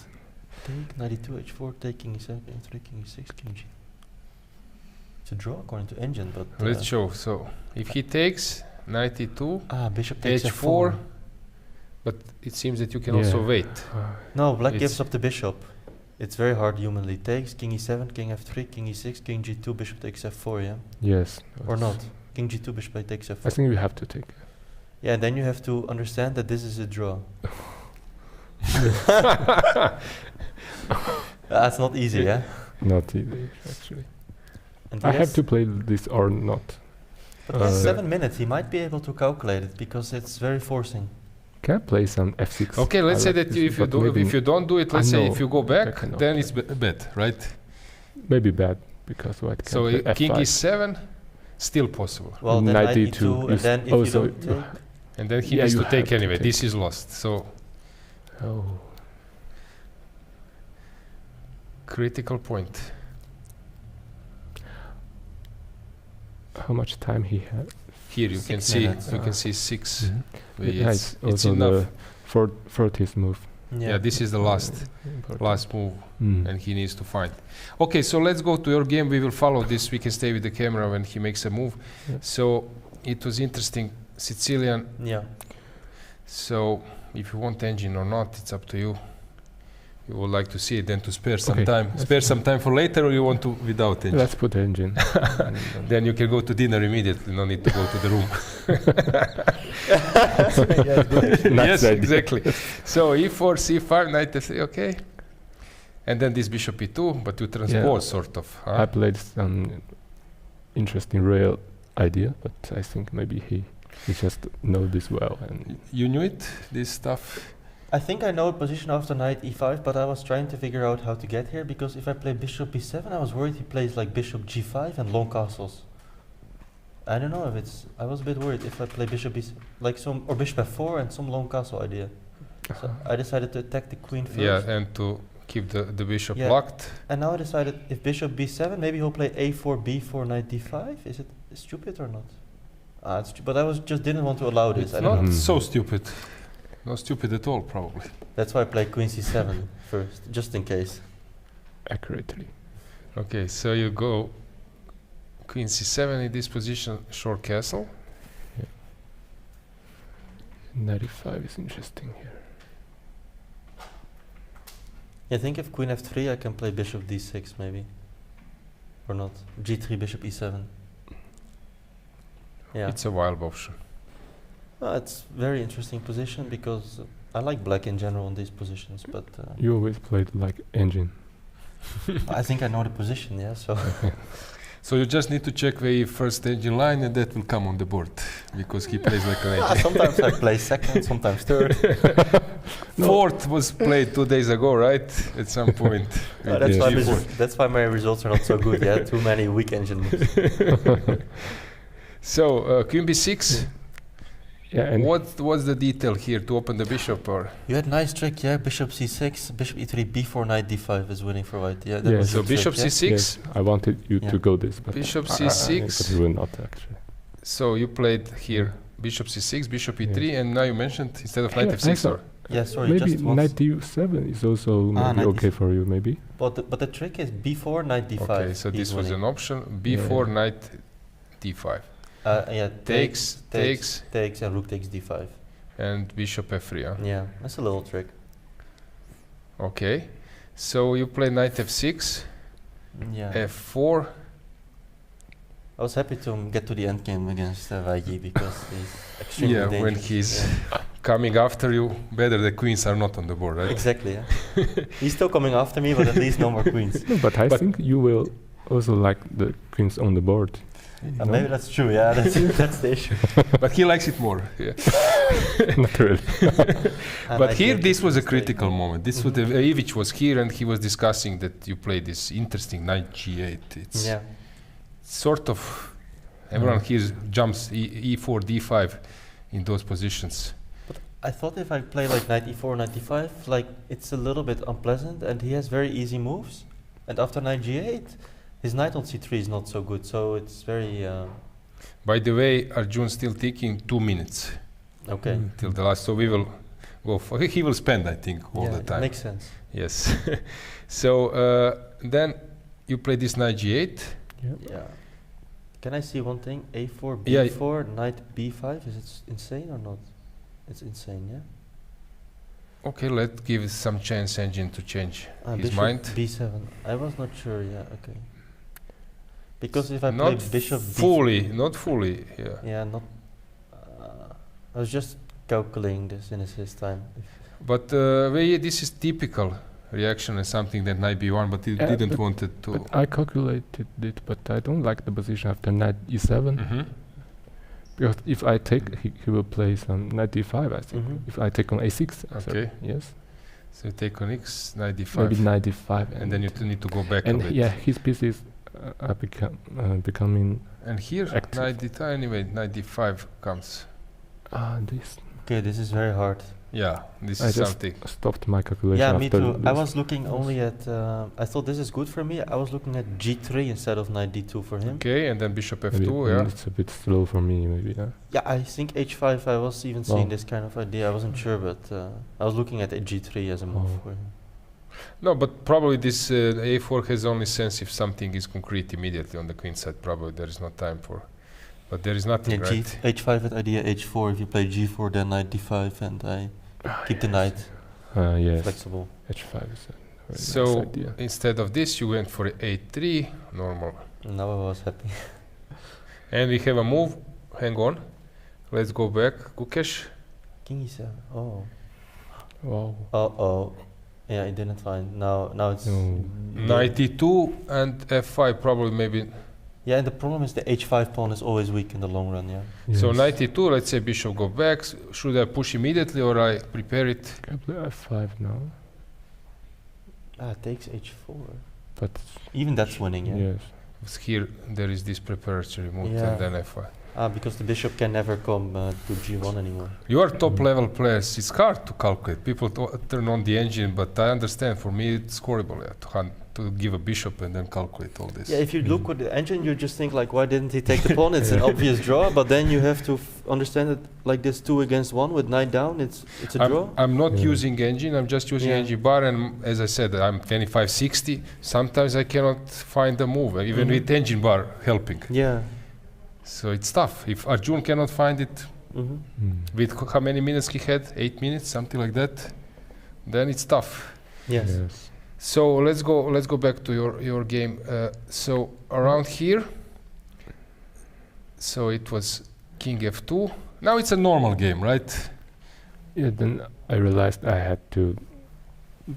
Speaker 16: Take knight e2, h4, take king e7, king e3, king e6, king g. It's a draw according to engine, but
Speaker 5: Let's show. So if he takes knight e2,
Speaker 16: bishop takes
Speaker 5: h4,
Speaker 16: f4.
Speaker 5: but it seems that you can also wait.
Speaker 16: No, black
Speaker 5: It's-
Speaker 16: gives up the bishop. It's very hard humanly. Takes king e7, king f3, king e6, king g2, bishop takes f4, yeah?
Speaker 17: Yes.
Speaker 16: Or not? King g2, bishop takes f4.
Speaker 17: I think we have to take.
Speaker 16: Yeah, and then you have to understand that this is a draw. That's not easy, yeah?
Speaker 17: Not easy, actually.
Speaker 16: And
Speaker 17: I
Speaker 16: he
Speaker 17: have
Speaker 16: has-
Speaker 17: to play this or not.
Speaker 16: But he has 7 minutes. He might be able to calculate it because it's very forcing.
Speaker 17: Can I play some f6?
Speaker 5: Okay, let's
Speaker 17: I
Speaker 5: say
Speaker 17: like
Speaker 5: that
Speaker 17: this,
Speaker 5: if you
Speaker 17: but
Speaker 5: do,
Speaker 17: maybe
Speaker 5: if you don't do it,
Speaker 17: I
Speaker 5: let's say
Speaker 17: know
Speaker 5: if you go
Speaker 17: I
Speaker 5: back,
Speaker 17: cannot
Speaker 5: then
Speaker 17: play.
Speaker 5: it's bad, right?
Speaker 17: Maybe bad because white can
Speaker 5: So
Speaker 17: play
Speaker 5: king
Speaker 17: f5.
Speaker 5: e7, still possible.
Speaker 16: Well, then
Speaker 17: Knight
Speaker 16: knight
Speaker 17: e2
Speaker 16: e2, and
Speaker 17: is
Speaker 16: then if
Speaker 17: also
Speaker 16: you don't take...
Speaker 5: And then he
Speaker 17: Yeah,
Speaker 5: needs
Speaker 17: you
Speaker 5: to take
Speaker 17: have to
Speaker 5: anyway.
Speaker 17: take.
Speaker 5: This is lost. So
Speaker 17: Oh.
Speaker 5: critical point.
Speaker 17: How much time he had?
Speaker 5: Here you can
Speaker 16: 6
Speaker 5: see
Speaker 16: minutes.
Speaker 5: you can see 6.
Speaker 17: Yeah,
Speaker 5: It's
Speaker 17: also
Speaker 5: enough.
Speaker 17: the 40th move.
Speaker 5: Yeah, this is the last move, and he needs to find. Okay, so let's go to your game. We will follow this. We can stay with the camera when he makes a move.
Speaker 17: Yeah.
Speaker 5: So it was interesting, Sicilian.
Speaker 16: Yeah.
Speaker 5: So if you want engine or not, it's up to you. You would like to see it, then to spare some
Speaker 17: Okay,
Speaker 5: time.
Speaker 17: let's
Speaker 5: Spare
Speaker 17: do
Speaker 5: some time for later, or you want to without engine?
Speaker 17: Let's put engine.
Speaker 5: Then you can go to dinner immediately. No need to go to the room.
Speaker 17: Nice
Speaker 5: Yes,
Speaker 17: idea.
Speaker 5: exactly. So e4, c5, knight f3, okay. And then this bishop e2, but you transpose sort of. Huh?
Speaker 17: I played some interesting real idea, but I think maybe he just knows this well. And
Speaker 5: You knew it, this stuff?
Speaker 16: I think I know a position after knight e5, but I was trying to figure out how to get here, because if I play bishop b7, I was worried he plays like bishop g5 and long castles. I don't know if it's... I was a bit worried if I play bishop b7, like some... or bishop f4 and some long castle idea. So I decided to attack the queen first.
Speaker 5: Yeah, and to keep the bishop
Speaker 16: Yeah.
Speaker 5: locked.
Speaker 16: And now I decided if bishop b7, maybe he'll play a4, b4, knight d5. Is it stupid or not? It's but I just didn't want to allow this.
Speaker 5: It's
Speaker 16: I don't
Speaker 5: not
Speaker 16: know.
Speaker 5: so stupid. Not stupid at all, probably.
Speaker 16: That's why I played queen c7 first, just in case.
Speaker 17: accurately.
Speaker 5: Okay, so you go queen c7 in this position, short castle.
Speaker 17: 95 is interesting here.
Speaker 16: I think if queen f3, I can play bishop d6 maybe. Or not. g3, bishop e7. Yeah.
Speaker 5: It's a wild option.
Speaker 16: It's very interesting position because I like black in general in these positions, but
Speaker 17: You always played like engine.
Speaker 16: I think I know the position, yeah, so...
Speaker 5: So you just need to check the first engine line, and that will come on the board, because he plays like an engine.
Speaker 16: Sometimes I play second, sometimes third.
Speaker 5: Fourth was played 2 days ago, right? At some point.
Speaker 16: That's why my results are not so good. Yeah, too many weak engine moves.
Speaker 5: So Queen B6.
Speaker 17: Yeah, and
Speaker 5: what's the detail here to open the bishop? Or
Speaker 16: you had nice trick, yeah. Bishop C6, Bishop E3, B4, Knight D5 is winning for white. Yeah,
Speaker 5: was so Bishop
Speaker 16: trick,
Speaker 5: C6.
Speaker 17: Yes, I wanted you to go this, but
Speaker 5: Bishop C6.
Speaker 17: But you will not actually.
Speaker 5: So you played here Bishop C6, Bishop E3, and now you mentioned instead of Knight F6, or
Speaker 16: sorry,
Speaker 17: maybe
Speaker 16: just
Speaker 17: Knight D7 is also maybe okay for you, maybe.
Speaker 16: But the trick is B4, Knight D5.
Speaker 5: Okay, so this was an option. B4, Knight D5. Takes,
Speaker 16: and Rook takes D5.
Speaker 5: And Bishop F3. Huh?
Speaker 16: Yeah, that's a little trick.
Speaker 5: Okay, so you play Knight F6.
Speaker 16: Yeah.
Speaker 5: F4.
Speaker 16: I was happy to get to the end game against Wei Yi because he's extremely dangerous.
Speaker 5: When he's coming after you, better the queens are not on the board, right?
Speaker 16: Exactly, yeah. He's still coming after me, but at least no more queens.
Speaker 17: No, but I think you will also like the queens on the board.
Speaker 16: Maybe that's true, yeah, that's the issue.
Speaker 5: But he likes it more, yeah.
Speaker 17: Not really.
Speaker 5: But here, this was a critical moment. This was Ivic was here and he was discussing that you played this interesting Knight G8. It's sort of, everyone here jumps E4, D5 in those positions.
Speaker 16: But I thought if I play like Knight E4, Knight D5, like it's a little bit unpleasant and he has very easy moves. And after Knight G8, his Knight on C3 is not so good, so it's very...
Speaker 5: By the way, Arjun still taking 2 minutes.
Speaker 16: Okay.
Speaker 5: Till the last, so we will go for, he will spend, I think, all the time.
Speaker 16: Makes sense.
Speaker 5: Yes. So then you play this Knight G8.
Speaker 16: Yeah. Can I see one thing? A4, B4, Knight B5, is it insane or not? It's insane, yeah?
Speaker 5: Okay, let's give some chance engine to change his
Speaker 16: Bishop
Speaker 5: mind.
Speaker 16: B7. I was not sure, yeah, okay. Because if I play
Speaker 5: not
Speaker 16: Bishop
Speaker 5: not fully, yeah.
Speaker 16: Yeah, not... I was just calculating this in his time.
Speaker 5: But this is typical reaction and something that Knight B1, but he didn't want it to...
Speaker 17: But I calculated it, but I don't like the position after Knight E7. Because if I take, he will play some Knight D5, I think. If I take on A6,
Speaker 5: okay.
Speaker 17: Yes.
Speaker 5: So you take on X, Knight D5.
Speaker 17: Maybe Knight D5.
Speaker 5: And then you need to go back a bit.
Speaker 17: Yeah, his pieces are becoming
Speaker 5: and here,
Speaker 17: active.
Speaker 5: Knight D5, anyway, Knight D5 comes.
Speaker 17: This.
Speaker 16: Okay, this is very hard.
Speaker 5: Yeah, this is something.
Speaker 17: I stopped my calculation.
Speaker 16: Yeah, me
Speaker 17: after
Speaker 16: too.
Speaker 17: this.
Speaker 16: I was looking only at. I thought this is good for me. I was looking at G3 instead of Knight D2 for him.
Speaker 5: Okay, and then Bishop F2.
Speaker 17: Maybe
Speaker 5: Yeah,
Speaker 17: it's a bit slow for me, maybe. Yeah.
Speaker 16: Yeah, I think H5. I was even seeing this kind of idea. I wasn't sure, but I was looking at G3 as a move for him.
Speaker 5: No, but probably this A4 has only sense if something is concrete immediately on the queen side. Probably there is no time for. But there is nothing,
Speaker 16: yeah,
Speaker 5: right?
Speaker 16: H5 with idea H4. If you play G4, then Knight D5, and I keep the knight
Speaker 17: yes.
Speaker 16: flexible.
Speaker 17: H5 is a very
Speaker 5: so
Speaker 17: nice idea.
Speaker 5: Instead of this, you went for A3, normal.
Speaker 16: Now I was happy.
Speaker 5: And we have a move. Hang on. Let's go back. Gukesh.
Speaker 16: King E7. Oh.
Speaker 17: Wow.
Speaker 16: Uh-oh. Yeah, I didn't find. Now it's...
Speaker 5: Knight E2 and F5 probably maybe...
Speaker 16: Yeah, and the problem is the H5 pawn is always weak in the long run, yeah.
Speaker 17: Yes.
Speaker 5: So Knight E2, let's say bishop go back. Should I push immediately or I prepare it?
Speaker 17: Can I play F5 now?
Speaker 16: It takes H4.
Speaker 17: But
Speaker 16: even that's winning, yeah.
Speaker 17: Yes.
Speaker 5: Here there is this preparatory move and then F5.
Speaker 16: Because the bishop can never come to G1 anymore.
Speaker 5: You are top level players. It's hard to calculate. People turn on the engine, but I understand. For me, it's horrible to give a bishop and then calculate all this.
Speaker 16: Yeah, if you look with the engine, you just think like, why didn't he take the pawn? It's an obvious draw, but then you have to understand it like this 2 against 1 with knight down. It's a draw.
Speaker 5: I'm not using engine. I'm just using engine bar, and as I said, I'm 25-60. Sometimes I cannot find the move, even with engine bar helping.
Speaker 16: Yeah.
Speaker 5: So it's tough. If Arjun cannot find it, with how many minutes he had, 8 minutes, something like that, then it's tough.
Speaker 16: Yes.
Speaker 5: So let's go back to your game. So around here, so it was King F2. Now it's a normal game, right?
Speaker 17: Yeah. Then I realized I had to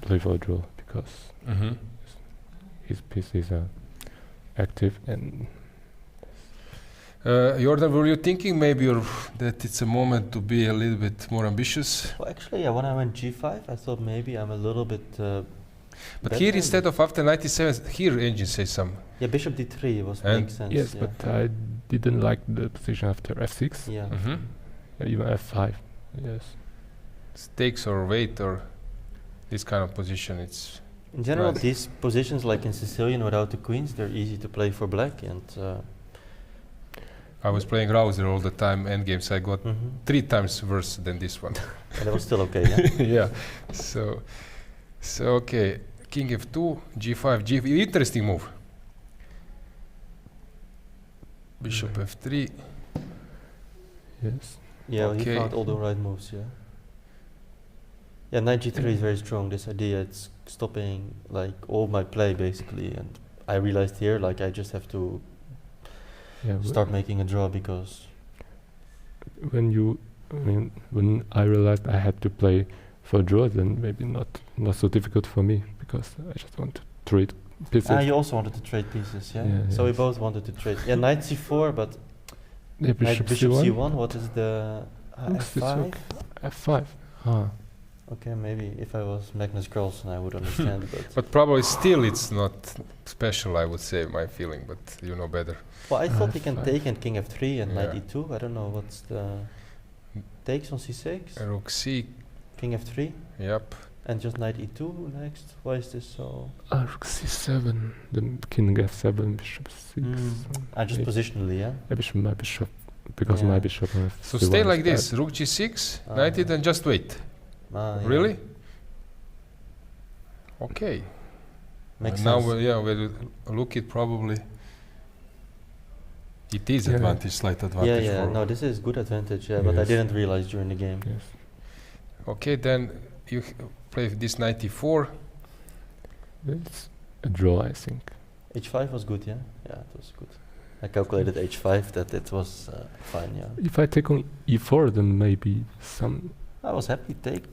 Speaker 17: play for a draw because his pieces are active and.
Speaker 5: Jordan, were you thinking maybe that it's a moment to be a little bit more ambitious?
Speaker 16: Well, actually, yeah, when I went g5, I thought maybe I'm a little bit.
Speaker 5: But here, instead of after 97, here engine says some.
Speaker 16: Yeah, bishop d3 was makes sense.
Speaker 17: Yes,
Speaker 16: yeah.
Speaker 17: but I didn't like the position after f6.
Speaker 16: Yeah.
Speaker 17: Even f5. Yes.
Speaker 5: Stakes or weight or this kind of position, it's.
Speaker 16: In general,
Speaker 5: nice.
Speaker 16: these positions, like in Sicilian without the queens, they're easy to play for black. And
Speaker 5: I was playing Rouser all the time, endgames. I got 3 times worse than this one.
Speaker 16: and it was still okay, yeah?
Speaker 5: Yeah. So okay. King f2, g5, g5. Interesting move. Bishop f3.
Speaker 17: Yes.
Speaker 16: Yeah,
Speaker 5: okay.
Speaker 16: he found all the right moves, yeah. Yeah, knight g3 is very strong, this idea. It's stopping like all my play basically, and I realized here like I just have to start making a draw because
Speaker 17: when I realized I had to play for draw, then maybe not so difficult for me because I just want to trade pieces.
Speaker 16: You also wanted to trade pieces, yeah? So we both wanted to trade. Yeah, knight c4, but
Speaker 17: yeah,
Speaker 16: bishop c1, what is the f5?
Speaker 17: F5.
Speaker 16: Okay, maybe if I was Magnus Carlsen I would understand,
Speaker 5: but probably still it's not special, I would say, my feeling, but you know better.
Speaker 16: Well, I thought he can take and king f3 and knight e2. I don't know what's the takes on c6.
Speaker 5: Rook c.
Speaker 16: King f3.
Speaker 5: Yep.
Speaker 16: And just knight e2 next. Why is this so?
Speaker 17: Rook c7, then king f7, bishop c6.
Speaker 16: Just positionally, yeah.
Speaker 17: My bishop, because my bishop.
Speaker 5: So stay like this. Rook g6, knight it, and just wait. Really? Okay.
Speaker 16: Makes
Speaker 5: now
Speaker 16: sense.
Speaker 5: we'll look it probably. It is advantage, slight advantage.
Speaker 16: Yeah. No, this is good advantage. Yeah, but I didn't realize during the game.
Speaker 17: Yes.
Speaker 5: Okay, then you play this knight e4.
Speaker 17: It's a draw, I think.
Speaker 16: h5 was good, yeah. Yeah, it was good. I calculated h5 that it was fine, yeah.
Speaker 17: If I take on e4, then maybe some.
Speaker 16: I was happy to take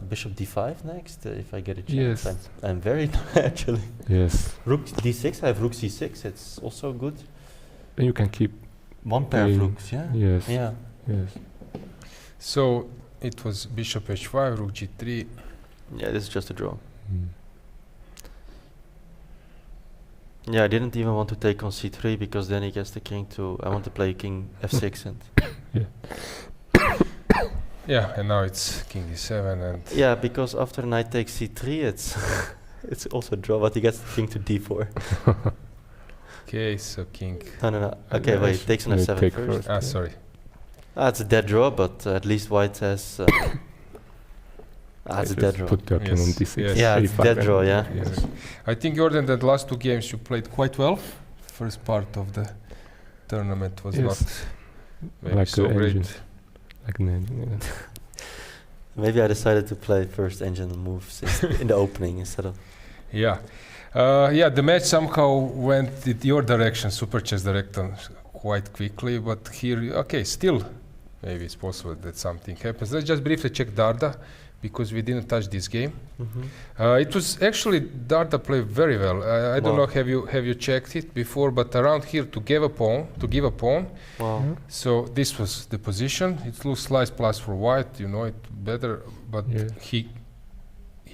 Speaker 16: bishop d5 next if I get a chance.
Speaker 17: Yes.
Speaker 16: I'm very actually.
Speaker 17: Yes.
Speaker 16: Rook d6. I have rook c6. It's also good.
Speaker 17: And you can keep
Speaker 16: one pair of rooks. Yeah.
Speaker 17: Yes.
Speaker 16: Yeah.
Speaker 17: Yes.
Speaker 5: So it was bishop h5, rook g3.
Speaker 16: Yeah, this is just a draw. Yeah, I didn't even want to take on c3 because then he gets the king to. I want to play king f6 and.
Speaker 17: Yeah.
Speaker 5: Yeah, and now it's king d7 and.
Speaker 16: Yeah, because after knight takes c3, it's it's also a draw, but he gets the king to d4.
Speaker 5: Okay, so king.
Speaker 16: No. Okay, wait, takes on f7 first.
Speaker 5: Sorry.
Speaker 16: It's a dead draw, but at least white has. It's a dead draw.
Speaker 17: Put the king on d6.
Speaker 16: Yes. Yeah, it's dead draw. Yeah.
Speaker 5: Yes. I think, Jordan, that last 2 games you played quite well. First part of the tournament was not maybe
Speaker 17: like
Speaker 5: so great.
Speaker 17: Like an engine.
Speaker 16: Maybe I decided to play first engine moves in the opening instead of.
Speaker 5: Yeah. The match somehow went in your direction, Super Chess direction, quite quickly, but here, okay, still, maybe it's possible that something happens. Let's just briefly check Darda, because we didn't touch this game. It was actually, Darda played very well. I don't know, have you checked it before, but around here to give a pawn.
Speaker 16: Wow.
Speaker 5: So this was the position. It looks slice plus for white, you know it better, but he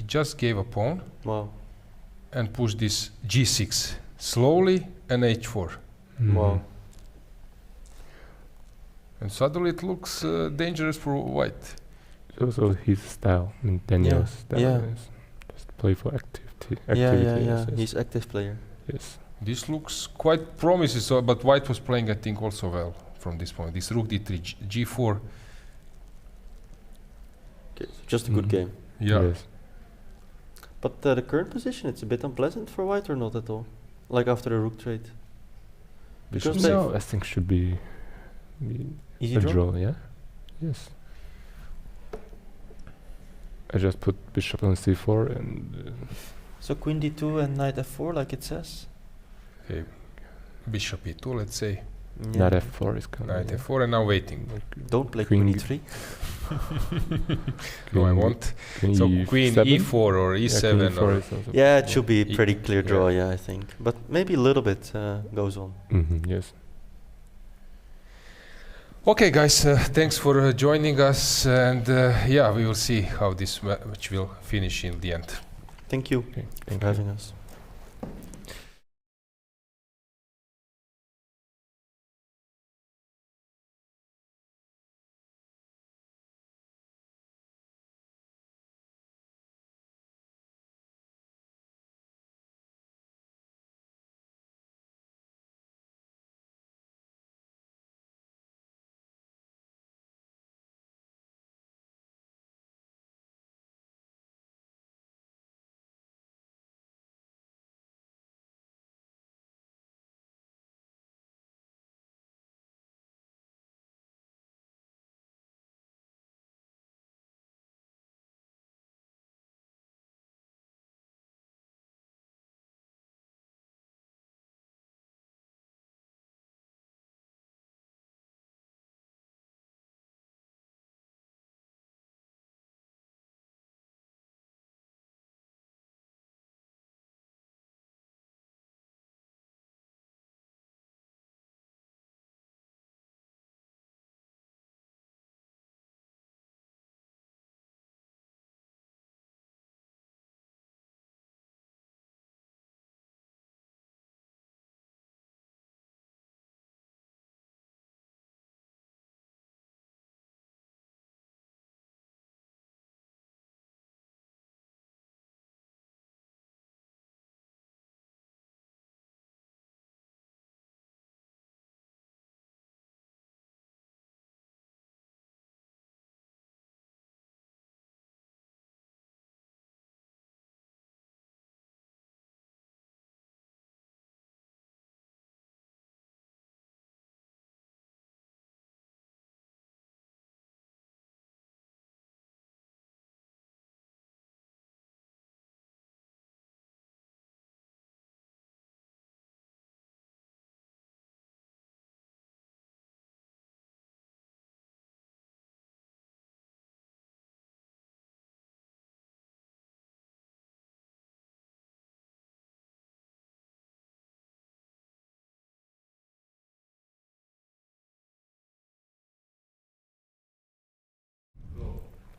Speaker 5: just gave a pawn.
Speaker 16: Wow.
Speaker 5: And pushed this g6 slowly and h4.
Speaker 16: Wow.
Speaker 5: And suddenly it looks dangerous for white.
Speaker 17: Also his style, Daniel's style.
Speaker 16: Yeah.
Speaker 17: Just play for activity.
Speaker 16: Yeah. He's active player.
Speaker 17: Yes.
Speaker 5: This looks quite promising, so, but white was playing, I think, also well from this point. This rook d3, g4.
Speaker 16: Okay, so just a good game.
Speaker 5: Yeah.
Speaker 17: Yes.
Speaker 16: But the current position, it's a bit unpleasant for white or not at all? Like after the rook trade?
Speaker 17: Because no, I think should be
Speaker 16: easy
Speaker 17: a
Speaker 16: draw?
Speaker 17: Yeah. Yes. I just put bishop on c4 and.
Speaker 16: So queen d2 and knight f4, like it says.
Speaker 5: Okay. Bishop e2, let's say.
Speaker 17: Knight f4 is coming.
Speaker 5: Knight f4, and now waiting.
Speaker 16: Don't play queen e3.
Speaker 5: No, I won't. So queen e4 or e7. Or
Speaker 16: yeah, it should be a pretty clear draw. Yeah, I think. But maybe a little bit goes on.
Speaker 17: Yes.
Speaker 5: Okay, guys, thanks for joining us, and yeah, we will see how this match will finish in the end.
Speaker 16: Thank you.
Speaker 5: Okay.
Speaker 16: Thank you for having us.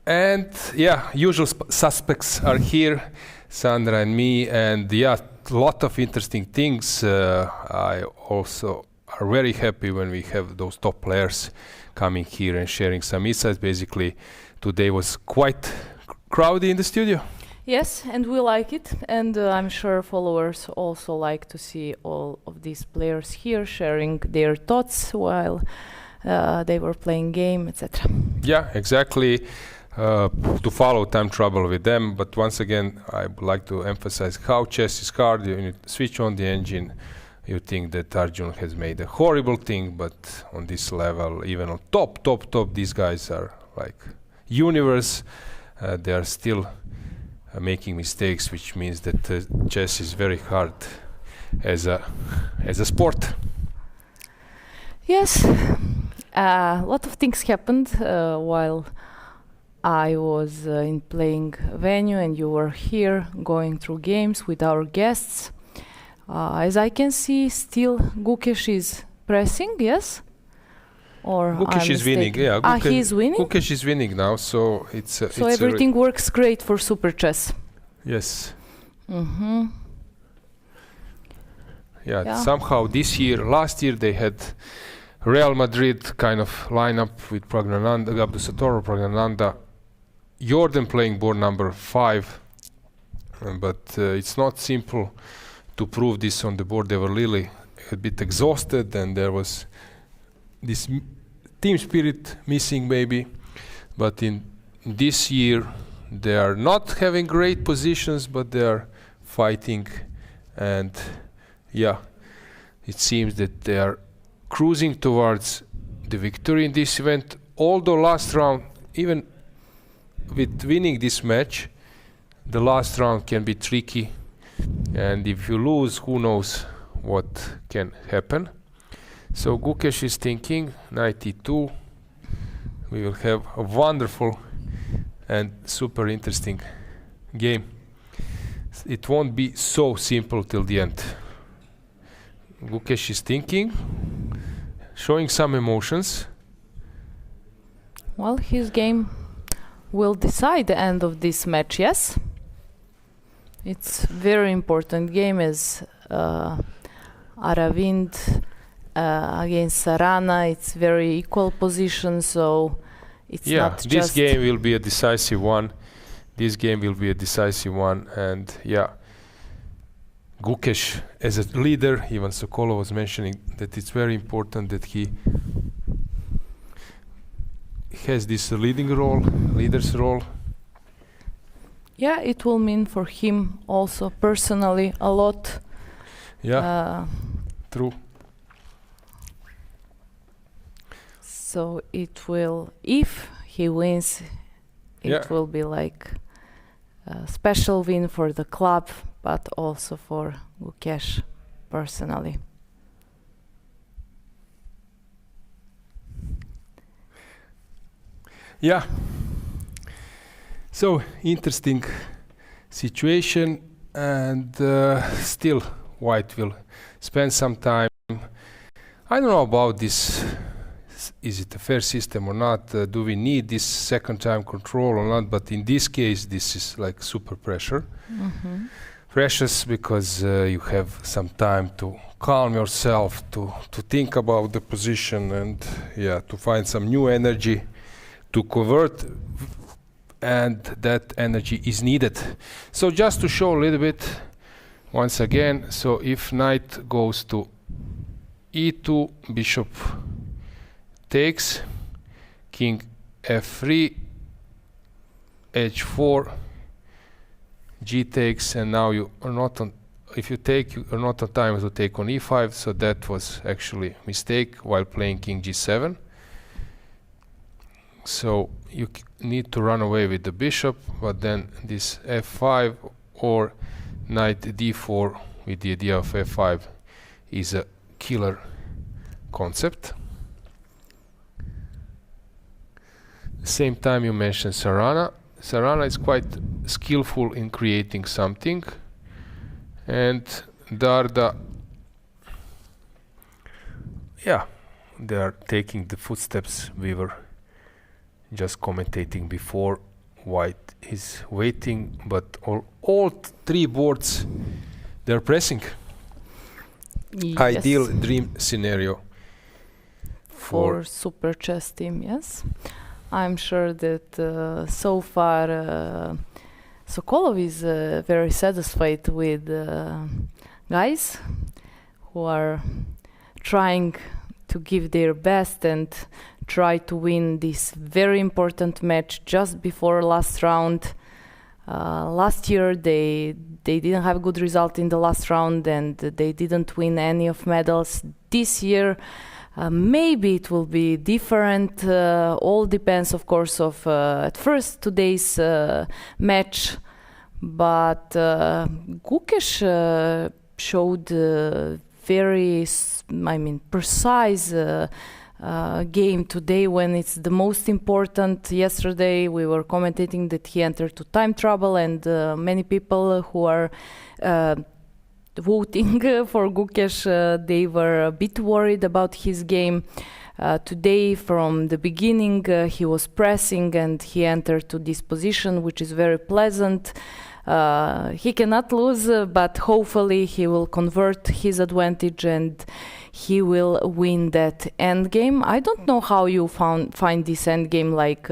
Speaker 5: And yeah, usual suspects are here, Sandra and me, and yeah, a lot of interesting things. I also are very happy when we have those top players coming here and sharing some insights. Basically, today was quite crowded in the studio.
Speaker 6: Yes, and we like it, and I'm sure followers also like to see all of these players here sharing their thoughts while they were playing game, etc.
Speaker 5: Yeah, exactly. To follow time trouble with them, but once again, I would like to emphasize how chess is hard. You switch on the engine, you think that Arjun has made a horrible thing, but on this level, even on top, these guys are like universe. They are still making mistakes, which means that chess is very hard as a sport.
Speaker 6: Yes, a lot of things happened while I was in playing venue and you were here going through games with our guests. As I can see, still Gukesh is pressing, yes? Or
Speaker 5: Gukesh is winning, yeah.
Speaker 6: He is winning?
Speaker 5: Gukesh is winning now, so it's
Speaker 6: so everything works great for Super Chess.
Speaker 5: Yes.
Speaker 6: Mm-hmm.
Speaker 5: Yeah, somehow this year, last year they had Real Madrid kind of lineup with Pragnananda, Abdusattorov, Pragnananda, Jordan playing board number 5, but it's not simple to prove this on the board. They were really a bit exhausted, and there was this team spirit missing maybe. But in this year, they are not having great positions, but they are fighting, and yeah, it seems that they are cruising towards the victory in this event. Although last round, even with winning this match, the last round can be tricky, and if you lose, who knows what can happen. So Gukesh is thinking knight e2. We will have a wonderful and super interesting game. It won't be so simple till the end. Gukesh is thinking, showing some emotions.
Speaker 6: Well, his game will decide the end of this match, yes? It's very important game as Aravind against Sarana. It's very equal position, so it's not just...
Speaker 5: this game will be a decisive one. This game will be a decisive one, and Gukesh as a leader, even Sokolov was mentioning that it's very important that he has this leader's role.
Speaker 6: Yeah, it will mean for him also personally a lot.
Speaker 5: True.
Speaker 6: So it will, if he wins, it will be like a special win for the club, but also for Gukesh personally.
Speaker 5: Yeah. So interesting situation, and still White will spend some time. I don't know about this. Is it a fair system or not? Do we need this second time control or not? But in this case, this is like super pressure. Precious because you have some time to calm yourself, to think about the position, and to find some new energy to convert, and that energy is needed. So just to show a little bit once again, so if knight goes to e2, bishop takes, king f3, h4, g takes, and now you are not on, if you take, you are not on time to take on e5, so that was actually a mistake while playing king g7. So you need to run away with the bishop, but then this f5 or knight d4 with the idea of f5 is a killer concept. Same time you mentioned Sarana. Sarana is quite skillful in creating something, and Darda, they are taking the footsteps we were just commentating before. White is waiting, but all three boards they're pressing.
Speaker 6: Yes.
Speaker 5: Ideal dream scenario
Speaker 6: for Super Chess team, yes. I'm sure that so far Sokolov is very satisfied with guys who are trying to give their best and try to win this very important match just before last round. Last year they didn't have a good result in the last round, and they didn't win any of medals. This year maybe it will be different. All depends, of course, of at first today's match, but Gukesh showed very precise game today when it's the most important. Yesterday we were commentating that he entered to time trouble, and many people who are voting for Gukesh, they were a bit worried about his game. Today from the beginning he was pressing and he entered to this position, which is very pleasant. He cannot lose, but hopefully he will convert his advantage and he will win that endgame. I don't know how you find this endgame like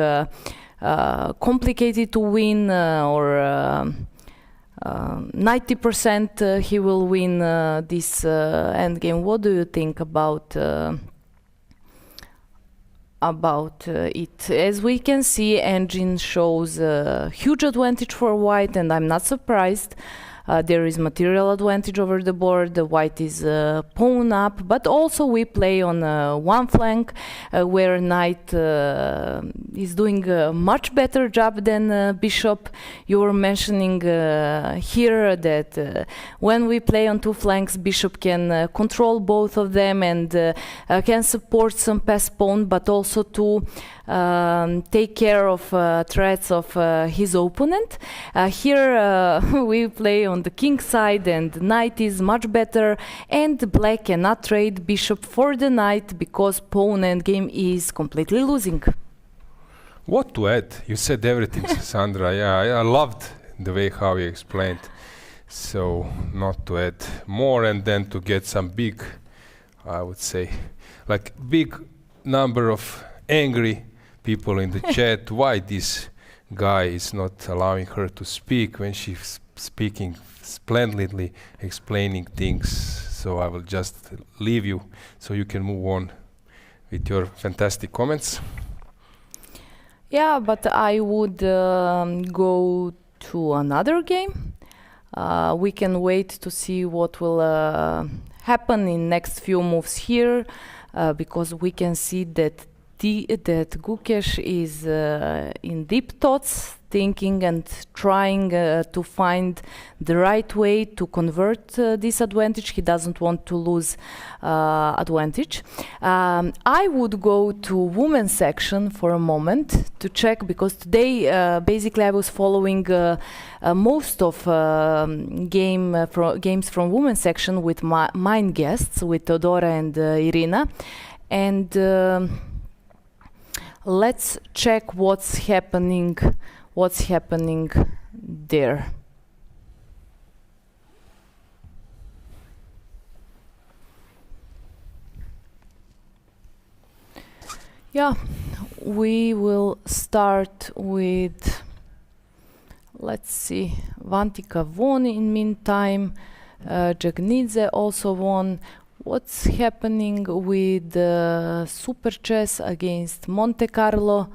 Speaker 6: complicated to win or 90% he will win this endgame. What do you think about it? As we can see, engine shows a huge advantage for White, and I'm not surprised. There is material advantage over the board. The White is pawn up, but also we play on one flank where Knight is doing a much better job than Bishop. You were mentioning here that when we play on two flanks, Bishop can control both of them and can support some pass pawn, but also to take care of threats of his opponent. Here we play on the king side, and knight is much better, and black cannot trade bishop for the knight because pawn endgame is completely losing.
Speaker 5: What to add? You said everything, Sandra. Yeah, I loved the way how you explained. So not to add more, and then to get some big, I would say, like big number of angry people in the chat. Why this guy is not allowing her to speak when she's speaking splendidly, explaining things? So I will just leave you so you can move on with your fantastic comments.
Speaker 6: Yeah, but I would go to another game. We can wait to see what will happen in next few moves here, because we can see that Gukesh is in deep thoughts, thinking and trying to find the right way to convert this advantage. He doesn't want to lose advantage. I would go to women's section for a moment to check, because today basically I was following most of games from women's section with mine guests, with Teodora and Irina, and let's check what's happening there. Yeah, we will start with, let's see, Vantika won in meantime, Dzagnidze also won. What's happening with Super Chess against Monte Carlo?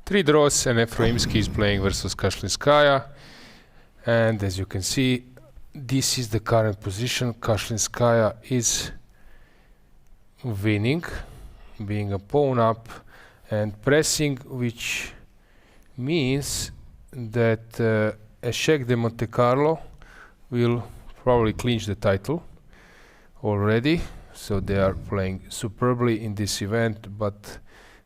Speaker 5: 3 draws, and Efroimski is playing versus Kashlinskaya. And as you can see, this is the current position. Kashlinskaya is winning, being a pawn up and pressing, which means that Eshek de Monte Carlo will probably clinch the title already. So they are playing superbly in this event, but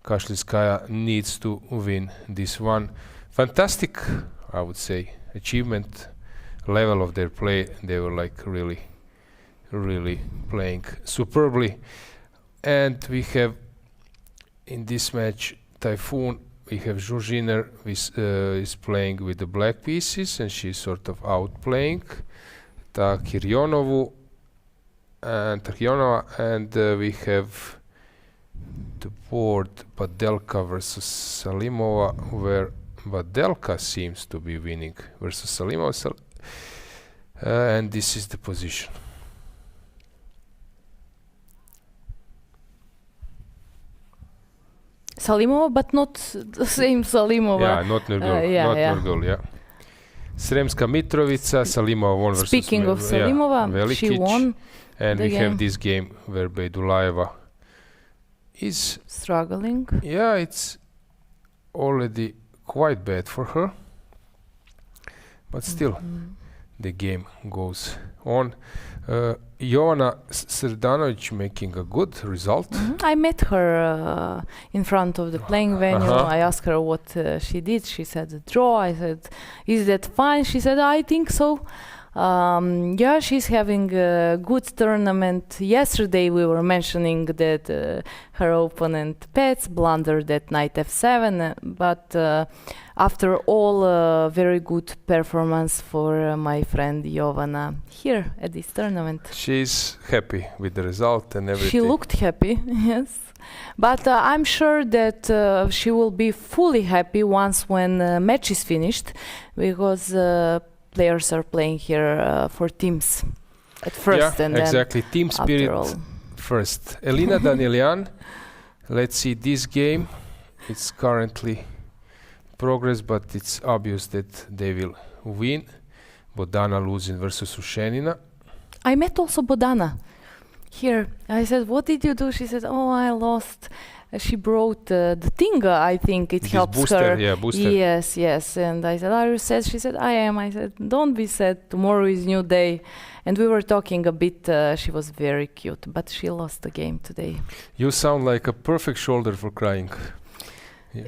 Speaker 5: Kashlinskaya needs to win this one. Fantastic, I would say, achievement level of their play. They were like really playing superbly. And we have in this match Typhoon, we have Zhu Jiner is playing with the black pieces, and she's sort of outplaying Takirionova, and we have the board Badelka versus Salimova, where Badelka seems to be winning versus Salimova, and this is the position.
Speaker 6: Salimova, but not the same Salimova.
Speaker 5: Yeah, not Nurgul, yeah. Sremska Mitrovica, Salimova won versus
Speaker 6: Speaking of Salimova,
Speaker 5: Velikic,
Speaker 6: she won.
Speaker 5: And we have this game where Bejdulaeva is
Speaker 6: struggling.
Speaker 5: Yeah, it's already quite bad for her, but still the game goes on. Jovana Srdanovic making a good result.
Speaker 6: I met her in front of the playing venue. I asked her what she did. She said a draw. I said, is that fine? She said, I think so. Yeah, she's having a good tournament. Yesterday we were mentioning that her opponent Pets blundered at knight f7, but after all, very good performance for my friend Jovana here at this tournament.
Speaker 5: She's happy with the result and everything.
Speaker 6: She looked happy, yes. But I'm sure that she will be fully happy when match is finished, because players are playing here for teams at first,
Speaker 5: yeah,
Speaker 6: and
Speaker 5: exactly.
Speaker 6: Then
Speaker 5: team spirit first. Elina Danielian, let's see this game. It's currently progress, but it's obvious that they will win. Bodana losing versus Ushenina.
Speaker 6: I met also Bodana here. I said, what did you do? She said, oh, I lost. She brought the thing, I think it helps
Speaker 5: booster,
Speaker 6: her.
Speaker 5: Yeah, booster.
Speaker 6: Yes. And I said, are you sad? She said, I am. I said, don't be sad. Tomorrow is new day. And we were talking a bit. She was very cute, but she lost the game today.
Speaker 5: You sound like a perfect shoulder for crying. Yeah.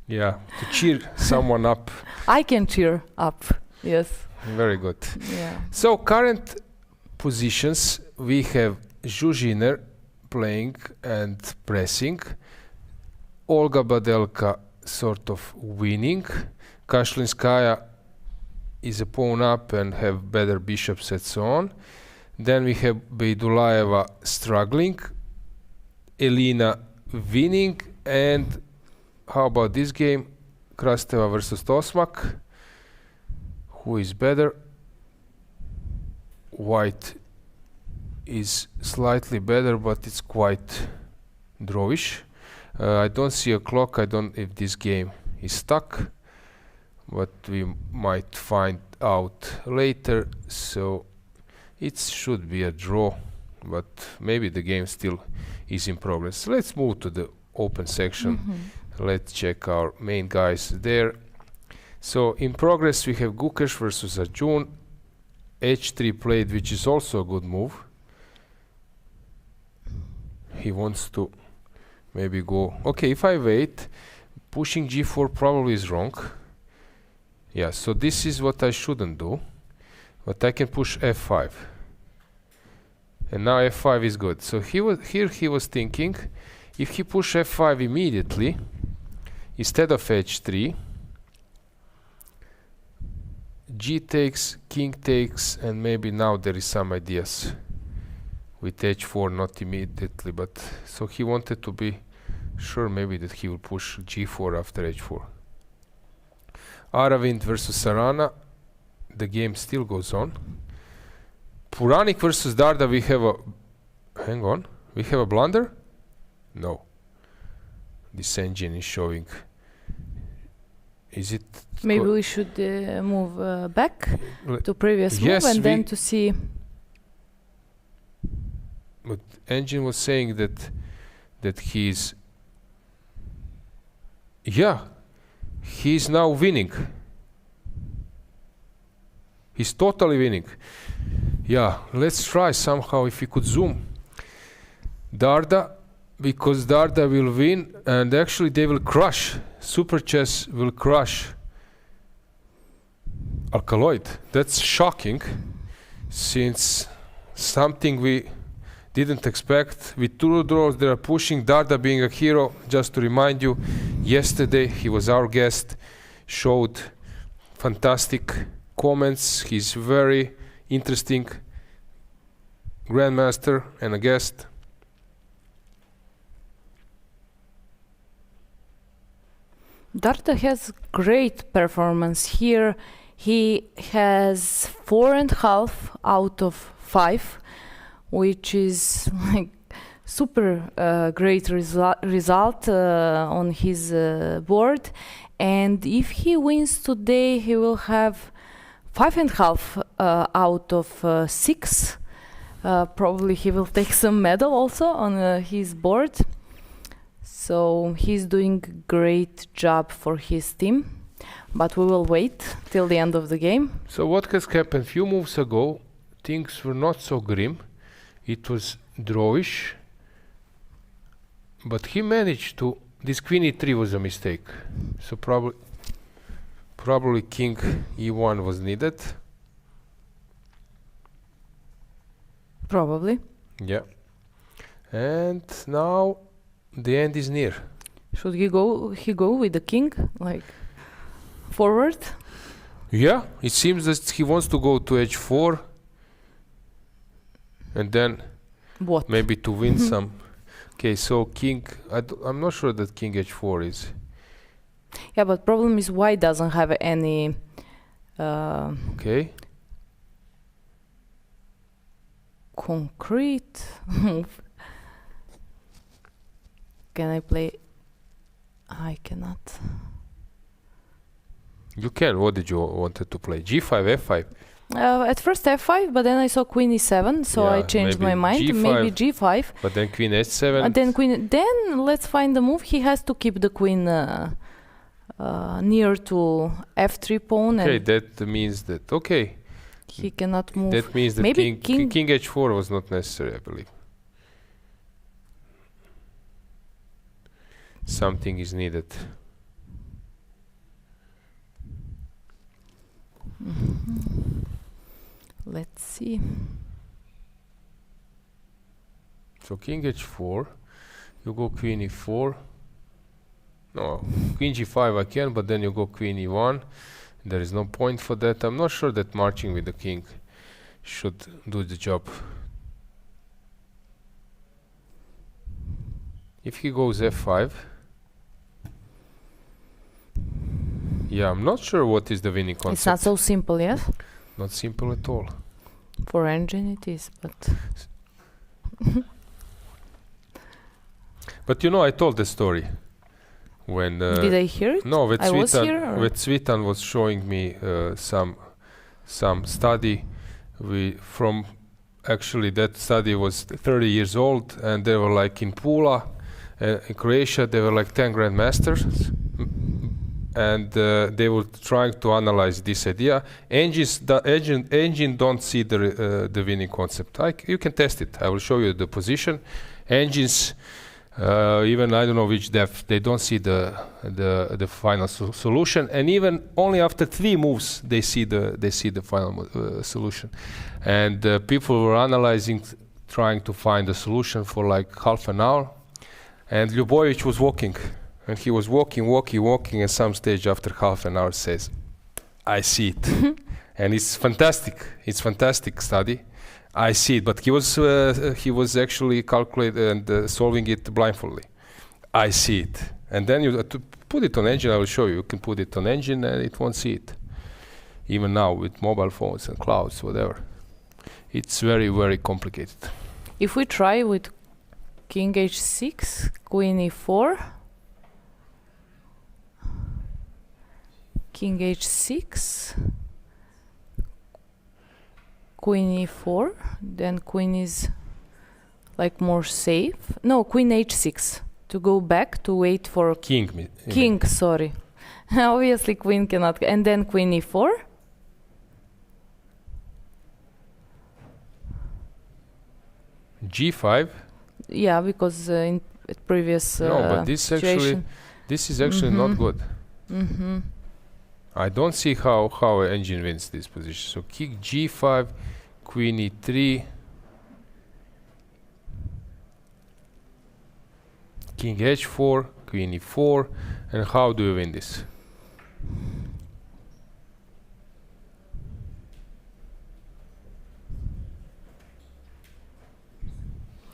Speaker 5: Yeah, to cheer someone up.
Speaker 6: I can cheer up, yes.
Speaker 5: Very good.
Speaker 6: Yeah.
Speaker 5: So current positions, we have Zhu Jiner playing and pressing. Olga Badelka sort of winning. Kashlinskaya is a pawn up and have better bishops and so on. Then we have Beidulaeva struggling, Elina winning, and how about this game? Krasteva versus Osmak. Who is better? White is slightly better, but it's quite drawish. I don't see a clock. I don't if this game is stuck, but we might find out later. So it should be a draw, but maybe the game still is in progress. Let's move to the open section. Let's check our main guys there. So in progress we have Gukesh versus Arjun. H3 played, which is also a good move. He wants to maybe go. Okay, if I wait, pushing G4 probably is wrong. Yeah, so this is what I shouldn't do. But I can push F5. And now F5 is good. So he was thinking, if he push F5 immediately, instead of H3, G takes, King takes, and maybe now there is some ideas with H4, not immediately, but so he wanted to be sure maybe that he will push G4 after H4. Aravind versus Sarana, the game still goes on. Puranik versus Darda, we have a, hang on, we have a blunder? No. This engine is showing. Is it?
Speaker 6: Maybe we should move back to previous move and then to see.
Speaker 5: But engine was saying that he's, yeah, he's now winning. He's totally winning. Yeah, let's try somehow if we could zoom Darda, because Darda will win and actually they will crush. Super Chess will crush Alkaloid. That's shocking, since something we didn't expect. With two draws they are pushing, Darda being a hero. Just to remind you, yesterday he was our guest, showed fantastic comments. He's very interesting grandmaster and a guest.
Speaker 6: Darda has great performance here. He has 4.5 out of 5, which is like super great result on his board. And if he wins today, he will have 5.5 out of 6. Probably he will take some medal also on his board. So he's doing a great job for his team, but we will wait till the end of the game.
Speaker 5: So what has happened? Few moves ago, things were not so grim. It was drawish, but he managed to. This Queen E3 was a mistake. So probably King E1 was needed.
Speaker 6: Probably.
Speaker 5: Yeah. And now the end is near.
Speaker 6: Should he go with the king, like forward?
Speaker 5: Yeah, it seems that he wants to go to H4 and then
Speaker 6: what?
Speaker 5: Maybe to win some. Okay, so King, I'm not sure that King H4 is.
Speaker 6: Yeah, but problem is White doesn't have any.
Speaker 5: Okay.
Speaker 6: Concrete move. Can I play? I cannot.
Speaker 5: You can. What did you wanted to play? G5, F5?
Speaker 6: At first F5, but then I saw Queen E7, so I changed my mind.
Speaker 5: G5,
Speaker 6: maybe G5.
Speaker 5: But then Queen H7.
Speaker 6: Then let's find the move. He has to keep the queen near to F3 pawn.
Speaker 5: Okay,
Speaker 6: and
Speaker 5: that means that
Speaker 6: he cannot move.
Speaker 5: That means that
Speaker 6: maybe
Speaker 5: King H4 was not necessary, I believe. Something is needed.
Speaker 6: Let's see.
Speaker 5: So King H4, you go Queen E4. No, queen g5 I can, but then you go queen e1. There is no point for that. I'm not sure that marching with the king should do the job. If he goes f5, yeah, I'm not sure what is the winning concept.
Speaker 6: It's not so simple, yes?
Speaker 5: Not simple at all.
Speaker 6: For engine it is, but...
Speaker 5: But you know, I told the story. When
Speaker 6: did I hear it?
Speaker 5: No,
Speaker 6: I was here, or?
Speaker 5: Cvitan was showing me some study. From actually that study was 30 years old, and they were like in Pula, in Croatia. They were like 10 grandmasters, and they were trying to analyze this idea. Engine don't see the winning concept. You can test it. I will show you the position. Engines. Even I don't know which depth, they don't see the final solution, and even only after 3 moves they see the final solution. And people were analyzing, trying to find a solution for like half an hour, and Ljubojevic was walking, and he was walking. At some stage after half an hour says, "I see it," and it's fantastic. It's fantastic study. I see it, but he was actually calculating and solving it blindfoldly. I see it, and then you to put it on engine. I will show you. You can put it on engine, and it won't see it. Even now with mobile phones and clouds, whatever, it's very, very complicated.
Speaker 6: If we try with king h6, queen e4, king h6. Queen e4, then queen is like more safe. No, queen h6 to go back to wait for
Speaker 5: king.
Speaker 6: King, sorry. Obviously, queen cannot. And then queen e4.
Speaker 5: g5.
Speaker 6: Yeah, because in previous
Speaker 5: no, but this is actually not good. I don't see how an engine wins this position. So king g5, queen e3, king h4, queen e4, and how do you win this?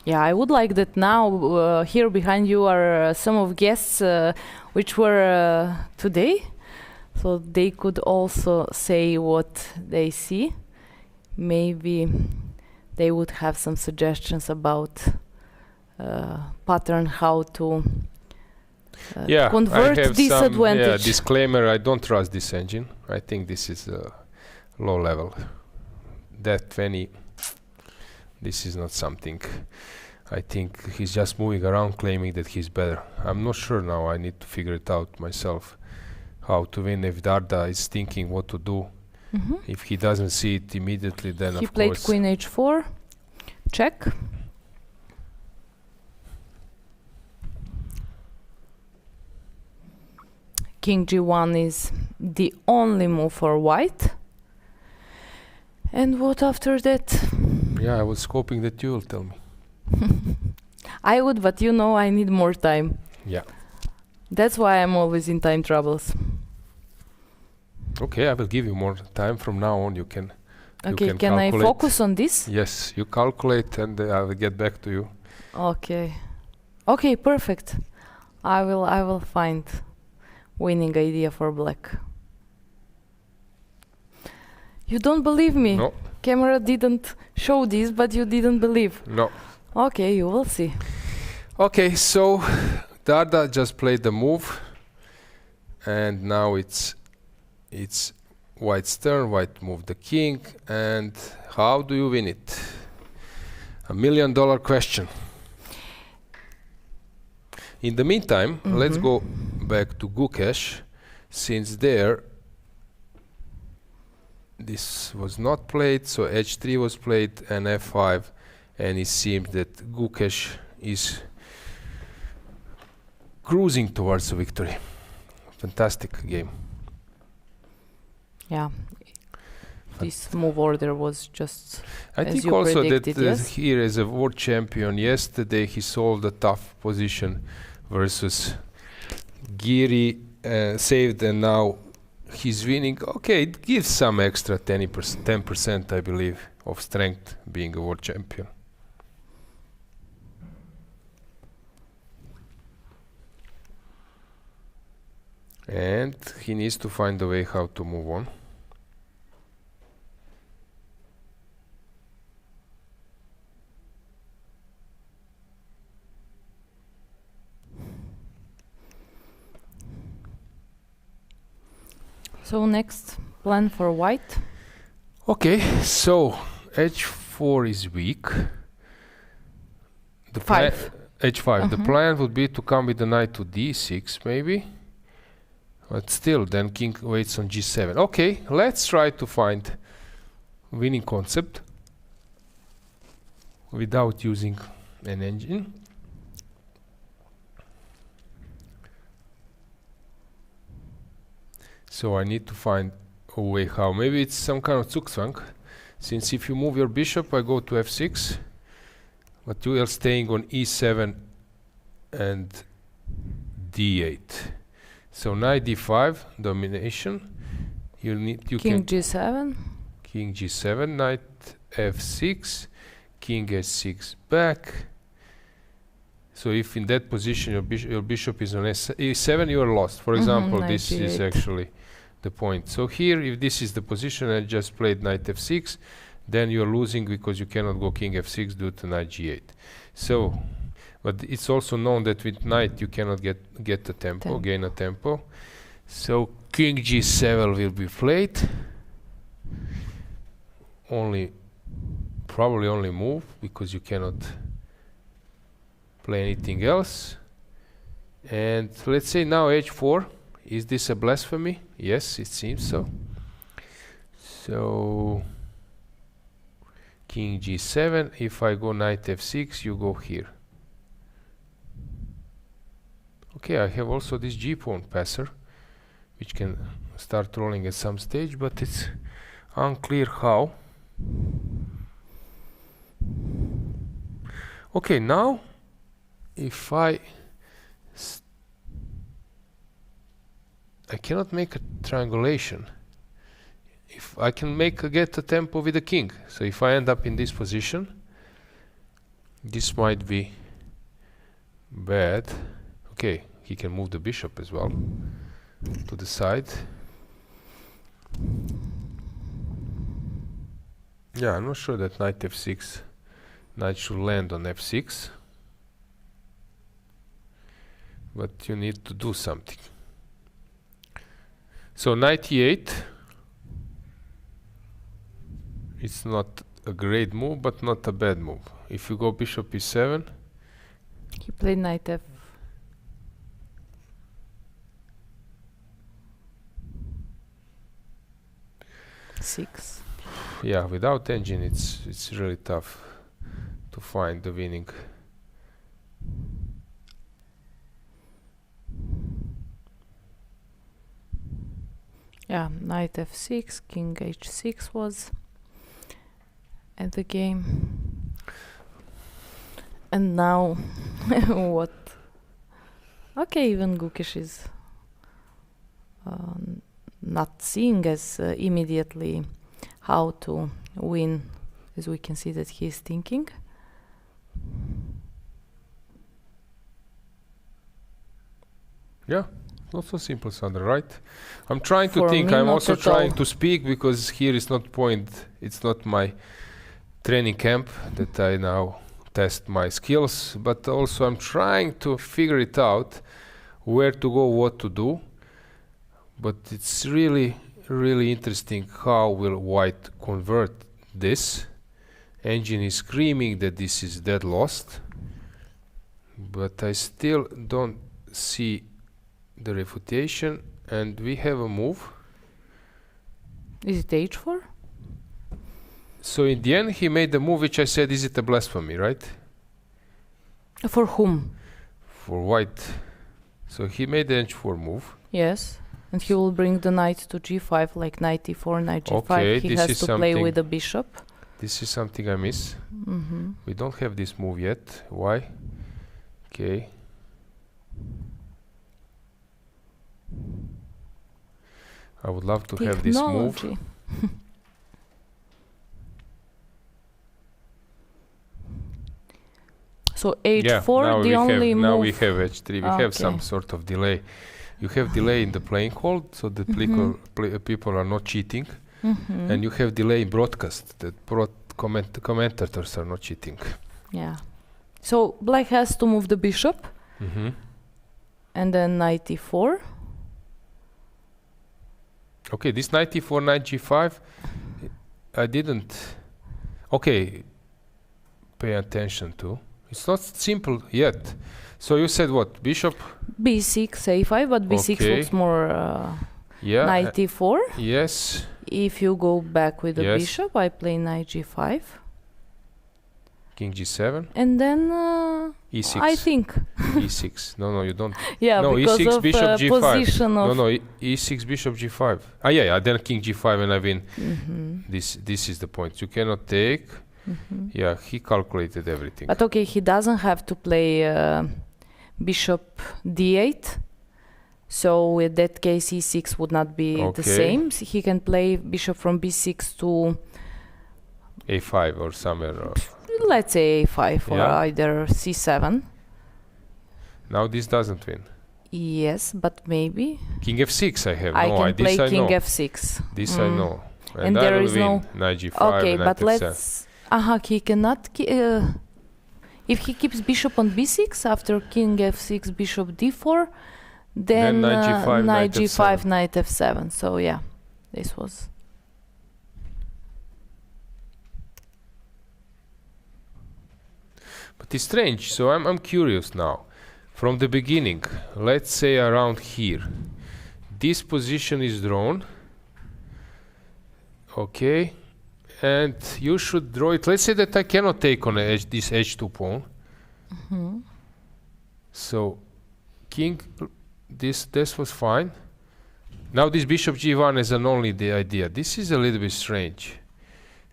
Speaker 6: Yeah, I would like that now. Here behind you are some of guests which were today. So they could also say what they see. Maybe they would have some suggestions about pattern, how to convert
Speaker 5: I have
Speaker 6: disadvantage.
Speaker 5: Some disclaimer, I don't trust this engine. I think this is low level. That Fanny, this is not something. I think he's just moving around claiming that he's better. I'm not sure now. I need to figure it out myself. How to win if Darda is thinking what to do. If he doesn't see it immediately, then
Speaker 6: he
Speaker 5: of
Speaker 6: played
Speaker 5: course.
Speaker 6: Queen h4, check. King g1 is the only move for white. And what after that?
Speaker 5: Yeah, I was hoping that you will tell me.
Speaker 6: I would, but you know I need more time.
Speaker 5: Yeah.
Speaker 6: That's why I'm always in time troubles.
Speaker 5: Okay, I will give you more time from now on. You can.
Speaker 6: Okay, can I focus on this?
Speaker 5: Yes, you calculate and I will get back to you.
Speaker 6: Okay. Okay, perfect. I will find winning idea for black. You don't believe me?
Speaker 5: No.
Speaker 6: Camera didn't show this, but you didn't believe.
Speaker 5: No.
Speaker 6: Okay, you will see.
Speaker 5: Okay, so Darda just played the move, and now it's White's turn. White moved the king, and how do you win it? $1 million question. In the meantime, let's go back to Gukesh, since there this was not played, so h3 was played and f5, and it seems that Gukesh is cruising towards a victory. Fantastic game.
Speaker 6: Yeah, this move order was just
Speaker 5: I
Speaker 6: as
Speaker 5: think
Speaker 6: you
Speaker 5: also that
Speaker 6: predicted, yes?
Speaker 5: here as a world champion, yesterday he solved a tough position versus Giri saved, and now he's winning. Okay, it gives some extra 10%, I believe, of strength being a world champion. And he needs to find a way how to move on.
Speaker 6: So next plan for white.
Speaker 5: Okay, so h4 is weak. The h5. The plan would be to come with the knight to d6 maybe. But still, then king waits on g7. Okay, let's try to find winning concept without using an engine. So I need to find a way how. Maybe it's some kind of Zugzwang, since if you move your bishop, I go to f6, but you are staying on e7 and d8. So knight d5, domination. You
Speaker 6: king g7.
Speaker 5: King g7, knight f6, king h6 back. So if in that position your bishop is on e7, you are lost. For example, this is actually the point. So here, if this is the position, I just played knight f6, then you're losing because you cannot go king f6 due to knight g8. So, but it's also known that with knight you cannot get the tempo, gain a tempo. So king g7 will be played. Probably only move because you cannot play anything else. And let's say now h4. Is this a blasphemy? Yes, it seems so. So king g7. If I go knight f6, you go here. Okay, I have also this g pawn passer, which can start rolling at some stage, but it's unclear how. Okay, now if I cannot make a triangulation. If I can get a tempo with the king. So if I end up in this position, this might be bad. Okay, he can move the bishop as well to the side. Yeah, I'm not sure that knight f6, knight should land on f6. But you need to do something. So knight e8, it's not a great move, but not a bad move. If you go bishop e7,
Speaker 6: he played knight f6.
Speaker 5: Yeah, without engine, it's really tough to find the winning.
Speaker 6: Yeah, knight f6, king h6 was at the game. And now, what? Okay, even Gukesh is not seeing as immediately how to win, as we can see that he is thinking.
Speaker 5: Yeah. Not so simple, Sandra, right? I'm trying to think. I'm also trying to speak because here is not point. It's not my training camp that I now test my skills, but also I'm trying to figure it out where to go, what to do. But it's really, really interesting how will white convert this. Engine is screaming that this is dead lost, but I still don't see the refutation, and we have a move.
Speaker 6: Is it h4?
Speaker 5: So in the end he made the move which I said, is it a blasphemy, right?
Speaker 6: For whom?
Speaker 5: For white. So he made the h4 move.
Speaker 6: Yes, and he will bring the knight to g5 like knight e4, knight g5.
Speaker 5: Okay,
Speaker 6: he has to play with the bishop.
Speaker 5: This is something I miss. We don't have this move yet. Why? Okay. I would love to have this move.
Speaker 14: So h4, the only move.
Speaker 5: Now we have h3. We have some sort of delay. You have delay in the playing hold, so that people are not cheating, and you have delay in broadcast. That commentators are not cheating.
Speaker 14: Yeah. So black has to move the bishop, and then knight e4.
Speaker 5: Okay, this knight e4, knight g5, I didn't. Okay, pay attention to. It's not simple yet. So you said what? Bishop?
Speaker 14: b6, a5, but b6 looks more knight e4.
Speaker 5: Yes.
Speaker 14: If you go back with the bishop, I play knight g5.
Speaker 5: King g7.
Speaker 14: And then
Speaker 5: e6.
Speaker 14: I think.
Speaker 5: e6. No, you don't.
Speaker 14: Yeah,
Speaker 5: no,
Speaker 14: because
Speaker 5: e6,
Speaker 14: of
Speaker 5: bishop g5.
Speaker 14: position of
Speaker 5: No, e6, bishop g5. Then king g5 and I win. This is the point. You cannot take. Yeah, he calculated everything.
Speaker 14: But okay, he doesn't have to play bishop d8. So in that case, e6 would not be the same. He can play bishop from b6 to
Speaker 5: a5 or somewhere.
Speaker 14: Let's say a5 or either c7.
Speaker 5: Now this doesn't win.
Speaker 14: Yes, but maybe.
Speaker 5: King f6 I have.
Speaker 14: I can play king f6.
Speaker 5: This I know.
Speaker 14: And there is no...
Speaker 5: Knight g5
Speaker 14: okay,
Speaker 5: and
Speaker 14: but
Speaker 5: knight
Speaker 14: let's... he cannot... if he keeps bishop on b6 after king f6, bishop d4, then
Speaker 5: knight g5,
Speaker 14: knight g5, knight f7. So yeah, this was...
Speaker 5: But it's strange, so I'm curious now. From the beginning, let's say around here, this position is drawn. Okay, and you should draw it. Let's say that I cannot take on this h2 pawn. So, king, this was fine. Now this bishop g1 is only the idea. This is a little bit strange.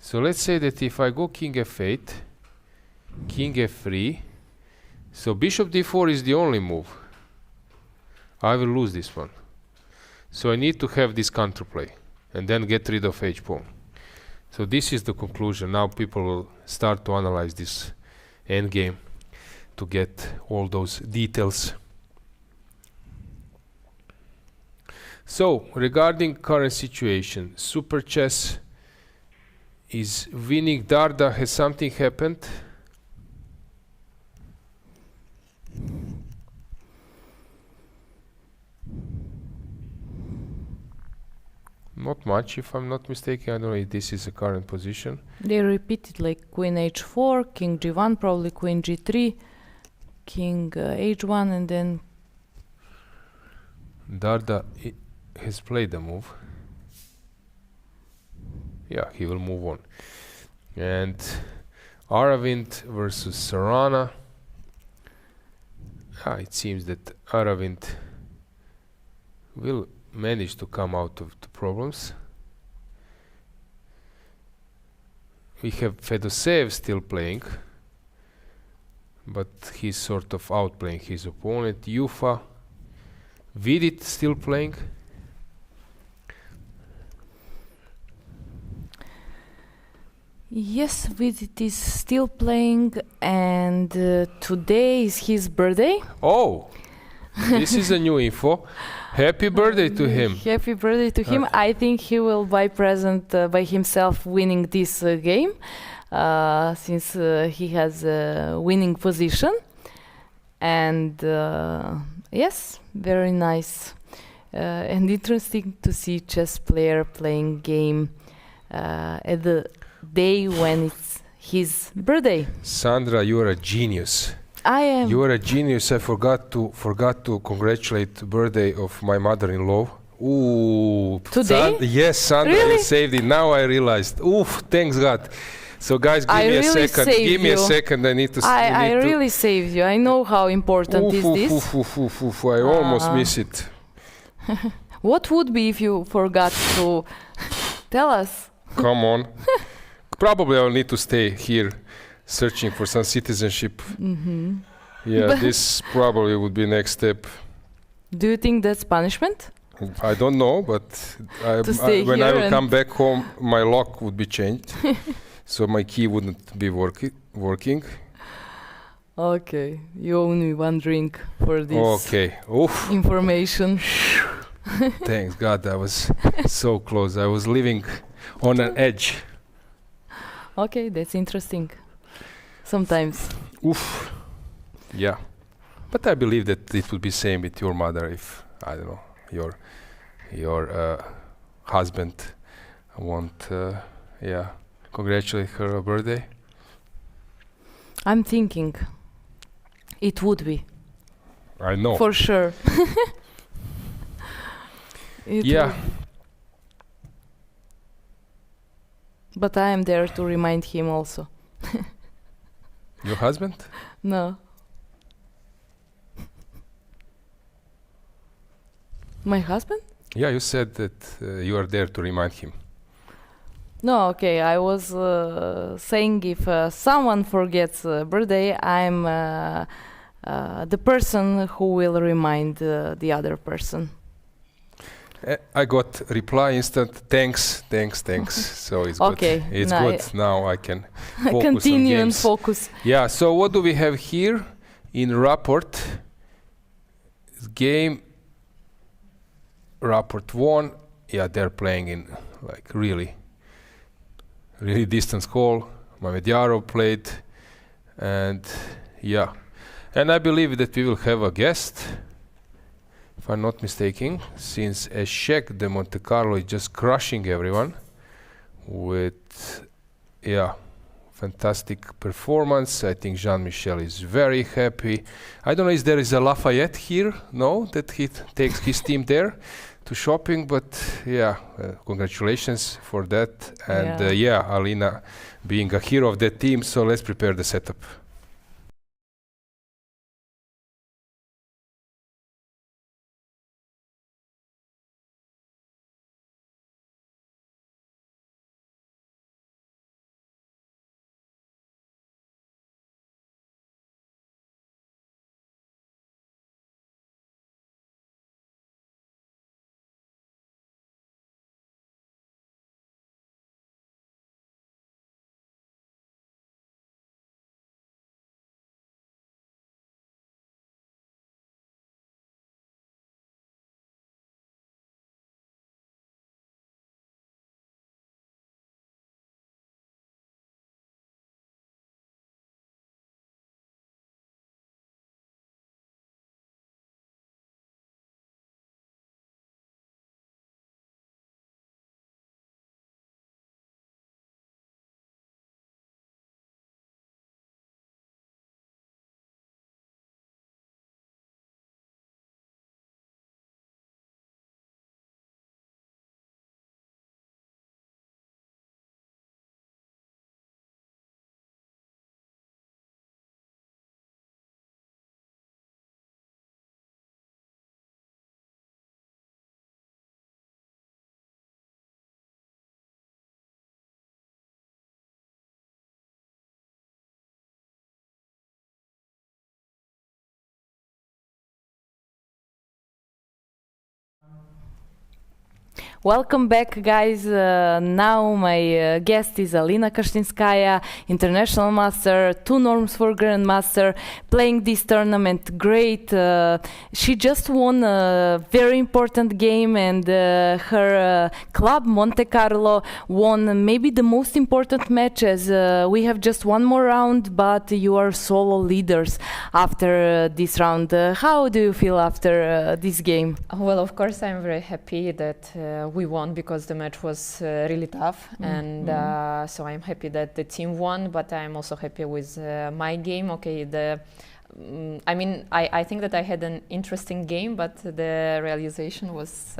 Speaker 5: So let's say that if I go king f8, king f3, so bishop d4 is the only move. I will lose this one. So I need to have this counterplay and then get rid of h-pawn. So this is the conclusion. Now people will start to analyze this endgame to get all those details. So regarding current situation, Super Chess is winning. Darda, has something happened? Not much, if I'm not mistaken. I don't know if this is a current position.
Speaker 14: They repeated like queen h4, king g1, probably queen g3, king h1, and then...
Speaker 5: Darda has played the move. Yeah, he will move on. And Aravind versus Sarana. It seems that Aravind will manage to come out of the problems. We have Fedoseev still playing, but he's sort of outplaying his opponent. Yufa, Vidit still playing.
Speaker 14: Yes, Vidit is still playing, and today is his birthday.
Speaker 5: Oh, this is a new info. Happy birthday to him.
Speaker 14: Happy birthday to him. I think he will buy present by himself winning this game, since he has a winning position. And yes, very nice and interesting to see chess player playing game at the day when it's his birthday.
Speaker 5: Sandra, you are a genius.
Speaker 14: I am.
Speaker 5: You are a genius. I forgot to congratulate the birthday of my mother-in-law. Ooh.
Speaker 14: Today?
Speaker 5: Yes, Sandra,
Speaker 14: really?
Speaker 5: You saved it. Now I realized. Oof, thanks God. So guys, give me a second. Give me a second. I need to.
Speaker 14: I really saved you. I know how important is this.
Speaker 5: I almost miss it.
Speaker 14: What would be if you forgot to tell us?
Speaker 5: Come on. Probably I'll need to stay here searching for some citizenship. Yeah, this probably would be next step.
Speaker 6: Do you think that's punishment?
Speaker 5: I don't know, but when I will come back home, my lock would be changed, so my key wouldn't be working.
Speaker 6: Okay, you owe me one drink for this information.
Speaker 5: Thanks God, I was so close. I was living on an edge.
Speaker 6: Okay, that's interesting. Sometimes.
Speaker 5: Oof. Yeah. But I believe that it would be same with your mother if, I don't know, your husband won't, congratulate her on her birthday.
Speaker 6: I'm thinking it would be.
Speaker 5: I know.
Speaker 6: For sure.
Speaker 5: Yeah.
Speaker 6: But I am there to remind him also.
Speaker 5: Your husband?
Speaker 6: No. My husband?
Speaker 5: Yeah, you said that you are there to remind him.
Speaker 6: No, okay. I was saying if someone forgets birthday, I'm the person who will remind the other person.
Speaker 5: I got reply instant. Thanks. So it's
Speaker 6: okay,
Speaker 5: good. It's good. Now I can focus
Speaker 6: continue
Speaker 5: on
Speaker 6: and
Speaker 5: games.
Speaker 6: focus.
Speaker 5: Yeah. So what do we have here in Rapport? Game. Rapport won. Yeah, they're playing in like really distance hall. Mamedyarov played, and yeah, and I believe that we will have a guest, if I'm not mistaken, since Eshek de Monte Carlo is just crushing everyone with fantastic performance. I think Jean-Michel is very happy. I don't know if there is a Lafayette here, no, that he takes his team there to shopping, but congratulations for that. And Alina being a hero of that team, so let's prepare the setup.
Speaker 6: Welcome back, guys. Now my guest is Alina KosteniuK, international master, 2 norms for grandmaster, playing this tournament great. She just won a very important game, and her club Monte Carlo won maybe the most important match, as we have just one more round, but you are solo leaders after this round. How do you feel after this game?
Speaker 18: Well, of course, I'm very happy that we won, because the match was really tough, and so I'm happy that the team won, but I'm also happy with my game. Okay, I think that I had an interesting game, but the realization was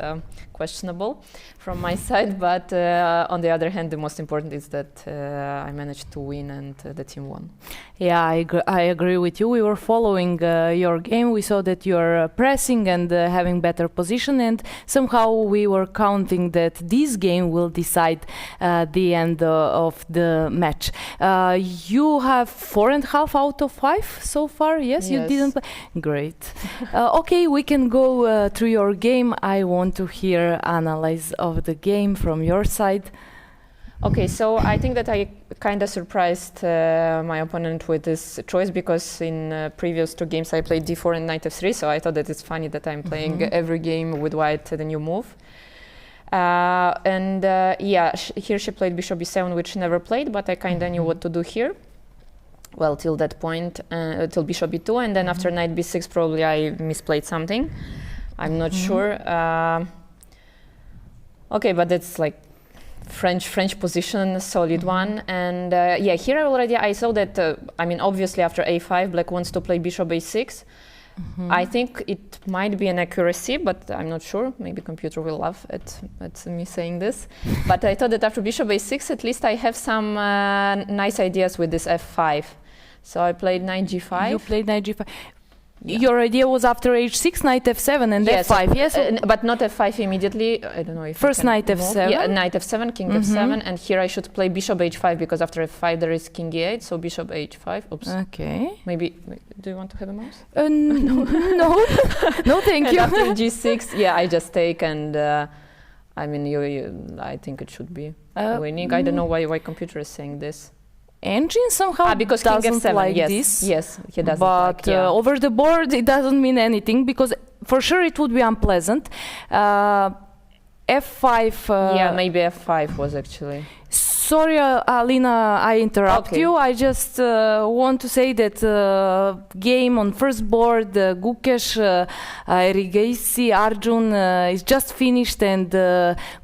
Speaker 18: questionable from my side. But on the other hand, the most important is that I managed to win and the team won.
Speaker 6: Yeah, I agree with you. We were following your game. We saw that you are pressing and having better position, and somehow we were counting that this game will decide the end of the match. You have 4.5 out of 5 so far. Yes, you didn't play. Great. Okay, we can go through your game. I want to hear analysis of the game from your side.
Speaker 18: Okay, so I think that I kind of surprised my opponent with this choice, because in previous 2 games I played d4 and knight f3, so I thought that it's funny that I'm playing every game with white the new move. Here she played bishop b7, which she never played, but I kind of knew what to do here. Well, till that point, till bishop b2, and then after knight b6 probably I misplayed something. I'm not sure. Okay, but that's like French position, solid one. And here I saw that, obviously after a5, black wants to play bishop a6. I think it might be an accuracy, but I'm not sure. Maybe computer will laugh at me saying this. But I thought that after bishop a6, at least I have some nice ideas with this f5. So I played knight g5.
Speaker 6: You played knight g5. Yeah. Your idea was after h6, knight f7 and f5, yes?
Speaker 18: But not f5 immediately. I don't know if
Speaker 6: first knight f7.
Speaker 18: Yeah, knight f7, king f7, and here I should play bishop h5, because after f5 there is king e8, so bishop h5. Oops.
Speaker 6: Okay.
Speaker 18: Maybe, do you want to have a mouse?
Speaker 6: No. No, thank you.
Speaker 18: And after g6, I just take, and I think it should be winning. I don't know why computer is saying this.
Speaker 6: Engine somehow
Speaker 18: because
Speaker 6: doesn't
Speaker 18: king f7,
Speaker 6: like
Speaker 18: yes.
Speaker 6: this.
Speaker 18: Yes, he doesn't
Speaker 6: but over the board it doesn't mean anything, because for sure it would be unpleasant. f5.
Speaker 18: Maybe f5 was actually.
Speaker 6: Sorry, Alina, I interrupt you. I just want to say that game on first board, Gukesh Erigaisi Arjun is just finished, and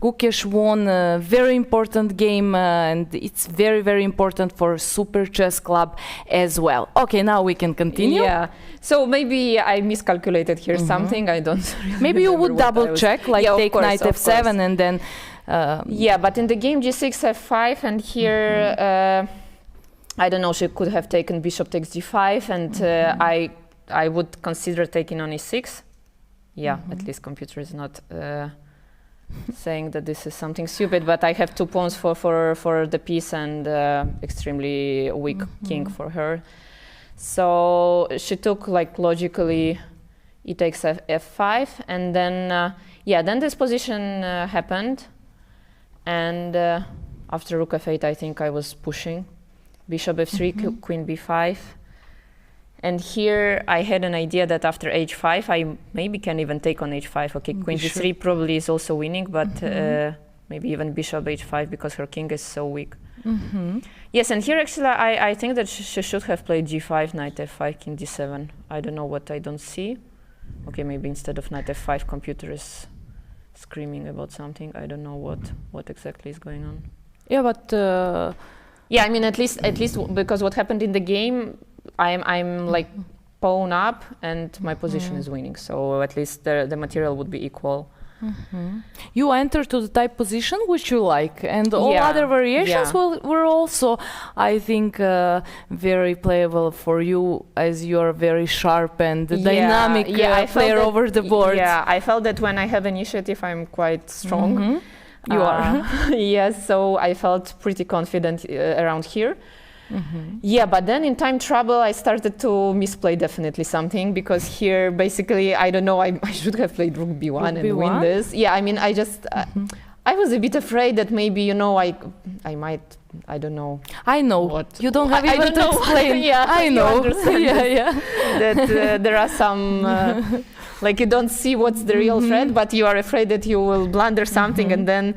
Speaker 6: Gukesh won a very important game, and it's very, very important for Super Chess Club as well. Okay, now we can continue.
Speaker 18: Yeah, so maybe I miscalculated here something. I don't really
Speaker 6: maybe you would double check, like take knight f7 and then.
Speaker 18: But in the game g6 f5, and here I don't know, she could have taken bishop takes g5, and I would consider taking on e6. At least computer is not saying that this is something stupid, but I have 2 pawns for the piece, and extremely weak king for her. So she took logically e takes f5, and then then this position happened. And after rook f8, I think I was pushing. Bishop f3, queen b5. And here I had an idea that after h5, I maybe can even take on h5. Okay, queen g3 probably is also winning, but maybe even bishop h5, because her king is so weak. Yes, and here actually I think that she should have played g5, knight f5, king d7. I don't know what I don't see. Okay, maybe instead of knight f5, computer is screaming about something. I don't know what exactly is going on.
Speaker 6: Yeah, but
Speaker 18: at least because what happened in the game, I'm like pawn up, and my position is winning. So at least the material would be equal.
Speaker 6: You enter to the type position which you like, and all other variations were also, I think, very playable for you, as you are very sharp and dynamic player over the board.
Speaker 18: Yeah, I felt that when I have initiative, I'm quite strong.
Speaker 6: You are.
Speaker 18: Yes, so I felt pretty confident around here. But then in time trouble, I started to misplay definitely something, because here basically, I don't know, I should have played rook b1 and win this. I just, I was a bit afraid that maybe, I might, I don't know.
Speaker 6: I know.
Speaker 18: What.
Speaker 6: You don't have even to explain. I know.
Speaker 18: That there are some... you don't see what's the real threat, but you are afraid that you will blunder something, and then,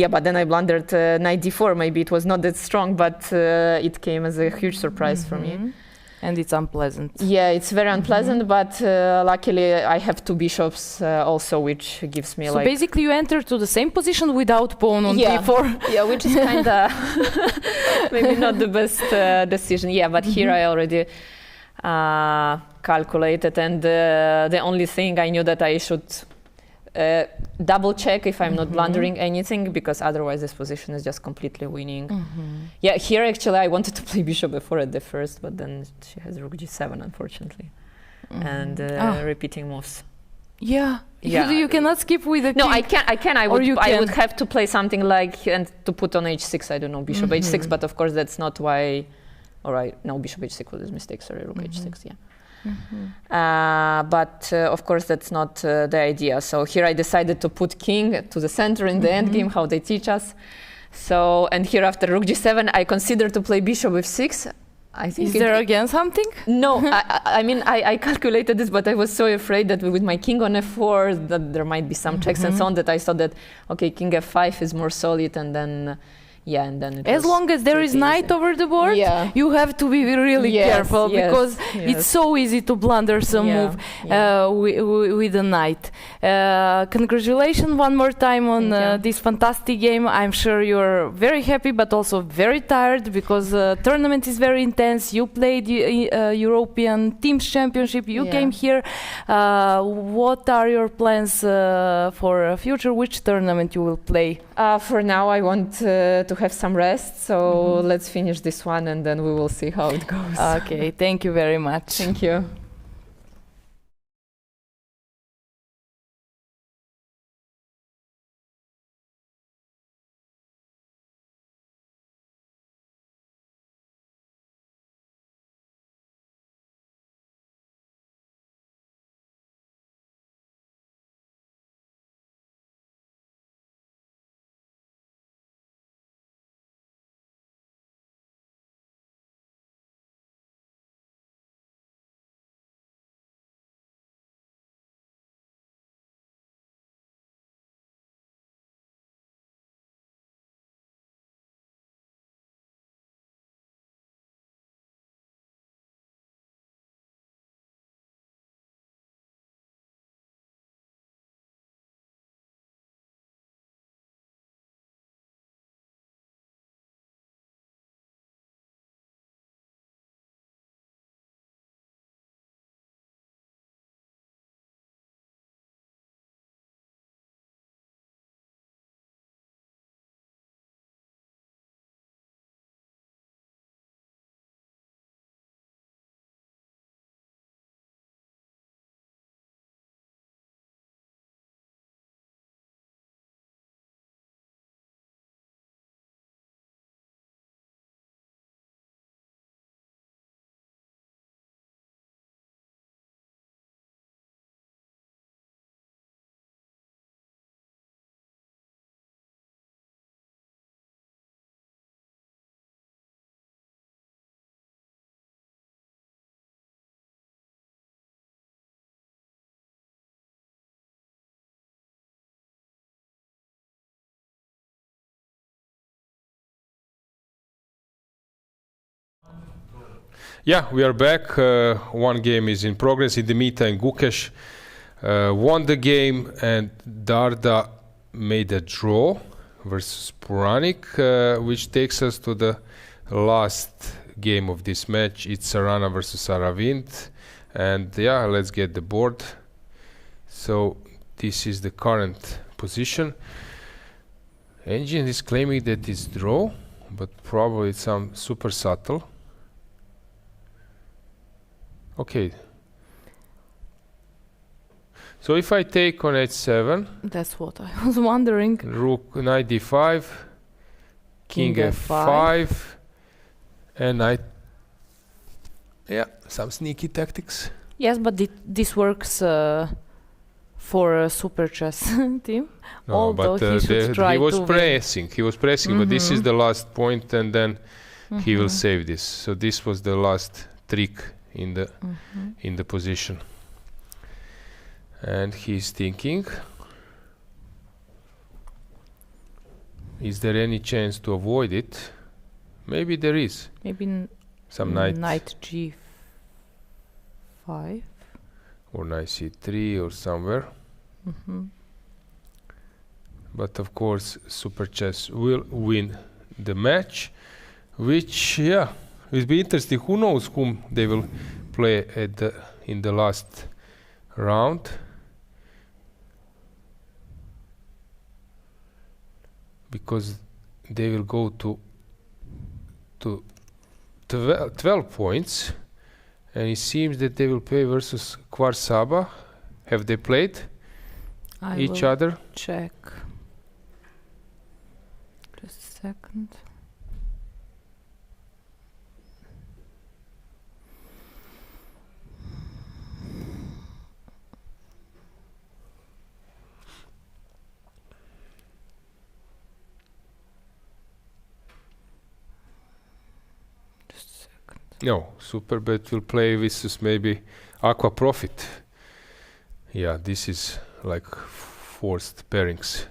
Speaker 18: but then I blundered knight d4. Maybe it was not that strong, but it came as a huge surprise for me.
Speaker 6: And it's unpleasant.
Speaker 18: Yeah, it's very unpleasant, but luckily I have 2 bishops also, which gives me
Speaker 6: so basically you enter to the same position without pawn on d4.
Speaker 18: Yeah, which is kind of maybe not the best decision. Yeah, but here I already... calculated, and the only thing I knew that I should double check if I'm not blundering anything, because otherwise this position is just completely winning. Here actually I wanted to play bishop f4 at the first, but then she has rook g7, unfortunately, and repeating moves.
Speaker 6: You cannot skip with a king.
Speaker 18: No, I can. I would have to play something and to put on h6. I don't know, bishop h6, but of course that's not why. All right, no, bishop h6 was a mistake. Sorry, rook h6. But of course, that's not the idea. So here I decided to put king to the center in the endgame, how they teach us. So, and here after rook g7, I consider to play bishop f6. I think
Speaker 6: Is there again something?
Speaker 18: No, I mean, I calculated this, but I was so afraid that with my king on f4, that there might be some checks and so on, that I thought that, okay, king f5 is more solid, and then, yeah, and then it
Speaker 6: as long as there is knight over the board, you have to be really careful, because it's so easy to blunder some move with a knight. Congratulations one more time on this fantastic game. I'm sure you're very happy, but also very tired, because the tournament is very intense. You played European Teams Championship. You came here. What are your plans for future? Which tournament you will play?
Speaker 18: For now, I want to have some rest, so let's finish this one and then we will see how it goes.
Speaker 6: Okay, thank you very much.
Speaker 18: Thank you.
Speaker 5: Yeah, we are back. One game is in progress. In the meantime, Gukesh won the game, and Darda made a draw versus Puranik, which takes us to the last game of this match. It's Sarana versus Aravind. And yeah, let's get the board. So this is the current position. Engine is claiming that it's draw, but probably it's some super subtle. Okay. So if I take on h7,
Speaker 6: that's what I was wondering.
Speaker 5: Rook knight d5, king f5, and knight. Yeah, some sneaky tactics.
Speaker 6: Yes, but this works for a super chess team.
Speaker 5: No,
Speaker 6: although
Speaker 5: but he was pressing. He was pressing, but this is the last point, and then he will save this. So this was the last trick in the position. And he's thinking, is there any chance to avoid it? Maybe there is.
Speaker 6: Maybe
Speaker 5: some knight
Speaker 6: g5
Speaker 5: or knight c3 or somewhere. But of course, super chess will win the match, which will be interesting. Who knows whom they will play in the last round? Because they will go to 12 points, and it seems that they will play versus Kvarsaba. Have they played each other?
Speaker 6: Check. Just a second.
Speaker 5: No, Superbet will play versus maybe Aqua Profit. Yeah, this is like forced pairings.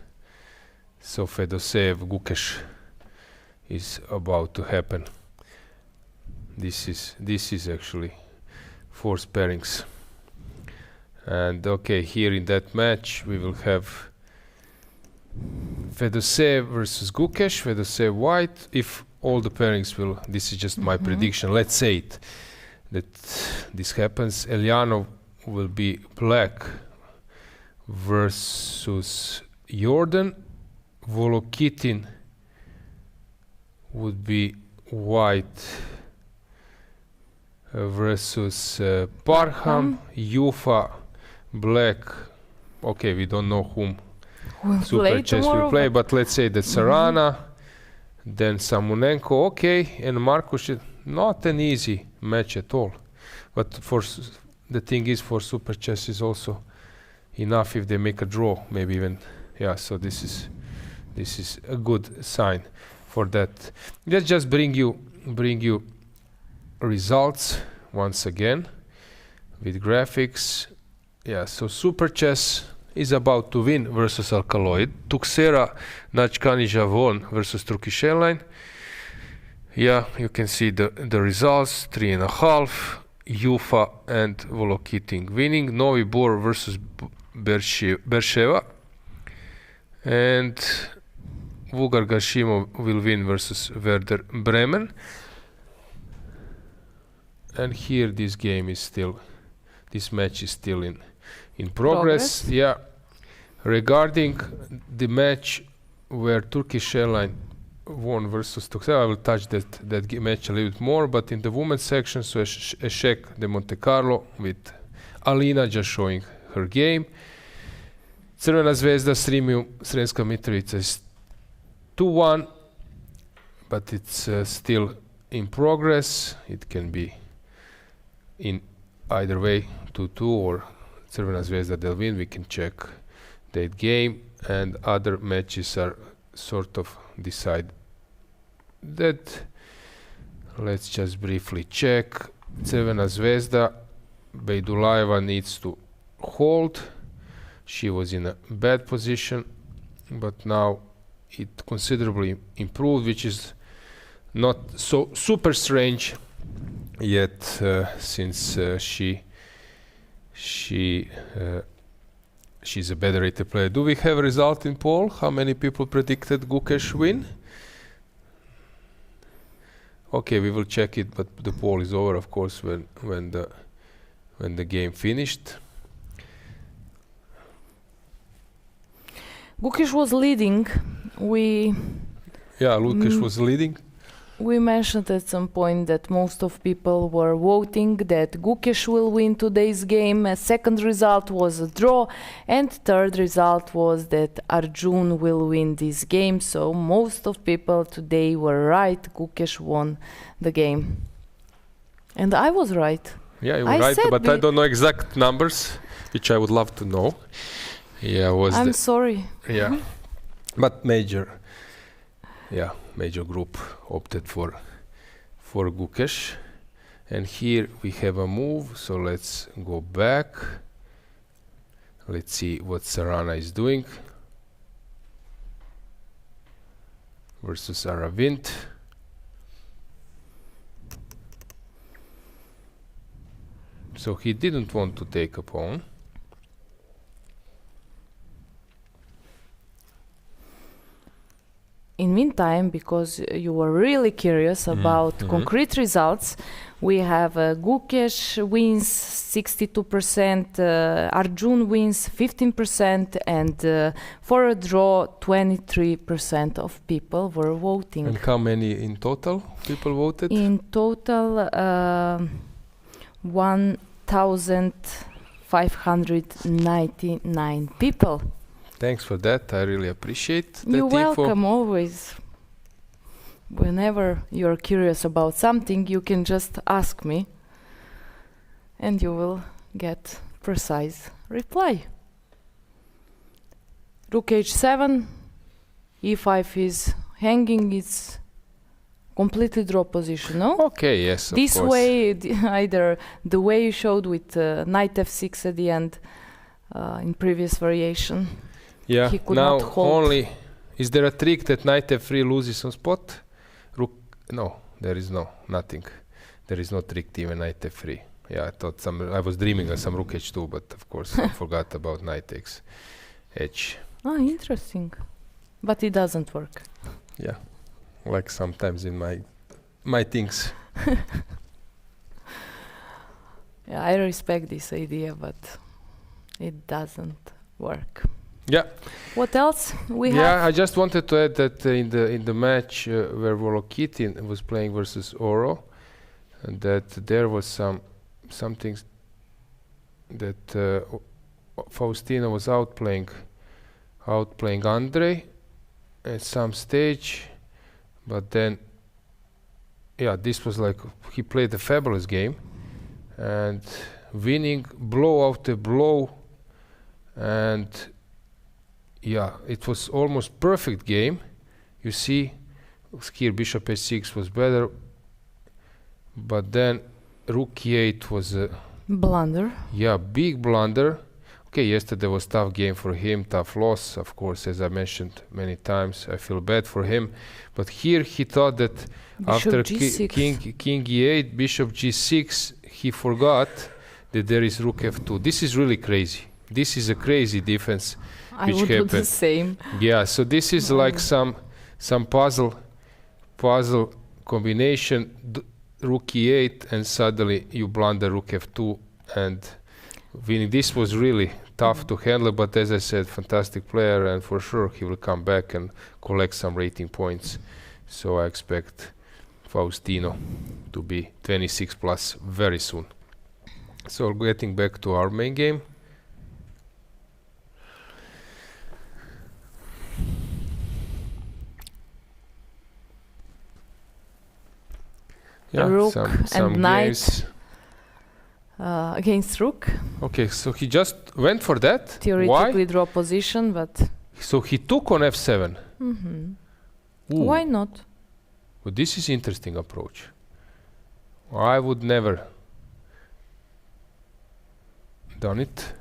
Speaker 5: So Fedoseev, Gukesh is about to happen. This is actually forced pairings. And okay, here in that match we will have Fedoseev versus Gukesh, Fedoseev white. If all the pairings will, this is just my prediction, let's say it, that this happens, Elyanov will be black versus Jordan, Volokitin would be white versus Parham, Yufa black. Okay, we don't know whom Super Chess will play, but let's say that Sarana, then Samunenko, okay, and Markus. Not an easy match at all, but the thing is, for Super Chess is also enough if they make a draw, maybe even, yeah. So this is a good sign for that. Let's just bring you results once again with graphics. Yeah, so Super Chess is about to win versus Alkaloid. Tuxera Nachkanija won versus Turkish Airline. Yeah, you can see the results, 3.5. Yufa and Volokitin winning. Novi Bor versus Bersheva. And Vugar Gashimov will win versus Werder Bremen. And here this match is still in progress. Yeah. Regarding the match where Turkish Airline won versus Tuxera, I will touch that match a little bit more, but in the women's section, so Eshek de Monte Carlo with Alina just showing her game. Crvena Zvezda Sremska Mitrovica is 2-1, but it's still in progress. It can be in either way, 2-2 or Crvena Zvezda they'll win. We can check that game, and other matches are sort of decide that. Let's just briefly check. Crvena Zvezda, Bejdulaeva needs to hold. She was in a bad position, but now it considerably improved, which is not so super strange yet, since she's a better rated player. Do we have a result in poll? How many people predicted Gukesh win? Okay, we will check it, but the poll is over, of course, when the game finished.
Speaker 6: Gukesh was leading.
Speaker 5: Gukesh was leading.
Speaker 6: We mentioned at some point that most of people were voting that Gukesh will win today's game. A second result was a draw, and third result was that Arjun will win this game. So most of people today were right. Gukesh won the game. And I was right.
Speaker 5: Yeah, you were right, but I don't know exact numbers, which I would love to know. Yeah,
Speaker 6: I'm sorry.
Speaker 5: Yeah, but major group opted for Gukesh. And here we have a move, so let's go back. Let's see what Sarana is doing versus Aravint. So he didn't want to take a pawn.
Speaker 6: In meantime, because you were really curious about concrete results, we have Gukesh wins 62%, Arjun wins 15%, and for a draw, 23% of people were voting.
Speaker 5: And how many in total people voted?
Speaker 6: In total, 1,599 people.
Speaker 5: Thanks for that. I really appreciate that
Speaker 6: You're
Speaker 5: info.
Speaker 6: welcome, always. Whenever you're curious about something, you can just ask me, and you will get precise reply. Rook h7, e5 is hanging, it's completely draw position, no?
Speaker 5: Okay, yes, of
Speaker 6: this
Speaker 5: course.
Speaker 6: way, either the way you showed with knight f6 at the end in previous variation.
Speaker 5: Yeah,
Speaker 6: he could
Speaker 5: now
Speaker 6: not hold.
Speaker 5: only, is there a trick that knight f3 loses on spot? Rook, no, there is nothing. There is no trick to even knight f3. Yeah, I was dreaming of some rook h2, but of course I forgot about knight x h.
Speaker 6: Ah, interesting. But it doesn't work.
Speaker 5: Yeah, like sometimes in my things.
Speaker 6: Yeah, I respect this idea, but it doesn't work.
Speaker 5: Yeah.
Speaker 6: What else we have?
Speaker 5: Yeah, I just wanted to add that in the match where Volokitin was playing versus Oro, that there was some things that Faustino was outplaying Andrei at some stage, but then this was like he played a fabulous game and winning blow after blow, and it was almost perfect game. You see here bishop h6 was better, but then rook e8 was a
Speaker 6: blunder.
Speaker 5: Yeah, big blunder. Okay, yesterday was tough game for him, tough loss, of course, as I mentioned many times. I feel bad for him. But here he thought that
Speaker 6: bishop
Speaker 5: after
Speaker 6: G6.
Speaker 5: king e8, bishop g6, he forgot that there is rook f2. This is really crazy. This is a crazy defense
Speaker 6: I
Speaker 5: which
Speaker 6: would
Speaker 5: happened.
Speaker 6: do the same.
Speaker 5: Yeah, so this is like some puzzle combination, rook e8, and suddenly you blunder rook f2 and winning. This was really tough to handle, but as I said, fantastic player, and for sure he will come back and collect some rating points. So I expect Faustino to be 26 plus very soon. So getting back to our main game. Yeah,
Speaker 6: rook
Speaker 5: some
Speaker 6: and knight
Speaker 5: games.
Speaker 6: Against rook.
Speaker 5: Okay, so he just went for that.
Speaker 6: Theoretically
Speaker 5: Why?
Speaker 6: draw position, but
Speaker 5: So he took on f7.
Speaker 6: why not?
Speaker 5: But this is interesting approach. I would never done it.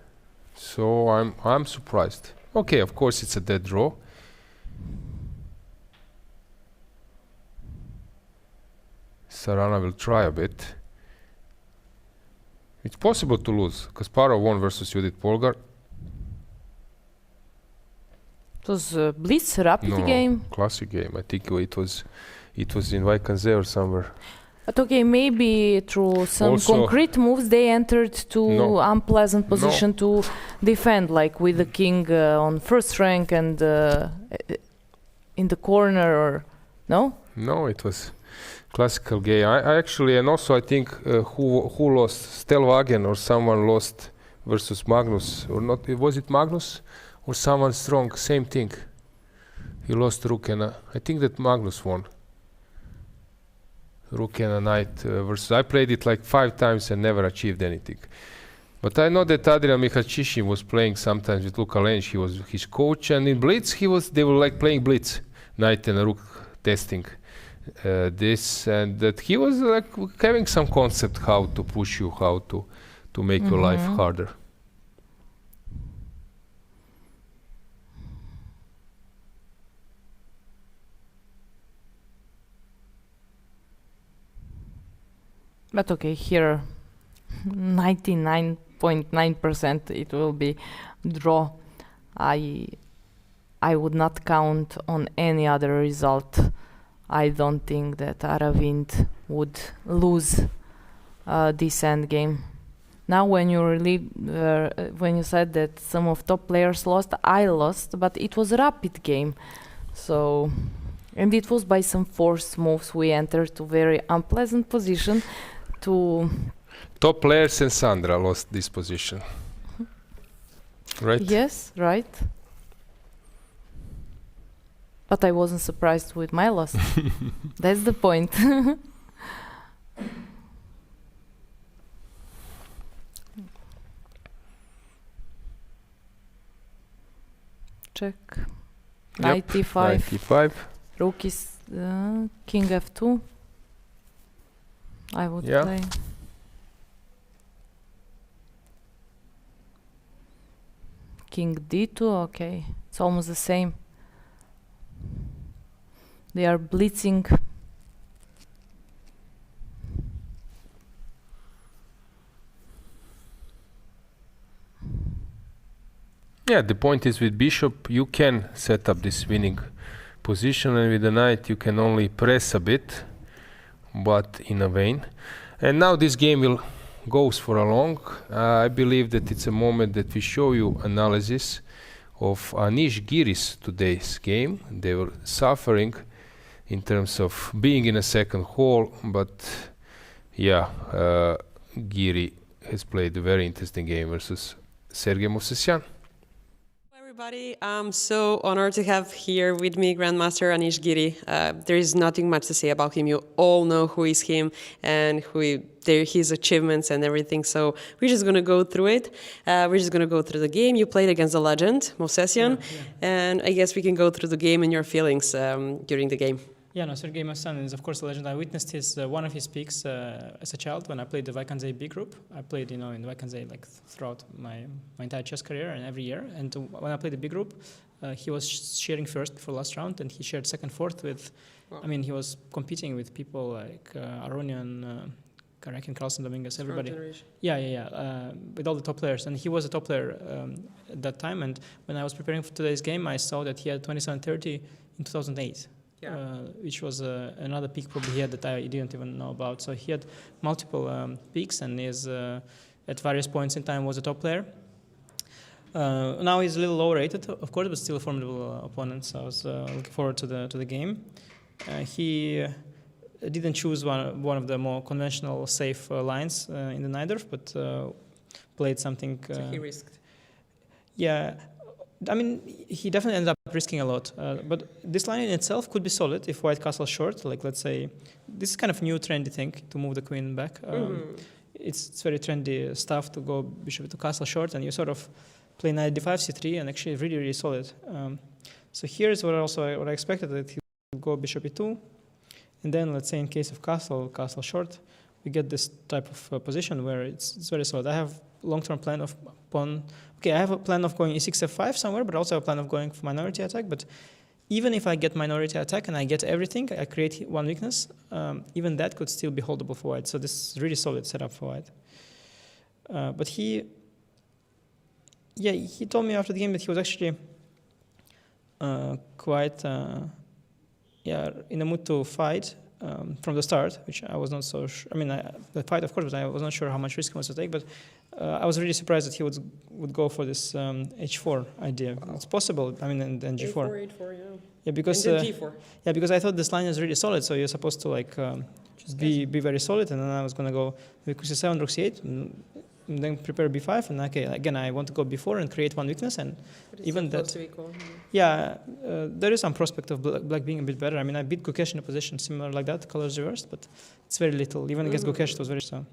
Speaker 5: So I'm surprised. Okay, of course it's a dead draw. Sarana will try a bit. It's possible to lose. Kasparov won versus Judith Polgar.
Speaker 6: It was a blitz rapid
Speaker 5: No,
Speaker 6: game.
Speaker 5: classic game. I think it was in Vaikanze or somewhere.
Speaker 6: But okay, maybe through some
Speaker 5: Also-
Speaker 6: concrete moves they entered to
Speaker 5: No.
Speaker 6: unpleasant position to defend, like with the king on first rank and in the corner, or no?
Speaker 5: No, it was classical game. I actually, and also I think who lost? Stelwagen or someone lost versus Magnus, or not? Was it Magnus or someone strong? Same thing. He lost rook and I think that Magnus won. Rook and a knight versus. I played it like 5 times and never achieved anything. But I know that Adrian Mihachishin was playing sometimes with Luka Lench. He was his coach, and in Blitz they were like playing Blitz, knight and a rook testing this, and that he was like having some concept how to push you, how to make your life harder.
Speaker 6: But okay, here 99.9% it will be draw. I would not count on any other result. I don't think that Aravind would lose this endgame. Now, when you said that some of top players lost, I lost, but it was a rapid game. So, and it was by some forced moves we entered to very unpleasant position.
Speaker 5: Top players and Sandra lost this position, right?
Speaker 6: Yes, right. But I wasn't surprised with my loss. That's the point. Check.
Speaker 5: Yep,
Speaker 6: 95.
Speaker 5: 95.
Speaker 6: Rook is King f2. I would play. King d2, okay. It's almost the same. They are blitzing.
Speaker 5: Yeah, the point is with bishop you can set up this winning position, and with the knight you can only press a bit, but in a vain. And now this game goes for a long. I believe that it's a moment that we show you analysis of Anish Giri's today's game. They were suffering in terms of being in a second hole, but yeah, Giri has played a very interesting game versus Sergei Movsesyan.
Speaker 3: Everybody, I'm so honored to have here with me Grandmaster Anish Giri. There is nothing much to say about him. You all know who is him and his achievements and everything. So we're just going to go through it. We're just going to go through the game. You played against the legend, Movsesyan, and I guess we can go through the game and your feelings during the game.
Speaker 19: Yeah, no, Sergei Movsesyan is of course a legend. I witnessed one of his peaks as a child when I played the Vaikanzei B group. I played, in the Vaikanzei like throughout my entire chess career and every year. And when I played the B group, he was sharing first before last round, and he shared second, fourth with. Wow. I mean, he was competing with people like Aronian, Karakin, Carlsen, Dominguez, everybody. With all the top players, and he was a top player at that time. And when I was preparing for today's game, I saw that he had 27-30 in 2008. Which was another peak probably he had that I didn't even know about. So he had multiple peaks, and is at various points in time was a top player. Now he's a little lower rated, of course, but still a formidable opponent. So I was looking forward to the game. He didn't choose one of the more conventional, safe lines in the Najdorf, but played something.
Speaker 3: So he risked.
Speaker 19: Yeah. I mean, he definitely ended up risking a lot, but this line in itself could be solid if white castle short. Like, let's say, this is kind of new trendy thing to move the queen back. It's very trendy stuff to go bishop to castle short, and you sort of play knight d5, c3, and actually really, really solid. So here's what I expected, that he would go bishop e2, and then let's say in case of castle short, we get this type of position where it's very solid. I have long-term plan of pawn. Okay, I have a plan of going e6, f5 somewhere, but also a plan of going for minority attack. But even if I get minority attack and I get everything, I create one weakness, even that could still be holdable for white. So this is really solid setup for white. But he told me after the game that he was actually quite in the mood to fight from the start, which I was not so sure. I mean, the fight, of course, but I was not sure how much risk he wants to take. But I was really surprised that he would go for this h4 idea. Wow. It's possible. I mean, and then g4.
Speaker 3: A4, h4, yeah.
Speaker 19: Yeah, because
Speaker 3: and then g4.
Speaker 19: Yeah, because I thought this line is really solid. So you're supposed to like be very solid, and then I was gonna go with c7, rook c8, and then prepare b5, and okay, again I want to go b4 and create one weakness, and even that. There is some prospect of black being a bit better. I mean, I beat Gukesh in a position similar like that, colors reversed, but it's very little. Even against Gukesh, it was very so.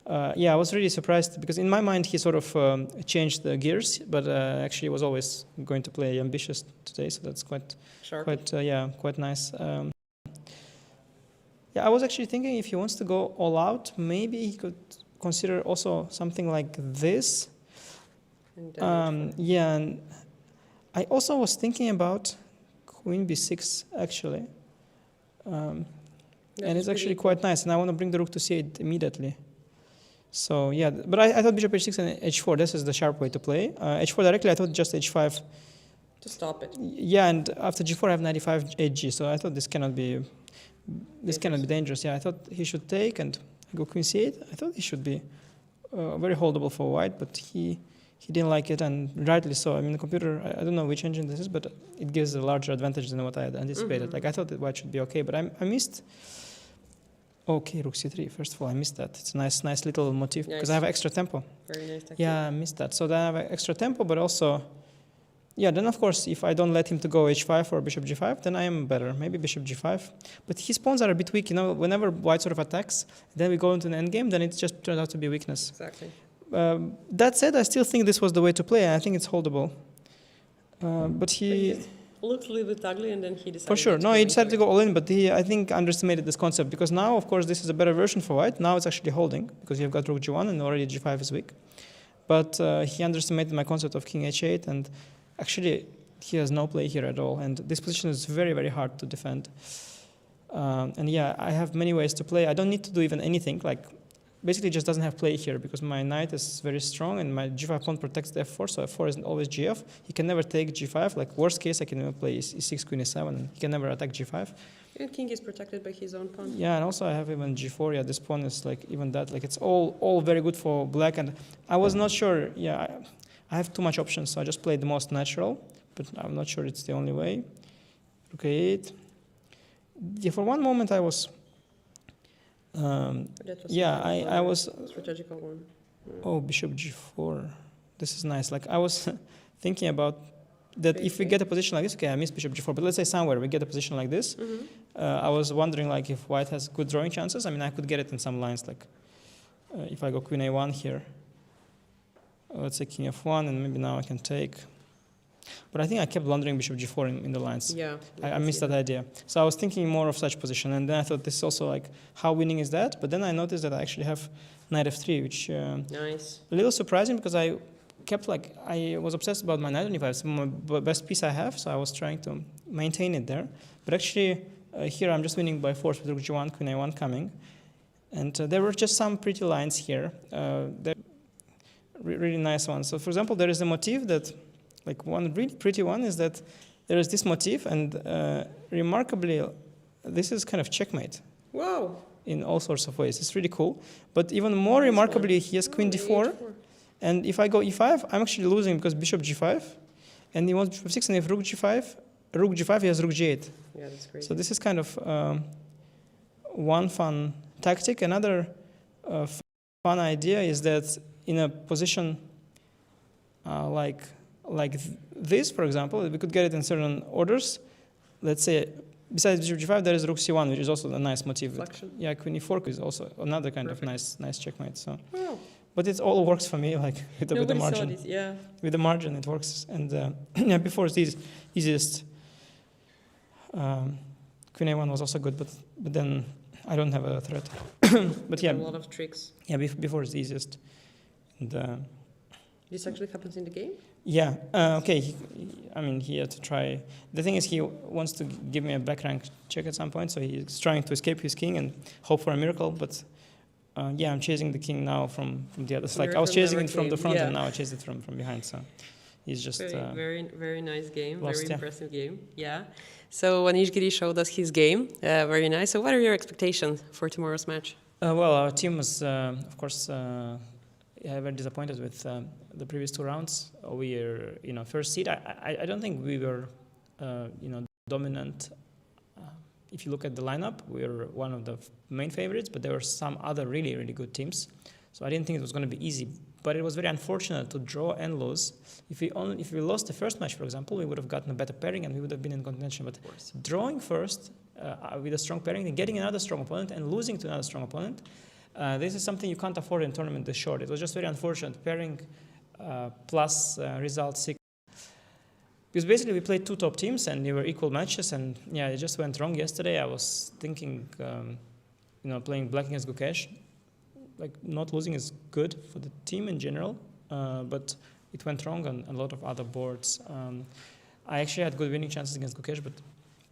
Speaker 19: I was really surprised because in my mind he sort of changed the gears, but actually was always going to play ambitious today, so that's quite nice. I was actually thinking if he wants to go all out, maybe he could consider also something like this. And I also was thinking about queen b6 actually, and it's actually quite nice, and I want to bring the rook to c8 immediately. So yeah, but I thought bishop h6 and h4, this is the sharp way to play. h4 directly, I thought just h5.
Speaker 3: To stop it.
Speaker 19: Yeah, and after g4 I have 95 hg, so I thought this cannot be dangerous. Yeah, I thought he should take and go queen c8. I thought he should be very holdable for white, but he didn't like it, and rightly so. I mean, the computer, I don't know which engine this is, but it gives a larger advantage than what I had anticipated. Like, I thought that white should be okay, but I missed. Okay, rook c3. First of all, I missed that. It's a nice little motif because I have extra tempo.
Speaker 3: Very nice tactic.
Speaker 19: Yeah, I missed that. So then I have extra tempo, but also, then of course, if I don't let him to go h5 or bishop g5, then I am better. Maybe bishop g5. But his pawns are a bit weak. Whenever white sort of attacks, then we go into an endgame, then it just turns out to be weakness.
Speaker 3: Exactly.
Speaker 19: That said, I still think this was the way to play. I think it's holdable. But he...
Speaker 3: looked a little bit ugly, and then he decided.
Speaker 19: For sure.
Speaker 3: to
Speaker 19: No,
Speaker 3: go
Speaker 19: he
Speaker 3: into
Speaker 19: decided to
Speaker 3: it.
Speaker 19: go all in, but he, I think, underestimated this concept because now, of course, this is a better version for white. Now it's actually holding because you've got rook g1 and already g5 is weak. But he underestimated my concept of king h8, and actually he has no play here at all. And this position is very, very hard to defend. And yeah, I have many ways to play. I don't need to do even anything. Like, basically just doesn't have play here because my knight is very strong and my g5 pawn protects the f4, so f4 isn't always gf. He can never take g5. Like, worst case, I can even play e6, queen e7, and he can never attack g5.
Speaker 3: And king is protected by his own pawn.
Speaker 19: Yeah, and also I have even g4. Yeah, this pawn is like even that. Like, it's all very good for black. And I was not sure. Yeah, I have too much options, so I just played the most natural. But I'm not sure it's the only way. Rook a8. Yeah, for one moment I was. I was.
Speaker 3: Strategical one.
Speaker 19: Oh, bishop g4. This is nice. Like, I was thinking about that if we get a position like this. Okay, I missed bishop g4, but let's say somewhere we get a position like this. I was wondering like if white has good drawing chances. I mean, I could get it in some lines. Like, if I go queen a1 here. Let's say king f1, and maybe now I can take. But I think I kept blundering bishop g4 in the lines.
Speaker 3: Yeah.
Speaker 19: I missed that idea. So I was thinking more of such position, and then I thought this is also like, how winning is that? But then I noticed that I actually have knight f3, which
Speaker 3: nice.
Speaker 19: A little surprising because I kept like, I was obsessed about my knight on e5. It's my best piece I have, so I was trying to maintain it there. But actually, here I'm just winning by force with rook g1, queen a1 coming. And there were just some pretty lines here. They're really nice ones. So for example, there is a motif that, like one really pretty one is that there is this motif, and remarkably, this is kind of checkmate.
Speaker 3: Wow.
Speaker 19: In all sorts of ways. It's really cool. But even more remarkably, he has queen d4. And if I go e5, I'm actually losing because bishop g5. And he wants bishop 6, and if rook g5, he has rook g8.
Speaker 3: Yeah, that's great.
Speaker 19: So this is kind of one fun tactic. Another fun idea is that in a position like this, for example, we could get it in certain orders. Let's say, besides bishop g5, there is rook c1, which is also a nice motif. Yeah, queen e4 is also another kind of nice checkmate. So, but it all works for me, like with the margin.
Speaker 3: Saw this, yeah.
Speaker 19: With the margin, it works. And yeah, before it's the easiest. Queen a1 was also good, but then I don't have a threat. But yeah,
Speaker 3: a lot of tricks.
Speaker 19: Yeah, before it's the easiest. And,
Speaker 3: this actually happens in the game?
Speaker 19: Yeah. Okay. He had to try. The thing is, he wants to give me a back rank check at some point, so he's trying to escape his king and hope for a miracle. But yeah, I'm chasing the king now from the other side. Like, I was chasing it from the front, and now I chase it from behind. So he's just
Speaker 3: very nice game.
Speaker 19: Lost,
Speaker 3: very impressive game. Yeah. So Anish Giri showed us his game. Very nice. So what are your expectations for tomorrow's match?
Speaker 19: Well, our team was, of course, very disappointed with the previous two rounds. We are, first seed. I don't think we were, dominant. If you look at the lineup, we were one of the main favorites, but there were some other really, really good teams. So I didn't think it was going to be easy. But it was very unfortunate to draw and lose. If we lost the first match, for example, we would have gotten a better pairing and we would have been in contention. But drawing first with a strong pairing, then getting another strong opponent and losing to another strong opponent, this is something you can't afford in a tournament this short. It was just very unfortunate. Pairing plus result 6. Because basically we played two top teams and they were equal matches, and yeah, it just went wrong yesterday. I was thinking, playing black against Gukesh, like not losing is good for the team in general, but it went wrong on a lot of other boards. I actually had good winning chances against Gukesh, but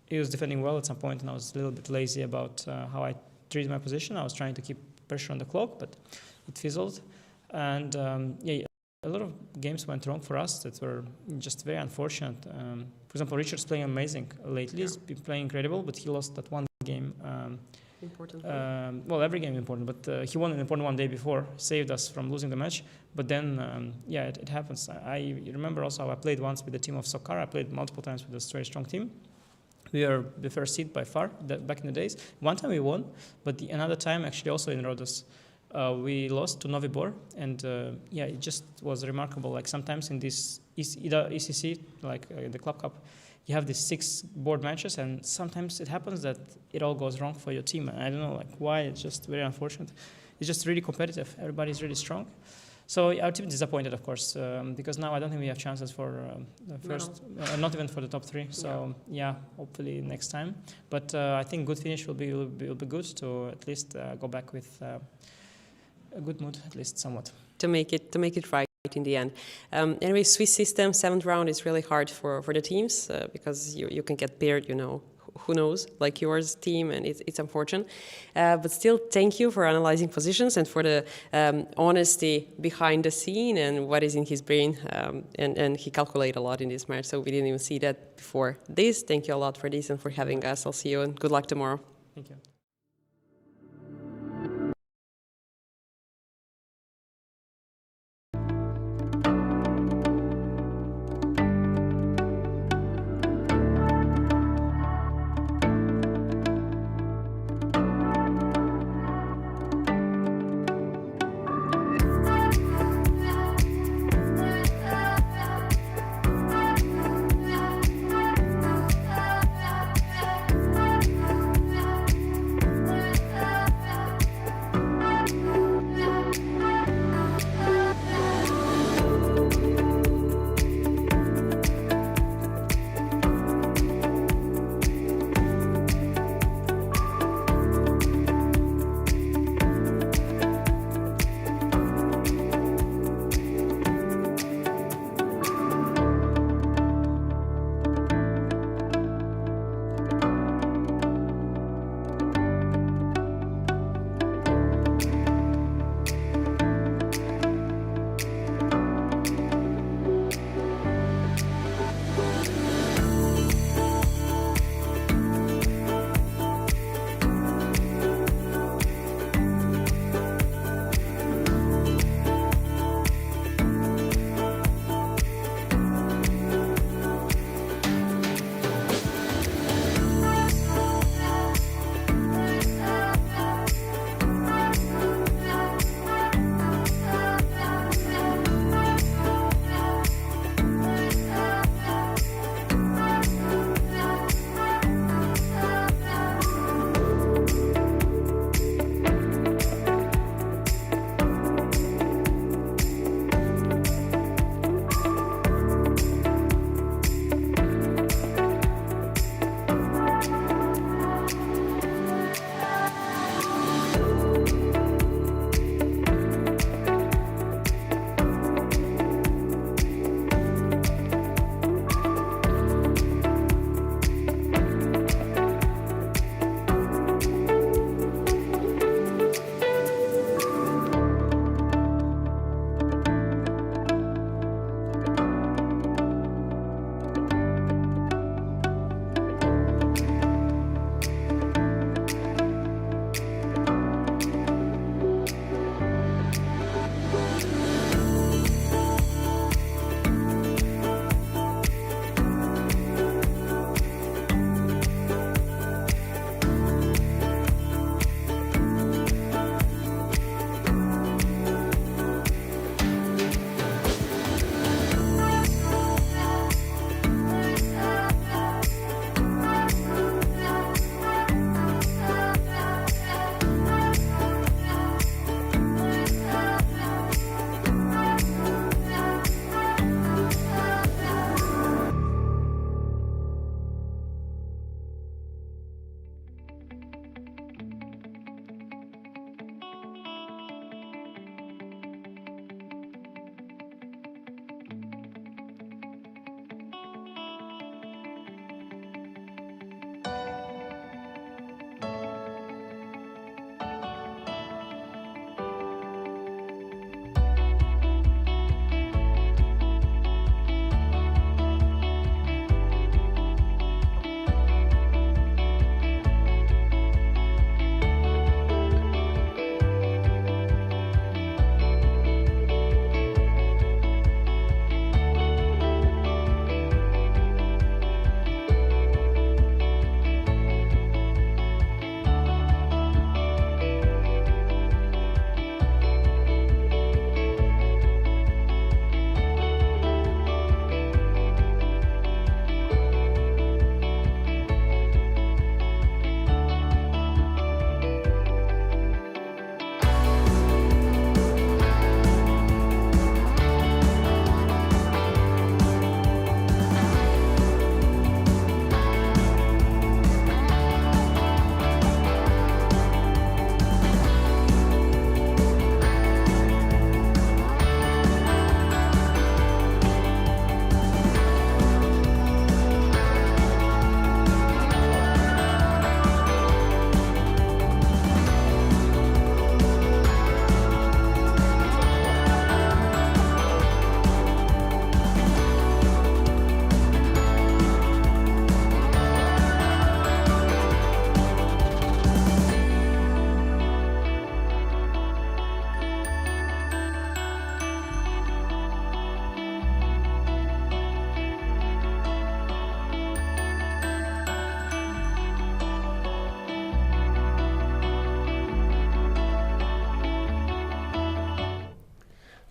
Speaker 19: he was defending well at some point, and I was a little bit lazy about how I treated my position. I was trying to keep pressure on the clock, but it fizzled. And yeah, a lot of games went wrong for us that were just very unfortunate. For example, Richard's playing amazing lately. He's been playing incredible, but he lost that one game.
Speaker 3: Important.
Speaker 19: Well, every game is important, but he won an important one day before, saved us from losing the match. But then, yeah, it happens. I remember also how I played once with the team of Sokar. I played multiple times with a very strong team. We were the first seed by far back in the days. One time we won, but another time, actually also in Rhodes, we lost to Novibor. And yeah, it just was remarkable. Like sometimes in this ECC, like the Club Cup, you have these 6 board matches, and sometimes it happens that it all goes wrong for your team. And I don't know like why. It's just very unfortunate. It's just really competitive. Everybody's really strong. So our team is disappointed, of course, because now I don't think we have chances for the first, not even for the top 3. So yeah, hopefully next time. But I think good finish will be good to at least go back with a good mood, at least somewhat.
Speaker 3: To make it right in the end. Anyway, Swiss system 7th round is really hard for the teams because you can get paired, you know. Who knows, like yours team, and it's unfortunate. But still, thank you for analyzing positions and for the honesty behind the scene and what is in his brain. And he calculated a lot in this match, so we didn't even see that before this. Thank you a lot for this and for having us. I'll see you and good luck tomorrow.
Speaker 19: Thank you.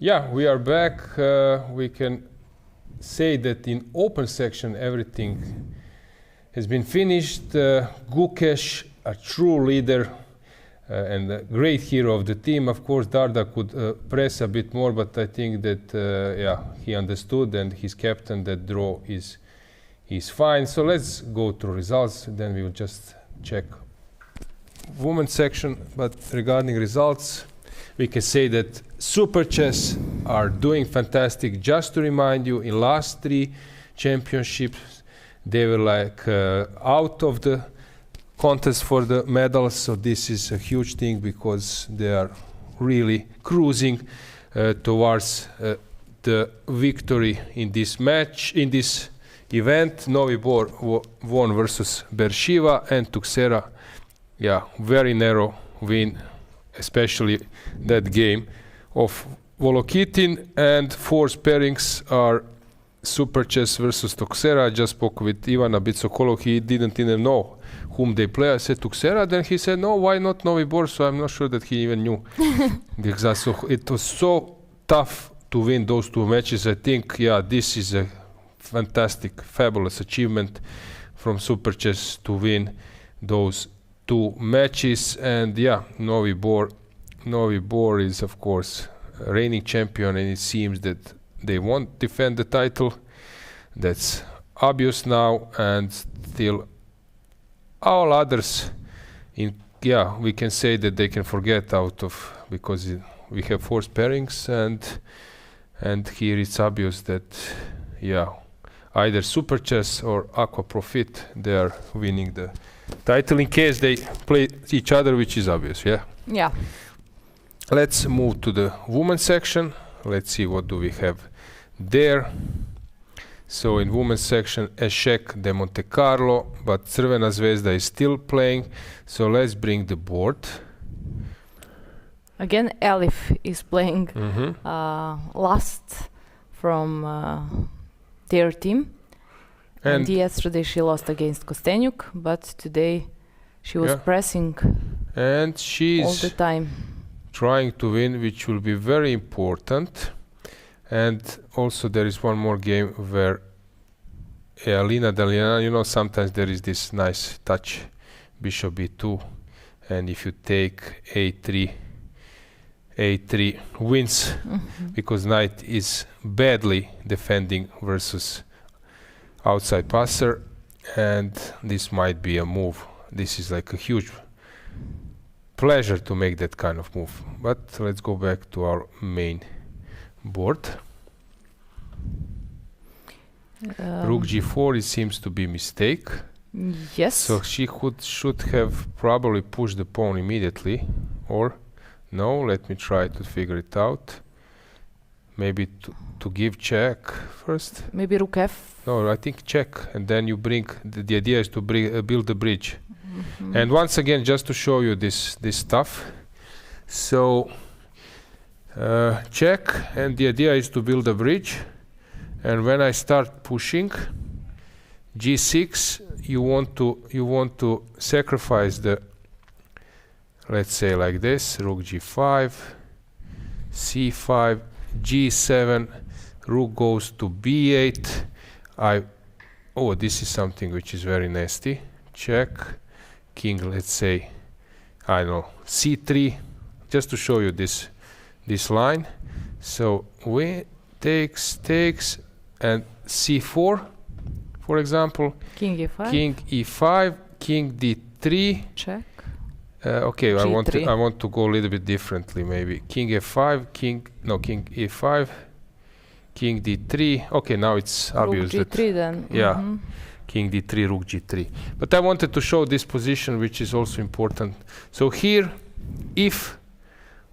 Speaker 5: Yeah, we are back. We can say that in open section everything has been finished. Gukesh, a true leader and a great hero of the team. Of course, Darda could press a bit more, but I think that he understood, and his captain, that draw is fine. So let's go through results, then we will just check women's section. But regarding results, we can say that Super Chess are doing fantastic. Just to remind you, in last 3 championships, they were like out of the contest for the medals. So this is a huge thing because they are really cruising towards the victory in this match, in this event. Novi Bor won versus Beersheva, and Tuxera, very narrow win, especially that game of Volokitin. And 4 pairings are Super Chess versus Tuxera. I just spoke with Ivana Bitsokolov. He didn't even know whom they play. I said Tuxera, then he said no, why not Novi Bor? So I'm not sure that he even knew. Because it was so tough to win those 2 matches. I think this is a fantastic, fabulous achievement from Super Chess to win those 2 matches. And Novi Bor is of course reigning champion, and it seems that they won't defend the title. That's obvious now. And still all others we can say that they can forget because we have 4 pairings, and here it's obvious that either Super Chess or Aqua Profit, they are winning the title in case they play each other, which is obvious.
Speaker 6: Yeah.
Speaker 5: Let's move to the women's section. Let's see what do we have there. So in women's section, Eshek de Monte Carlo, but Crvena Zvezda is still playing. So let's bring the board.
Speaker 6: Again, Elif is playing last from their team. And yesterday she lost against KosteniuK, but today she was pressing
Speaker 5: and she's
Speaker 6: all the time,
Speaker 5: trying to win, which will be very important. And also there is one more game where Alina Daliana, sometimes there is this nice touch, bishop b2, and if you take a3 wins, because knight is badly defending versus outside passer, and this might be a move. This is like a huge pleasure to make that kind of move. But let's go back to our main board. Rook g4, it seems to be mistake.
Speaker 6: Yes.
Speaker 5: So she should have probably pushed the pawn immediately, or no, let me try to figure it out. Maybe to give check first.
Speaker 6: Maybe Rook f.
Speaker 5: No, I think check, and then you bring the idea is to build the bridge. And once again, just to show you this stuff, so check, and the idea is to build a bridge. And when I start pushing g6, you want to sacrifice the, let's say like this, rook g5, c5, g7, rook goes to b8. This is something which is very nasty. Check, king, let's say, I don't know, c3, just to show you this line. So we takes, and c4, for example,
Speaker 6: king e5,
Speaker 5: king e5, king d3,
Speaker 6: check.
Speaker 5: Okay, I want to go a little bit differently, maybe king f5, king e5, king d3. Okay, now it's obvious
Speaker 6: rook g3 then.
Speaker 5: King d3, rook g3. But I wanted to show this position, which is also important. So here, if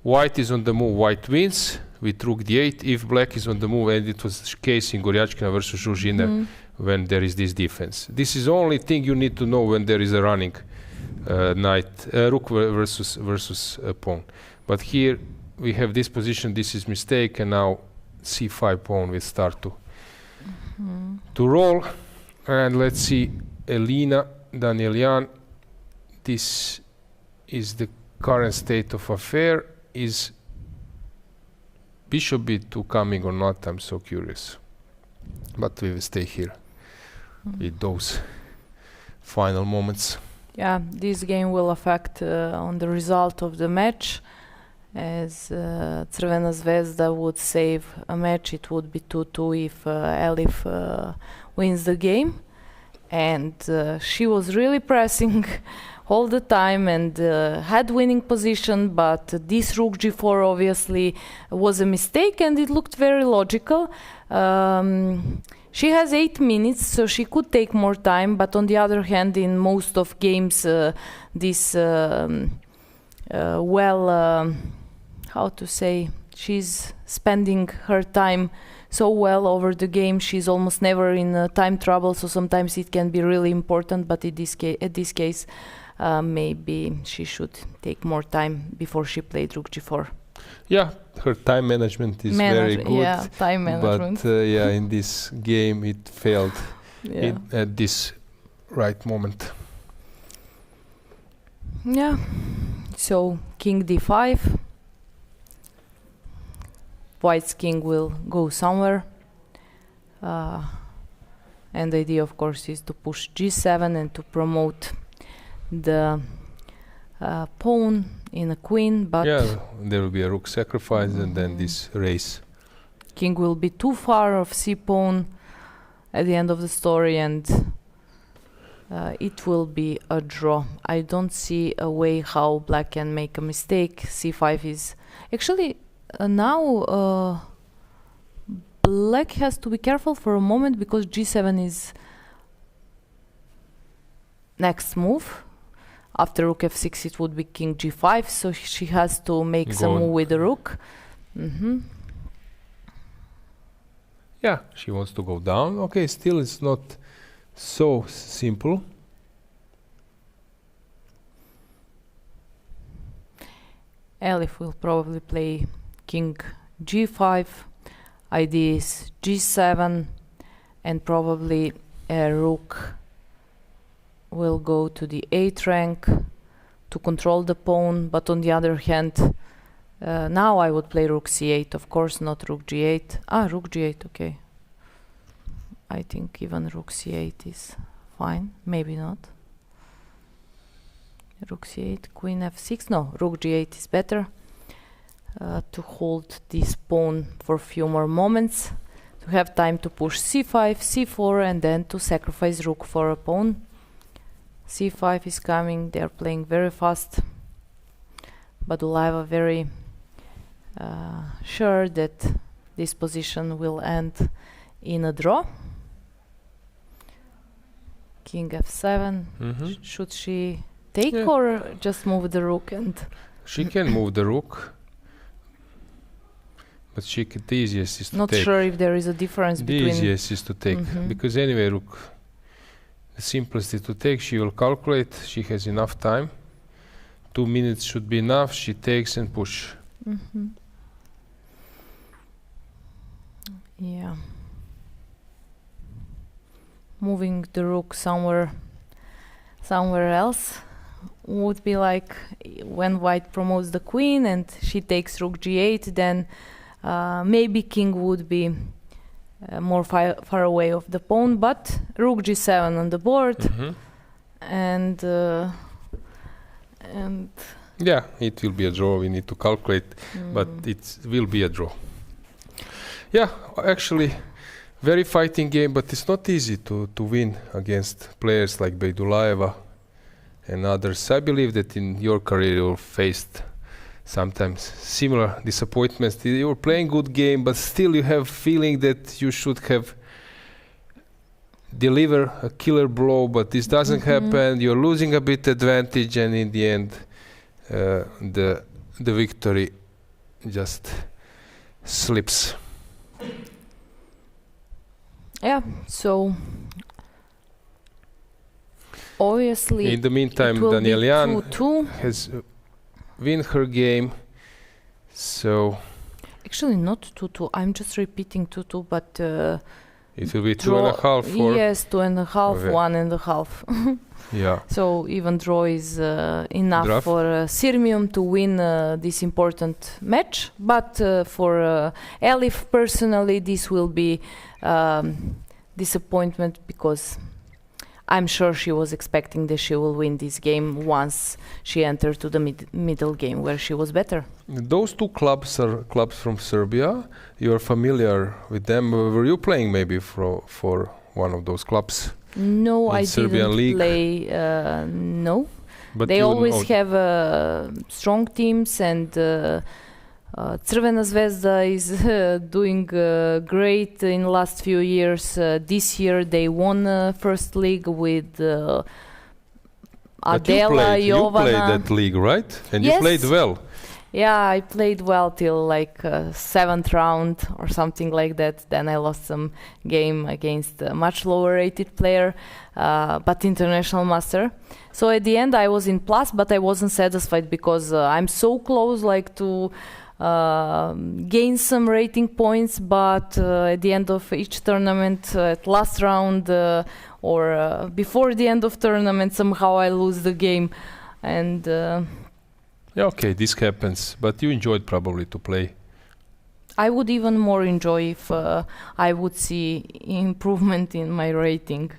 Speaker 5: white is on the move, white wins with rook d8. If black is on the move, and it was the case in Goryachkina versus Zhu Jiner, when there is this defense. This is the only thing you need to know when there is a running knight, rook versus pawn. But here we have this position, this is mistake, and now c5 pawn will start to roll. And let's see, Elina Danielyan, this is the current state of affair, is bishop b2 coming or not, I'm so curious. But we will stay here with those final moments.
Speaker 6: Yeah, this game will affect on the result of the match. As Crvena Zvezda would save a match, it would be 2-2 if Elif wins the game. And she was really pressing all the time and had winning position, but this rook g4 obviously was a mistake and it looked very logical. She has 8 minutes, so she could take more time, but on the other hand, in most of games, this how to say, she's spending her time so well over the game. She's almost never in time trouble, so sometimes it can be really important, but in this case, maybe she should take more time before she played rook g4.
Speaker 5: Yeah, her time management is very good.
Speaker 6: Yeah, time management.
Speaker 5: But yeah, in this game it failed at this right moment.
Speaker 6: Yeah, so king d5. White's king will go somewhere. And the idea, of course, is to push g7 and to promote the pawn in a queen, but
Speaker 5: yeah, there will be a rook sacrifice and then this race.
Speaker 6: King will be too far of c-pawn at the end of the story, and it will be a draw. I don't see a way how black can make a mistake. c5 is actually now black has to be careful for a moment because g7 is next move. After rook f6 it would be king g5, so she has to make some move with the rook.
Speaker 5: Yeah, she wants to go down. Okay, still it's not so simple.
Speaker 6: Elif will probably play king g5. Idea is g7 and probably a rook will go to the 8th rank to control the pawn, but on the other hand, now I would play rook c8, of course, not rook g8. Rook g8, okay. I think even rook c8 is fine, maybe not. Rook c8, queen f6, no, rook g8 is better to hold this pawn for a few more moments, to have time to push c5, c4, and then to sacrifice rook for a pawn. c5 is coming, they are playing very fast. Baduleva very sure that this position will end in a draw. King f7. Should she take or just move the rook? And
Speaker 5: she can move the rook, but the easiest is to
Speaker 6: not
Speaker 5: take.
Speaker 6: Sure if there is a difference between.
Speaker 5: The easiest is to take because anyway, rook. The simplest is to take. She will calculate. She has enough time. 2 minutes should be enough. She takes and push.
Speaker 6: Yeah. Moving the rook somewhere else would be like when white promotes the queen and she takes rook g8, then maybe king would be more far away of the pawn, but rook g7 on the board, and
Speaker 5: yeah, it will be a draw. We need to calculate, but it will be a draw. Yeah, actually, very fighting game, but it's not easy to win against players like Baduleva and others. I believe that in your career you faced sometimes similar disappointments. You were playing good game, but still you have feeling that you should have deliver a killer blow, but this doesn't happen. You're losing a bit advantage, and in the end, the victory just slips.
Speaker 6: Yeah. So obviously,
Speaker 5: in the meantime, Danielyan has win her game. So
Speaker 6: actually not 2-2. I'm just repeating 2-2, but
Speaker 5: It will be 2.5 or...
Speaker 6: Yes, 2.5,
Speaker 5: Okay.
Speaker 6: 1.5.
Speaker 5: Yeah.
Speaker 6: So even draw is enough
Speaker 5: Draft.
Speaker 6: for Sirmium to win this important match. But for Elif personally, this will be disappointment because I'm sure she was expecting that she will win this game once she entered to the middle game where she was better.
Speaker 5: Those two clubs are clubs from Serbia. You are familiar with them. Were you playing maybe for one of those clubs?
Speaker 6: No,
Speaker 5: in
Speaker 6: I
Speaker 5: Serbian
Speaker 6: didn't
Speaker 5: league?
Speaker 6: play. No,
Speaker 5: But
Speaker 6: they
Speaker 5: you
Speaker 6: always
Speaker 5: know-
Speaker 6: have strong teams, and Crvena Zvezda is doing great in last few years. This year they won first league with
Speaker 5: But
Speaker 6: Adela,
Speaker 5: you played
Speaker 6: Jovana.
Speaker 5: that league, right? And you
Speaker 6: Yes.
Speaker 5: played well.
Speaker 6: Yeah, I played well till like 7th round or something like that. Then I lost some game against a much lower rated player, but international master. So at the end I was in plus, but I wasn't satisfied because I'm so close like to gain some rating points, but at the end of each tournament, at last round or before the end of tournament, somehow I lose the game. And
Speaker 5: Yeah, okay, this happens. But you enjoyed probably to play.
Speaker 6: I would even more enjoy if I would see improvement in my rating,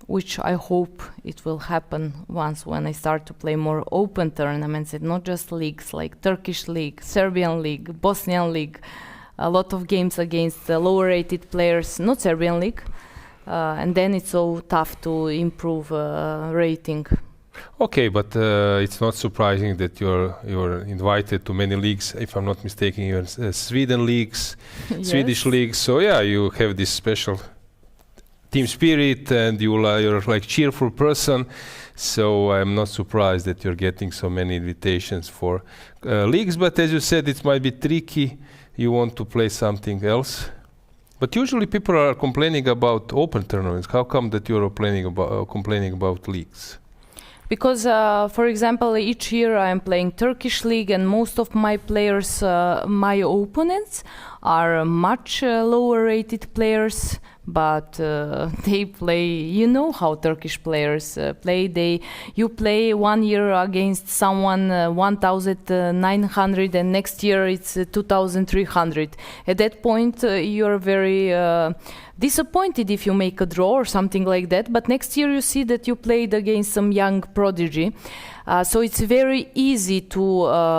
Speaker 6: which I hope it will happen once when I start to play more open tournaments and not just leagues like Turkish League, Serbian League, Bosnian League, a lot of games against lower rated players, not Serbian League, and then it's so tough to improve rating.
Speaker 5: Okay, but it's not surprising that you're invited to many leagues. If I'm not mistaken, you're in Sweden leagues, Swedish leagues. So yeah, you have this special team spirit, and you're like cheerful person. So I'm not surprised that you're getting so many invitations for leagues. But as you said, it might be tricky. You want to play something else. But usually people are complaining about open tournaments. How come that you're complaining about leagues?
Speaker 6: Because, for example, each year I am playing Turkish League, and most of my players, my opponents, are much lower rated players, but they play, you know how Turkish players play. You play 1 year against someone 1,900 and next year it's 2,300. At that point you're very disappointed if you make a draw or something like that, but next year you see that you played against some young prodigy. So it's very easy to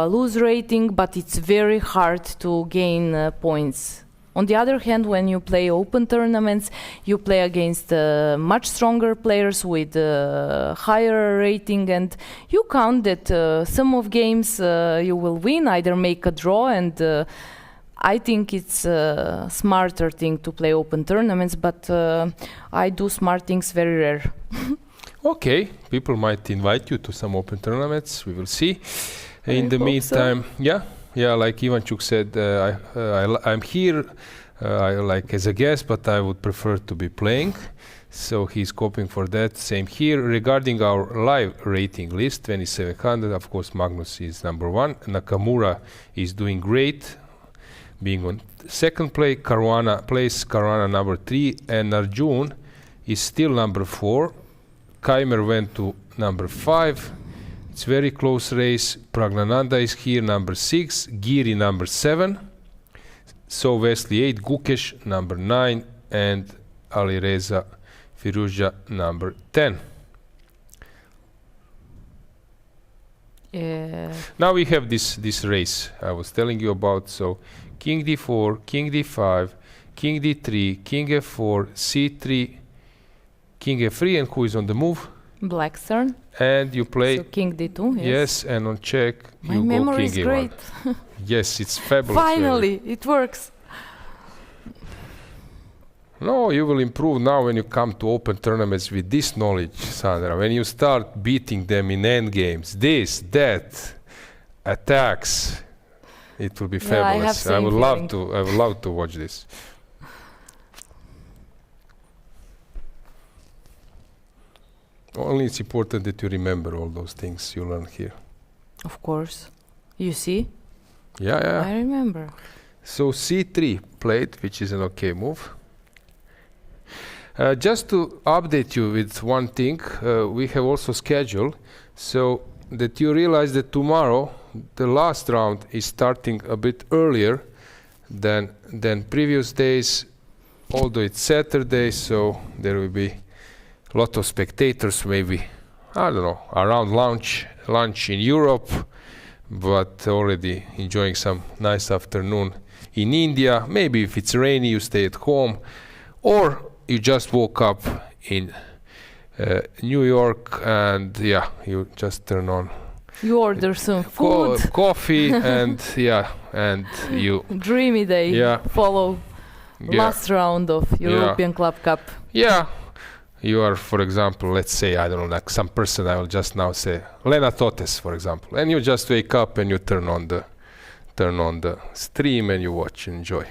Speaker 6: lose rating, but it's very hard to gain points. On the other hand, when you play open tournaments, you play against much stronger players with higher rating, and you count that some of games you will win, either make a draw, and I think it's a smarter thing to play open tournaments, but I do smart things very rare.
Speaker 5: Okay, people might invite you to some open tournaments. We will see. In the
Speaker 6: hope
Speaker 5: meantime, yeah, like Ivanchuk said, I'm here like as a guest, but I would prefer to be playing. So he's coping for that. Same here. Regarding our live rating list, 2700, of course, Magnus is number 1. Nakamura is doing great, being on second place. Caruana number 3, and Arjun is still number 4. Keymer went to number 5. It's very close race. Pragnananda is here, number 6. Giri, number 7. So Wesley 8. Gukesh, number 9. And Alireza Firuja, number 10. Now we have this race I was telling you about. So King D4, King D5, King D3, King F4, C3, King F3, and who is on the move?
Speaker 6: Black's turn.
Speaker 5: And you play...
Speaker 6: So King D2, yes.
Speaker 5: Yes, and on check,
Speaker 6: My
Speaker 5: you go
Speaker 6: memory
Speaker 5: King
Speaker 6: is
Speaker 5: A1.
Speaker 6: great.
Speaker 5: Yes, it's fabulous.
Speaker 6: Finally, it works.
Speaker 5: No, you will improve now when you come to open tournaments with this knowledge, Sandra. When you start beating them in endgames, this, that, attacks, it will be fabulous. I would love to watch this. Only it's important that you remember all those things you learn here.
Speaker 6: Of course. You see?
Speaker 5: Yeah.
Speaker 6: I remember.
Speaker 5: So c3 played, which is an okay move. Just to update you with one thing, we have also scheduled so that you realize that tomorrow the last round is starting a bit earlier than previous days, although it's Saturday, so there will be a lot of spectators, maybe, I don't know, around lunch in Europe, but already enjoying some nice afternoon in India. Maybe if it's rainy, you stay at home, or you just woke up in New York and you just turn on.
Speaker 6: You order some food,
Speaker 5: coffee, and and you
Speaker 6: dreamy day.
Speaker 5: Yeah.
Speaker 6: Follow last round of European Club Cup.
Speaker 5: Yeah, you are, for example, let's say, I don't know, like some person, I will just now say Lena Totes, for example, and you just wake up and you turn on the stream and you watch and enjoy.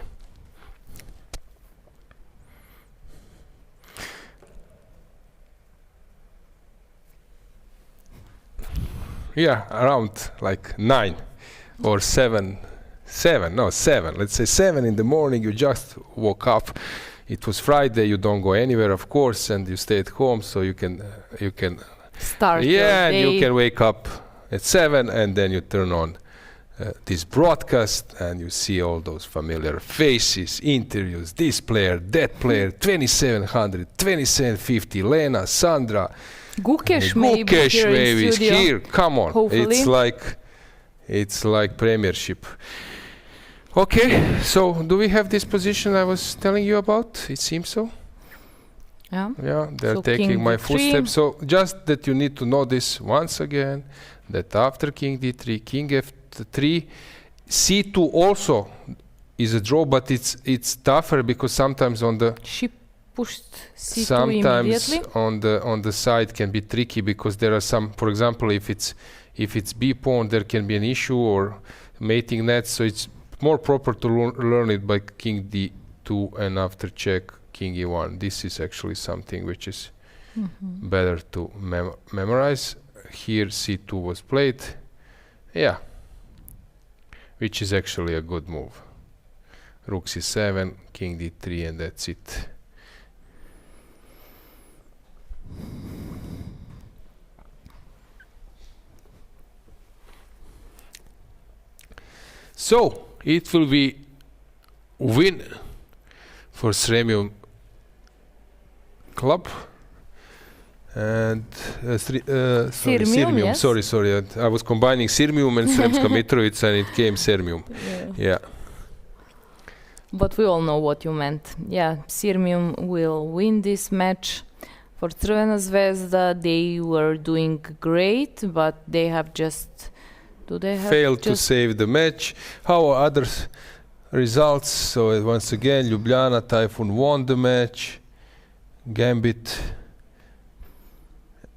Speaker 5: Yeah, around like 9 or 7, let's say 7 in the morning, you just woke up. It was Friday, you don't go anywhere, of course, and you stay at home, so you can
Speaker 6: start
Speaker 5: your day. And you can wake up at 7 and then you turn on this broadcast and you see all those familiar faces, interviews, this player, that player, 2700, 2750, Lena, Sandra,
Speaker 6: Gukesh maybe
Speaker 5: is here. Come on,
Speaker 6: hopefully.
Speaker 5: It's like premiership. Okay, so do we have this position I was telling you about? It seems so.
Speaker 6: Yeah.
Speaker 5: Yeah, they're
Speaker 6: So
Speaker 5: taking
Speaker 6: King
Speaker 5: my
Speaker 6: D3.
Speaker 5: footsteps. So just that you need to know this once again, that after King D3, King F3, C2 also is a draw, but it's tougher because sometimes on the
Speaker 6: She pushed C2
Speaker 5: sometimes
Speaker 6: immediately.
Speaker 5: on the side can be tricky because there are some, for example, if it's B pawn, there can be an issue or mating net, so it's more proper to learn it by King D2 and after check King E1. This is actually something which is better to memorize. Here C2 was played, which is actually a good move. Rook C7, King D3, and that's it. So it will be win for Sremium Club and
Speaker 6: Sirmium, yes.
Speaker 5: Sorry. I was combining Sirmium and Sremska Mitrovica and it came Sirmium. Yeah.
Speaker 6: But we all know what you meant. Yeah, Sirmium will win this match. For Crvena Zvezda, they were doing great, but they have just...
Speaker 5: failed to save the match. How are other results? So once again, Ljubljana Typhoon won the match. Gambit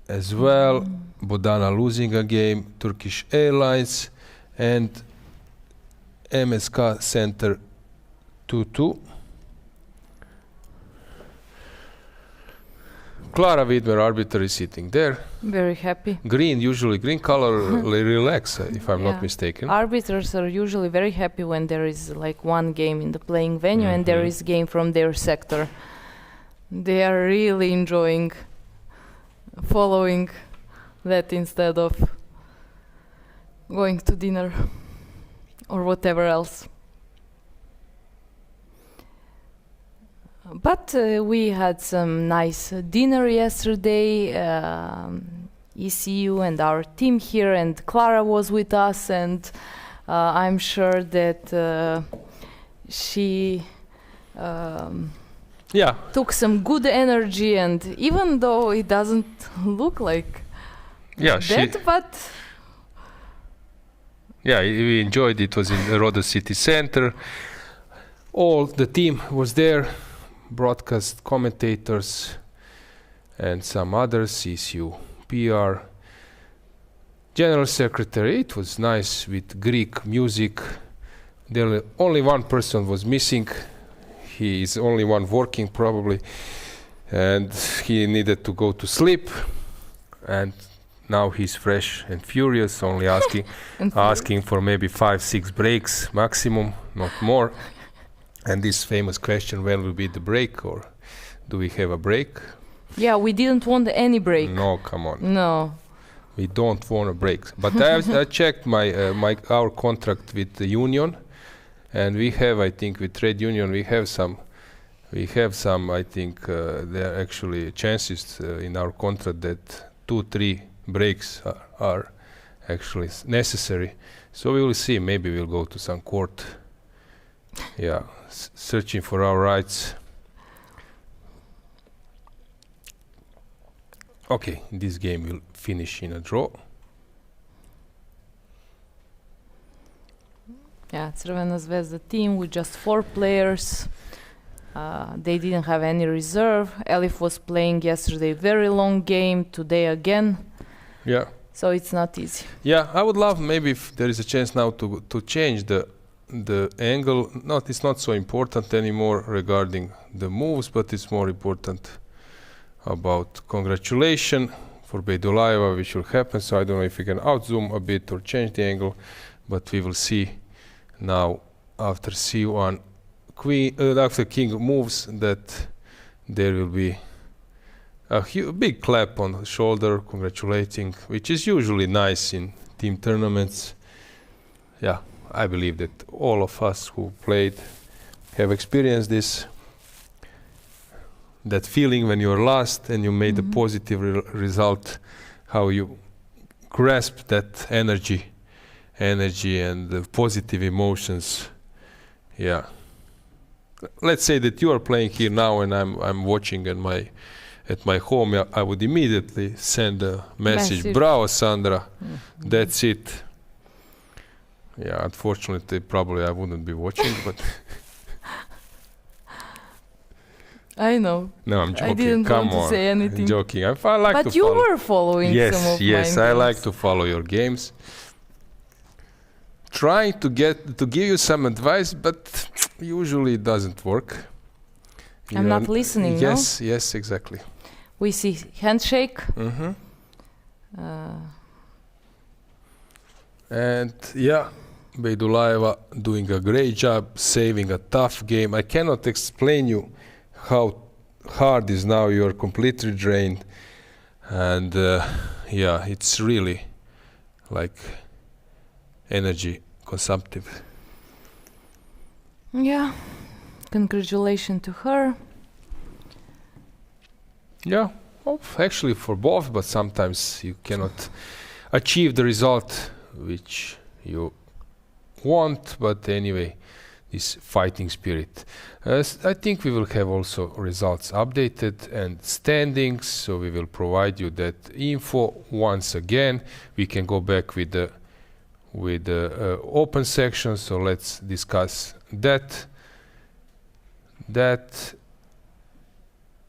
Speaker 5: as well. Bodana losing a game. Turkish Airlines and MSK Center 2-2. Klara Widmer, arbiter, is sitting there.
Speaker 6: Very happy.
Speaker 5: Usually green color, relax, if I'm not mistaken.
Speaker 6: Arbiters are usually very happy when there is like one game in the playing venue and there is game from their sector. They are really enjoying following that instead of going to dinner or whatever else. But we had some nice dinner yesterday. ECU and our team here, and Clara was with us, and I'm sure that she took some good energy, and even though it doesn't look like that, but
Speaker 5: we enjoyed it. It was in the Rhodes city center. All the team was there. Broadcast commentators and some others, ECU PR, General Secretary. It was nice with Greek music. Only one person was missing. He is only one working probably, and he needed to go to sleep, and now he's fresh and furious, only asking for maybe 5-6 breaks maximum, not more. And this famous question, when will be the break, or do we have a break?
Speaker 6: Yeah, we didn't want any break.
Speaker 5: No, come on.
Speaker 6: No.
Speaker 5: We don't want a break. But I checked our contract with the union, and we have, I think, with trade union, we have some. I think, there are actually chances in our contract that 2-3 breaks are actually necessary. So we will see. Maybe we'll go to some court. Yeah, searching for our rights. Okay, this game will finish in a draw.
Speaker 6: Yeah, Crvena Zvezda team with just 4 players. They didn't have any reserve. Elif was playing yesterday very long game, today again.
Speaker 5: Yeah.
Speaker 6: So it's not easy.
Speaker 5: Yeah, I would love maybe if there is a chance now to change the angle. It's not so important anymore regarding the moves, but it's more important about congratulation for Beidulaeva, which will happen. So I don't know if we can outzoom a bit or change the angle, but we will see now after C1 Queen, after King moves, that there will be a big clap on the shoulder, congratulating, which is usually nice in team tournaments. Yeah, I believe that all of us who played have experienced this. That feeling when you're lost and you made a positive result, how you grasp that energy and the positive emotions. Yeah. Let's say that you are playing here now and I'm watching at my home. I would immediately send a message. Bravo, Sandra. That's it. Yeah, unfortunately, probably I wouldn't be watching, but
Speaker 6: I know.
Speaker 5: No, I'm joking.
Speaker 6: I didn't
Speaker 5: Come
Speaker 6: want to
Speaker 5: on.
Speaker 6: say anything.
Speaker 5: I'm joking. I like
Speaker 6: but
Speaker 5: to
Speaker 6: you
Speaker 5: follow.
Speaker 6: were following some of my games.
Speaker 5: Yes, I like to follow your games. Trying to give you some advice, but usually it doesn't work.
Speaker 6: I'm not listening,
Speaker 5: Yes, no? Yes, exactly.
Speaker 6: We see handshake.
Speaker 5: And yeah, Beidulaeva doing a great job, saving a tough game. I cannot explain you how hard is now. You're completely drained. And yeah, it's really like energy consumptive.
Speaker 6: Yeah, congratulations to her.
Speaker 5: Yeah, well, actually for both, but sometimes you cannot achieve the result which you want, but anyway, this fighting spirit. I think we will have also results updated and standings, so we will provide you that info once again. We can go back with the open section, so let's discuss that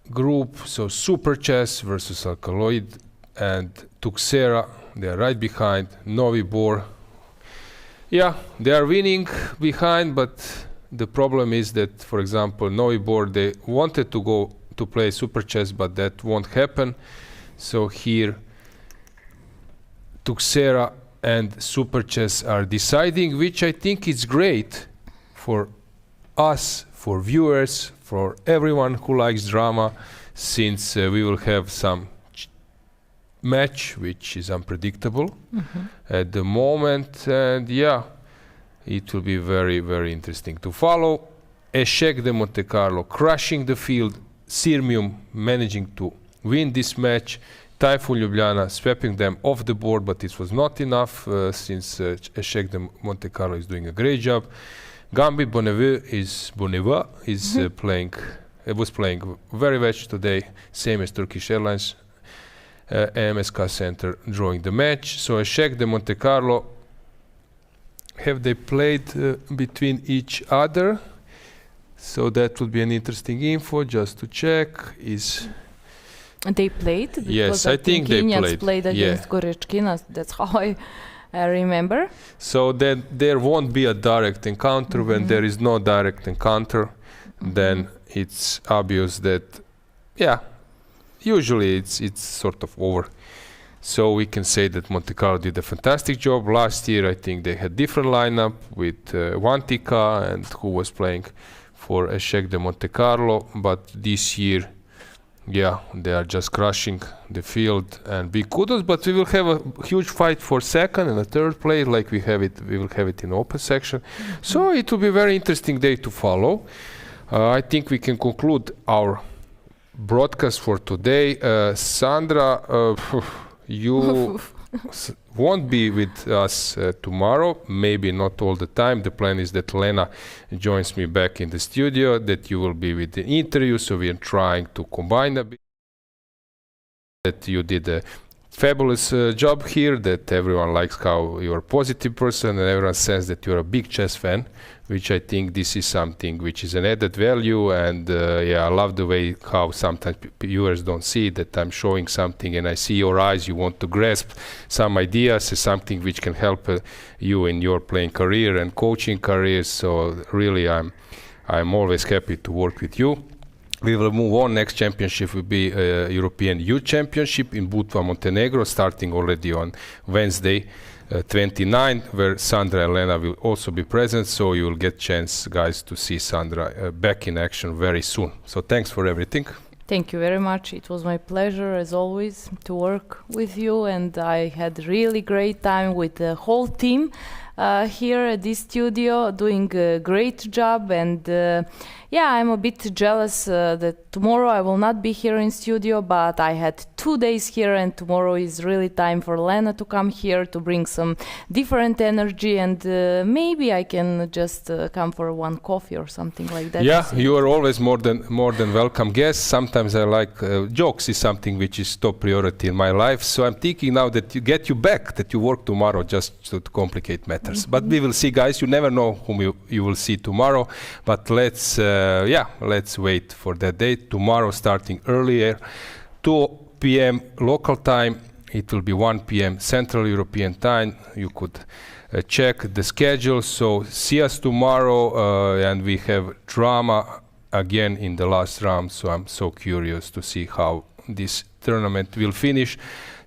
Speaker 5: group. So Super Chess versus Alkaloid and Tuxera, they are right behind. Novi Bor, yeah, they are winning behind, but the problem is that, for example, Novi Bor, they wanted to go to play Super Chess, but that won't happen. So here Tuxera and Super Chess are deciding, which I think is great for us, for viewers, for everyone who likes drama, since we will have some match which is unpredictable at the moment, and yeah, it will be very, very interesting to follow. Eshek de Monte Carlo crushing the field, Sirmium managing to win this match, Typhoon Ljubljana sweeping them off the board, but it was not enough since Eshek de Monte Carlo is doing a great job. Gambit Bonneville is playing. It was playing very well today, same as Turkish Airlines. MSK Center drawing the match. So Eshek de Monte Carlo, have they played between each other? So that would be an interesting info just to check.
Speaker 6: They played?
Speaker 5: Yes, I think they
Speaker 6: played against Goryachkina. That's how I remember.
Speaker 5: So then there won't be a direct encounter. When there is no direct encounter, then it's obvious that, yeah, usually it's sort of over. So we can say that Monte Carlo did a fantastic job. Last year, I think they had different lineup with Wantika, and who was playing for Echec de Monte Carlo, but this year, yeah, they are just crushing the field, and big kudos. But we will have a huge fight for second and a third place, like we will have it in open section. So it will be a very interesting day to follow. I think we can conclude our broadcast for today. Sandra, you won't be with us tomorrow, maybe not all the time. The plan is that Lena joins me back in the studio, that you will be with the interview, so we are trying to combine a bit. That you did a fabulous job here, that everyone likes how you're a positive person, and everyone says that you're a big chess fan, which I think this is something which is an added value. And yeah, I love the way how sometimes viewers don't see that I'm showing something and I see your eyes, you want to grasp some ideas, something which can help you in your playing career and coaching career. So really I'm always happy to work with you. We will move on. Next championship will be European Youth Championship in Budva, Montenegro, starting already on Wednesday, 29, where Sandra and Lena will also be present. So you will get chance, guys, to see Sandra back in action very soon. So thanks for everything.
Speaker 6: Thank you very much. It was my pleasure, as always, to work with you, and I had really great time with the whole team here at this studio, doing a great job. And yeah, I'm a bit jealous that tomorrow I will not be here in studio, but I had 2 days here, and tomorrow is really time for Lena to come here to bring some different energy, and maybe I can just come for one coffee or something like that.
Speaker 5: Yeah, you are always more than welcome guest. Sometimes I like jokes is something which is top priority in my life. So I'm thinking now that you get you back, that you work tomorrow just to complicate matters. But we will see, guys. You never know whom you will see tomorrow. But let's wait for that date. Tomorrow starting earlier, 2 p.m. local time. It will be 1 p.m. Central European time. You could check the schedule. So see us tomorrow, and we have drama again in the last round. So I'm so curious to see how this tournament will finish.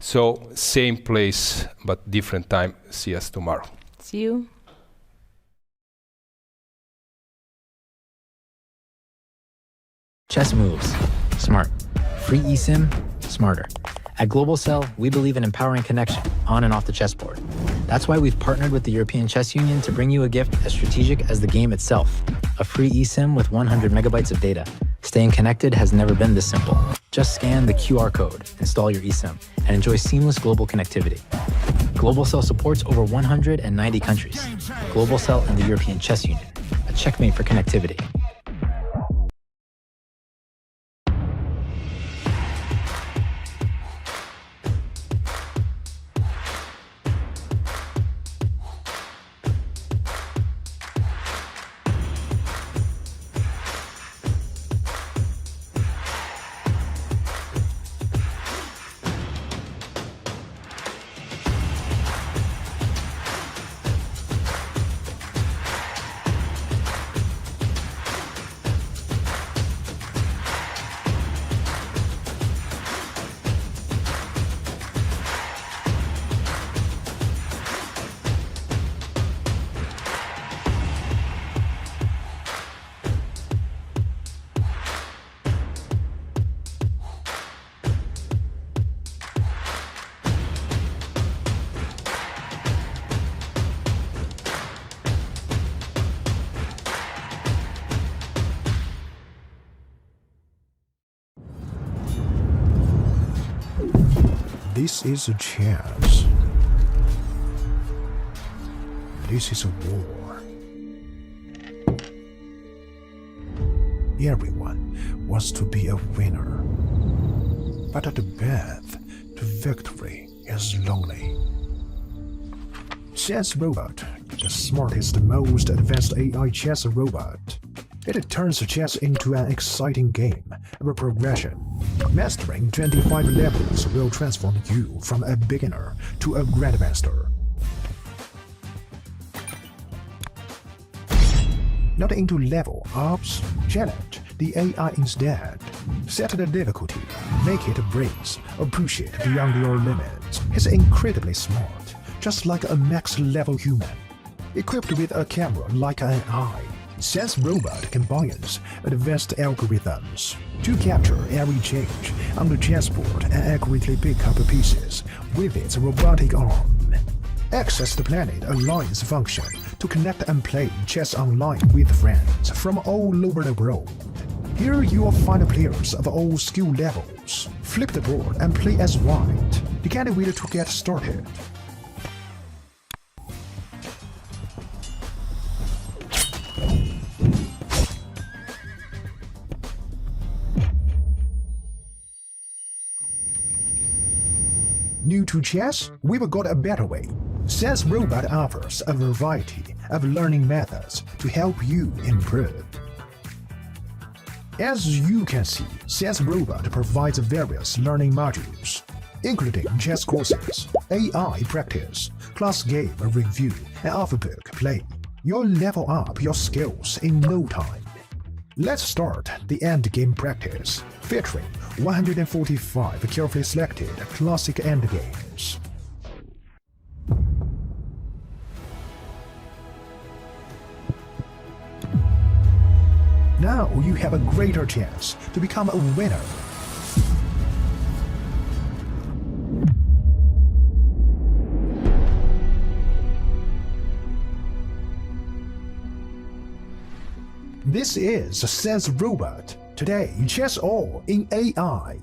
Speaker 5: So same place but different time. See us tomorrow.
Speaker 6: See you.
Speaker 1: Chess moves. Smart. Free eSIM. Smarter. At Global Cell, we believe in empowering connection on and off the chessboard. That's why we've partnered with the European Chess Union to bring you a gift as strategic as the game itself. A free eSIM with 100 megabytes of data. Staying connected has never been this simple. Just scan the QR code, install your eSIM, and enjoy seamless global connectivity. Global Cell supports over 190 countries. Global Cell and the European Chess Union. A checkmate for connectivity.
Speaker 2: This is a chance. This is a war. Everyone wants to be a winner. But the path to victory is lonely. Chess Robot, the smartest, most advanced AI chess robot. It turns chess into an exciting game of progression. Mastering 25 levels will transform you from a beginner to a grandmaster. Not into level ups, challenge the AI instead. Set the difficulty, make it breeze, or push it beyond your limits. It's incredibly smart, just like a max-level human. Equipped with a camera like an eye, Sense Robot combines advanced algorithms to capture every change on the chessboard and accurately pick up pieces with its robotic arm. Access the Planet Alliance function to connect and play chess online with friends from all over the world. Here you will find players of all skill levels. Flip the board and play as white. You can't wait to get started. New to chess? We've got a better way. Sense Robot offers a variety of learning methods to help you improve. As you can see, Sense Robot provides various learning modules, including chess courses, AI practice, class game review, and off-book play. You'll level up your skills in no time. Let's start the endgame practice, featuring 145 carefully selected classic endgames. Now you have a greater chance to become a winner. This is Sense Robot. Today, chess all in AI.